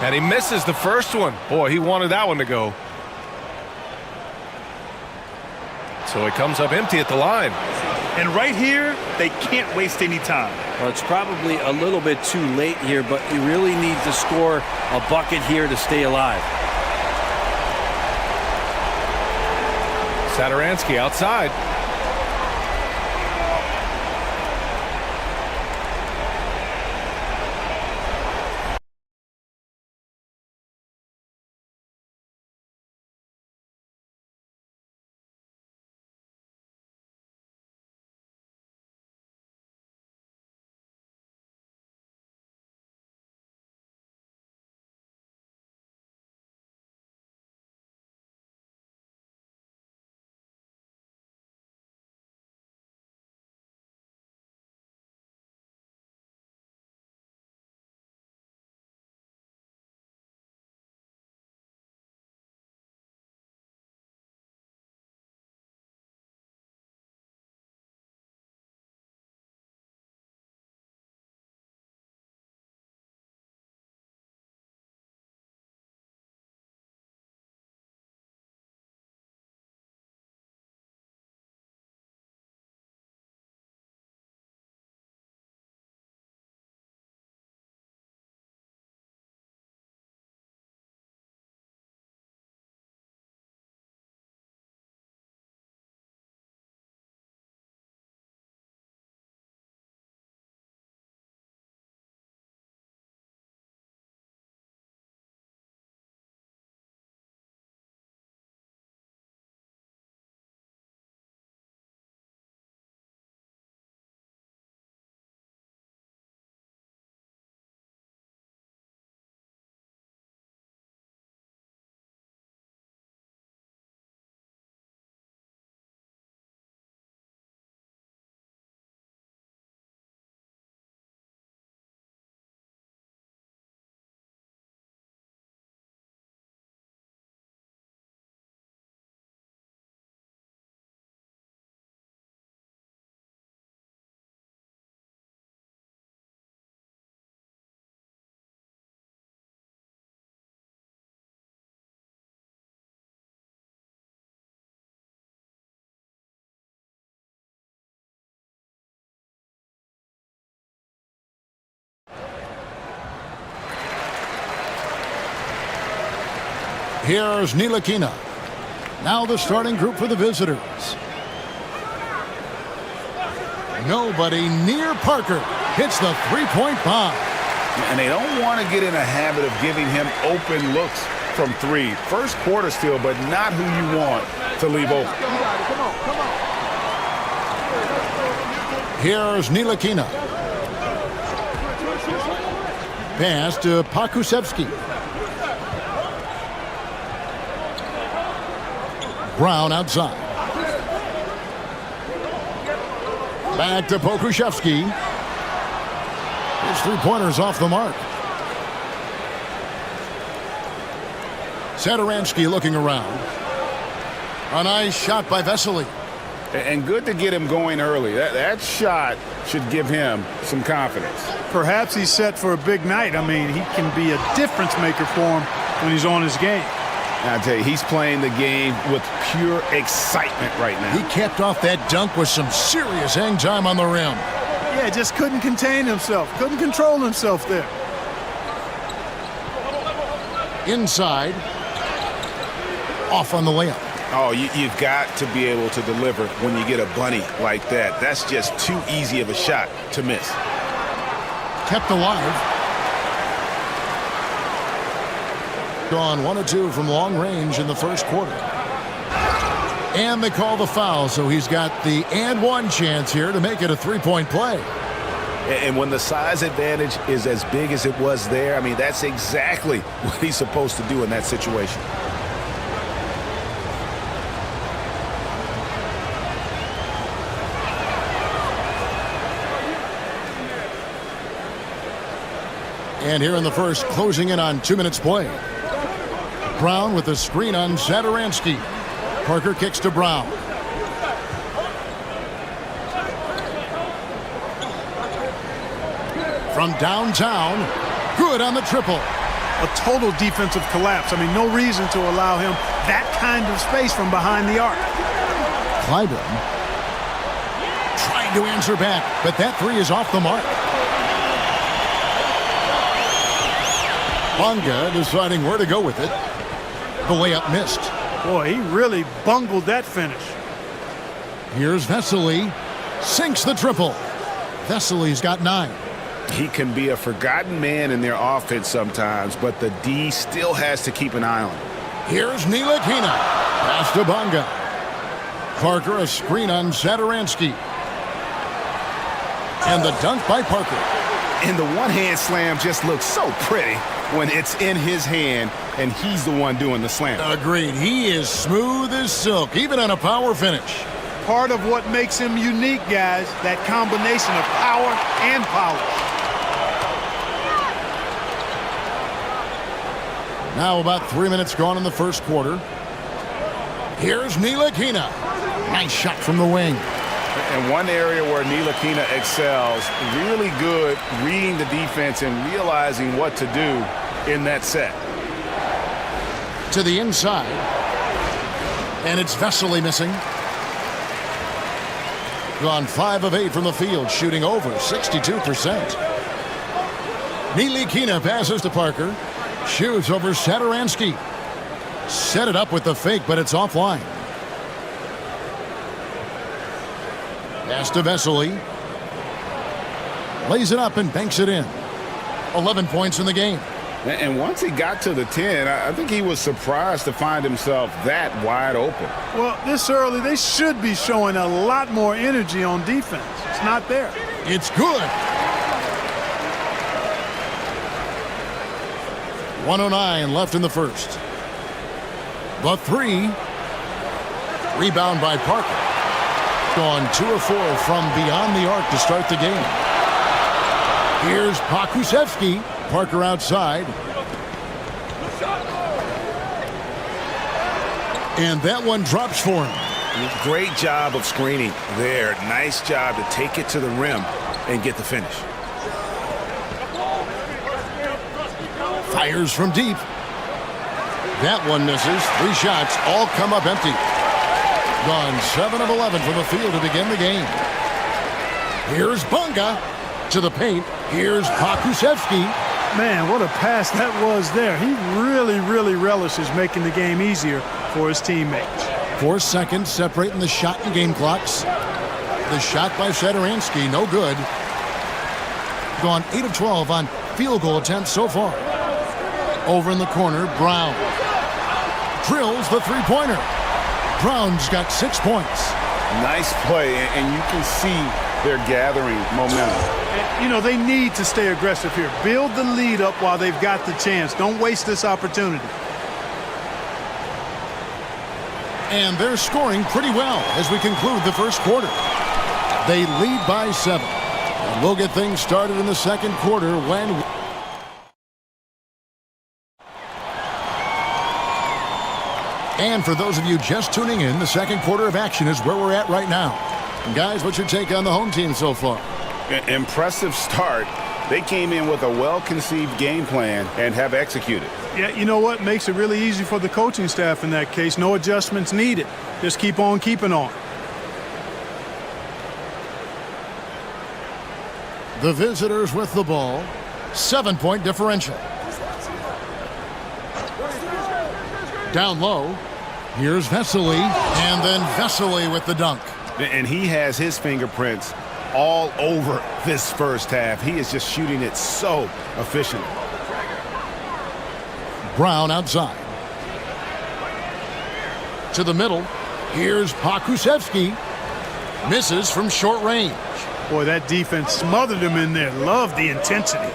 And he misses the first one. Boy, he wanted that one to go. So he comes up empty at the line. And right here, they can't waste any time. Well, it's probably a little bit too late here, but you really need to score a bucket here to stay alive. Satoransky outside. Here's Ntilikina. Now the starting group for the visitors. Nobody near Parker. Hits the three-point bomb. And they don't want to get in a habit of giving him open looks from three. First quarter still, but not who you want to leave open. Here's Ntilikina. Pass to Pakusevsky. Brown outside. Back to Pokushevsky. His three-pointer's off the mark. Sadaransky looking around. A nice shot by Vesely. And good to get him going early. That shot should give him some confidence. Perhaps he's set for a big night. I mean, he can be a difference maker for him when he's on his game. I'll tell you, he's playing the game with pure excitement right now. He capped off that dunk with some serious hang time on the rim. Yeah, just couldn't contain himself. Couldn't control himself there. Inside. Off on the layup. Oh, you've got to be able to deliver when you get a bunny like that. That's just too easy of a shot to miss. Kept alive. Gone 1 of 2 from long range in the first quarter. And they call the foul, so he's got the and one chance here to make it a three-point play. And when the size advantage is as big as it was there, I mean, that's exactly what he's supposed to do in that situation. And here in the first, closing in on 2 minutes play. Brown with the screen on Sadaransky. Parker kicks to Brown. From downtown, good on the triple. A total defensive collapse. I mean, no reason to allow him that kind of space from behind the arc. Clyburn trying to answer back, but that three is off the mark. Bonga deciding where to go with it. The layup missed. Boy, he really bungled that finish. Here's Vesely. Sinks the triple. Vesely's got 9. He can be a forgotten man in their offense sometimes, but the D still has to keep an eye on him. Here's Ntilikina. Pass to Bonga. Parker a screen on Sadaransky. And the dunk by Parker. And the one-hand slam just looks so pretty when it's in his hand and he's the one doing the slam. Agreed. He is smooth as silk, even on a power finish. Part of what makes him unique, guys, that combination of power and polish. Now about 3 minutes gone in the first quarter. Here's Ntilikina. Nice shot from the wing. And one area where Ntilikina excels, really good reading the defense and realizing what to do in that set. To the inside. And it's Vesely missing. Gone 5 of 8 from the field, shooting over 62%. Ntilikina passes to Parker. Shoots over Sadaransky. Set it up with the fake, but it's offline. Pass to Vesely. Lays it up and banks it in. 11 points in the game. And once he got to the 10, I think he was surprised to find himself that wide open. Well, this early, they should be showing a lot more energy on defense. It's not there. It's good. 1:09 left in the first. The three. Rebound by Parker. Gone 2 of 4 from beyond the arc to start the game. Here's Pakusevsky. Parker outside. And that one drops for him. Great job of screening there. Nice job to take it to the rim and get the finish. Fires from deep. That one misses. 3 shots all come up empty. Gone 7 of 11 from the field to begin the game. Here's Bonga to the paint. Here's Pakusevsky. Man, what a pass that was there. He really relishes making the game easier for his teammates. 4 seconds separating the shot and game clocks. The shot by Sadaransky, no good. Gone 8 of 12 on field goal attempts so far. Over in the corner, Brown drills the three-pointer. Brown's got 6 points. Nice play, and you can see they're gathering momentum. And, you know, they need to stay aggressive here. Build the lead up while they've got the chance. Don't waste this opportunity. And they're scoring pretty well as we conclude the first quarter. They lead by 7. And we'll get things started in the second quarter when... And for those of you just tuning in, the second quarter of action is where we're at right now. And guys, what's your take on the home team so far? Impressive start. They came in with a well-conceived game plan and have executed. Yeah, you know what? Makes it really easy for the coaching staff in that case. No adjustments needed. Just keep on keeping on. The visitors with the ball. 7-point differential. Down low. Here's Vesely, and then Vesely with the dunk. And he has his fingerprints all over this first half. He is just shooting it so efficiently. Brown outside. To the middle. Here's Pokusevski. Misses from short range. Boy, that defense smothered him in there. Love the intensity.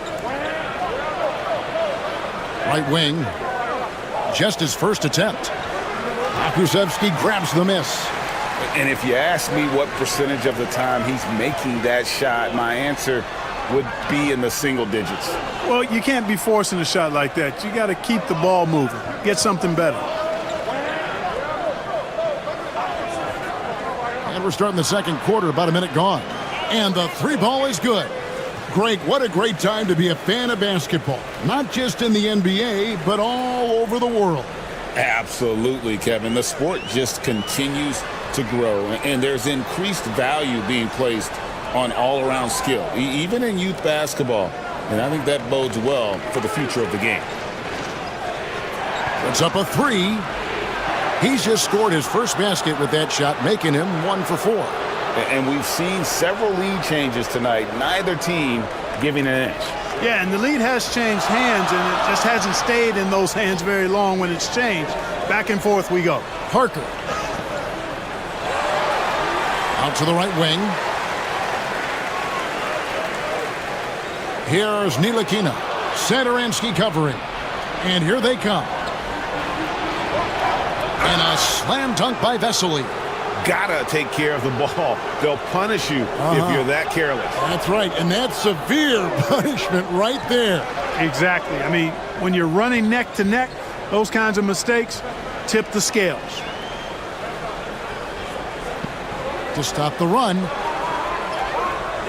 Right wing. Just his first attempt. Pokusevski grabs the miss. And if you ask me what percentage of the time he's making that shot, my answer would be in the single digits. Well, you can't be forcing a shot like that. You got to keep the ball moving. Get something better. And we're starting the second quarter, about a minute gone. And the three ball is good. Greg, what a great time to be a fan of basketball. Not just in the NBA, but all over the world. Absolutely, Kevin. The sport just continues to grow, and there's increased value being placed on all-around skill, even in youth basketball. And I think that bodes well for the future of the game. Puts up a 3. He's just scored his first basket with that shot, making him 1 for 4. And we've seen several lead changes tonight, neither team giving an inch. Yeah, and the lead has changed hands, and it just hasn't stayed in those hands very long when it's changed. Back and forth we go. Parker. Out to the right wing. Here's Ntilikina. Sadaransky covering. And here they come. And a slam dunk by Vesely. Gotta take care of the ball. They'll punish you if you're that careless. That's right, and that's severe punishment right there. Exactly. I mean, when you're running neck to neck, those kinds of mistakes tip the scales. To stop the run.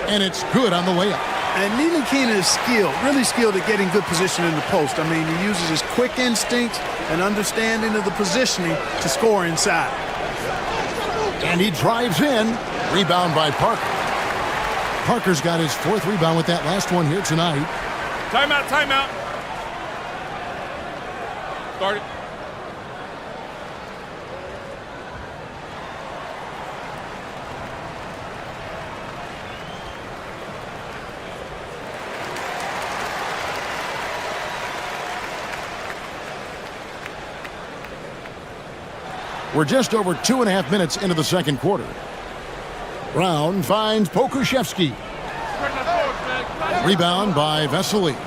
And it's good on the way up. And Ntilikina is skilled, really skilled at getting good position in the post. I mean, he uses his quick instincts and understanding of the positioning to score inside. And he drives in. Rebound by Parker. Parker's got his 4th rebound with that last one here tonight. Timeout, timeout. Start it. We're just over 2.5 minutes into the second quarter. Brown finds Pokusevski. Rebound by Vesely.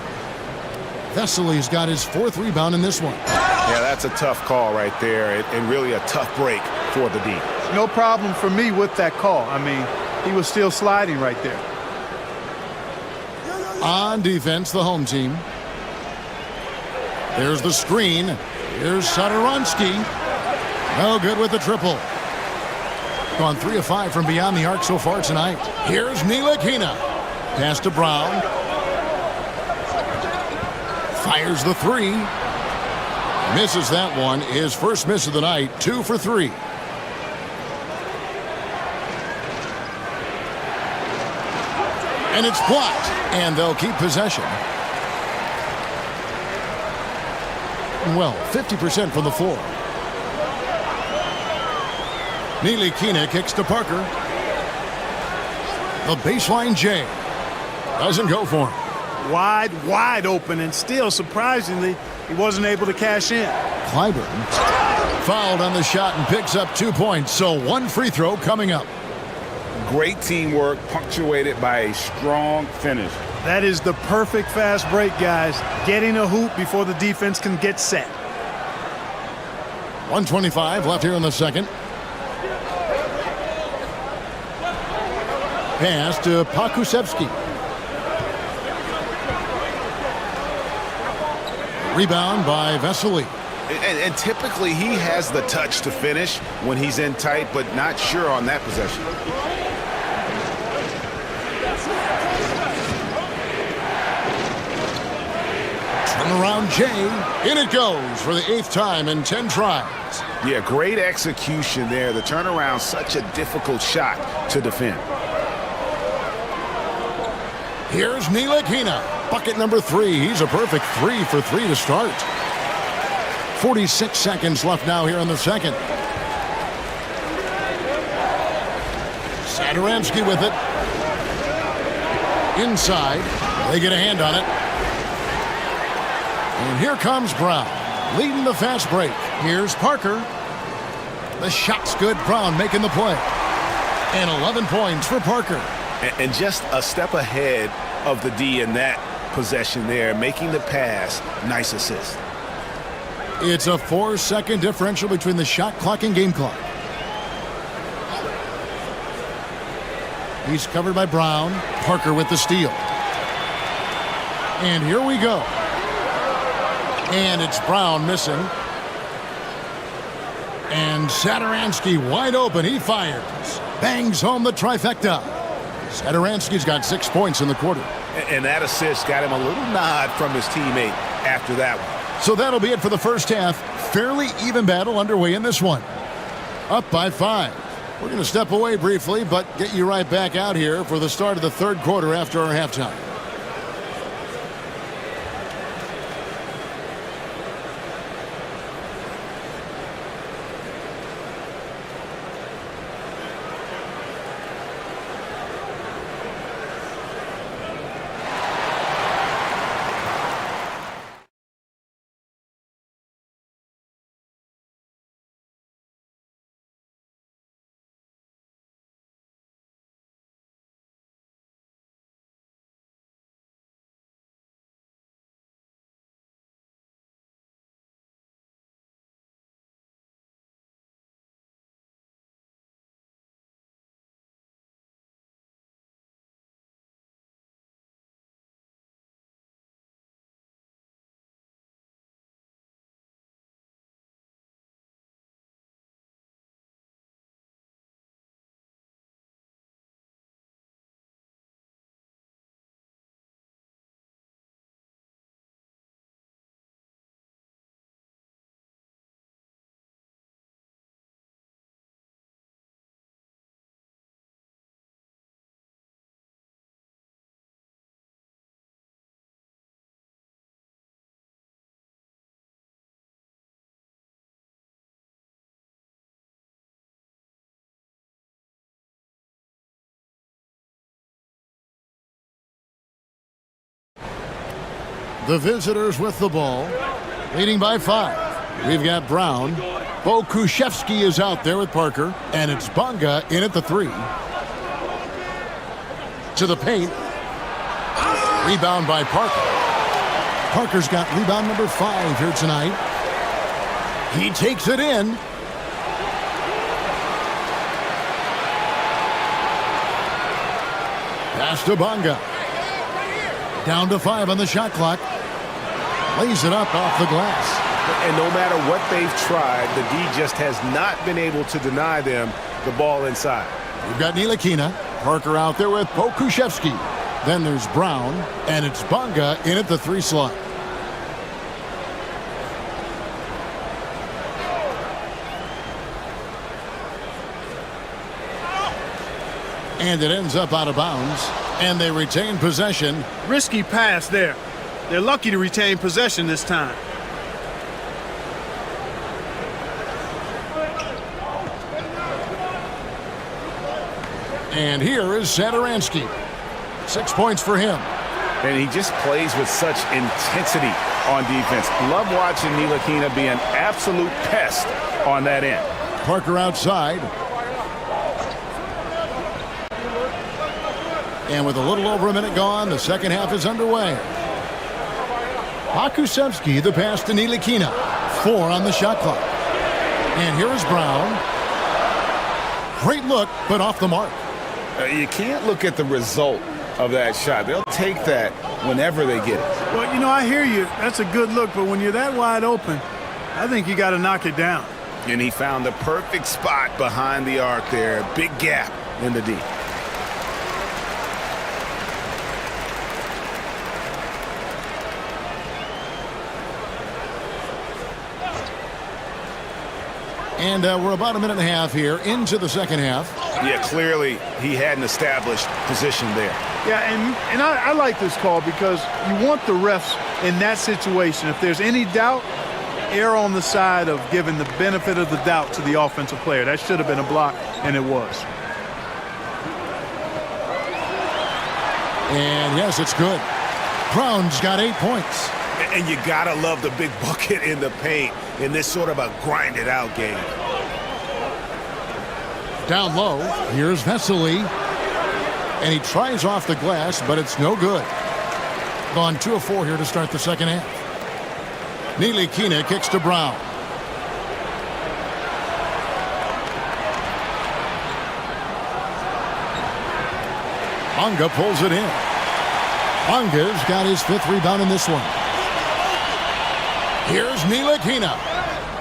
Vesely's got his 4th rebound in this one. Yeah, that's a tough call right there, and really a tough break for the D. No problem for me with that call. I mean, he was still sliding right there. On defense, the home team. There's the screen. Here's Sadaransky. No good with the triple. Gone 3 of 5 from beyond the arc so far tonight. Here's Ntilikina. Pass to Brown. Fires the 3. Misses that one. His first miss of the night. 2 for 3. And it's blocked. And they'll keep possession. shooting well, 50% from the floor. Nilikina kicks to Parker. The baseline J. Doesn't go for him. Wide open, and still, surprisingly, he wasn't able to cash in. Clyburn fouled on the shot and picks up 2 points, so one free throw coming up. Great teamwork, punctuated by a strong finish. That is the perfect fast break, guys. Getting a hoop before the defense can get set. 1:25 left here in the second. Pass to Pokusevski. Rebound by Vesely. And typically he has the touch to finish when he's in tight, but not sure on that possession. Turnaround Jay. In it goes for the 8th time in 10 tries. Yeah, great execution there. The turnaround, such a difficult shot to defend. Here's Nilikina. Bucket number 3. He's a perfect 3 for 3 to start. 46 seconds left now here in the second. Sadaransky with it. Inside. They get a hand on it. And here comes Brown, leading the fast break. Here's Parker. The shot's good. Brown making the play. And 11 points for Parker. And just a step ahead of the D in that possession there, making the pass. Nice assist. It's a 4-second differential between the shot clock and game clock. He's covered by Brown. Parker with the steal. And here we go. And it's Brown missing. And Sadaransky wide open. He fires. Bangs home the trifecta. Sadaransky's got 6 points in the quarter. And that assist got him a little nod from his teammate after that one. So that'll be it for the first half. Fairly even battle underway in this one. Up by 5. We're going to step away briefly, but get you right back out here for the start of the third quarter after our halftime. The visitors with the ball, leading by 5. We've got Brown. Pokusevski is out there with Parker, and it's Bonga in at the 3. To the paint. Rebound by Parker. Parker's got rebound number 5 here tonight. He takes it in. Pass to Bonga. Down to 5 on the shot clock. Lays it up off the glass. And no matter what they've tried, the D just has not been able to deny them the ball inside. We've got Nilikina. Parker out there with Pokusevski. Then there's Brown, and it's Bonga in at the 3 slot. And it ends up out of bounds, and they retain possession. Risky pass there. They're lucky to retain possession this time. And here is Satoransky. 6 points for him. And he just plays with such intensity on defense. Love watching Ntilikina be an absolute pest on that end. Parker outside. And with a little over a minute gone, the second half is underway. Pakusevsky, the pass to Ntilikina. 4 on the shot clock. And here is Brown. Great look, but off the mark. You can't look at the result of that shot. They'll take that whenever they get it. Well, you know, I hear you. That's a good look, but when you're that wide open, I think you got to knock it down. And he found the perfect spot behind the arc there. Big gap in the D. And we're about a minute and a half here into the second half. Yeah, clearly he had an established position there. Yeah, and I like this call because you want the refs in that situation. If there's any doubt, err on the side of giving the benefit of the doubt to the offensive player. That should have been a block, and it was. And yes, it's good. Brown's got 8 points. And you gotta love the big bucket in the paint in this sort of a grinded out game. Down low, here's Vesely. And he tries off the glass, but it's no good. Gone 2 of 4 here to start the second half. Ntilikina kicks to Brown. Bonga pulls it in. Bonga's got his 5th rebound in this one. Here's Ntilikina.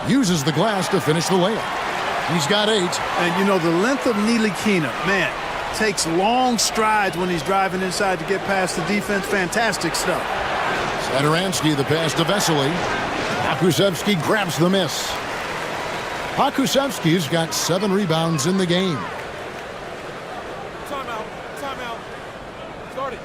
Uses the glass to finish the layup. He's got 8. And, you know, the length of Ntilikina, man, takes long strides when he's driving inside to get past the defense. Fantastic stuff. Satoransky, the pass to Vesely. Pakusevsky grabs the miss. Pakusevsky's got 7 rebounds in the game. Timeout. Timeout. Start it.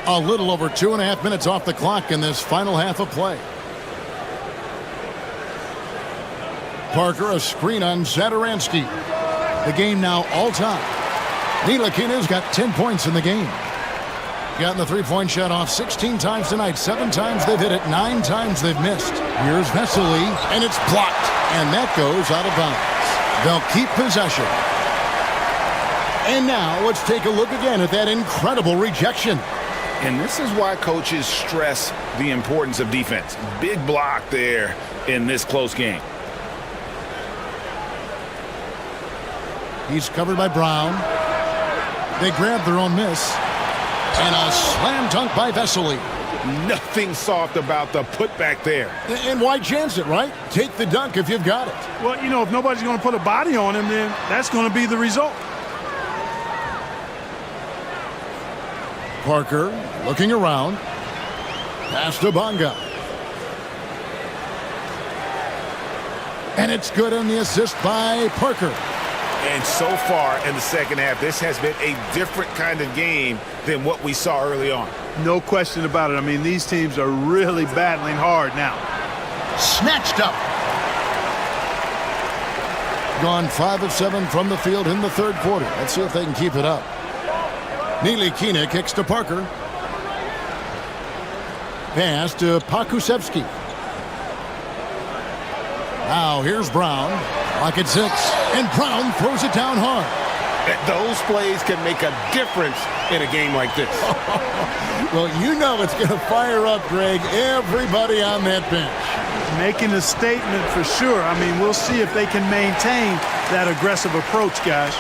A little over 2.5 minutes off the clock in this final half of play. Parker, a screen on Satoransky. The game now all-time. Ntilikina's got 10 points in the game. Gotten the three-point shot off 16 times tonight. 7 times they've hit it, 9 times they've missed. Here's Vesely, and it's blocked. And that goes out of bounds. They'll keep possession. And now let's take a look again at that incredible rejection. And this is why coaches stress the importance of defense. Big block there in this close game. He's covered by Brown. They grab their own miss. And a slam dunk by Vesely. Nothing soft about the putback there. And why chance it, right? Take the dunk if you've got it. Well, you know, if nobody's going to put a body on him, then that's going to be the result. Parker looking around. Pass to Bonga. And it's good on the assist by Parker. And so far in the second half, this has been a different kind of game than what we saw early on. No question about it. I mean, these teams are really battling hard now. Snatched up. Gone 5 of 7 from the field in the third quarter. Let's see if they can keep it up. Ntilikina kicks to Parker. Pass to Pakusevsky. Now here's Brown. Clock at 6, and Brown throws it down hard. Those plays can make a difference in a game like this. Well, you know it's going to fire up, Greg, everybody on that bench. Making a statement for sure. I mean, we'll see if they can maintain that aggressive approach, guys.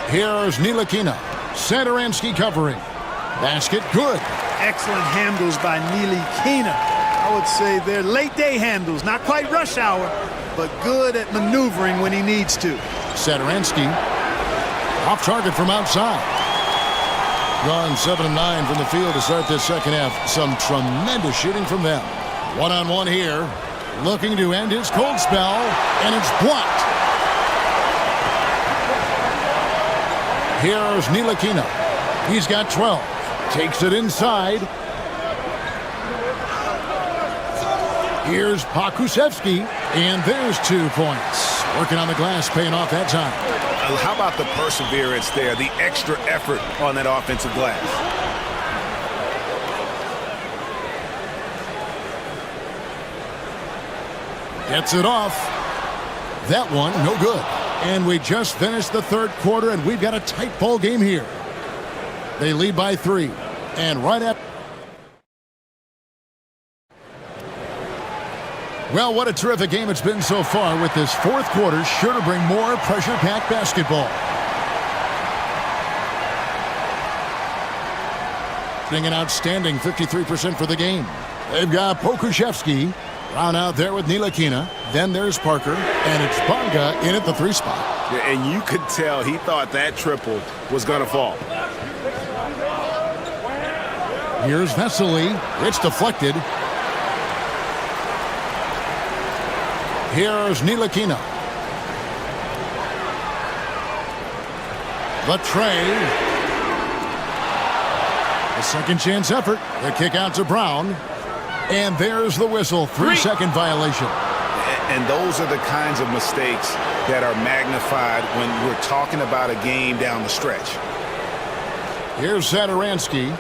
Here's Ntilikina. Satoransky covering. Basket good. Excellent handles by Ntilikina. I would say they're late-day handles. Not quite rush hour, but good at maneuvering when he needs to. Satoransky off target from outside. Gone 7 of 9 from the field to start this second half. Some tremendous shooting from them. One-on-one here. Looking to end his cold spell, and it's blocked. Here's Ntilikina. He's got 12. Takes it inside. Here's Pokusevski, and there's 2 points. Working on the glass, paying off that time. How about the perseverance there, the extra effort on that offensive glass? Gets it off. That one, no good. And we just finished the third quarter, and we've got a tight ball game here. They lead by 3. And right at... Well, what a terrific game it's been so far, with this fourth quarter sure to bring more pressure-packed basketball. Getting an outstanding 53% for the game. They've got Pokusevski. Brown out there with Ntilikina. Then there's Parker, and it's Bonga in at the 3 spot. Yeah, and you could tell he thought that triple was going to fall. Here's Vesely. It's deflected. Here's Ntilikina. The tray. A second chance effort. The kick out to Brown. And there's the whistle. 3-second violation. And those are the kinds of mistakes that are magnified when we're talking about a game down the stretch. Here's Satoransky.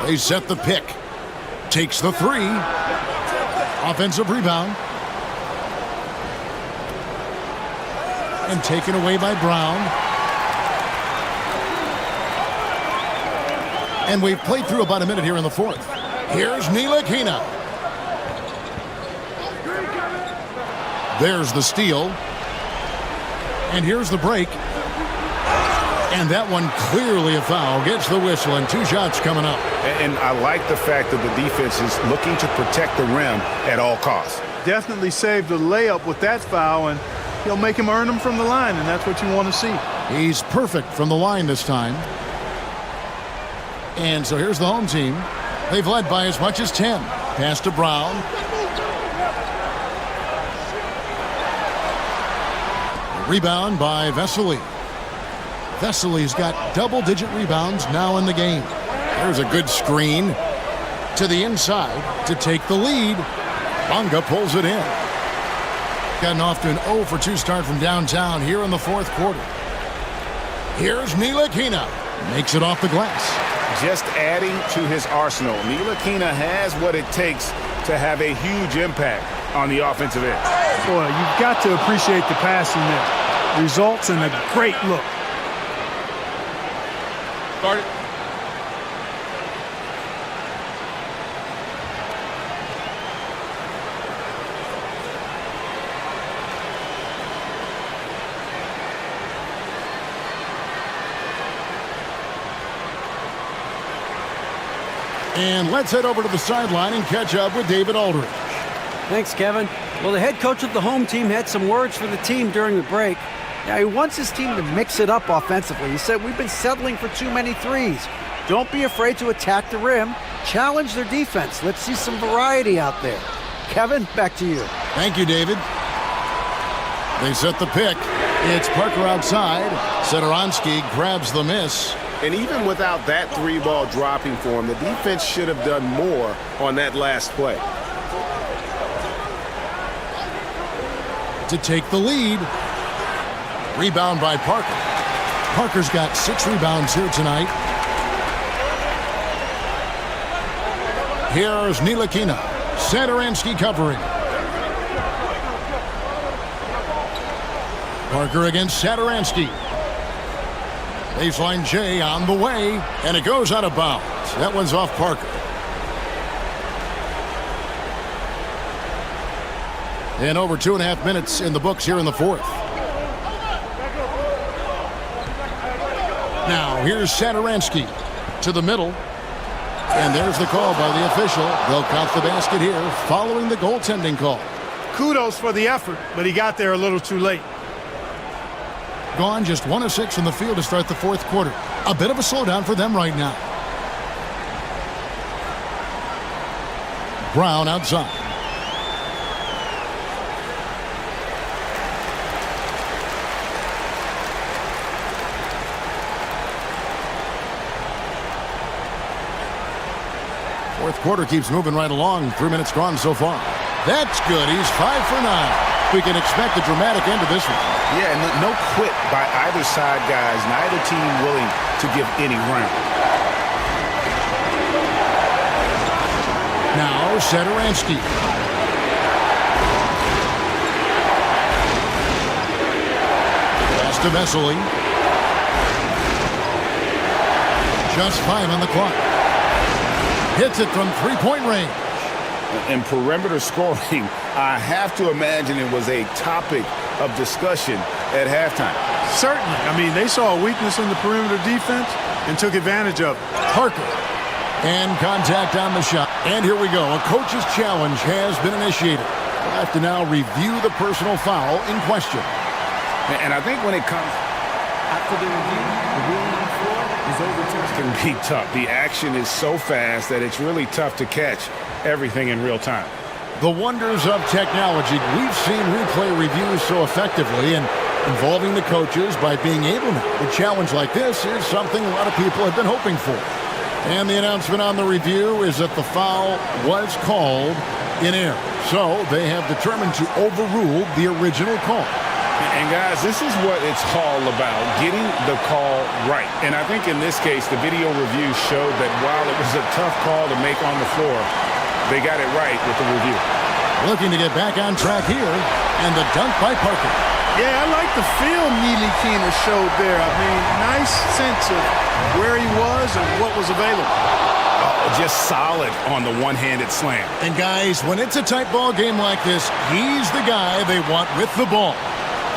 They set the pick. Takes the 3. Offensive rebound. And taken away by Brown. And we've played through about a minute here in the fourth. Here's Ntilikina. There's the steal. And here's the break. And that one clearly a foul. Gets the whistle, and 2 shots coming up. And I like the fact that the defense is looking to protect the rim at all costs. Definitely saved the layup with that foul, and he'll make him earn them from the line, and that's what you want to see. He's perfect from the line this time. And so here's the home team. They've led by as much as 10. Pass to Brown. Rebound by Vesely. Vesely's got double-digit rebounds now in the game. There's a good screen to the inside to take the lead. Bonga pulls it in. Gotten off to an 0-for-2 start from downtown here in the fourth quarter. Here's Ntilikina. Makes it off the glass. Just adding to his arsenal. Ntilikina has what it takes to have a huge impact on the offensive end. Boy, you've got to appreciate the passing there. Results in a great look. Start it. And let's head over to the sideline and catch up with David Aldridge. Thanks, Kevin. Well, the head coach of the home team had some words for the team during the break. Now, he wants his team to mix it up offensively. He said, we've been settling for too many threes. Don't be afraid to attack the rim. Challenge their defense. Let's see some variety out there. Kevin, back to you. Thank you, David. They set the pick. It's Parker outside. Satoransky grabs the miss. And even without that 3-ball dropping for him, the defense should have done more on that last play. To take the lead. Rebound by Parker. Parker's got 6 rebounds here tonight. Here's Ntilikina. Satoransky covering. Parker against Satoransky. Baseline J on the way, and it goes out of bounds. That one's off Parker. And over 2.5 minutes in the books here in the fourth. Now here's Satoransky to the middle. And there's the call by the official. They'll count the basket here following the goaltending call. Kudos for the effort, but he got there a little too late. Gone just 1 of 6 from the field to start the fourth quarter. A bit of a slowdown for them right now. Brown outside. Fourth quarter keeps moving right along. 3 minutes gone so far. That's good. He's 5 for 9. We can expect a dramatic end to this one. Yeah, no quit by either side, guys. Neither team willing to give any ground. Now, Satoransky. Pass to Vesely. Just 5 on the clock. Hits it from three-point range. And perimeter scoring, I have to imagine it was a topic of discussion at halftime. Certainly. I mean, they saw a weakness in the perimeter defense and took advantage of it. Parker. And contact on the shot. And here we go. A coach's challenge has been initiated. We'll have to now review the personal foul in question. And I think when it comes after the review, the ruling on the floor is overturned. Can be tough. The action is so fast that it's really tough to catch everything in real time. The wonders of technology. We've seen replay reviews so effectively, and involving the coaches by being able to challenge like this is something a lot of people have been hoping for. And the announcement on the review is that the foul was called in error. So they have determined to overrule the original call. And guys, this is what it's all about, getting the call right. And I think in this case, the video review showed that while it was a tough call to make on the floor, they got it right with the review. Looking to get back on track here, and the dunk by Parker. Yeah, I like the film Ntilikina showed there. I mean, nice sense of where he was and what was available. Oh, just solid on the one-handed slam. And guys, when it's a tight ball game like this, he's the guy they want with the ball.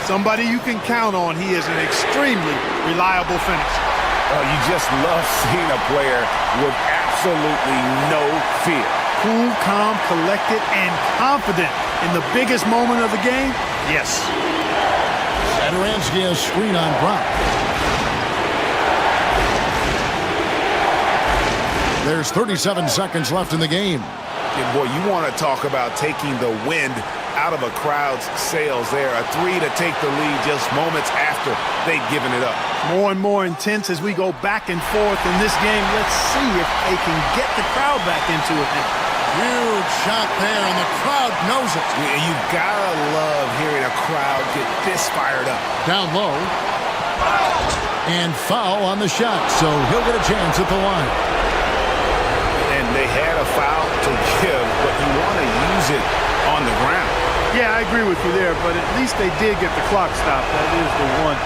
Somebody you can count on. He is an extremely reliable finisher. You just love seeing a player with absolutely no fear. Cool, calm, collected, and confident in the biggest moment of the game. Yes. Satoransky has screen on Brown. There's 37 seconds left in the game. And boy, you want to talk about taking the wind out of a crowd's sails there. A three to take the lead just moments after they'd given it up. More and more intense as we go back and forth in this game. Let's see if they can get the crowd back into it now. Huge shot there, and the crowd knows it. Yeah, you gotta love hearing a crowd get this fired up. Down low. And foul on the shot, so he'll get a chance at the line. And they had a foul to give, but you want to use it on the ground. Yeah, I agree with you there, but at least they did get the clock stopped. That is the one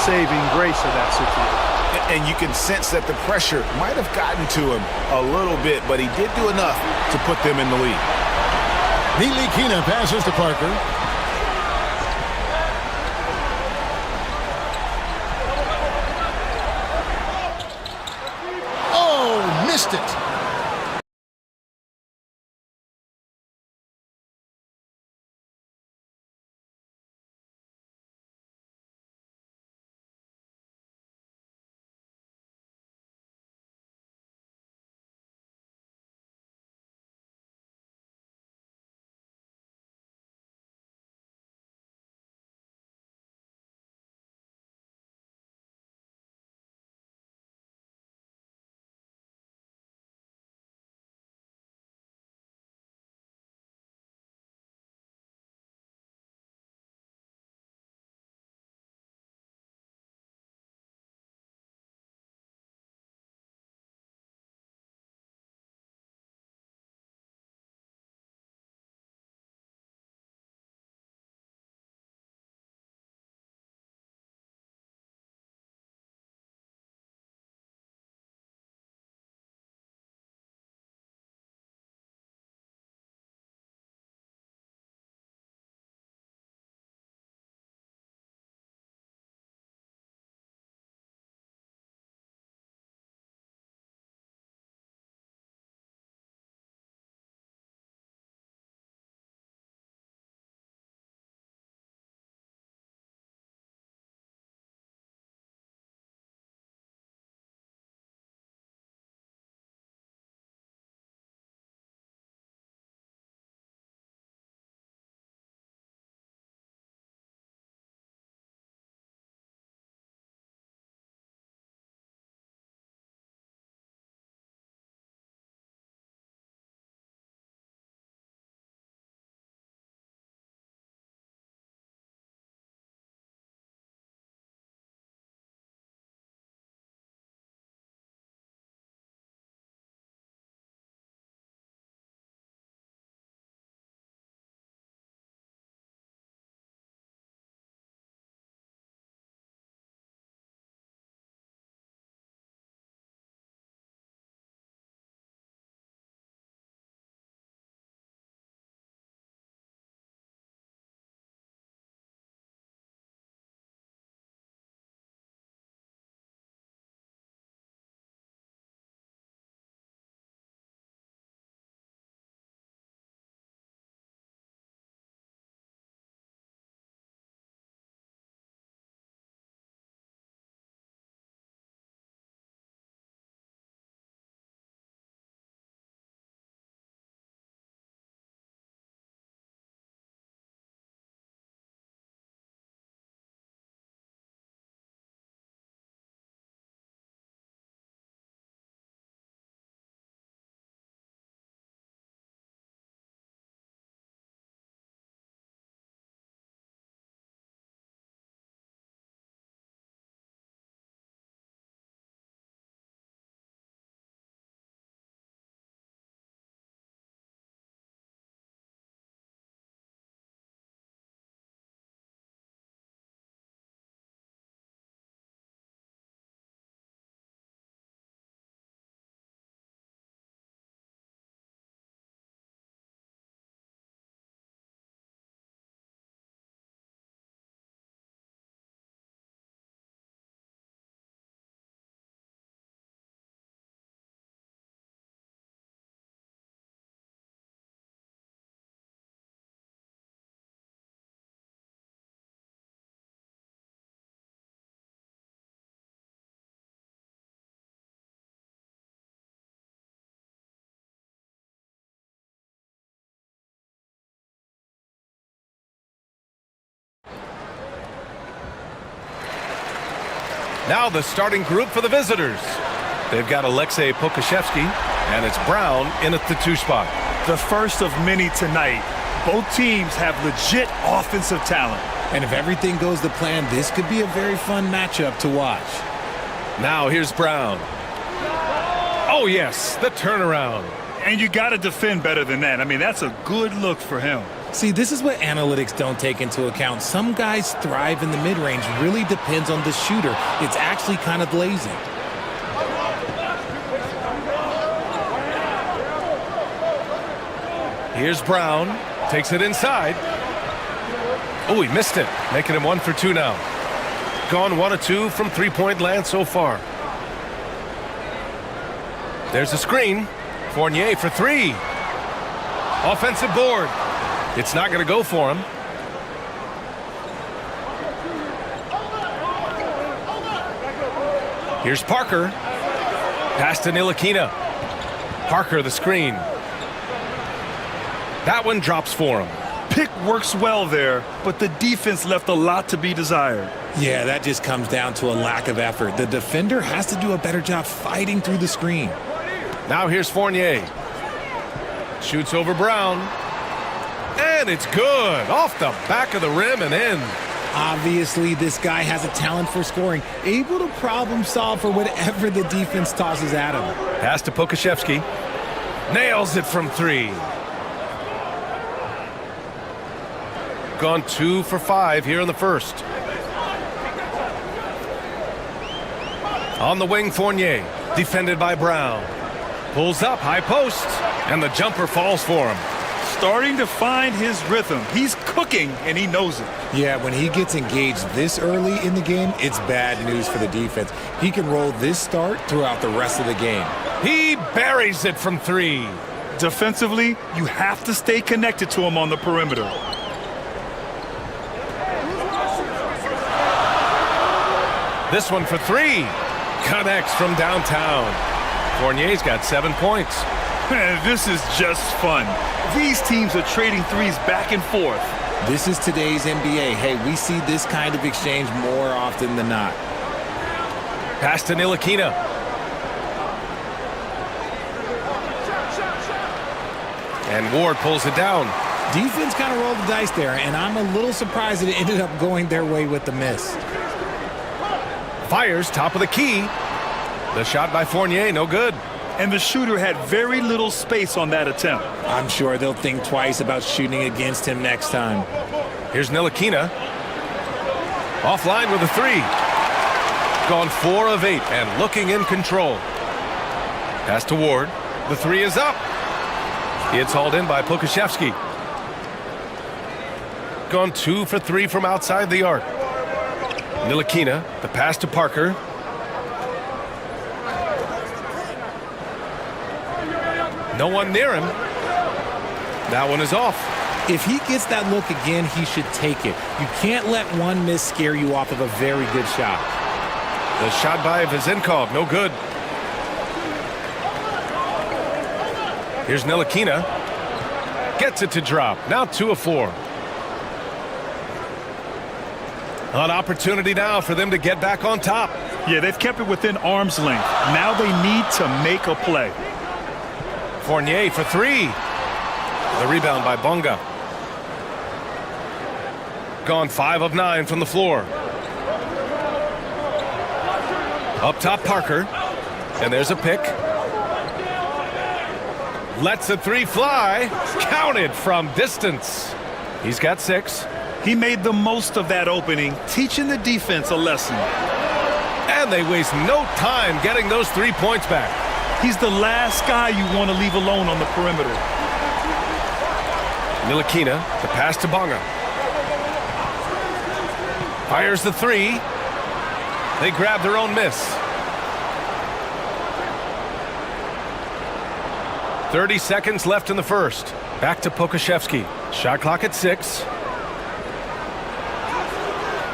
saving grace of that situation. And you can sense that the pressure might have gotten to him a little bit, but he did do enough to put them in the lead. Ntilikina passes to Parker. Oh, missed it. Now the starting group for the visitors. They've got Alexei Pokashevsky, and it's Brown in at the 2 spot. The first of many tonight. Both teams have legit offensive talent. And if everything goes to plan, this could be a very fun matchup to watch. Now here's Brown. Oh, yes, the turnaround. And you got to defend better than that. I mean, that's a good look for him. See, this is what analytics don't take into account. Some guys thrive in the mid-range. Really depends on the shooter. It's actually kind of lazy. Here's Brown. Takes it inside. Oh, he missed it. Making him 1 for 2 now. Gone 1 of 2 from three-point land so far. There's a screen. Fournier for 3. Offensive board. It's not going to go for him. Here's Parker. Pass to Ntilikina. Parker the screen. That one drops for him. Pick works well there, but the defense left a lot to be desired. Yeah, that just comes down to a lack of effort. The defender has to do a better job fighting through the screen. Now here's Fournier. Shoots over Brown. And it's good. Off the back of the rim and in. Obviously, this guy has a talent for scoring, able to problem solve for whatever the defense tosses at him. Pass to Pokashevsky. Nails it from 3. Gone 2 for 5 here in the first. On the wing, Fournier. Defended by Brown. Pulls up, high post. And the jumper falls for him. Starting to find his rhythm. He's cooking, and he knows it. Yeah, when he gets engaged this early in the game, it's bad news for the defense. He can roll this start throughout the rest of the game. He buries it from 3. Defensively, you have to stay connected to him on the perimeter. This one for 3. Connects from downtown. Fournier's got 7 points. Man, this is just fun. These teams are trading threes back and forth. This is today's NBA. Hey, we see this kind of exchange more often than not. Pass to Ntilikina. And Ward pulls it down. Defense kind of rolled the dice there, and I'm a little surprised that it ended up going their way with the miss. Fires top of the key. The shot by Fournier, no good. And the shooter had very little space on that attempt. I'm sure they'll think twice about shooting against him next time. Here's Ntilikina. Offline with a 3. Gone 4 of 8 and looking in control. Pass to Ward. The 3 is up. It's hauled in by Pokashevsky. Gone 2 for 3 from outside the arc. Ntilikina, the pass to Parker. No one near him. That one is off. If he gets that look again, he should take it. You can't let one miss scare you off of a very good shot. The shot by Vezenkov, no good. Here's Ntilikina. Gets it to drop. Now 2 of 4. An opportunity now for them to get back on top. Yeah, they've kept it within arm's length. Now they need to make a play. Fournier for 3. The rebound by Bonga. Gone 5 of 9 from the floor. Up top, Parker. And there's a pick. Lets a 3 fly. Counted from distance. He's got 6. He made the most of that opening, teaching the defense a lesson. And they waste no time getting those 3 points back. He's the last guy you want to leave alone on the perimeter. Ntilikina, the pass to Bonga. Fires the 3. They grab their own miss. 30 seconds left in the first. Back to Pokashevsky. Shot clock at 6.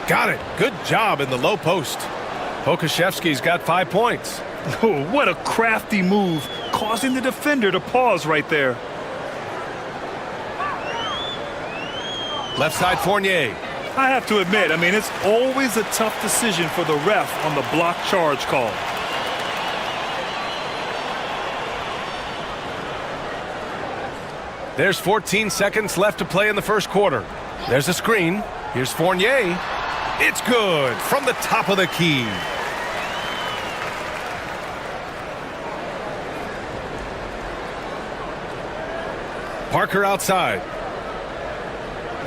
Got it. Good job in the low post. Pokashevsky's got 5 points. Oh, what a crafty move, causing the defender to pause right there. Left side Fournier. I have to admit, I mean, it's always a tough decision for the ref on the block charge call. There's 14 seconds left to play in the first quarter. There's a screen. Here's Fournier. It's good from the top of the key. Parker outside.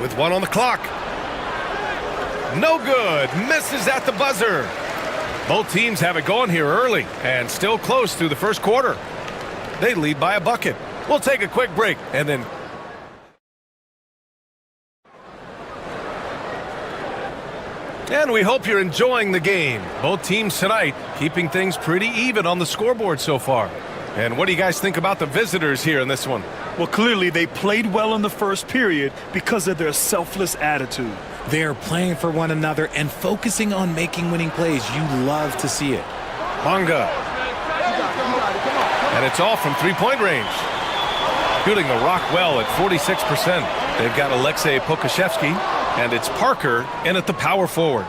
With 1 on the clock. No good. Misses at the buzzer. Both teams have it going here early and still close through the first quarter. They lead by a bucket. We'll take a quick break and then... And we hope you're enjoying the game. Both teams tonight keeping things pretty even on the scoreboard so far. And what do you guys think about the visitors here in this one? Well, clearly they played well in the first period because of their selfless attitude. They're playing for one another and focusing on making winning plays. You love to see it. Bonga. And it's all from three-point range. Shooting the rock well at 46%. They've got Alexei Pokashevsky, and it's Parker in at the power forward.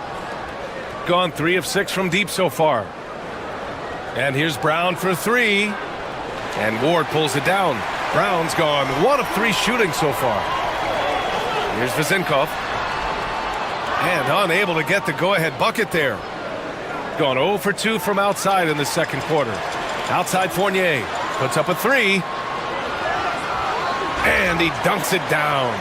Gone 3 of 6 from deep so far. And here's Brown for 3. And Ward pulls it down. Brown's gone 1 of 3 shooting so far. Here's Vezinkov. And unable to get the go-ahead bucket there. Gone 0 for 2 from outside in the second quarter. Outside Fournier. Puts up a 3. And he dunks it down.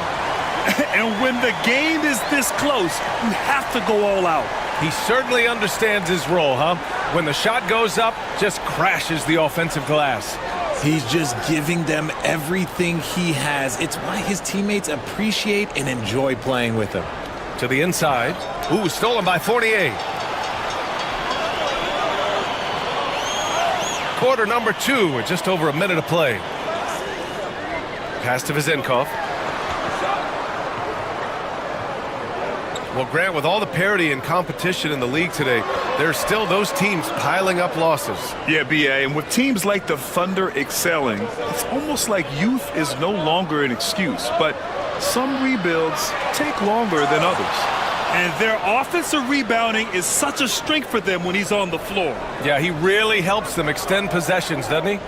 And when the game is this close, you have to go all out. He certainly understands his role, huh? When the shot goes up, just crashes the offensive glass. He's just giving them everything he has. It's why his teammates appreciate and enjoy playing with him. To the inside. Ooh, stolen by Fournier. Quarter number 2 with just over a minute of play. Pass to Vezinkov. Well, Grant, with all the parity and competition in the league today, there are still those teams piling up losses. Yeah, BA, and with teams like the Thunder excelling, it's almost like youth is no longer an excuse, but some rebuilds take longer than others. And their offensive rebounding is such a strength for them when he's on the floor. Yeah, he really helps them extend possessions, doesn't he?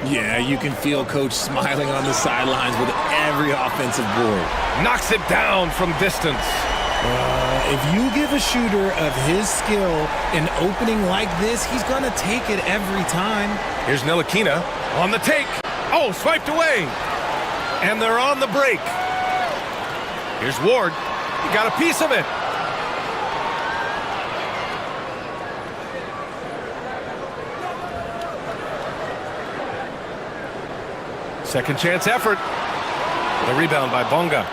Yeah, you can feel Coach smiling on the sidelines with every offensive board. Knocks it down from distance. If you give a shooter of his skill an opening like this, he's going to take it every time. Here's Ntilikina on the take. Oh, swiped away. And they're on the break. Here's Ward. He got a piece of it. Second chance effort. The rebound by Bonga.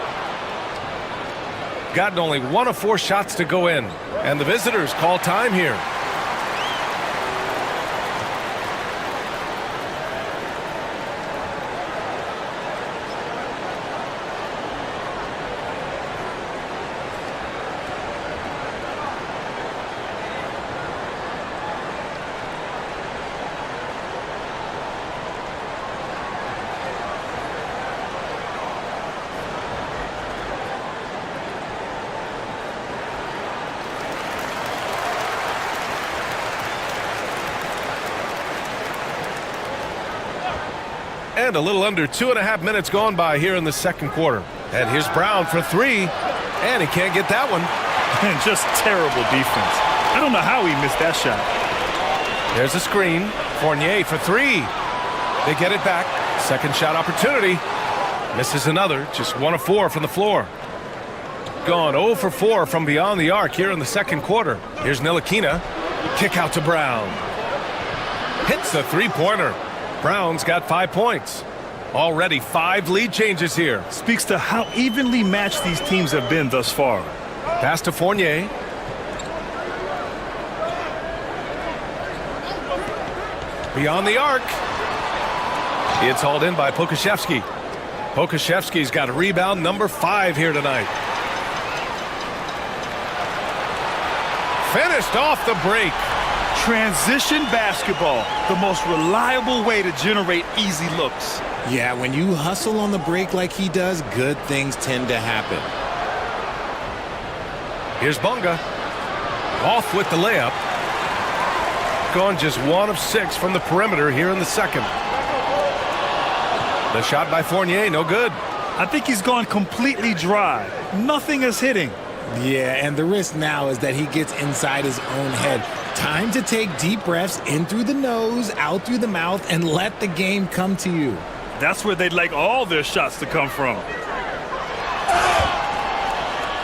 Gotten only 1 of 4 shots to go in. And the visitors call time here. And a little under 2.5 minutes gone by here in the second quarter. And here's Brown for 3. And he can't get that one. And just terrible defense. I don't know how he missed that shot. There's a screen. Fournier for 3. They get it back. Second shot opportunity. Misses another. Just 1 of 4 from the floor. Gone 0 for 4 from beyond the arc here in the second quarter. Here's Ntilikina. Kick out to Brown. Hits the three-pointer. Brown's got 5 points. Already 5 lead changes here. Speaks to how evenly matched these teams have been thus far. Pass to Fournier. Beyond the arc. It's hauled in by Pokashevsky. Pokashevsky's got a rebound number 5 here tonight. Finished off the break. Transition basketball, the most reliable way to generate easy looks. Yeah, when you hustle on the break like he does, good things tend to happen. Here's Bunga. Off with the layup. Gone just 1 of 6 from the perimeter here in the second. The shot by Fournier, no good. I think he's gone completely dry. Nothing is hitting. Yeah, and the risk now is that he gets inside his own head. Time to take deep breaths in through the nose, out through the mouth, and let the game come to you. That's where they'd like all their shots to come from.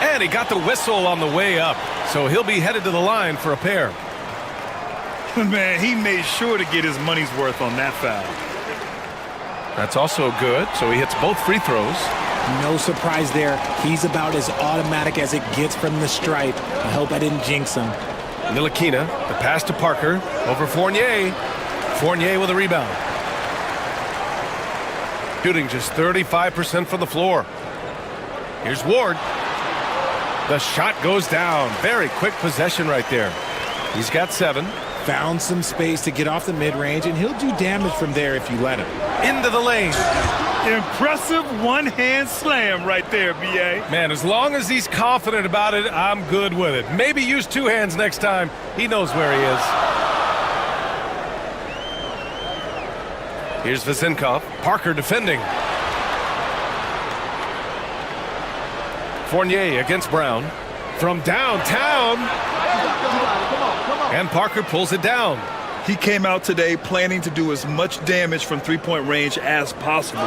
And he got the whistle on the way up, so he'll be headed to the line for a pair. Man, he made sure to get his money's worth on that foul. That's also good, so he hits both free throws. No surprise there. He's about as automatic as it gets from the stripe. I hope I didn't jinx him. Ntilikina, the pass to Parker, over Fournier. Fournier with a rebound. Shooting just 35% from the floor. Here's Ward. The shot goes down. Very quick possession right there. He's got 7. Found some space to get off the mid-range, and he'll do damage from there if you let him. Into the lane. Impressive one-hand slam right there, B.A. Man, as long as he's confident about it, I'm good with it. Maybe use 2 hands next time. He knows where he is. Here's Vesenkov. Parker defending. Fournier against Brown. From downtown. And Parker pulls it down. He came out today planning to do as much damage from three-point range as possible.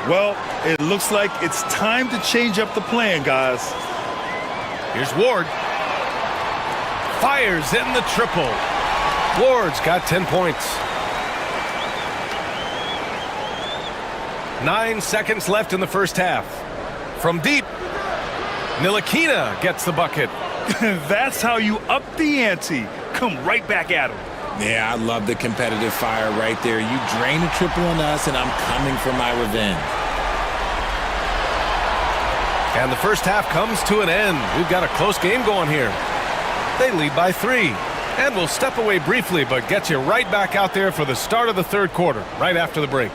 Well, it looks like it's time to change up the plan, guys. Here's Ward. Fires in the triple. Ward's got 10 points. 9 seconds left in the first half. From deep, Ntilikina gets the bucket. That's how you up the ante. Come right back at him. Yeah, I love the competitive fire right there. You drain a triple on us, and I'm coming for my revenge. And the first half comes to an end. We've got a close game going here. They lead by 3. And we'll step away briefly, but get you right back out there for the start of the third quarter, right after the break.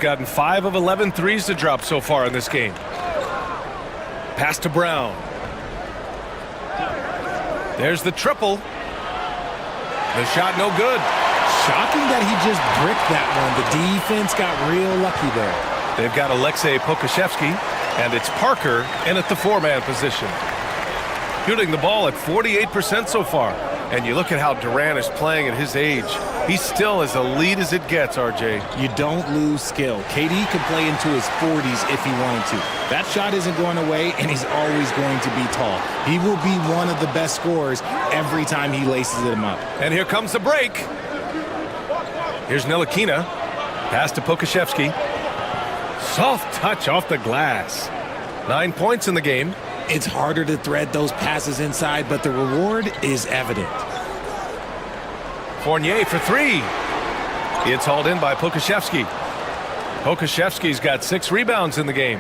Gotten 5 of 11 threes to drop so far in this game. Pass to Brown. There's the triple. The shot no good. Shocking that he just bricked that one. The defense got real lucky there. They've got Alexei Pokashevsky, and it's Parker in at the 4-man position. Shooting the ball at 48% so far. And you look at how Durant is playing at his age. He's still as elite as it gets, RJ. You don't lose skill. KD could play into his 40s if he wanted to. That shot isn't going away, and he's always going to be tall. He will be one of the best scorers every time he laces them up. And here comes the break. Here's Ntilikina. Pass to Pokashevsky. Soft touch off the glass. 9 points in the game. It's harder to thread those passes inside, but the reward is evident. Fournier for 3. It's hauled in by Pokashevsky. Pokashevsky's got 6 rebounds in the game.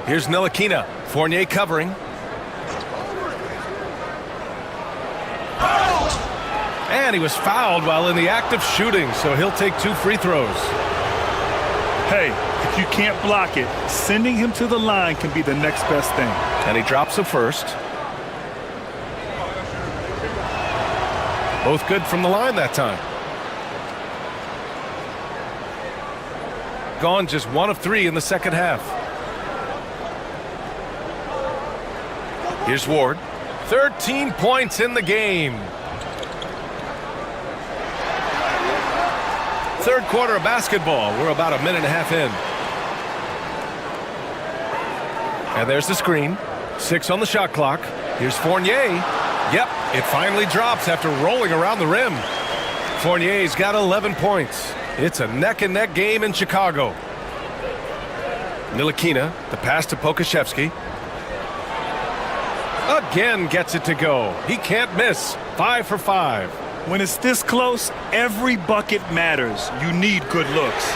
Here's Ntilikina. Fournier covering. And he was fouled while in the act of shooting, so he'll take 2 free throws. Hey, if you can't block it, sending him to the line can be the next best thing. And he drops the first. Both good from the line that time. Gone just 1 of 3 in the second half. Here's Ward. 13 points in the game. Third quarter of basketball. We're about a minute and a half in. And there's the screen. 6 on the shot clock. Here's Fournier. Yep, it finally drops after rolling around the rim. Fournier's got 11 points. It's a neck-and-neck game in Chicago. Ntilikina, the pass to Pokashevsky. Again gets it to go. He can't miss. 5 for 5. When it's this close, every bucket matters. You need good looks.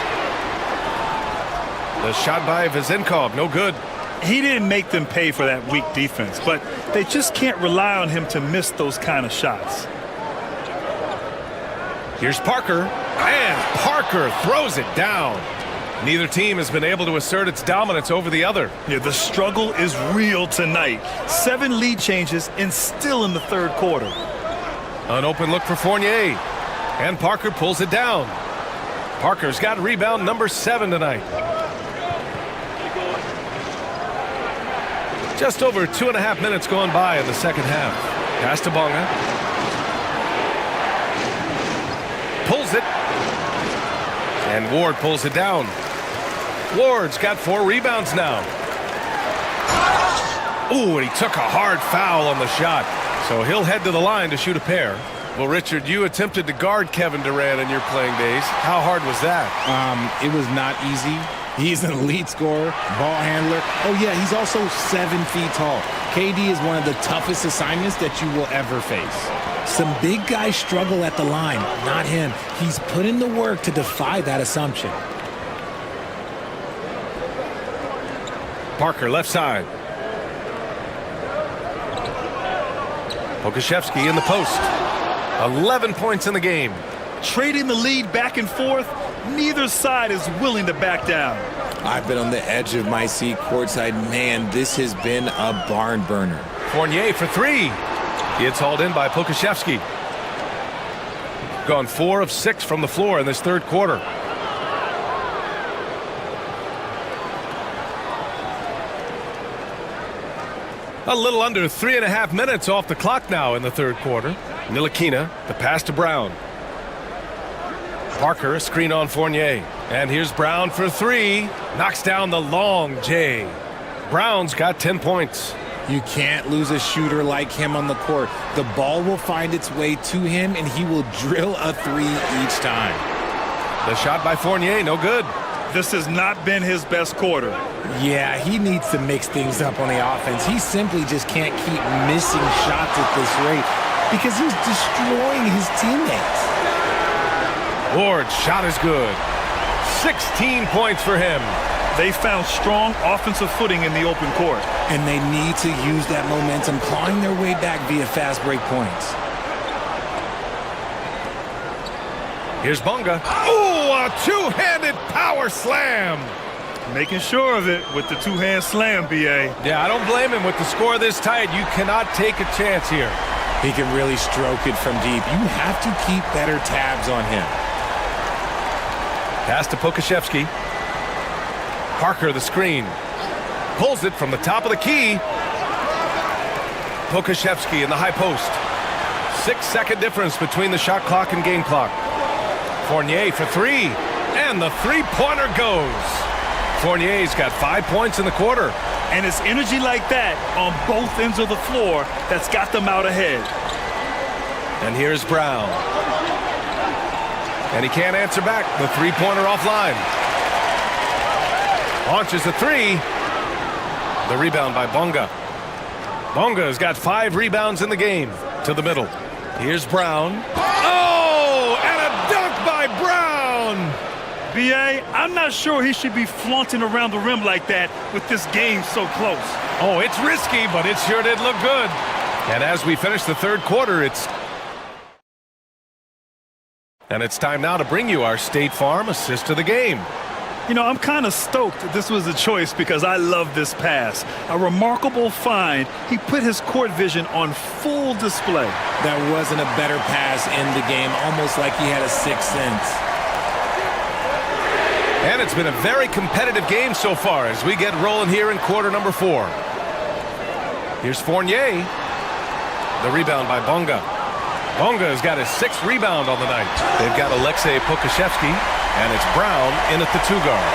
The shot by Vezenkov, no good. He didn't make them pay for that weak defense, but they just can't rely on him to miss those kind of shots. Here's Parker, and Parker throws it down. Neither team has been able to assert its dominance over the other. Yeah, the struggle is real tonight. 7 lead changes and still in the third quarter. An open look for Fournier, and Parker pulls it down. Parker's got rebound number 7 tonight. Just over 2.5 minutes gone by in the second half. Pass to Bonga. Pulls it. And Ward pulls it down. Ward's got 4 rebounds now. Ooh, and he took a hard foul on the shot. So he'll head to the line to shoot a pair. Well, Richard, you attempted to guard Kevin Durant in your playing days. How hard was that? It was not easy. He's an elite scorer, ball handler. Oh, yeah, he's also 7 feet tall. KD is one of the toughest assignments that you will ever face. Some big guys struggle at the line, not him. He's put in the work to defy that assumption. Parker, left side. Pokashevsky in the post. 11 points in the game. Trading the lead back and forth, neither side is willing to back down. I've been on the edge of my seat courtside. Man, this has been a barn burner. Fournier for 3. It's hauled in by Pokashevsky. Gone 4 of 6 from the floor in this third quarter. A little under 3.5 minutes off the clock now in the third quarter. Ntilikina, the pass to Brown. Parker, a screen on Fournier. And here's Brown for 3. Knocks down the long J. Brown's got 10 points. You can't lose a shooter like him on the court. The ball will find its way to him, and he will drill a 3 each time. The shot by Fournier, no good. This has not been his best quarter. Yeah, he needs to mix things up on the offense. He simply just can't keep missing shots at this rate because he's destroying his teammates. Ward's shot is good. 16 points for him. They found strong offensive footing in the open court. And they need to use that momentum, clawing their way back via fast break points. Here's Bonga. Ooh, a two-handed power slam. Making sure of it with the two-hand slam, B.A. Yeah, I don't blame him. With the score this tight, you cannot take a chance here. He can really stroke it from deep. You have to keep better tabs on him. Pass to Pokashevsky. Parker, the screen. Pulls it from the top of the key. Pokashevsky in the high post. 6-second difference between the shot clock and game clock. Fournier for 3. And the three-pointer goes. Fournier's got 5 points in the quarter. And it's energy like that on both ends of the floor that's got them out ahead. And here's Brown. And he can't answer back. The three-pointer offline. Launches the 3. The rebound by Bonga. Bonga's got 5 rebounds in the game. To the middle. Here's Brown. Oh! And a dunk by Brown! B.A., I'm not sure he should be flaunting around the rim like that with this game so close. Oh, it's risky, but it sure did look good. And as we finish the third quarter, it's time now to bring you our State Farm assist of the game. You know, I'm kind of stoked that this was a choice because I love this pass. A remarkable find. He put his court vision on full display. That wasn't a better pass in the game, almost like he had a sixth sense. And it's been a very competitive game so far as we get rolling here in quarter number 4. Here's Fournier. The rebound by Bonga. Bonga has got his 6th rebound on the night. They've got Alexei Pokashevsky, and it's Brown in at the 2-guard.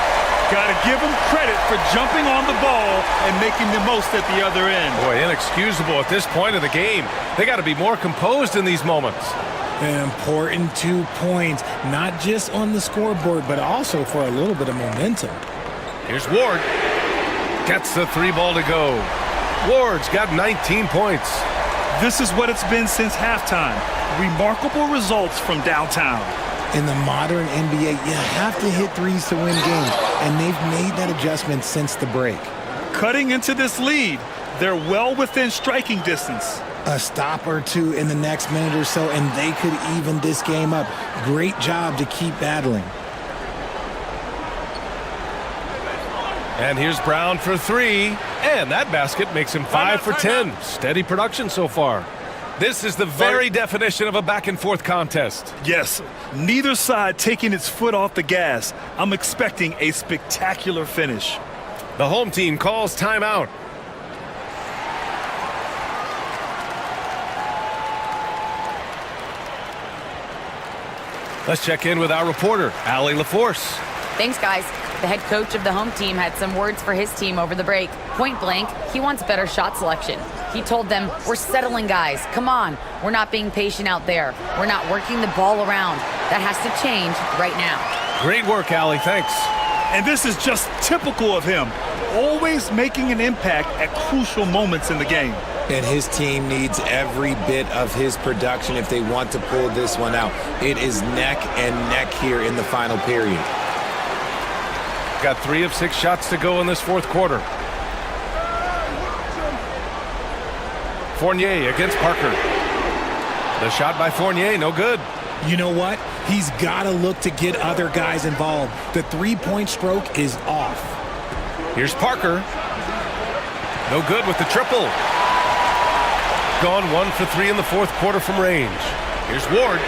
Got to give him credit for jumping on the ball and making the most at the other end. Boy, inexcusable at this point of the game. They got to be more composed in these moments. An important 2 points, not just on the scoreboard, but also for a little bit of momentum. Here's Ward. Gets the 3-ball to go. Ward's got 19 points. This is what it's been since halftime. Remarkable results from downtown. In the modern NBA, you have to hit threes to win games, and they've made that adjustment since the break. Cutting into this lead, they're well within striking distance. A stop or two in the next minute or so, and they could even this game up. Great job to keep battling. And here's Brown for 3. And that basket makes him 5 for 10. Steady production so far. This is the very definition of a back-and-forth contest. Yes, neither side taking its foot off the gas. I'm expecting a spectacular finish. The home team calls timeout. Let's check in with our reporter, Allie LaForce. Thanks, guys. The head coach of the home team had some words for his team over the break. Point blank, he wants better shot selection. He told them, we're settling, guys. Come on. We're not being patient out there. We're not working the ball around. That has to change right now. Great work, Allie. Thanks. And this is just typical of him. Always making an impact at crucial moments in the game. And his team needs every bit of his production if they want to pull this one out. It is neck and neck here in the final period. Got 3 of 6 shots to go in this 4th quarter. Fournier against Parker. The shot by Fournier, no good. You know what? He's got to look to get other guys involved. The 3-point stroke is off. Here's Parker. No good with the triple. Gone 1 for 3 in the 4th quarter from range. Here's Ward.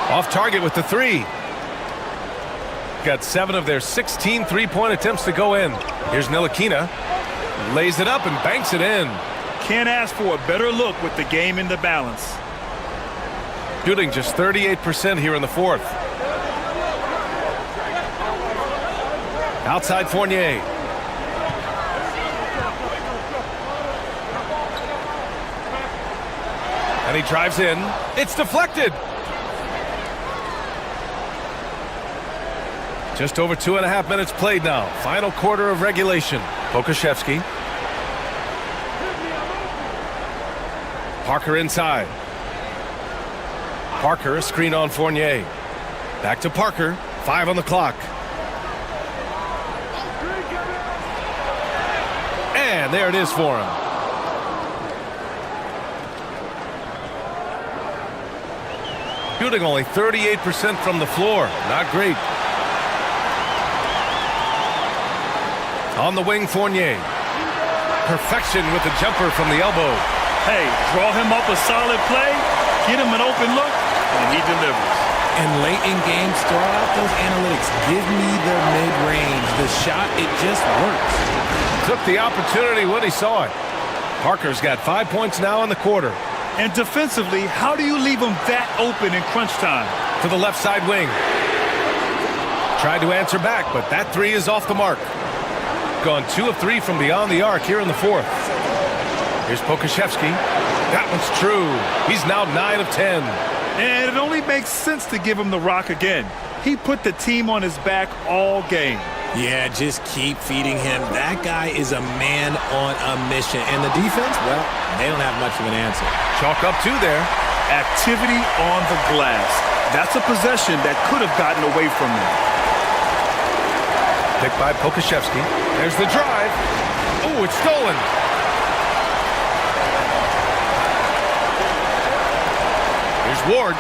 Off target with the 3. Got 7 of their 16 3-point attempts to go in. Here's Ntilikina. Lays it up and banks it in. Can't ask for a better look with the game in the balance. Shooting just 38% here in the 4th. Outside Fournier. And he drives in. It's deflected. Just over 2.5 minutes played now. Final quarter of regulation. Pokashevsky. Parker inside. Parker, a screen on Fournier. Back to Parker. 5 on the clock. And there it is for him. Shooting only 38% from the floor. Not great. On the wing, Fournier. Perfection with the jumper from the elbow. Hey, draw him up a solid play, get him an open look, and he delivers. And late in games, throw out those analytics. Give me the mid-range. The shot, it just works. Took the opportunity when he saw it. Parker's got 5 points now in the quarter. And defensively, how do you leave him that open in crunch time? To the left side wing. Tried to answer back, but that 3 is off the mark. Gone 2 of 3 from beyond the arc here in the 4th. Here's Pokashevsky. That one's true. He's now 9 of 10. And it only makes sense to give him the rock again. He put the team on his back all game. Yeah, just keep feeding him. That guy is a man on a mission. And the defense, well, they don't have much of an answer. Chalk up 2 there. Activity on the glass. That's a possession that could have gotten away from them. Picked by Pokashevsky. There's the drive. Oh, it's stolen. Here's Ward.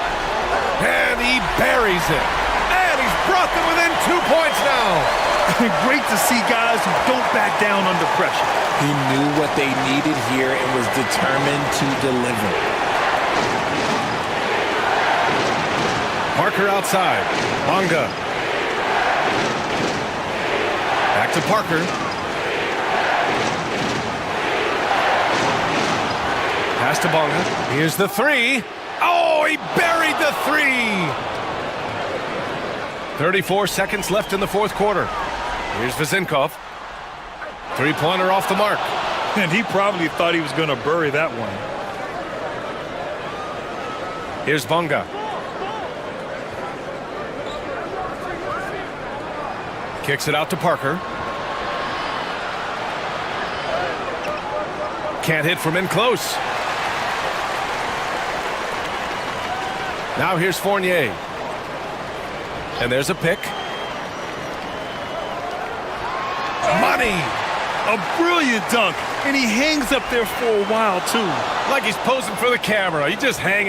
And he buries it. And he's brought them within 2 points now. Great to see guys who don't back down under pressure. He knew what they needed here and was determined to deliver. Parker outside. Bonga. Back to Parker. Pass to Bonga. Here's the three. Oh, he buried the three. 34 seconds left in the fourth quarter. Here's Vezinkov. Three-pointer off the mark. And he probably thought he was going to bury that one. Here's Bonga. Kicks it out to Parker. Can't hit from in close. Now here's Fournier. And there's a pick. Money! A brilliant dunk. And he hangs up there for a while, too. Like he's posing for the camera. He just hangs.